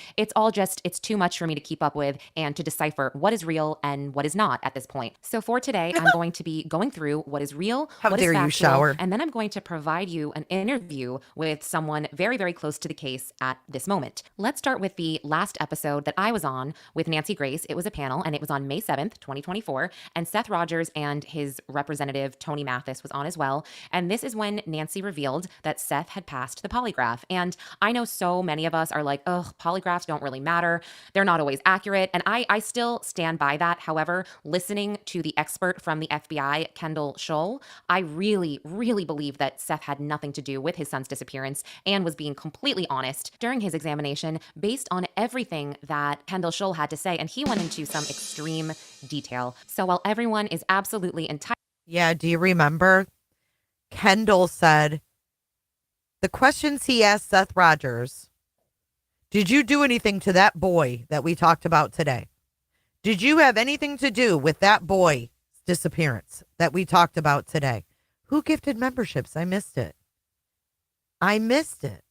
Speaker 24: It's too much for me to keep up with and to decipher what is real and what is not at this point. So for today, I'm going to be going through what is real, what is factual,
Speaker 1: shower?
Speaker 24: And then I'm going to provide you an interview with someone very, very close to the case at this moment. Let's start with the last episode that I was on with Nancy Grace. It was a panel and it was on May 7th, 2024. And Seth Rogers and his representative, Tony Mathis, was on as well. And this is when Nancy revealed that Seth had passed the polygraph. And I know so many of us are like, oh, polygraphs don't really matter. They're not always accurate. And I still stand by that. However, listening to the expert from the FBI, Kendall Scholl, I really, really believe that Seth had nothing to do with his son's disappearance and was being completely honest during his examination based on everything that Kendall Scholl had to say. And he went into some extreme detail. So while everyone is absolutely entitled.
Speaker 1: Yeah, do you remember? Kendall said the questions he asked Seth Rogers, did you do anything to that boy that we talked about today? Did you have anything to do with that boy's disappearance that we talked about today? Who gifted memberships? I missed it. I missed it.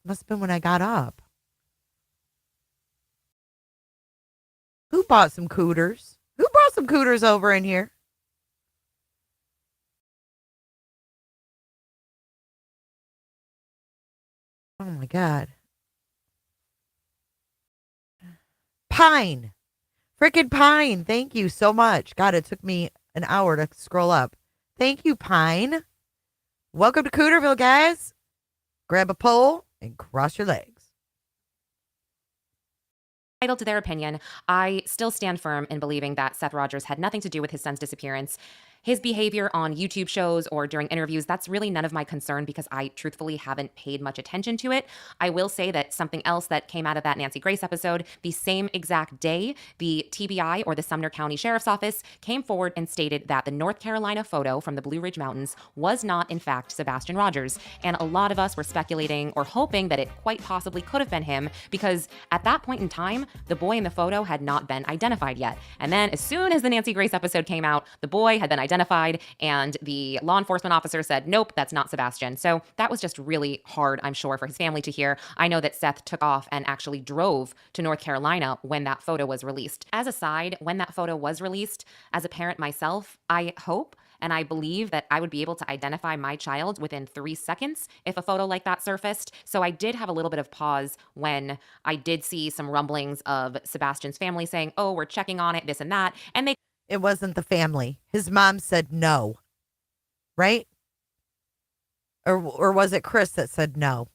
Speaker 1: Must have been when I got up. Who bought some cooters? Who brought some cooters over in here? Oh my God. Pine. Frickin' Pine. Thank you so much. God, it took me an hour to scroll up. Thank you, Pine. Welcome to Cooterville, guys. Grab a pole and cross your legs.
Speaker 24: Entitled to their opinion, I still stand firm in believing that Seth Rogers had nothing to do with his son's disappearance. His behavior on YouTube shows or during interviews, that's really none of my concern because I truthfully haven't paid much attention to it. I will say that something else that came out of that Nancy Grace episode, the same exact day, the TBI or the Sumner County Sheriff's Office came forward and stated that the North Carolina photo from the Blue Ridge Mountains was not, in fact, Sebastian Rogers. And a lot of us were speculating or hoping that it quite possibly could have been him because at that point in time, the boy in the photo had not been identified yet. And then as soon as the Nancy Grace episode came out, the boy had been identified and the law enforcement officer said, nope, that's not Sebastian. So that was just really hard, I'm sure, for his family to hear. I know that Seth took off and actually drove to North Carolina when that photo was released. As a side, when that photo was released, as a parent myself, I hope and I believe that I would be able to identify my child within 3 seconds if a photo like that surfaced. So I did have a little bit of pause when I did see some rumblings of Sebastian's family saying, oh, we're checking on it, this and that. And
Speaker 1: it wasn't the family. His mom said no, right? Or was it Chris that said no?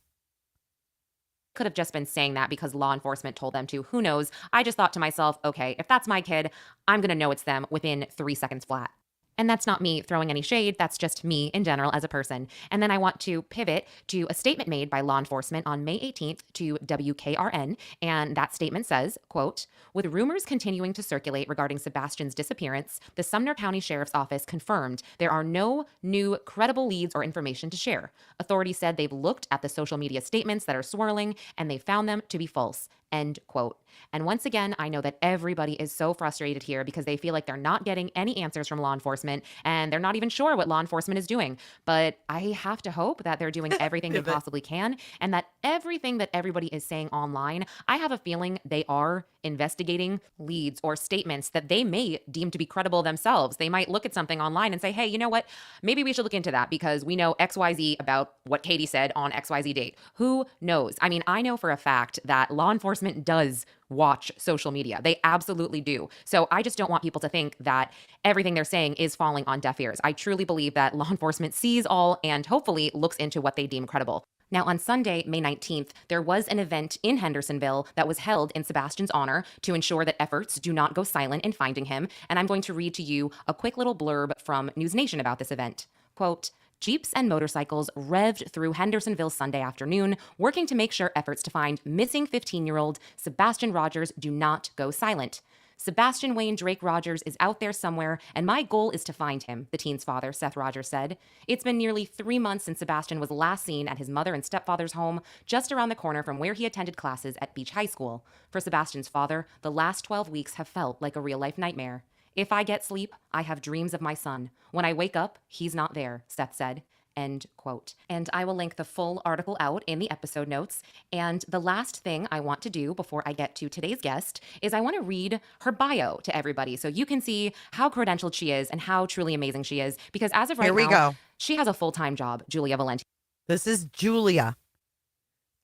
Speaker 24: Could have just been saying that because law enforcement told them to. Who knows? I just thought to myself, okay, if that's my kid, I'm going to know it's them within 3 seconds flat. And that's not me throwing any shade. That's just me in general as a person. And then I want to pivot to a statement made by law enforcement on May 18th to WKRN. And that statement says, quote, with rumors continuing to circulate regarding Sebastian's disappearance, the Sumner County Sheriff's Office confirmed there are no new credible leads or information to share. Authorities said they've looked at the social media statements that are swirling and they found them to be false. End quote. And once again, I know that everybody is so frustrated here because they feel like they're not getting any answers from law enforcement and they're not even sure what law enforcement is doing. But I have to hope that they're doing everything they possibly can and that everything that everybody is saying online, I have a feeling they are investigating leads or statements that they may deem to be credible themselves. They might look at something online and say, hey, you know what? Maybe we should look into that because we know XYZ about what Katie said on XYZ date. Who knows? I mean, I know for a fact that law enforcement does watch social media. They absolutely do. So I just don't want people to think that everything they're saying is falling on deaf ears. I truly believe that law enforcement sees all and hopefully looks into what they deem credible.
Speaker 7: Now, on Sunday, May 19th, there was an event in Hendersonville that was held in Sebastian's honor to ensure that efforts do not go silent in finding him. And I'm going to read to you a quick little blurb from News Nation about this event. Quote, Jeeps and motorcycles revved through Hendersonville Sunday afternoon, working to make sure efforts to find missing 15-year-old Sebastian Rogers do not go silent. Sebastian Wayne Drake Rogers is out there somewhere, and my goal is to find him, the teen's father, Seth Rogers, said. It's been nearly 3 months since Sebastian was last seen at his mother and stepfather's home, just around the corner from where he attended classes at Beach High School. For Sebastian's father, the last 12 weeks have felt like a real-life nightmare. If I get sleep, I have dreams of my son. When I wake up, he's not there, Seth said. End quote. And I will link the full article out in the episode notes. And the last thing I want to do before I get to today's guest is I want to read her bio to everybody so you can see how credentialed she is and how truly amazing she is. Because as of right now, she has a full-time job, Julia Valenti.
Speaker 1: This is Julia.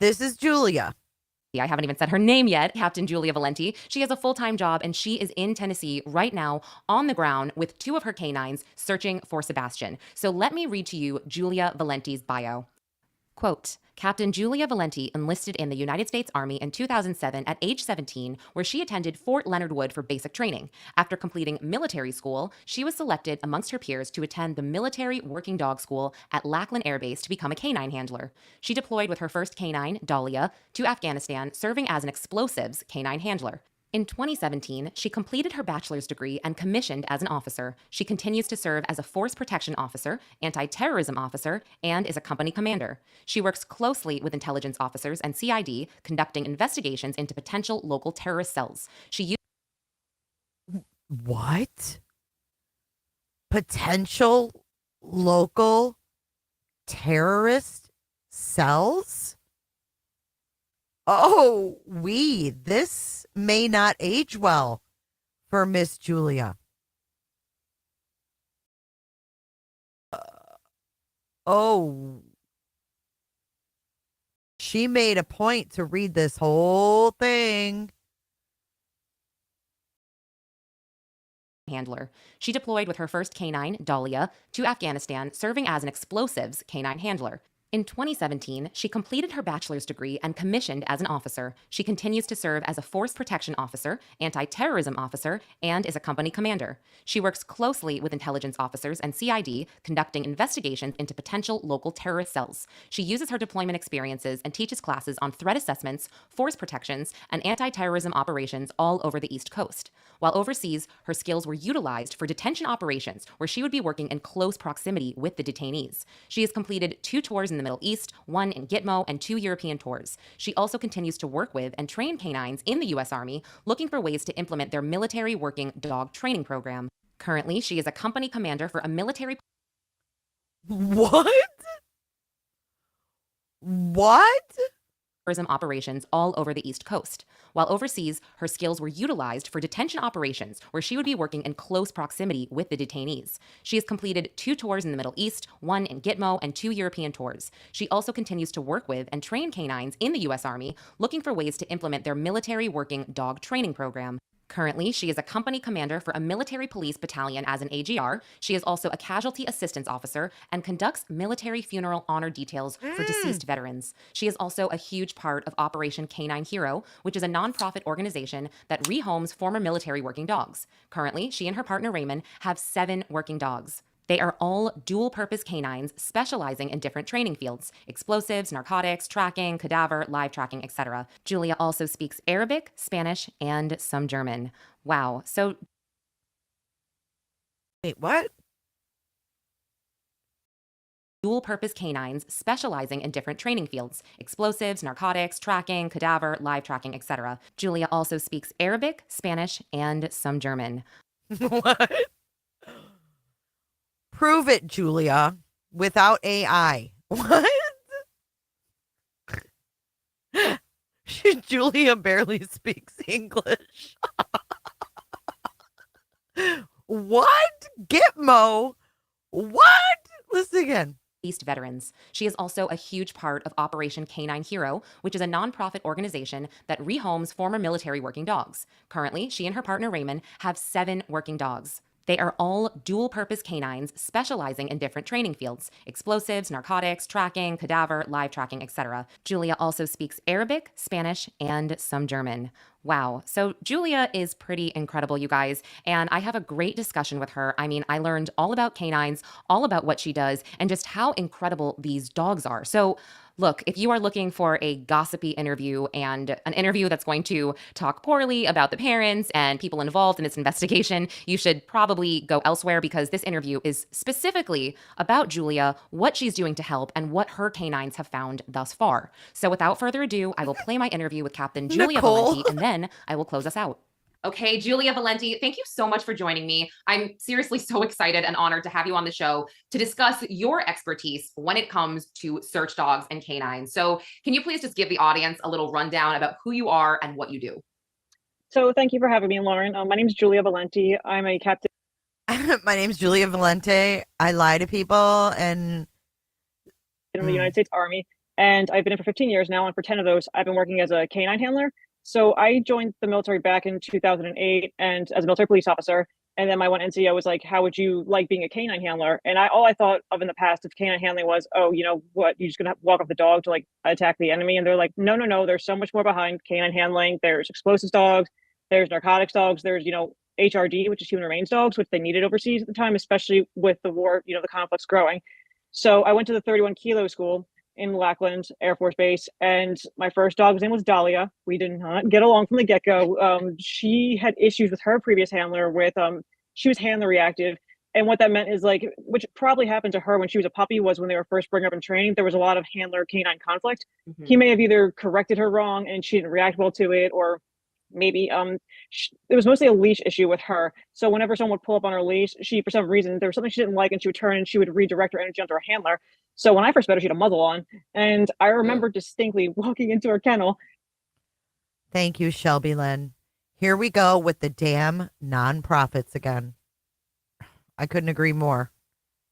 Speaker 1: This is Julia.
Speaker 7: I haven't even said her name yet, Captain Julia Valenti. She has a full-time job and she is in Tennessee right now on the ground with 2 of her canines searching for Sebastian. So let me read to you Julia Valenti's bio. Quote, Captain Julia Valenti enlisted in the United States Army in 2007 at age 17, where she attended Fort Leonard Wood for basic training. After completing military school, she was selected amongst her peers to attend the Military Working Dog School at Lackland Air Base to become a canine handler. She deployed with her first canine, Dahlia, to Afghanistan, serving as an explosives canine handler. In 2017, she completed her bachelor's degree and commissioned as an officer. She continues to serve as a force protection officer, anti-terrorism officer, and is a company commander. She works closely with intelligence officers and CID, conducting investigations into potential local terrorist cells.
Speaker 1: What? Potential local terrorist cells? Oh, this may not age well for Miss Julia. She made a point to read this whole thing.
Speaker 7: Handler. She deployed with her first canine, Dahlia, to Afghanistan, serving as an explosives canine handler. In 2017, she completed her bachelor's degree and commissioned as an officer. She continues to serve as a force protection officer, anti-terrorism officer, and is a company commander. She works closely with intelligence officers and CID, conducting investigations into potential local terrorist cells. She uses her deployment experiences and teaches classes on threat assessments, force protections, and anti-terrorism operations all over the East Coast. While overseas, her skills were utilized for detention operations, where she would be working in close proximity with the detainees. She has completed 2 tours in the Middle East, 1 in Gitmo, and 2 European tours. She also continues to work with and train canines in the U.S. Army, looking for ways to implement their military working dog training program. Currently, she is a company commander for a military...
Speaker 1: What?
Speaker 7: Tourism operations all over the East Coast. While overseas, her skills were utilized for detention operations, where she would be working in close proximity with the detainees. She has completed 2 tours in the Middle East, 1 in Gitmo, and 2 European tours. She also continues to work with and train canines in the U.S. Army, looking for ways to implement their military working dog training program. Currently, she is a company commander for a military police battalion as an AGR. She is also a casualty assistance officer and conducts military funeral honor details for deceased veterans. She is also a huge part of Operation Canine Hero, which is a nonprofit organization that rehomes former military working dogs. Currently, she and her partner Raymond have 7 working dogs. They are all dual-purpose canines specializing in different training fields: explosives, narcotics, tracking, cadaver, live tracking, etc. Julia also speaks Arabic, Spanish, and some German. Wow. So...
Speaker 1: Wait, what?
Speaker 7: Dual-purpose canines specializing in different training fields: explosives, narcotics, tracking, cadaver, live tracking, etc. Julia also speaks Arabic, Spanish, and some German.
Speaker 1: What? Prove it, Julia, without AI. What? Julia barely speaks English. What? Gitmo? What? Listen again.
Speaker 7: East veterans. She is also a huge part of Operation Canine Hero, which is a nonprofit organization that rehomes former military working dogs. Currently, she and her partner Raymond have 7 working dogs. They are all dual-purpose canines specializing in different training fields: explosives, narcotics, tracking, cadaver, live tracking, etc. Julia also speaks Arabic, Spanish, and some German. Wow. So Julia is pretty incredible, you guys. And I have a great discussion with her. I mean, I learned all about canines, all about what she does, and just how incredible these dogs are. So look, if you are looking for a gossipy interview and an interview that's going to talk poorly about the parents and people involved in this investigation, you should probably go elsewhere, because this interview is specifically about Julia, what she's doing to help, and what her canines have found thus far. So without further ado, I will play my interview with Captain Julia Valenti, and then I will close us out. Okay, Julia Valenti, thank you so much for joining me. I'm seriously so excited and honored to have you on the show to discuss your expertise when it comes to search dogs and canines. So can you please just give the audience a little rundown about who you are and what you do?
Speaker 3: So thank you for having me, Lauren. My name is Julia Valenti. I'm a captain.
Speaker 1: My name is Julia Valenti. I lie to people and
Speaker 3: in the United States Army, and I've been in for 15 years now, and for 10 of those, I've been working as a canine handler. So I joined the military back in 2008 and as a military police officer. And then my one NCO was like, how would you like being a canine handler? And all I thought of in the past of canine handling was, oh, you know what, you're just going to walk off the dog to like attack the enemy. And they're like, no, there's so much more behind canine handling. There's explosives dogs, there's narcotics dogs, there's, HRD, which is human remains dogs, which they needed overseas at the time, especially with the war, the conflicts growing. So I went to the 31 Kilo school in Lackland Air Force Base, and my first dog's name was Dahlia. We did not get along from the get-go. She had issues with her previous handler with she was handler reactive, and what that meant is like, which probably happened to her when she was a puppy, was when they were first bringing her up in training, there was a lot of handler canine conflict. He may have either corrected her wrong and she didn't react well to it, or maybe it was mostly a leash issue with her. So whenever someone would pull up on her leash, she, for some reason, there was something she didn't like, and she would turn and she would redirect her energy onto her handler. So when I first met her, she had a muzzle on, and I remember distinctly walking into her kennel.
Speaker 1: Thank you, Shelby Lynn. Here we go with the damn nonprofits again. I couldn't agree more.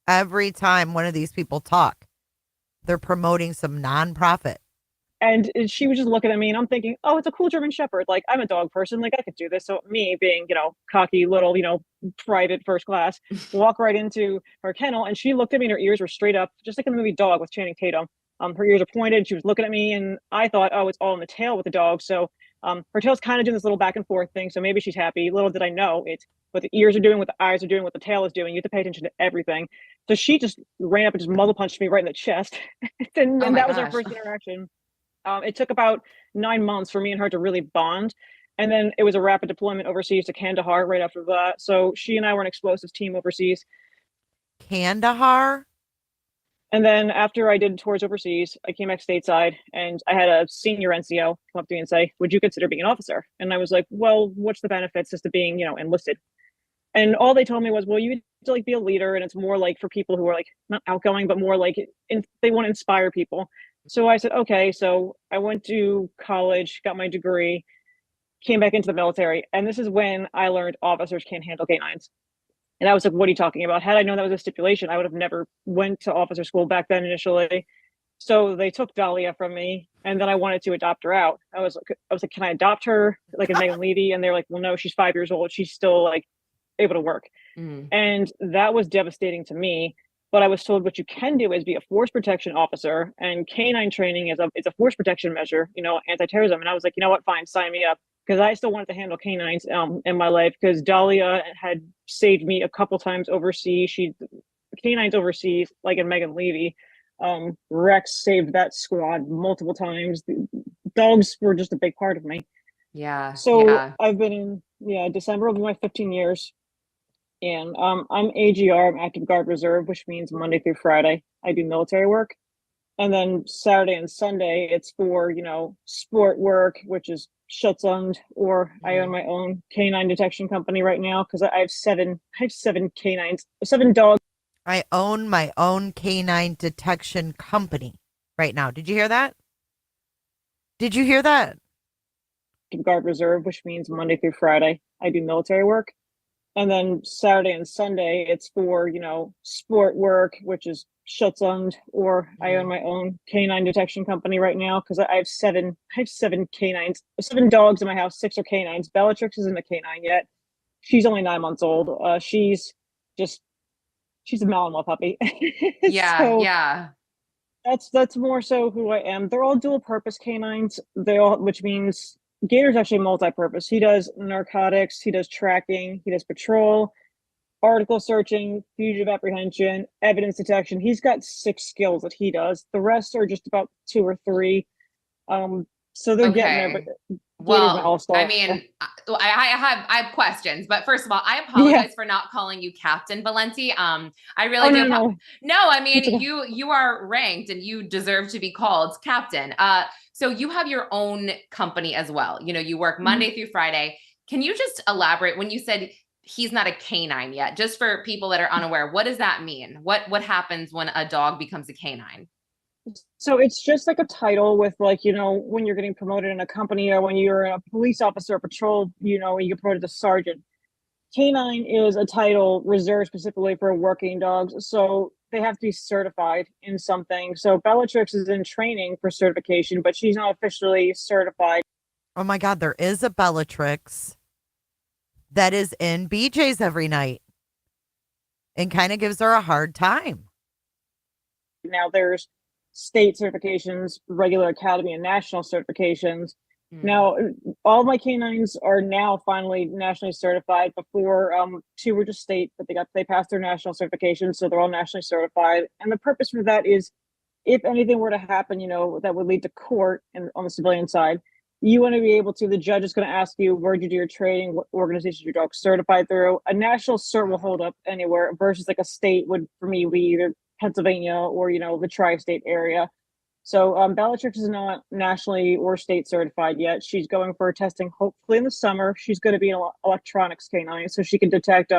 Speaker 1: Every time one of these people talk, they're promoting some nonprofit.
Speaker 3: And she was just looking at me, and I'm thinking, oh, it's a cool German Shepherd. Like, I'm a dog person. Like, I could do this. So me being, cocky little, private first class, walk right into her kennel. And she looked at me, and her ears were straight up, just like in the movie Dog with Channing Tatum. Her ears are pointed. She was looking at me, and I thought, oh, it's all in the tail with the dog. So her tail's kind of doing this little back and forth thing. So maybe she's happy. Little did I know it's what the ears are doing, what the eyes are doing, what the tail is doing. You have to pay attention to everything. So she just ran up and just muzzle punched me right in the chest. and that was our first interaction. It took about 9 months for me and her to really bond. And then it was a rapid deployment overseas to Kandahar right after that. So she and I were an explosives team overseas.
Speaker 1: Kandahar?
Speaker 3: And then after I did tours overseas, I came back stateside, and I had a senior NCO come up to me and say, would you consider being an officer? And I was like, well, what's the benefits just to being, enlisted? And all they told me was, well, you need to like be a leader, and it's more like for people who are like not outgoing, but more like they want to inspire people. So I said, okay. So I went to college, got my degree, came back into the military. And this is when I learned officers can't handle canines. And I was like, what are you talking about? Had I known that was a stipulation, I would have never went to officer school back then initially. So they took Dahlia from me, and then I wanted to adopt her out. I was like, can I adopt her like a Megan Levy? And they're like, well, no, she's 5 years old. She's still like able to work. And that was devastating to me. But I was told what you can do is be a force protection officer, and canine training is a force protection measure, anti-terrorism. And I was like, you know what, fine, sign me up, because I still wanted to handle canines in my life, because Dahlia had saved me a couple times overseas. Canines overseas, like in Megan Levy, Rex saved that squad multiple times. The dogs were just a big part of me.
Speaker 7: Yeah.
Speaker 3: So I've been in, December will be my 15 years. And I'm AGR, I'm active guard reserve, which means Monday through Friday I do military work. And then Saturday and Sunday it's for, sport work, which is Schutzhund, or I own my own canine detection company right now, because I have seven canines, 7 dogs.
Speaker 1: I own my own canine detection company right now. Did you hear that? Did you hear that?
Speaker 3: Guard reserve, which means Monday through Friday I do military work. And then Saturday and Sunday, it's for, sport work, which is Schutzhund, or I own my own canine detection company right now, because I have seven canines, 7 dogs in my house, 6 are canines. Bellatrix isn't a canine yet. she's only 9 months old. She's a Malinois puppy.
Speaker 10: Yeah,
Speaker 3: So
Speaker 10: yeah.
Speaker 3: that's more so who I am. They're all dual purpose canines. Which means Gator's actually multi-purpose. He does narcotics, he does tracking, he does patrol, article searching, fugitive apprehension, evidence detection. He's got 6 skills that he does. The rest are just about 2 or 3. So they're getting there, but
Speaker 10: well, I mean, I have questions, but first of all, I apologize for not calling you Captain Valenti. I really do. No, I mean, you are ranked and you deserve to be called Captain. So you have your own company as well. You know, you work Monday through Friday. Can you just elaborate when you said he's not a canine yet, just for people that are unaware, what does that mean? What happens when a dog becomes a canine?
Speaker 3: So it's just like a title with, like, you know, when you're getting promoted in a company or when you're a police officer or patrol, you know, you get promoted to sergeant. Canine is a title reserved specifically for working dogs. So they have to be certified in something. So Bellatrix is in training for certification, but she's not officially certified.
Speaker 1: Oh my God, there is a Bellatrix that is in BJ's every night and kind of gives her a hard time.
Speaker 3: Now there's state certifications, regular academy and national certifications. Now, all my canines are now finally nationally certified. Before, 2 were just state, but they passed their national certification, so they're all nationally certified. And the purpose for that is, if anything were to happen, you know, that would lead to court and on the civilian side, you want to be able to. The judge is going to ask you, where'd you do your training? What organization your dog certified through? A national cert will hold up anywhere versus like a state would, for me, be either Pennsylvania or, you know, the tri-state area. So Bellatrix is not nationally or state certified yet. She's going for testing hopefully in the summer. She's going to be an electronics canine, so she can detect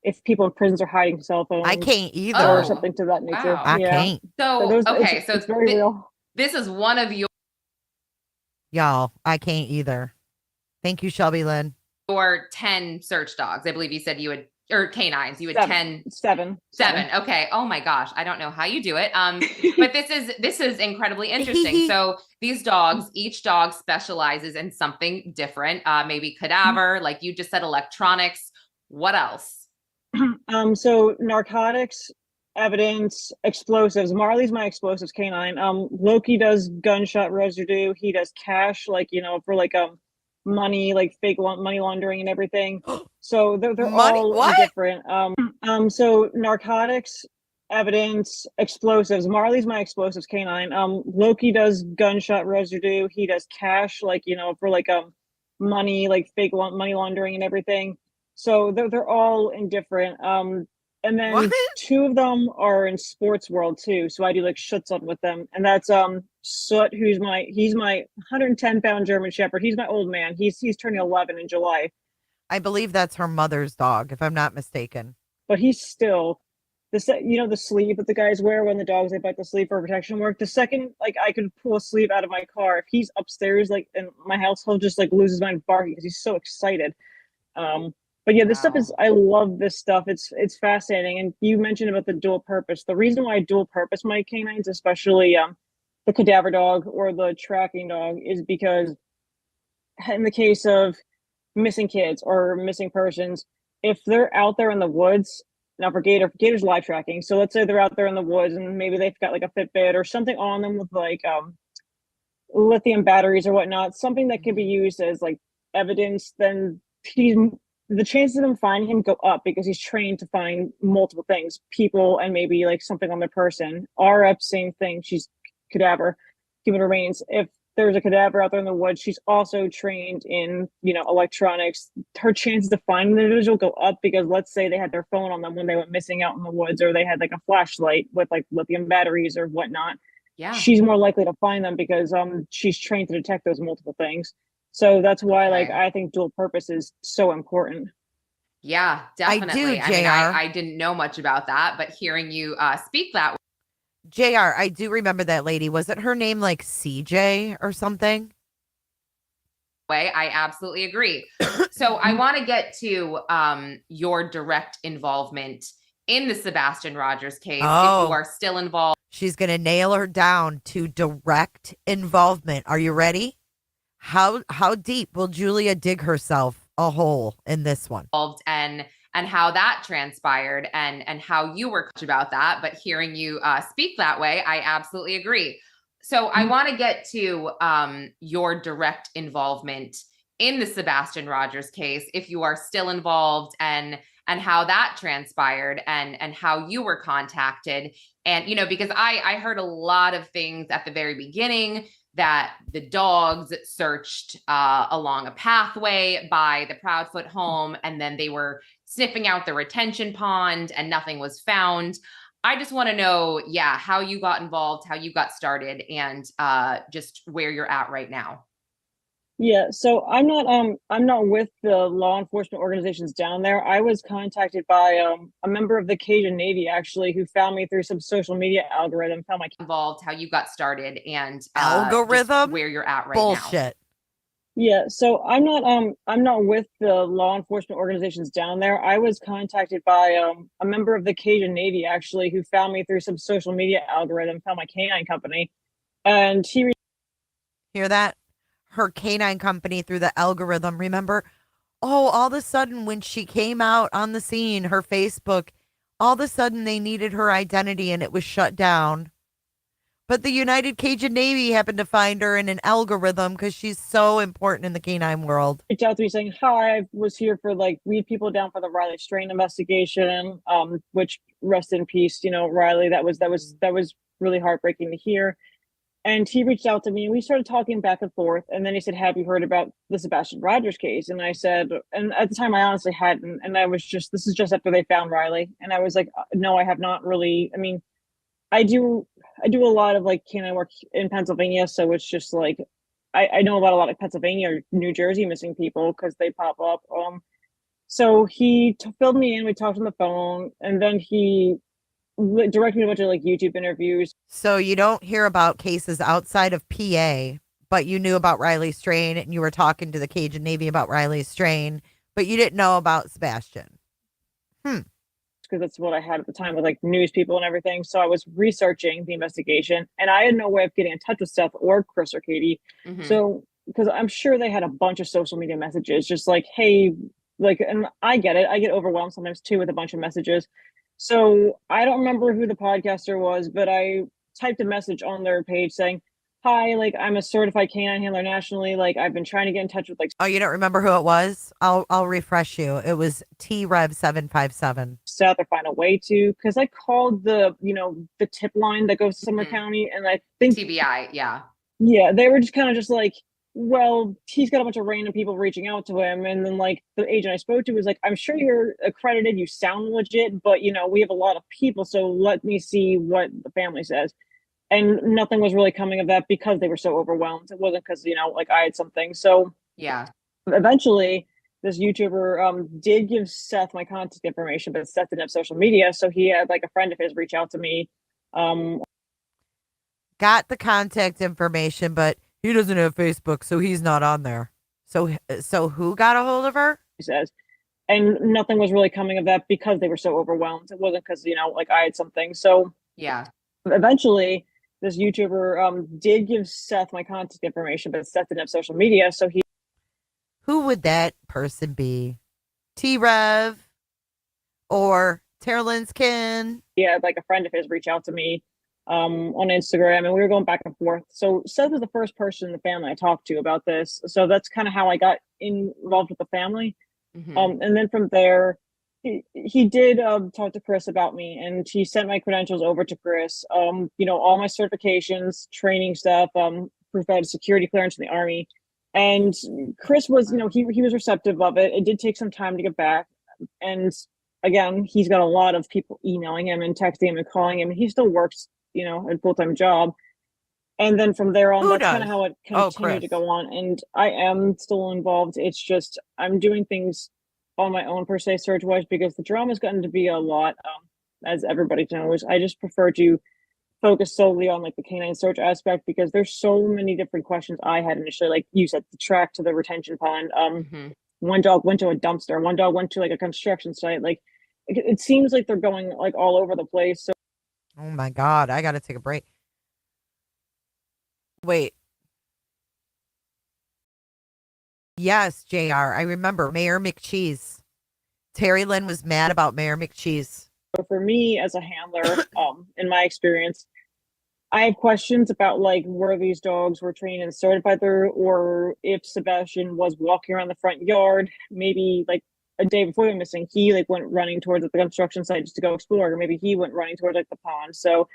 Speaker 3: if people in prisons are hiding cell phones.
Speaker 1: I can't either.
Speaker 3: Or something to that nature.
Speaker 10: Wow.
Speaker 1: I can't.
Speaker 10: So
Speaker 3: it's very real.
Speaker 10: This is one of
Speaker 1: Y'all, I can't either. Thank you, Shelby Lynn.
Speaker 10: your 10 search dogs. I believe you said you would, or canines, you had 10.
Speaker 3: Seven.
Speaker 10: Okay. Oh my gosh. I don't know how you do it. But this is incredibly interesting. So these dogs, each dog specializes in something different. Maybe cadaver, like you just said, electronics. What else?
Speaker 3: So narcotics, evidence, explosives. Marley's my explosives canine. Loki does gunshot residue. He does cash, like, you know, for like money, like fake money laundering and everything. So they're all different. So narcotics, evidence, explosives. Marley's my explosives canine. Loki does gunshot residue. He does cash, like, you know, for like money, like fake money laundering and everything. So they're all in different. And then 2 of them are in sports world too. So I do like Schutzhund with them. And that's Soot, he's my 110-pound German Shepherd. He's my old man. He's turning 11 in July.
Speaker 1: I believe that's her mother's dog, if I'm not mistaken.
Speaker 3: But he's still the sleeve that the guys wear when the dogs, they bite the sleeve for protection work. The second, like, I could pull a sleeve out of my car, if he's upstairs, like in my house, he'll just like lose his mind barking because he's so excited. But yeah, this stuff is, I love this stuff. It's fascinating. And you mentioned about the dual purpose. The reason why I dual purpose my canines, especially the cadaver dog or the tracking dog, is because in the case of missing kids or missing persons, if they're out there in the woods, now for Gator's live tracking. So let's say they're out there in the woods and maybe they've got like a Fitbit or something on them with like lithium batteries or whatnot, something that can be used as like evidence, then the chances of them finding him go up because he's trained to find multiple things, people, and maybe like something on their person. RF, same thing. She's cadaver, human remains. If there's a cadaver out there in the woods, she's also trained in, you know, electronics. Her chances to find an individual go up because let's say they had their phone on them when they went missing out in the woods, or they had like a flashlight with like lithium batteries or whatnot.
Speaker 10: Yeah.
Speaker 3: She's more likely to find them because she's trained to detect those multiple things. So that's why, like, I think dual purpose is so important.
Speaker 10: Yeah, definitely.
Speaker 1: I do, JR.
Speaker 10: I didn't know much about that, but hearing you speak that
Speaker 1: JR, I do remember that lady. Was it her name like CJ or something?
Speaker 10: way, I absolutely agree. So I want to get to your direct involvement in the Sebastian Rogers case.
Speaker 1: Oh.
Speaker 10: If you are still involved.
Speaker 1: She's going to nail her down to direct involvement. Are you ready? How deep will Julia dig herself a hole in this one.
Speaker 10: And how that transpired and how you were about that. But hearing you speak that way, I absolutely agree. So I want to get to your direct involvement in the Sebastian Rogers case, if you are still involved, and how that transpired and how you were contacted. And, because I heard a lot of things at the very beginning, that the dogs searched along a pathway by the Proudfoot home, and then they were sniffing out the retention pond and nothing was found. I just want to know, how you got involved, how you got started, and just where you're at right now.
Speaker 3: Yeah, so I'm not with the law enforcement organizations down there. I was contacted by a member of the Cajun Navy, actually, who found me through some social media algorithm, found my
Speaker 10: involved, how you got started, and
Speaker 1: algorithm,
Speaker 10: where you're at right
Speaker 1: bullshit.
Speaker 10: now.
Speaker 3: Yeah, so I'm not with the law enforcement organizations down there. I was contacted by a member of the Cajun Navy, actually, who found me through some social media algorithm, found my canine company, and he
Speaker 1: hear that? Her canine company through the algorithm. Remember? Oh, all of a sudden when she came out on the scene, her Facebook, all of a sudden they needed her identity and it was shut down. But the United Cajun Navy happened to find her in an algorithm because she's so important in the canine world.
Speaker 3: Reached out to me saying, hi, I was here for weed people down for the Riley Strain investigation, which rest in peace, Riley, that was really heartbreaking to hear. And he reached out to me and we started talking back and forth. And then he said, have you heard about the Sebastian Rogers case? And I said, and at the time I honestly hadn't. And I was this is just after they found Riley. And I was like, no, I have not really. I mean, I do a lot of canine work in Pennsylvania. So it's just I know about a lot of Pennsylvania or New Jersey missing people because they pop up. So he filled me in. We talked on the phone, and then he directed me a bunch of YouTube interviews.
Speaker 1: So you don't hear about cases outside of PA, but you knew about Riley Strain and you were talking to the Cajun Navy about Riley Strain, but you didn't know about Sebastian.
Speaker 3: Because that's what I had at the time with news people and everything. So I was researching the investigation and I had no way of getting in touch with Seth or Chris or Katie. Mm-hmm. So, because I'm sure they had a bunch of social media messages, just hey, and I get it. I get overwhelmed sometimes too with a bunch of messages. So I don't remember who the podcaster was, but I typed a message on their page saying, hi, I'm a certified canine handler nationally. I've been trying to get in touch with
Speaker 1: Oh, you don't remember who it was? I'll refresh you. It was trev 757.
Speaker 3: Seth, or find a way to, because I called the tip line that goes to Sumner County, and I think
Speaker 10: TBI, yeah.
Speaker 3: Yeah, they were just kind of well, he's got a bunch of random people reaching out to him. And then the agent I spoke to was I'm sure you're accredited, you sound legit, but we have a lot of people, so let me see what the family says. And nothing was really coming of that because they were so overwhelmed. It wasn't because, I had something. So
Speaker 10: yeah,
Speaker 3: eventually this YouTuber did give Seth my contact information, but Seth didn't have social media. So he had a friend of his reach out to me.
Speaker 1: Got the contact information, but he doesn't have Facebook, so he's not on there. So who got a hold of her?
Speaker 3: He says, and nothing was really coming of that because they were so overwhelmed. It wasn't because, I had something. So
Speaker 10: yeah,
Speaker 3: eventually this YouTuber did give Seth my contact information, but Seth didn't have social media. So
Speaker 1: who would that person be? Trev or Terlinskin?
Speaker 3: Yeah, a friend of his reach out to me on Instagram, and we were going back and forth. So Seth was the first person in the family I talked to about this. So that's kind of how I got involved with the family. Mm-hmm. And then from there, he did talk to Chris about me, and he sent my credentials over to Chris. All my certifications, training stuff, proof I had security clearance in the Army. And Chris was, he was receptive of it. It did take some time to get back. And again, he's got a lot of people emailing him and texting him and calling him. And he still works, a full-time job. And then from there on, that's kind of how it continued to go on. And I am still involved. It's just, I'm doing things on my own per se, search-wise, because the drama's gotten to be a lot, as everybody knows. I just prefer to focus solely on the canine search aspect, because there's so many different questions I had initially. You said, the track to the retention pond. One dog went to a dumpster. One dog went to a construction site. It seems like they're going all over the place. So,
Speaker 1: oh my God, I got to take a break. Wait. Yes, JR. I remember Mayor McCheese. Terry Lynn was mad about Mayor McCheese.
Speaker 3: So for me as a handler, in my experience, I have questions about like where these dogs were trained and certified through, or if Sebastian was walking around the front yard, maybe like a day before they're missing, he like went running towards the construction site just to go explore, or maybe he went running towards like the pond. So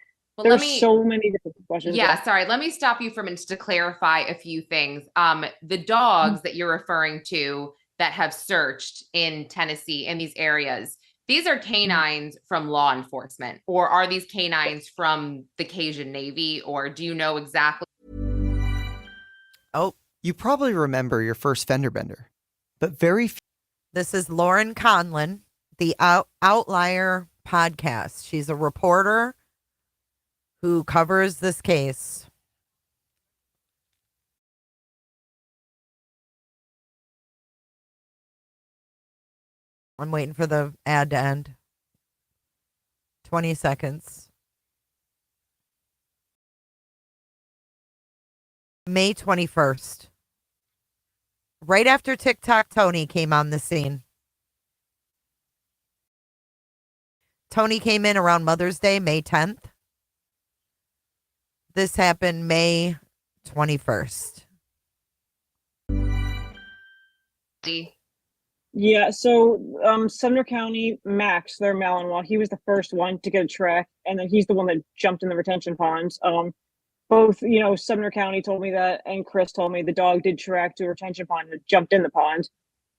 Speaker 3: there's so many different questions.
Speaker 10: Yeah, sorry. Let me stop you for a minute to clarify a few things. The dogs that you're referring to that have searched in Tennessee in these areas, these are canines from law enforcement, or are these canines from the Cajun Navy, or do you know exactly?
Speaker 1: Oh,
Speaker 12: you probably remember your first fender bender, but very few.
Speaker 1: This is Lauren Conlin, the Outlier podcast. She's a reporter who covers this case. I'm waiting for the ad to end. 20 seconds. May 21st. Right after TikTok Tony came on the scene. Tony came in around Mother's Day, May 10th. This happened May 21st.
Speaker 3: Yeah, so Sumner County, Max, their Malinois, he was the first one to get a track, and then he's the one that jumped in the retention ponds. Both, Sumner County told me that, and Chris told me the dog did track to a retention pond and jumped in the pond.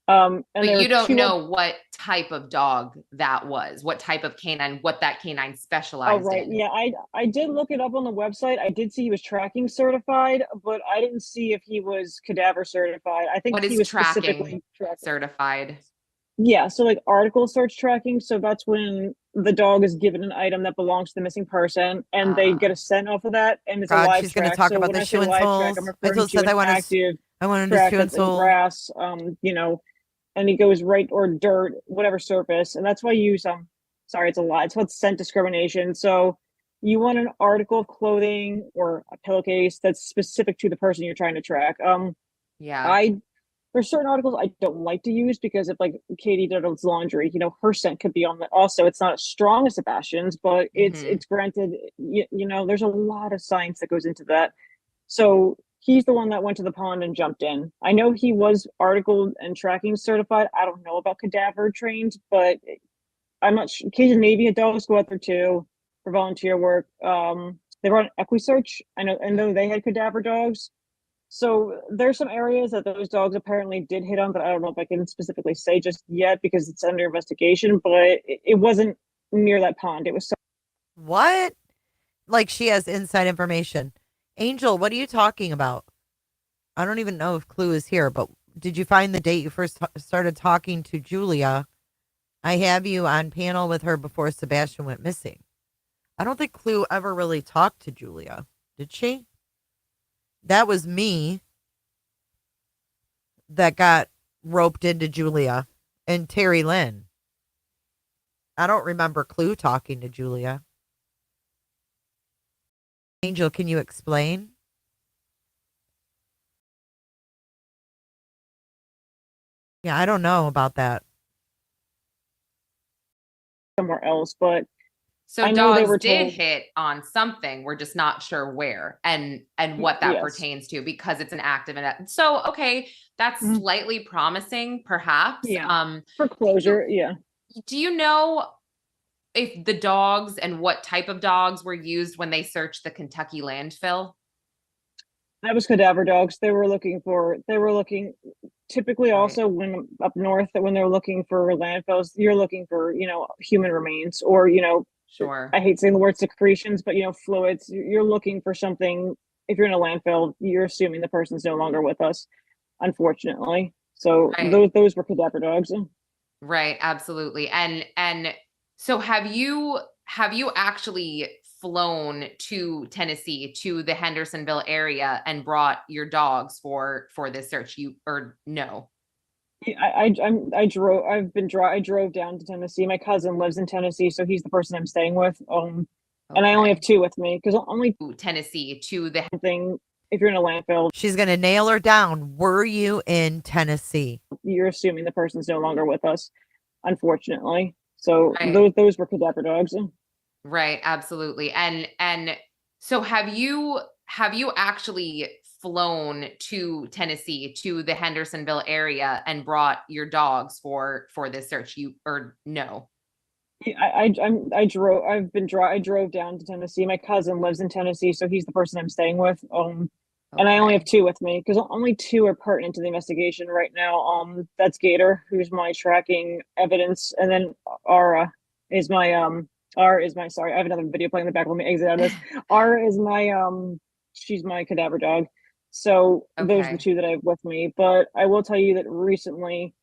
Speaker 10: But you don't know what type of dog that was, what type of canine, what that canine specialized in.
Speaker 3: Yeah, I did look it up on the website. I did see he was tracking certified, but I didn't see if he was cadaver certified. I think
Speaker 10: what
Speaker 3: he
Speaker 10: is
Speaker 3: was
Speaker 10: tracking
Speaker 3: specifically
Speaker 10: certified.
Speaker 3: Yeah, so like article search tracking. So that's when the dog is given an item that belongs to the missing person, and they get a scent off of that, and it's a live
Speaker 1: she's
Speaker 3: track.
Speaker 1: going to talk
Speaker 3: so
Speaker 1: about
Speaker 3: when
Speaker 1: the
Speaker 3: I say
Speaker 1: shoe and
Speaker 3: live
Speaker 1: soles.
Speaker 3: track, I'm
Speaker 1: I
Speaker 3: referring
Speaker 1: told
Speaker 3: to
Speaker 1: Seth
Speaker 3: an
Speaker 1: I wanted
Speaker 3: active
Speaker 1: to
Speaker 3: track
Speaker 1: shoe and
Speaker 3: that's in
Speaker 1: sole.
Speaker 3: grass, and he goes right, or dirt, whatever surface, and that's why you use sorry, it's a lot. It's called scent discrimination. So you want an article of clothing or a pillowcase that's specific to the person you're trying to track.
Speaker 10: Yeah.
Speaker 3: There's certain articles I don't like to use because if like Katie Diddle's laundry, her scent could be on the. Also, it's not as strong as Sebastian's, but it's granted. There's a lot of science that goes into that. So he's the one that went to the pond and jumped in. I know he was article and tracking certified. I don't know about cadaver trained, but I'm not sure. Cajun Navy dogs go out there too for volunteer work. They run EquiSearch. I know they had cadaver dogs. So there's some areas that those dogs apparently did hit on that I don't know if I can specifically say just yet because it's under investigation, but it wasn't near that pond. It was
Speaker 1: What? Like she has inside information. Angel, what are you talking about? I don't even know if Clue is here, but did you find the date you first started talking to Julia? I have you on panel with her before Sebastian went missing. I don't think Clue ever really talked to Julia. Did she? That was me that got roped into Julia and Terry Lynn. I don't remember Clue talking to Julia. Angel, can you explain? Yeah, I don't know about that.
Speaker 3: Somewhere else, but
Speaker 10: so dogs did hit on something. We're just not sure where and what that pertains to because it's an active and so okay, that's slightly promising, perhaps.
Speaker 3: Yeah. For closure, yeah.
Speaker 10: Do you know if the dogs and what type of dogs were used when they searched the Kentucky landfill?
Speaker 3: That was cadaver dogs. They were looking typically also when up north that when they're looking for landfills, you're looking for, human remains or,
Speaker 10: sure.
Speaker 3: I hate saying the word secretions, but fluids. You're looking for something. If you're in a landfill, you're assuming the person's no longer with us, unfortunately. So those were cadaver dogs.
Speaker 10: Right, absolutely. And so have you actually flown to Tennessee to the Hendersonville area and brought your dogs for this search? No?
Speaker 3: I drove down to Tennessee. My cousin lives in Tennessee, so he's the person I'm staying with. And I only have two with me because only
Speaker 10: Tennessee to the
Speaker 3: thing. if you're in a landfill,
Speaker 1: she's going to nail her down. Were you in Tennessee?
Speaker 3: You're assuming the person's no longer with us, unfortunately. So
Speaker 10: Right.
Speaker 3: those were cadaver dogs.
Speaker 10: Right, absolutely. And so have you actually flown to Tennessee, to the Hendersonville area, and brought your dogs for this search? Or no?
Speaker 3: I drove down to Tennessee. My cousin lives in Tennessee, so he's the person I'm staying with. And I only have 2 with me because only 2 are pertinent to the investigation right now. That's Gator, who's my tracking evidence, and then Ara is my sorry, I have another video playing in the back. Let me exit out of this. Ara is my she's my cadaver dog. So those are the 2 that I have with me. But I will tell you that recently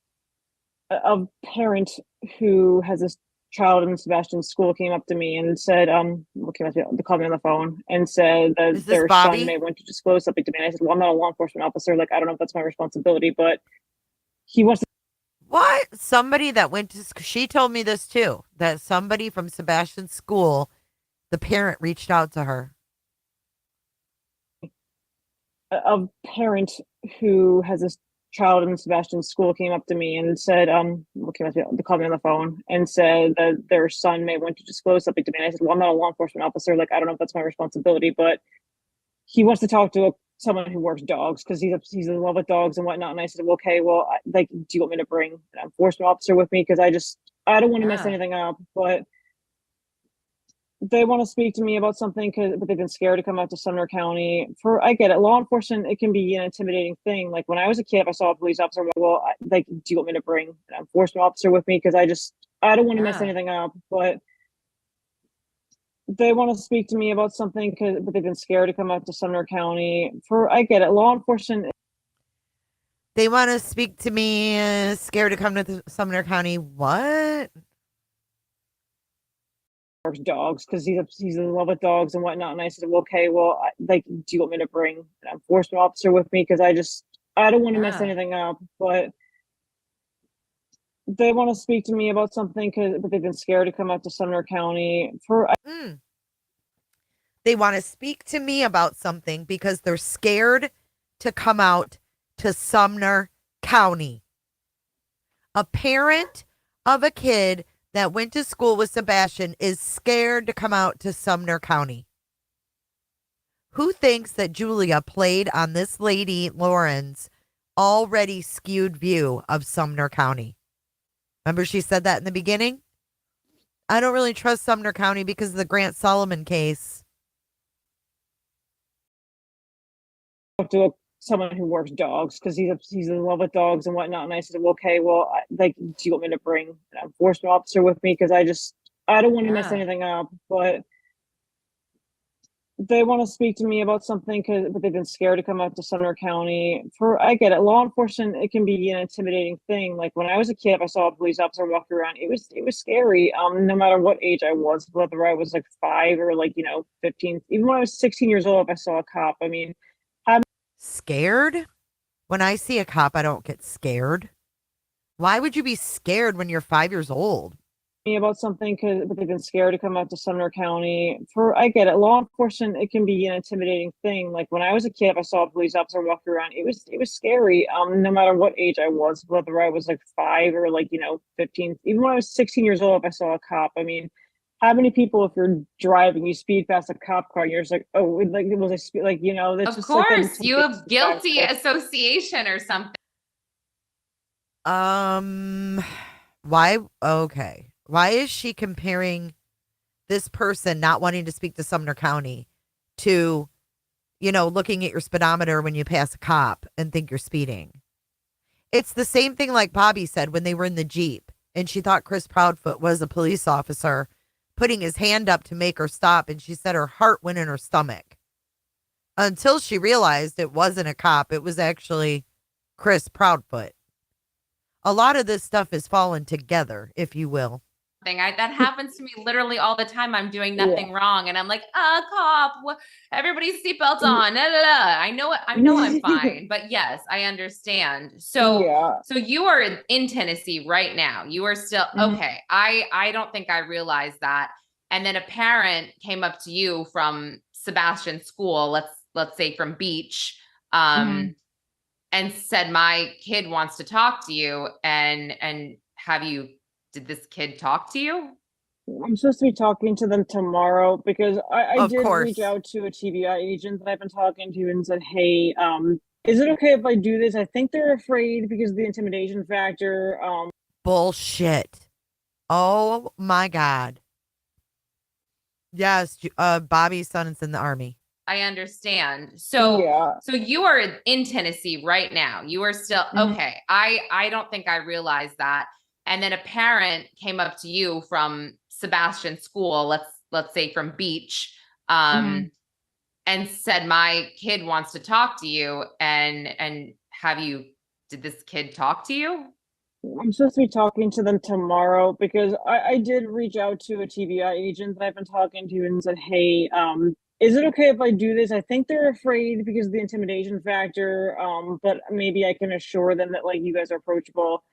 Speaker 3: a parent who has this child in Sebastian's school came up to me and said, they called me on the phone and said that their son may want to disclose something to me. And I said, well, I'm not a law enforcement officer. Like, I don't know if that's my responsibility, but he wants to.
Speaker 1: What? Somebody that went to, she told me this too, that somebody from Sebastian's school, the parent reached out to her.
Speaker 3: A parent who has this child in Sebastian's school came up to me and said, they called me on the phone and said that their son may want to disclose something to me. And I said, well, I'm not a law enforcement officer. Like, I don't know if that's my responsibility, but he wants to talk to someone who works dogs because he's in love with dogs and whatnot. And I said, well, okay, well, do you want me to bring an enforcement officer with me? Because I don't want to mess anything up, but they want to speak to me about something, but they've been scared to come out to Sumner County. I get it. Law enforcement, it can be an intimidating thing. Like when I was a kid, if I saw a police officer, do you want me to bring an enforcement officer with me? Because I don't want to mess anything up, but they want to speak to me about something, but they've been scared to come out to Sumner County. I get it. Law enforcement.
Speaker 1: They want to speak to me, scared to come to Sumner County. What?
Speaker 3: Dogs because he's in love with dogs and whatnot. And I said, well, okay, well, do you want me to bring an enforcement officer with me? Because I don't want to mess anything up, but they want to speak to me about something, but they've been scared to come out to Sumner County.
Speaker 1: They want to speak to me about something because they're scared to come out to Sumner County. A parent of a kid that went to school with Sebastian is scared to come out to Sumner County. Who thinks that Julia played on this lady, Lauren's, already skewed view of Sumner County? Remember she said that in the beginning? I don't really trust Sumner County because of the Grant Solomon case.
Speaker 3: To someone who works dogs because he's in love with dogs and whatnot. And I said, well, okay, well, do you want me to bring an enforcement officer with me? Because I don't want to mess anything up, but they want to speak to me about something, but they've been scared to come out to Sumner County. I get it. Law enforcement, it can be an intimidating thing. Like when I was a kid, if I saw a police officer walk around, it was scary. No matter what age I was, whether I was like 5 or 15, even when I was 16 years old, if I saw a cop,
Speaker 1: Scared? When I see a cop, I don't get scared. Why would you be scared when you're 5 years old?
Speaker 3: About something, but they've been scared to come out to Sumner County. I get it. Law enforcement, it can be an intimidating thing. Like when I was a kid, if I saw a police officer walk around, it was scary. No matter what age I was, whether I was like 5 or 15, even when I was 16 years old, if I saw a cop, how many people, if you're driving, you speed past a cop car, you're just like, oh, it was a speed, that's
Speaker 10: of
Speaker 3: just
Speaker 10: course, you have guilty association or something.
Speaker 1: Why? Okay. Why is she comparing this person not wanting to speak to Sumner County to, looking at your speedometer when you pass a cop and think you're speeding? It's the same thing like Bobby said when they were in the Jeep and she thought Chris Proudfoot was a police officer putting his hand up to make her stop, and she said her heart went in her stomach until she realized it wasn't a cop. It was actually Chris Proudfoot. A lot of this stuff is fallen together, if you will.
Speaker 10: That happens to me literally all the time. I'm doing nothing wrong, and I'm like, cop, everybody's seatbelts on. Da, da, da. I know I'm fine, but yes, I understand. So you are in Tennessee right now. You are still okay. I don't think I realized that. And then a parent came up to you from Sebastian's school. let's say from beach, and said, my kid wants to talk to you, and did this kid talk to you?
Speaker 3: I'm supposed to be talking to them tomorrow because I did reach out to a TBI agent that I've been talking to and said, hey, is it okay if I do this? I think they're afraid because of the intimidation factor.
Speaker 1: Bullshit. Oh my God. Yes, Bobby's son is in the Army.
Speaker 10: I understand. So you are in Tennessee right now. You are still okay. I don't think I realized that. And then a parent came up to you from Sebastian's school, let's say from beach, and said, my kid wants to talk to you, and did this kid talk to you?
Speaker 3: I'm supposed to be talking to them tomorrow because I did reach out to a TBI agent that I've been talking to and said, hey, is it okay if I do this? I think they're afraid because of the intimidation factor, but maybe I can assure them that like you guys are approachable.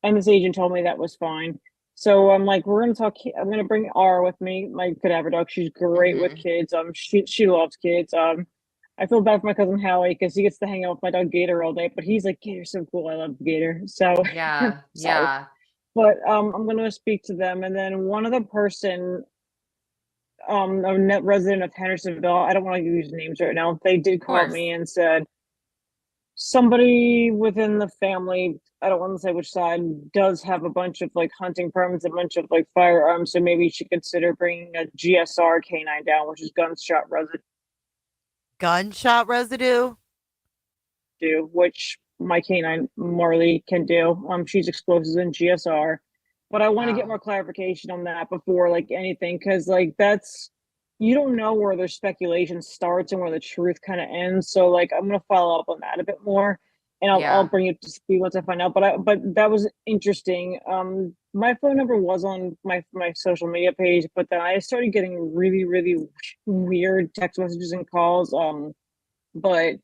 Speaker 3: And this agent told me that was fine. So I'm like, we're gonna talk. I'm gonna bring R with me, my cadaver dog. She's great with kids. She loves kids. I feel bad for my cousin Howie because he gets to hang out with my dog Gator all day, but he's like, Gator's so cool. I love Gator. So
Speaker 10: yeah.
Speaker 3: But I'm gonna speak to them, and then one other person, a net resident of Hendersonville. I don't want to use names right now. They did call me and said somebody within the family, I don't want to say which side, does have a bunch of like hunting permits, a bunch of like firearms. So maybe you should consider bringing a GSR canine down, which is gunshot residue.
Speaker 1: Gunshot residue?
Speaker 3: Which my canine Marley can do. She's explosives in GSR. But I want to get more clarification on that before like anything, because like that's, you don't know where their speculation starts and where the truth kind of ends. So like I'm gonna follow up on that a bit more, and I'll bring it to speed once I find out. But that was interesting. My phone number was on my social media page, but then I started getting really weird text messages and calls. But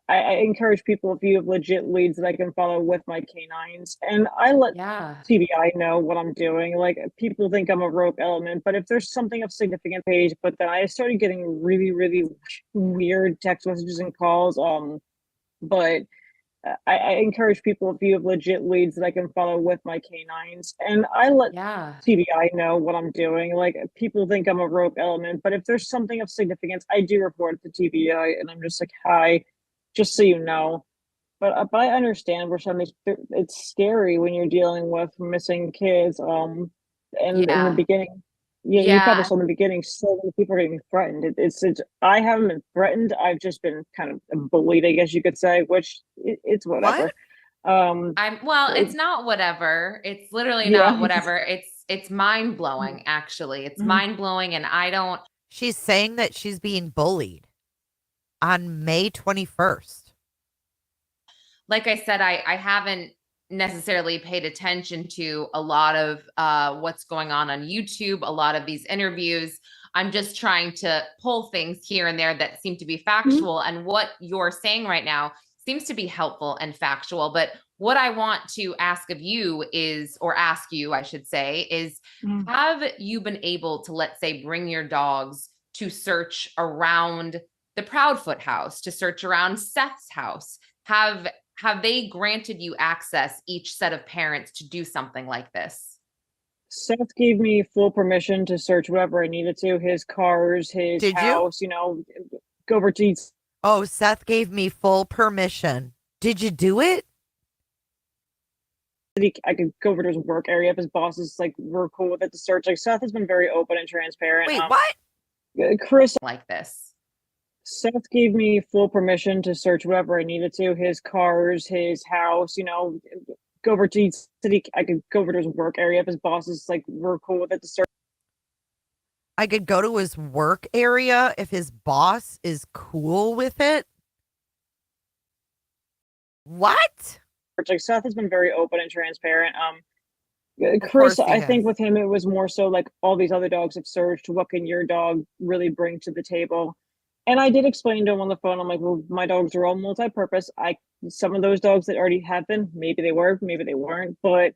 Speaker 3: I encourage people, if you have legit leads that I can follow with my canines, and I let TBI know what I'm doing. Like people think I'm a rogue element, but if there's something of significant page, but then I started getting really weird text messages and calls. But I encourage people, if you have legit leads that I can follow with my canines, and I let TBI know what I'm doing. Like people think I'm a rogue element, but if there's something of significance, I do report it to TBI, and I'm just like, hi. Just so you know, but I understand where it's scary when you're dealing with missing kids. And in the beginning, you probably saw in the beginning, so many people are getting threatened. It's I haven't been threatened. I've just been kind of bullied, I guess you could say. Which it's whatever.
Speaker 10: It's not whatever. It's literally not whatever. It's mind blowing. Actually, it's mind blowing, and I don't.
Speaker 1: She's saying that she's being bullied on May 21st.
Speaker 10: Like I said, I haven't necessarily paid attention to a lot of what's going on YouTube, a lot of these interviews. I'm just trying to pull things here and there that seem to be factual. And what you're saying right now seems to be helpful and factual. But what I want to ask of you is, or ask you, I should say, is have you been able to, let's say, bring your dogs to search around the Proudfoot house, to search around Seth's house? Have they granted you access, each set of parents, to do something like this?
Speaker 3: Seth gave me full permission to search whatever I needed to, his cars, his house, go over to.
Speaker 1: Oh, Seth gave me full permission. Did you do it?
Speaker 3: I could go over to his work area if his bosses were cool with it to search. Like Seth has been very open and transparent.
Speaker 1: Wait, what?
Speaker 3: Chris,
Speaker 10: like this.
Speaker 3: Seth gave me full permission to search whatever I needed to, his cars, his house, go over to city. I could go over to his work area if his bosses were cool with it to search.
Speaker 1: I could go to his work area if his boss is cool with it. What?
Speaker 3: Seth has been very open and transparent. Chris, I think with him, it was more so all these other dogs have searched. What can your dog really bring to the table? And I did explain to him on the phone. I'm like, well, my dogs are all multi-purpose. Some of those dogs that already have been, maybe they were, maybe they weren't. But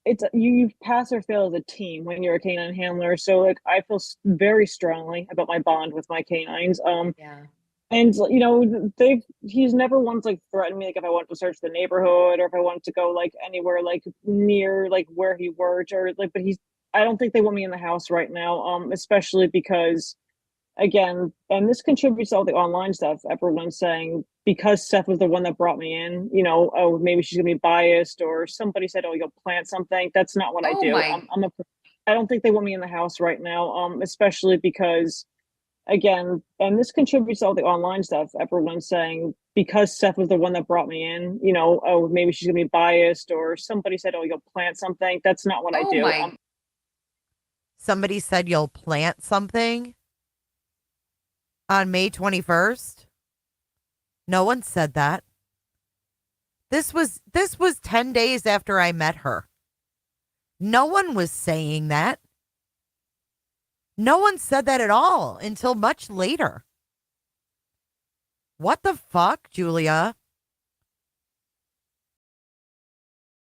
Speaker 3: it's you pass or fail as a team when you're a canine handler. So like I feel very strongly about my bond with my canines.
Speaker 10: Yeah.
Speaker 3: And he's never once like threatened me like if I wanted to search the neighborhood or if I wanted to go like anywhere like near like where he worked or like. But I don't think they want me in the house right now. Especially because again, and this contributes to all the online stuff. Everyone's saying because Seth was the one that brought me in, oh, maybe she's gonna be biased, or somebody said, oh, you'll plant something. That's not what I do. I don't think they want me in the house right now. Especially because, again, and this contributes to all the online stuff. Everyone's saying because Seth was the one that brought me in, oh, maybe she's gonna be biased, or somebody said, oh, you'll plant something. That's not what I do.
Speaker 1: Somebody said you'll plant something on May 21st. No one said that. This was 10 days after I met her. No one was saying that. No one said that at all until much later. What the fuck, Julia?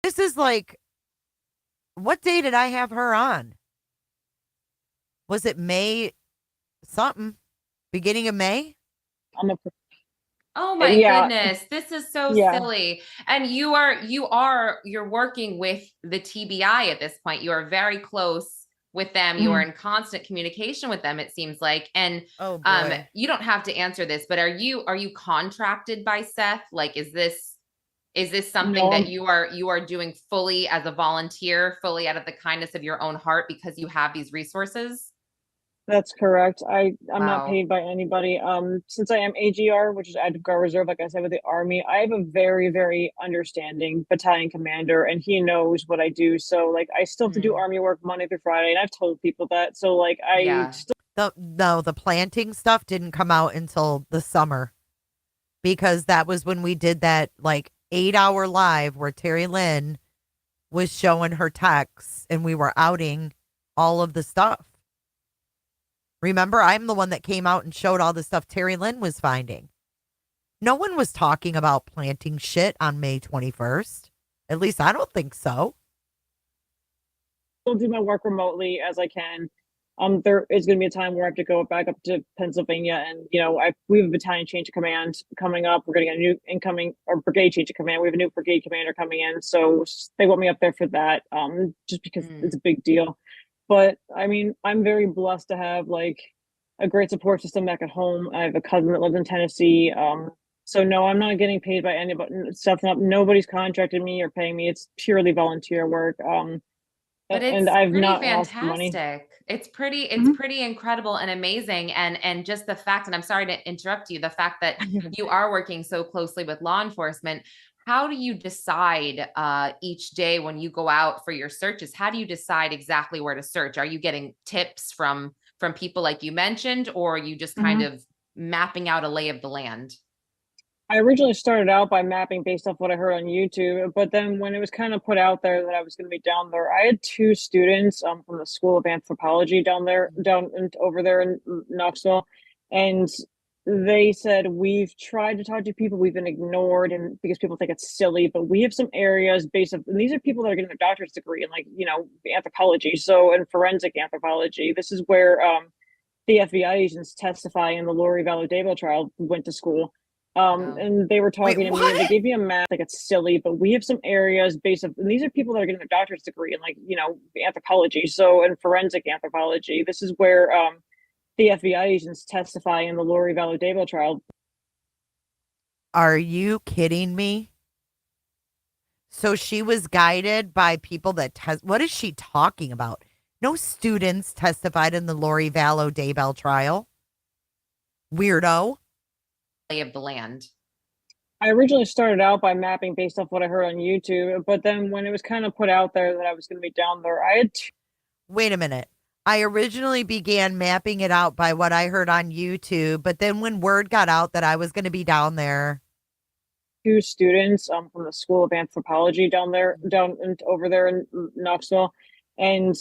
Speaker 1: This is like, what day did I have her on? Was it May something? Beginning of May?
Speaker 10: Oh my goodness. This is so silly. And you're working with the TBI at this point. You are very close with them. You are in constant communication with them, it seems like. And you don't have to answer this, but are you contracted by Seth? Like, is this something that you are doing fully as a volunteer, fully out of the kindness of your own heart because you have these resources?
Speaker 3: That's correct. I'm not paid by anybody. Since I am AGR, which is Active Guard Reserve, like I said, with the Army, I have a very, very understanding battalion commander, and he knows what I do. So, like, I still have to do Army work Monday through Friday, and I've told people that. So, like,
Speaker 1: the planting stuff didn't come out until the summer, because that was when we did that, like, 8-hour live where Terry Lynn was showing her texts, and we were outing all of the stuff. Remember, I'm the one that came out and showed all the stuff Terry Lynn was finding. No one was talking about planting shit on May 21st. At least I don't think so.
Speaker 3: I'll do my work remotely as I can. There is going to be a time where I have to go back up to Pennsylvania, and we have a battalion change of command coming up. We're getting a new incoming or brigade change of command. We have a new brigade commander coming in, so they want me up there for that. Just because it's a big deal. But I mean, I'm very blessed to have like a great support system back at home. I have a cousin that lives in Tennessee. So no, I'm not getting paid by anybody. Nobody's contracted me or paying me. It's purely volunteer work.
Speaker 10: But it's
Speaker 3: I've
Speaker 10: pretty
Speaker 3: not
Speaker 10: fantastic.
Speaker 3: lost money.
Speaker 10: It's pretty incredible and amazing. And just the fact, and I'm sorry to interrupt you, the fact that you are working so closely with law enforcement. How do you decide each day when you go out for your searches? How do you decide exactly where to search? Are you getting tips from people like you mentioned, or are you just kind of mapping out a lay of the land?
Speaker 3: I originally started out by mapping based off what I heard on YouTube, but then when it was kind of put out there that I was going to be down there, I had 2 students from the School of Anthropology over there in Knoxville, and they said, we've tried to talk to people, we've been ignored, and because people think it's silly, but we have some areas based on, and these are people that are getting their doctorate degree in anthropology, so in forensic anthropology. This is where the FBI agents testifying in the Lori Vallow trial went to school. And they were talking to me, and they gave me a map, like it's silly, but we have some areas based on, and these are people that are getting their doctorate degree in anthropology, so in forensic anthropology. This is where the FBI agents testifying in the Lori Vallow trial.
Speaker 1: Are you kidding me? So she was guided by people that what is she talking about? No students testified in the Lori Vallow trial. Weirdo.
Speaker 10: Lay of the land.
Speaker 3: I originally started out by mapping based off what I heard on YouTube, but then when it was kind of put out there that I was going to be down there, I had
Speaker 1: Wait a minute. I originally began mapping it out by what I heard on YouTube, but then when word got out that I was going to be down there.
Speaker 3: 2 students from the School of Anthropology over there in Knoxville, and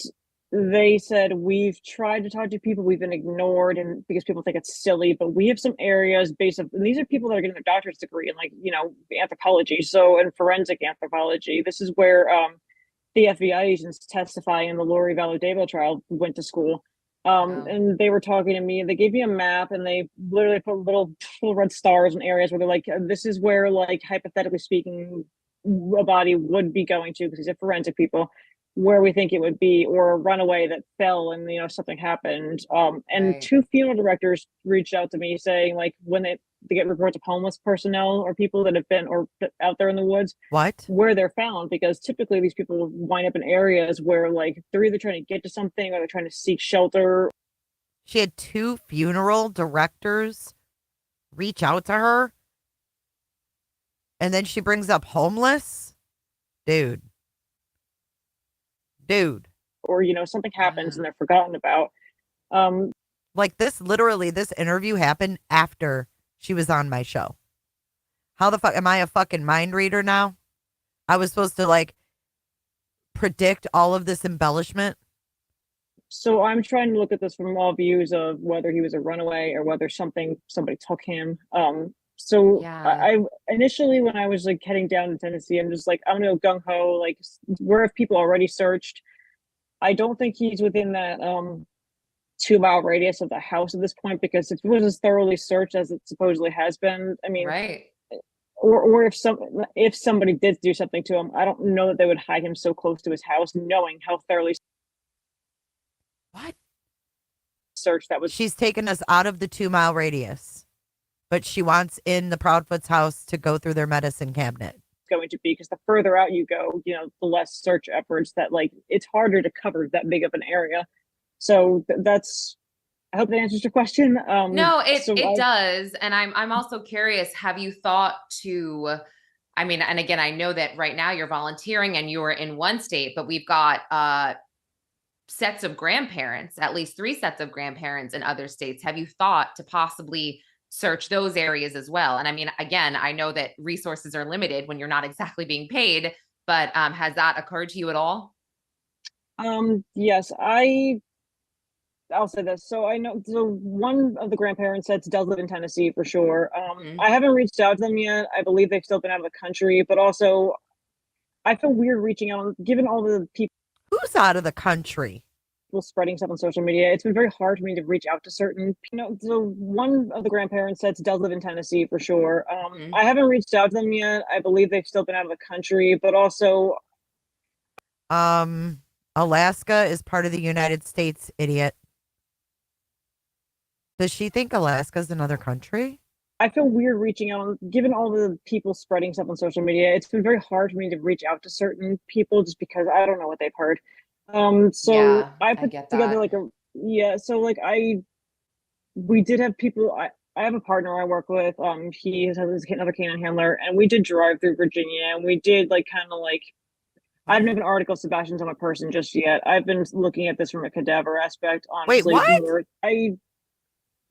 Speaker 3: they said, we've tried to talk to people, we've been ignored, and because people think it's silly, but we have some areas based on, and these are people that are getting their doctorate degree in anthropology, so in forensic anthropology. This is where the FBI agents testifying in the Lori Valladolid trial went to school. And they were talking to me, and they gave me a map, and they literally put little red stars in areas where they're like, this is where, like, hypothetically speaking, a body would be going to, because these are forensic people, where we think it would be, or a runaway that fell and, something happened. And
Speaker 10: Right.
Speaker 3: two funeral directors reached out to me saying, like, when they get reports of homeless personnel or people that have been or out there in the woods, where they're found, because typically these people wind up in areas where, like, they're either trying to get to something or they're trying to seek shelter.
Speaker 1: She had two funeral directors reach out to her, and then she brings up homeless. Dude.
Speaker 3: Or, something happens and they're forgotten about.
Speaker 1: Like this interview happened after she was on my show. How the fuck am I a fucking mind reader now? I was supposed to, like, predict all of this embellishment.
Speaker 3: So I'm trying to look at this from all views of whether he was a runaway or whether somebody took him. I initially, when I was, like, heading down to Tennessee, I'm just like, I'm gonna go gung ho. Like, where have people already searched? I don't think he's within that 2-mile radius of the house at this point, because if it was as thoroughly searched as it supposedly has been, I mean,
Speaker 10: right.
Speaker 3: Or if somebody did do something to him, I don't know that they would hide him so close to his house, knowing how thoroughly search that was.
Speaker 1: She's taken us out of the 2-mile radius, but she wants in the Proudfoot's house to go through their medicine cabinet.
Speaker 3: Going to be, because the further out you go, the less search efforts, that, like, it's harder to cover that big of an area. So that's, I hope that answers your question.
Speaker 10: No, it does. And I'm also curious, have you thought to, I mean, and again, I know that right now you're volunteering and you're in one state, but we've got sets of grandparents, at least 3 sets of grandparents in other states. Have you thought to possibly search those areas as well? And I mean, again, I know that resources are limited when you're not exactly being paid, but has that occurred to you at all?
Speaker 3: Yes, I'll say this. So I know, so one of the grandparents sets does live in Tennessee for sure. I haven't reached out to them yet. I believe they've still been out of the country, but also I feel weird reaching out, given all the people.
Speaker 1: Who's out of the country?
Speaker 3: People spreading stuff on social media. It's been very hard for me to reach out to certain, so one of the grandparents sets does live in Tennessee for sure. I haven't reached out to them yet. I believe they've still been out of the country, but also
Speaker 1: Alaska is part of the United States, idiot. Does she think Alaska's another country?
Speaker 3: I feel weird reaching out, given all the people spreading stuff on social media. It's been very hard for me to reach out to certain people just because I don't know what they've heard. I put together we did have people. I have a partner I work with. He has another canine handler, and we did drive through Virginia, and we did I haven't even article Sebastian's on a person just yet. I've been looking at this from a cadaver aspect. Honestly,
Speaker 1: wait, what?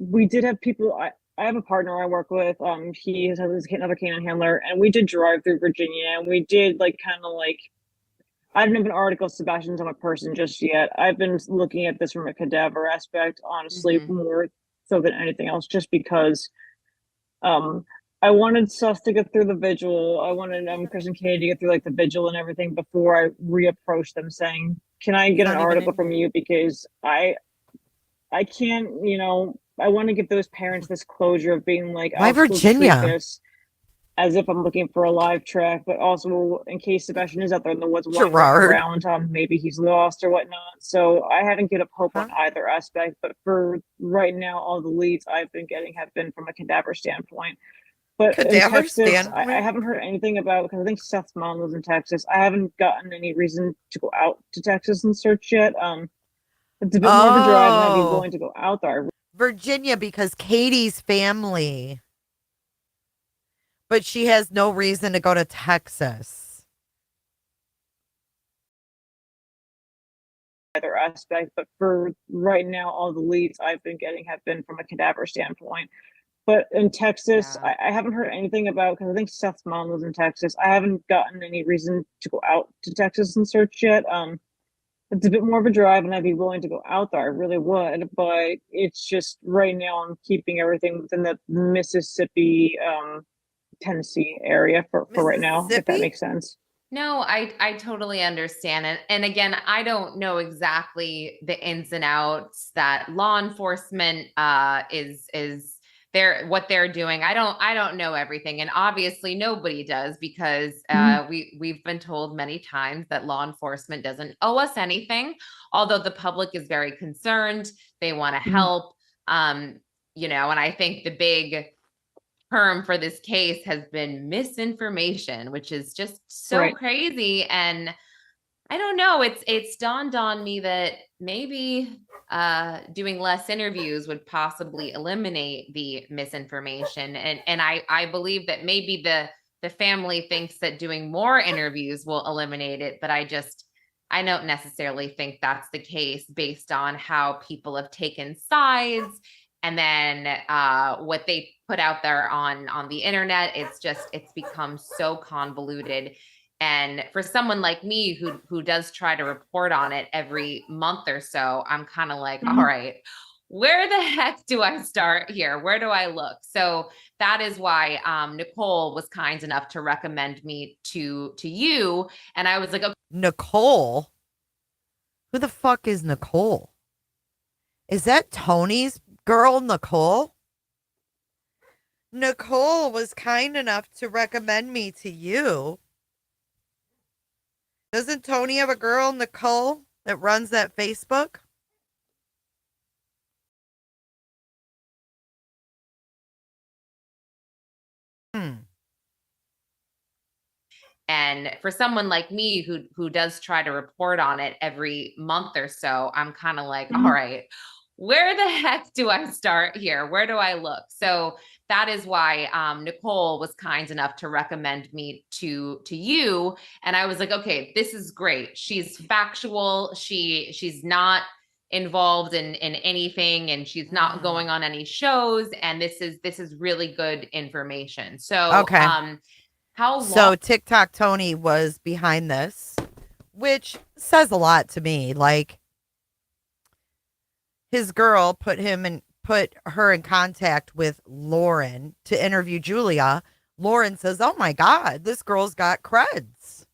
Speaker 3: We did have people. I have a partner I work with. He has another canine handler, and we did drive through Virginia, and we did I haven't even article Sebastian's on a person just yet. I've been looking at this from a cadaver aspect, honestly, more so than anything else, just because I wanted Seth to get through the vigil. I wanted Chris and Katie to get through the vigil and everything before I reapproached them saying, can I get an article from you? Because I can't, I want to give those parents this closure of being like,
Speaker 1: why Virginia?
Speaker 3: This as if I'm looking for a live track, but also in case Sebastian is out there in the woods around, maybe he's lost or whatnot. So I haven't given up hope on either aspect, but for right now, all the leads I've been getting have been from a cadaver standpoint. But in Texas, I haven't heard anything about, because I think Seth's mom lives in Texas. I haven't gotten any reason to go out to Texas and search yet. It's a bit more of a drive, and I'd be willing to go out there.
Speaker 1: Virginia, because Katie's family. But she has no reason to go to Texas.
Speaker 3: Either aspect, but for right now, all the leads I've been getting have been from a cadaver standpoint. But in Texas, I haven't heard anything about, because I think Seth's mom lives in Texas. I haven't gotten any reason to go out to Texas and search yet. It's a bit more of a drive, and I'd be willing to go out there. I really would, but it's just right now I'm keeping everything within the Mississippi, Tennessee area for right now, if that makes sense.
Speaker 10: No, I totally understand it. And again, I don't know exactly the ins and outs that law enforcement is what they're doing. I don't know everything. And obviously nobody does, because we've been told many times that law enforcement doesn't owe us anything, although the public is very concerned. They want to help. And I think the big term for this case has been misinformation, which is just so crazy. And I don't know, it's dawned on me that maybe doing less interviews would possibly eliminate the misinformation. And I believe that maybe the family thinks that doing more interviews will eliminate it, but I don't necessarily think that's the case based on how people have taken sides. And then what they put out there on the internet, it's become so convoluted. And for someone like me who does try to report on it every month or so, I'm kind of like, all right, where the heck do I start here? Where do I look? So that is why Nicole was kind enough to recommend me to you. And I was like, okay.
Speaker 1: Nicole? Who the fuck is Nicole? Is that Tony's girl, Nicole? Nicole was kind enough to recommend me to you. Doesn't Tony have a girl, Nicole, that runs that Facebook?
Speaker 10: And for someone like me who does try to report on it every month or so, I'm kind of like, all right, where the heck do I start here? Where do I look? So that is why Nicole was kind enough to recommend me to you. And I was like, okay, this is great. She's factual. She's not involved in anything, and she's not going on any shows. And this is really good information. So
Speaker 1: okay.
Speaker 10: How long?
Speaker 1: So TikTok Tony was behind this, which says a lot to me. Like, his girl put her in contact with Lauren to interview Julia. Lauren says, "Oh my God, this girl's got creds."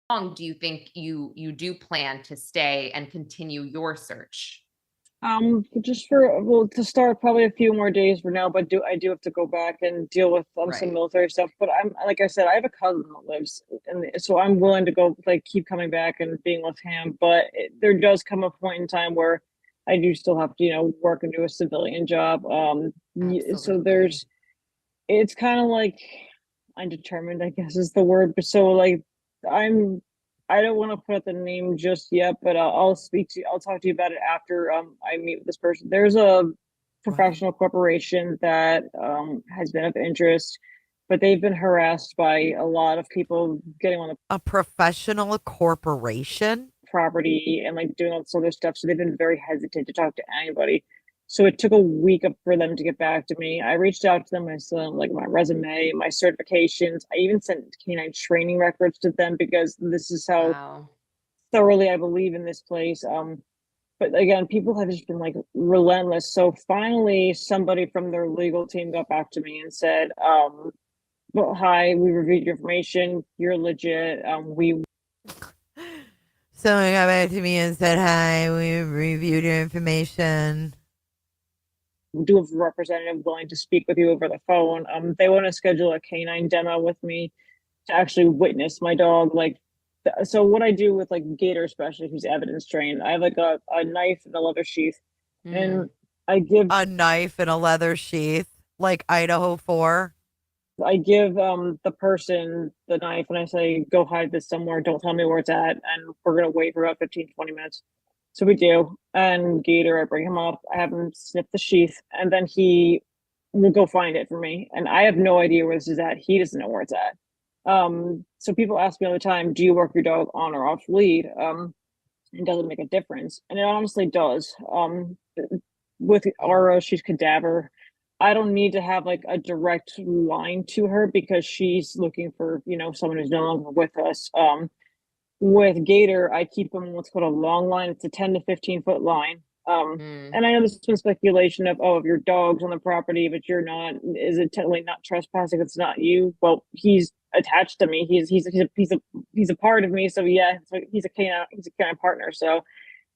Speaker 10: How long do you think you do plan to stay and continue your search?
Speaker 3: Just to start, probably a few more days for now, but I do have to go back and deal with some military stuff. But I'm, like I said, I have a cousin that lives, and so I'm willing to go, keep coming back and being with him. But there does come a point in time where I do still have to, work and do a civilian job. So it's kind of like undetermined, I guess is the word. But so I don't want to put the name just yet, but I'll talk to you about it after I meet with this person. There's a professional corporation that has been of interest, but they've been harassed by a lot of people getting on
Speaker 1: a professional corporation
Speaker 3: property and doing all this other stuff. So they've been very hesitant to talk to anybody. So it took a week for them to get back to me. I reached out to them. I sent them my resume, my certifications. I even sent canine training records to them because this is how thoroughly I believe in this place. But again, people have just been relentless. So finally, somebody from their legal team got back to me and said, well, "Hi, we reviewed your information. You're legit.
Speaker 1: Someone got back to me and said, "Hi, we reviewed your information.
Speaker 3: Do have a representative willing to speak with you over the phone. They want to schedule a canine demo with me to actually witness my dog. So what I do with Gator, especially who's evidence trained, I have a knife and a leather sheath, and I give
Speaker 1: a knife and a leather sheath, like Idaho 4.
Speaker 3: I give the person the knife and I say, "Go hide this somewhere. Don't tell me where it's at, and we're gonna wait for about 15-20 minutes." So we do, and Gator, I bring him up, I have him snip the sheath, and then he will go find it for me. And I have no idea where this is at. He doesn't know where it's at. So people ask me all the time, "Do you work your dog on or off lead?" It doesn't make a difference, and it honestly does. With Aura, she's cadaver. I don't need to have a direct line to her because she's looking for someone who's no longer with us. With Gator, I keep him what's called a long line. It's a 10 to 15 foot line. And I know there's been speculation of, if your dog's on the property, but you're not, is it technically not trespassing? It's not you. Well, he's attached to me. He's a part of me. So yeah, he's a canine partner. So,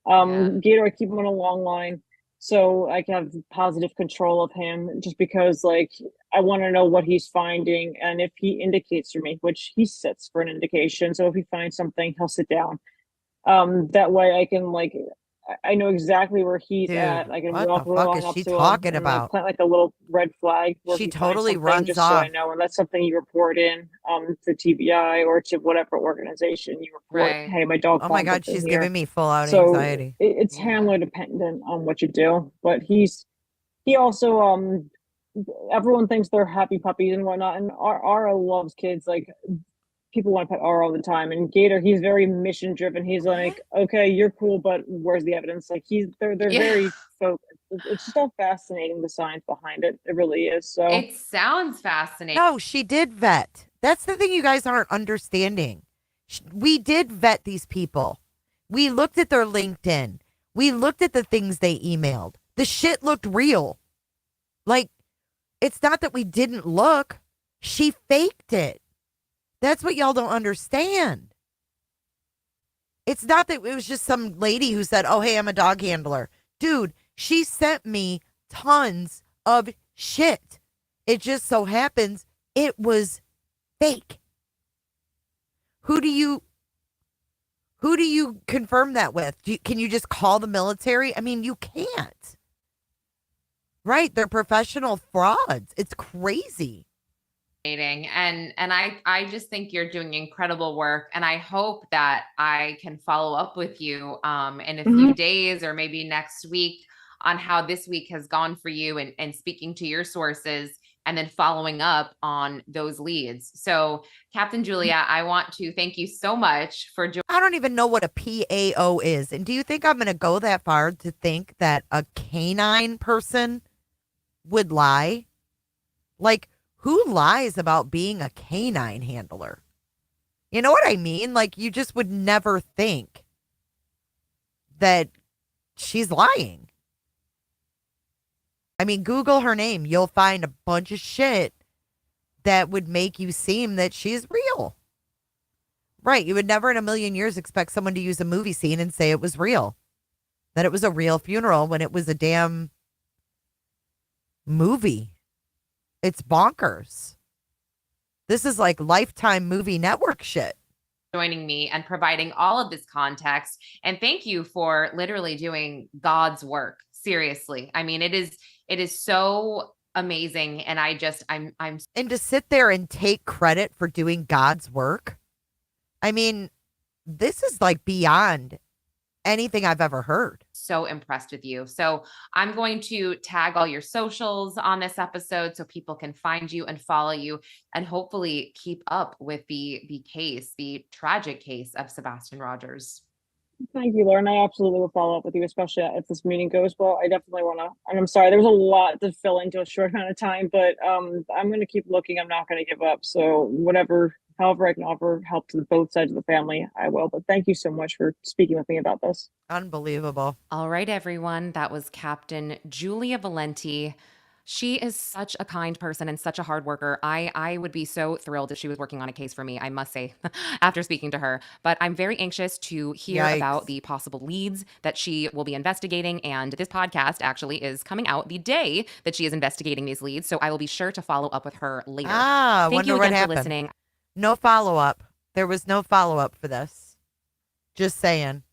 Speaker 3: Gator, I keep him on a long line so I can have positive control of him, just because like I want to know what he's finding, and if he indicates for me, which he sits for an indication. So if he finds something, he'll sit down. That way I can I know exactly where he's at. I can walk along up to him and plant like a little red flag.
Speaker 1: She totally runs
Speaker 3: just
Speaker 1: off.
Speaker 3: So I know, and that's something you report in to TBI or to whatever organization you report.
Speaker 10: Right.
Speaker 3: Hey, my dog.
Speaker 1: Oh my God, she's giving me full out
Speaker 3: So
Speaker 1: anxiety.
Speaker 3: It's handler dependent on what you do, but he also everyone thinks they're happy puppies and whatnot, and Ara loves kids. Like, people want to pet R all the time, and Gator, he's very mission driven. He's like, okay, you're cool, but where's the evidence? Like, they're very focused. It's just all fascinating, the science behind it. It really is. So
Speaker 10: it sounds fascinating.
Speaker 1: No, she did vet. That's the thing you guys aren't understanding. We did vet these people. We looked at their LinkedIn. We looked at the things they emailed. The shit looked real. Like, it's not that we didn't look. She faked it. That's what y'all don't understand. It's not that it was just some lady who said, oh, hey, I'm a dog handler. Dude, she sent me tons of shit. It just so happens it was fake. Who do you confirm that with? Can you just call the military? I mean, you can't. Right? They're professional frauds. It's crazy.
Speaker 10: And I just think you're doing incredible work, and I hope that I can follow up with you in a few days or maybe next week on how this week has gone for you, and speaking to your sources and then following up on those leads. So, Captain Julia, I want to thank you so much for joining.
Speaker 1: I don't even know what a PAO is. And do you think I'm going to go that far to think that a canine person would lie? Like, who lies about being a canine handler? You know what I mean? Like, you just would never think that she's lying. I mean, Google her name. You'll find a bunch of shit that would make you seem that she's real. Right. You would never in a million years expect someone to use a movie scene and say it was real. That it was a real funeral when it was a damn movie. It's bonkers. This is like Lifetime Movie Network shit.
Speaker 10: Joining me and providing all of this context. And thank you for literally doing God's work. Seriously. I mean, it is so amazing. And I'm
Speaker 1: and to sit there and take credit for doing God's work. I mean, this is like beyond anything I've ever heard.
Speaker 10: So impressed with you. So I'm going to tag all your socials on this episode so people can find you and follow you, and hopefully keep up with the case, the tragic case of Sebastian Rogers.
Speaker 3: Thank you, Lauren. I absolutely will follow up with you, especially if this meeting goes well. I definitely want to, and I'm sorry, there was a lot to fill into a short amount of time, but I'm going to keep looking. I'm not going to give up. So however I can offer help to both sides of the family, I will. But thank you so much for speaking with me about this.
Speaker 1: Unbelievable.
Speaker 7: All right, everyone. That was Captain Julia Valenti. She is such a kind person and such a hard worker. I would be so thrilled if she was working on a case for me, I must say, after speaking to her. But I'm very anxious to hear about the possible leads that she will be investigating. And this podcast actually is coming out the day that she is investigating these leads. So I will be sure to follow up with her later. Thank you again for listening.
Speaker 1: No follow-up. There was no follow-up for this. Just saying.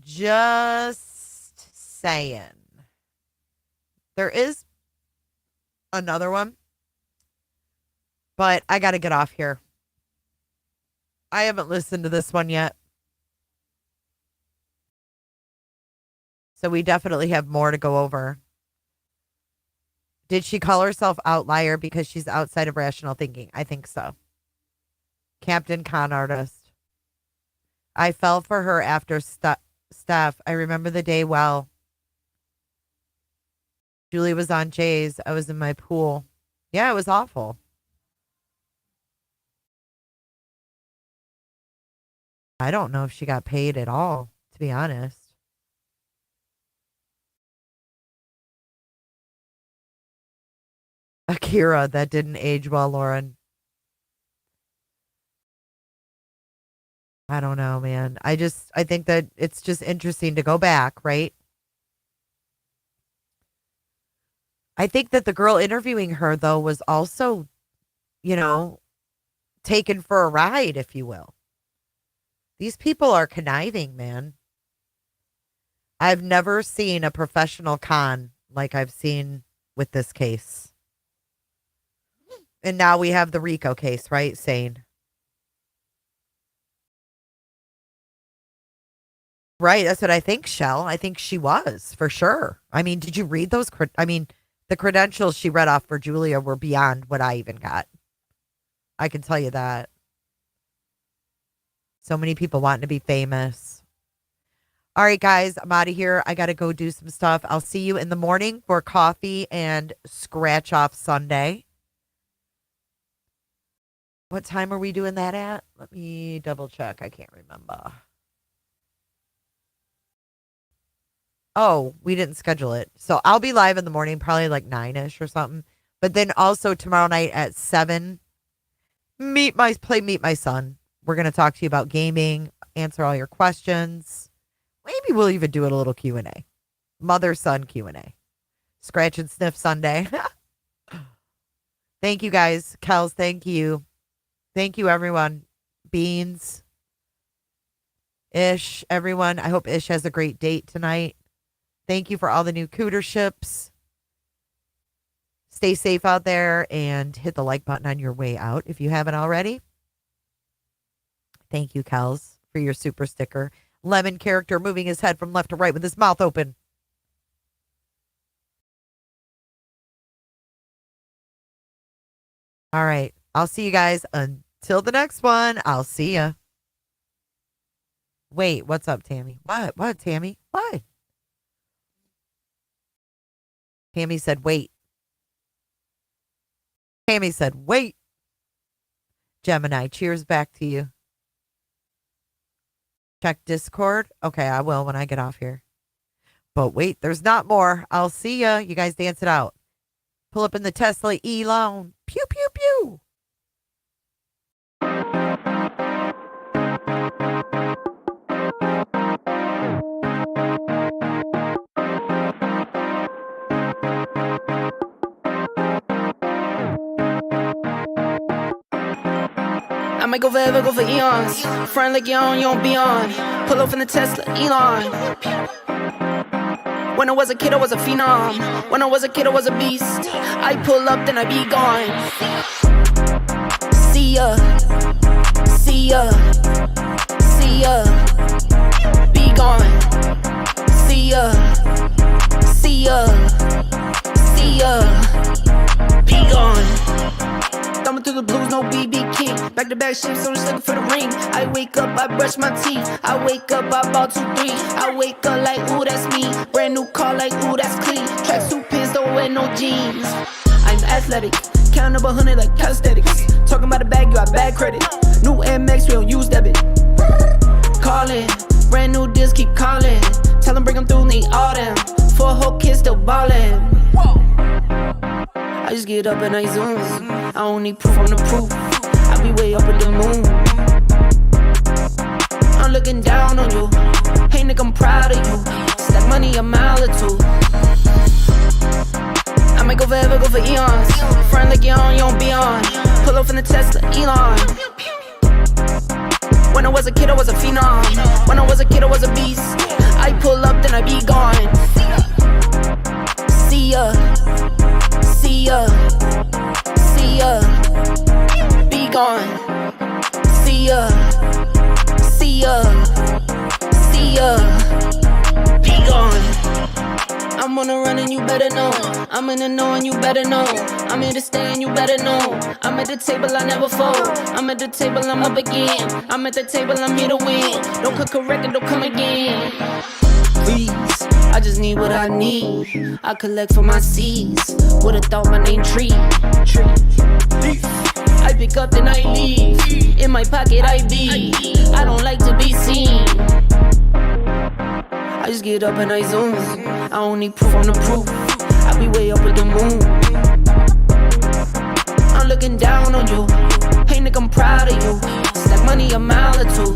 Speaker 1: Just saying. There is another one, but I got to get off here. I haven't listened to this one yet. So we definitely have more to go over. Did she call herself outlier because she's outside of rational thinking? I think so. Captain Con Artist. I fell for her after Steph. I remember the day well. Julie was on Jay's. I was in my pool. Yeah, it was awful. I don't know if she got paid at all, to be honest. Akira, that didn't age well, Lauren. I don't know, man. I think that it's just interesting to go back, right? I think that the girl interviewing her, though, was also, taken for a ride, if you will. These people are conniving, man. I've never seen a professional con like I've seen with this case. And now we have the Rico case, right? Sane. Right, that's what I think, Shell. I think she was, for sure. I mean, did you read those? The credentials she read off for Julia were beyond what I even got. I can tell you that. So many people wanting to be famous. All right, guys, I'm out of here. I got to go do some stuff. I'll see you in the morning for coffee and scratch off Sunday. What time are we doing that at? Let me double check. I can't remember. Oh, we didn't schedule it. So I'll be live in the morning, probably like 9-ish or something. But then also tomorrow night at 7, meet my son. We're going to talk to you about gaming, answer all your questions. Maybe we'll even do a little Q&A. Mother-son Q&A. Scratch and Sniff Sunday. Thank you, guys. Kels, thank you. Thank you, everyone. Beans. Ish, everyone. I hope Ish has a great date tonight. Thank you for all the new cooterships. Stay safe out there and hit the like button on your way out if you haven't already. Thank you, Kels, for your super sticker. Lemon character moving his head from left to right with his mouth open. All right. I'll see you guys until the next one. I'll see ya. Wait, what's up, Tammy? What, Tammy? What? Tammy said, wait. Tammy said, wait. Gemini, cheers back to you. Check Discord. Okay, I will when I get off here. But wait, there's not more. I'll see ya. You guys dance it out. Pull up in the Tesla Elon. Pew, pew, pew.
Speaker 4: I might go forever, go for eons. Friend like you don't be on. Pull off in the Tesla, Elon. When I was a kid, I was a phenom. When I was a kid, I was a beast. I pull up, then I be gone. See ya, see ya, see ya. Be gone. See ya, see ya, see ya. Be gone. Thumbing through the blues, no BB King. Back to back shit, so just looking for the ring. I wake up, I brush my teeth. I wake up, I bought 2, 3. I wake up like, ooh, that's me. Brand new car, like, ooh, that's clean. Tracksuit pants, don't wear no jeans. I'm athletic, count up 100 like calisthenics. Talking about a bag, you got bad credit. New MX, we don't use debit. Calling, brand new disc, keep calling. Tell them bring them through, need all them. For a whole kid, still ballin'. I just get up and I zoom. I don't need proof, I'm the proof. I be way up in the moon. I'm looking down on you. Hey nigga, I'm proud of you. Stack money a mile or 2. I might go forever, go for eons. Friend like you don't be on. Pull off in the Tesla, Elon. When I was a kid, I was a phenom. When I was a kid, I was a beast. I pull up, then I be gone. See ya. See ya, see ya, be gone. See ya, see ya, see ya, be gone. I'm on a run and you better know. I'm in the know and you better know. I'm here to stay and you better know. I'm at the table, I never fold. I'm at the table, I'm up again. I'm at the table, I'm here to win. Don't cook a record, don't come again. Please, I just need what I need. I collect for my seeds. Would've thought my name Tree. I pick up then I leave. In my pocket I be. I don't like to be seen. I just get up and I zoom. I don't need proof, I'm the proof. I be way up with the moon. looking down on you. Hey nigga, I'm proud of you. Stack money a mile or two.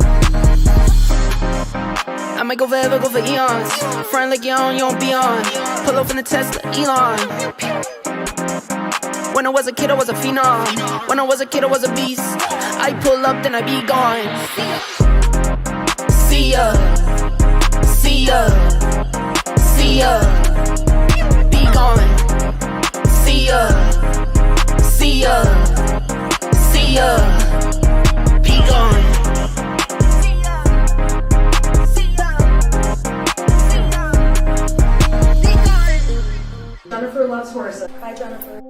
Speaker 4: I might go forever, go for eons. Front like you don't be on. Pull up in the Tesla, Elon. When I was a kid, I was a phenom. When I was a kid, I was a beast. I pull up, then I be gone. See ya, see ya, see ya. Be gone. See ya, see ya, see ya. Be gone.
Speaker 21: Jennifer loves horses. Hi, Jennifer.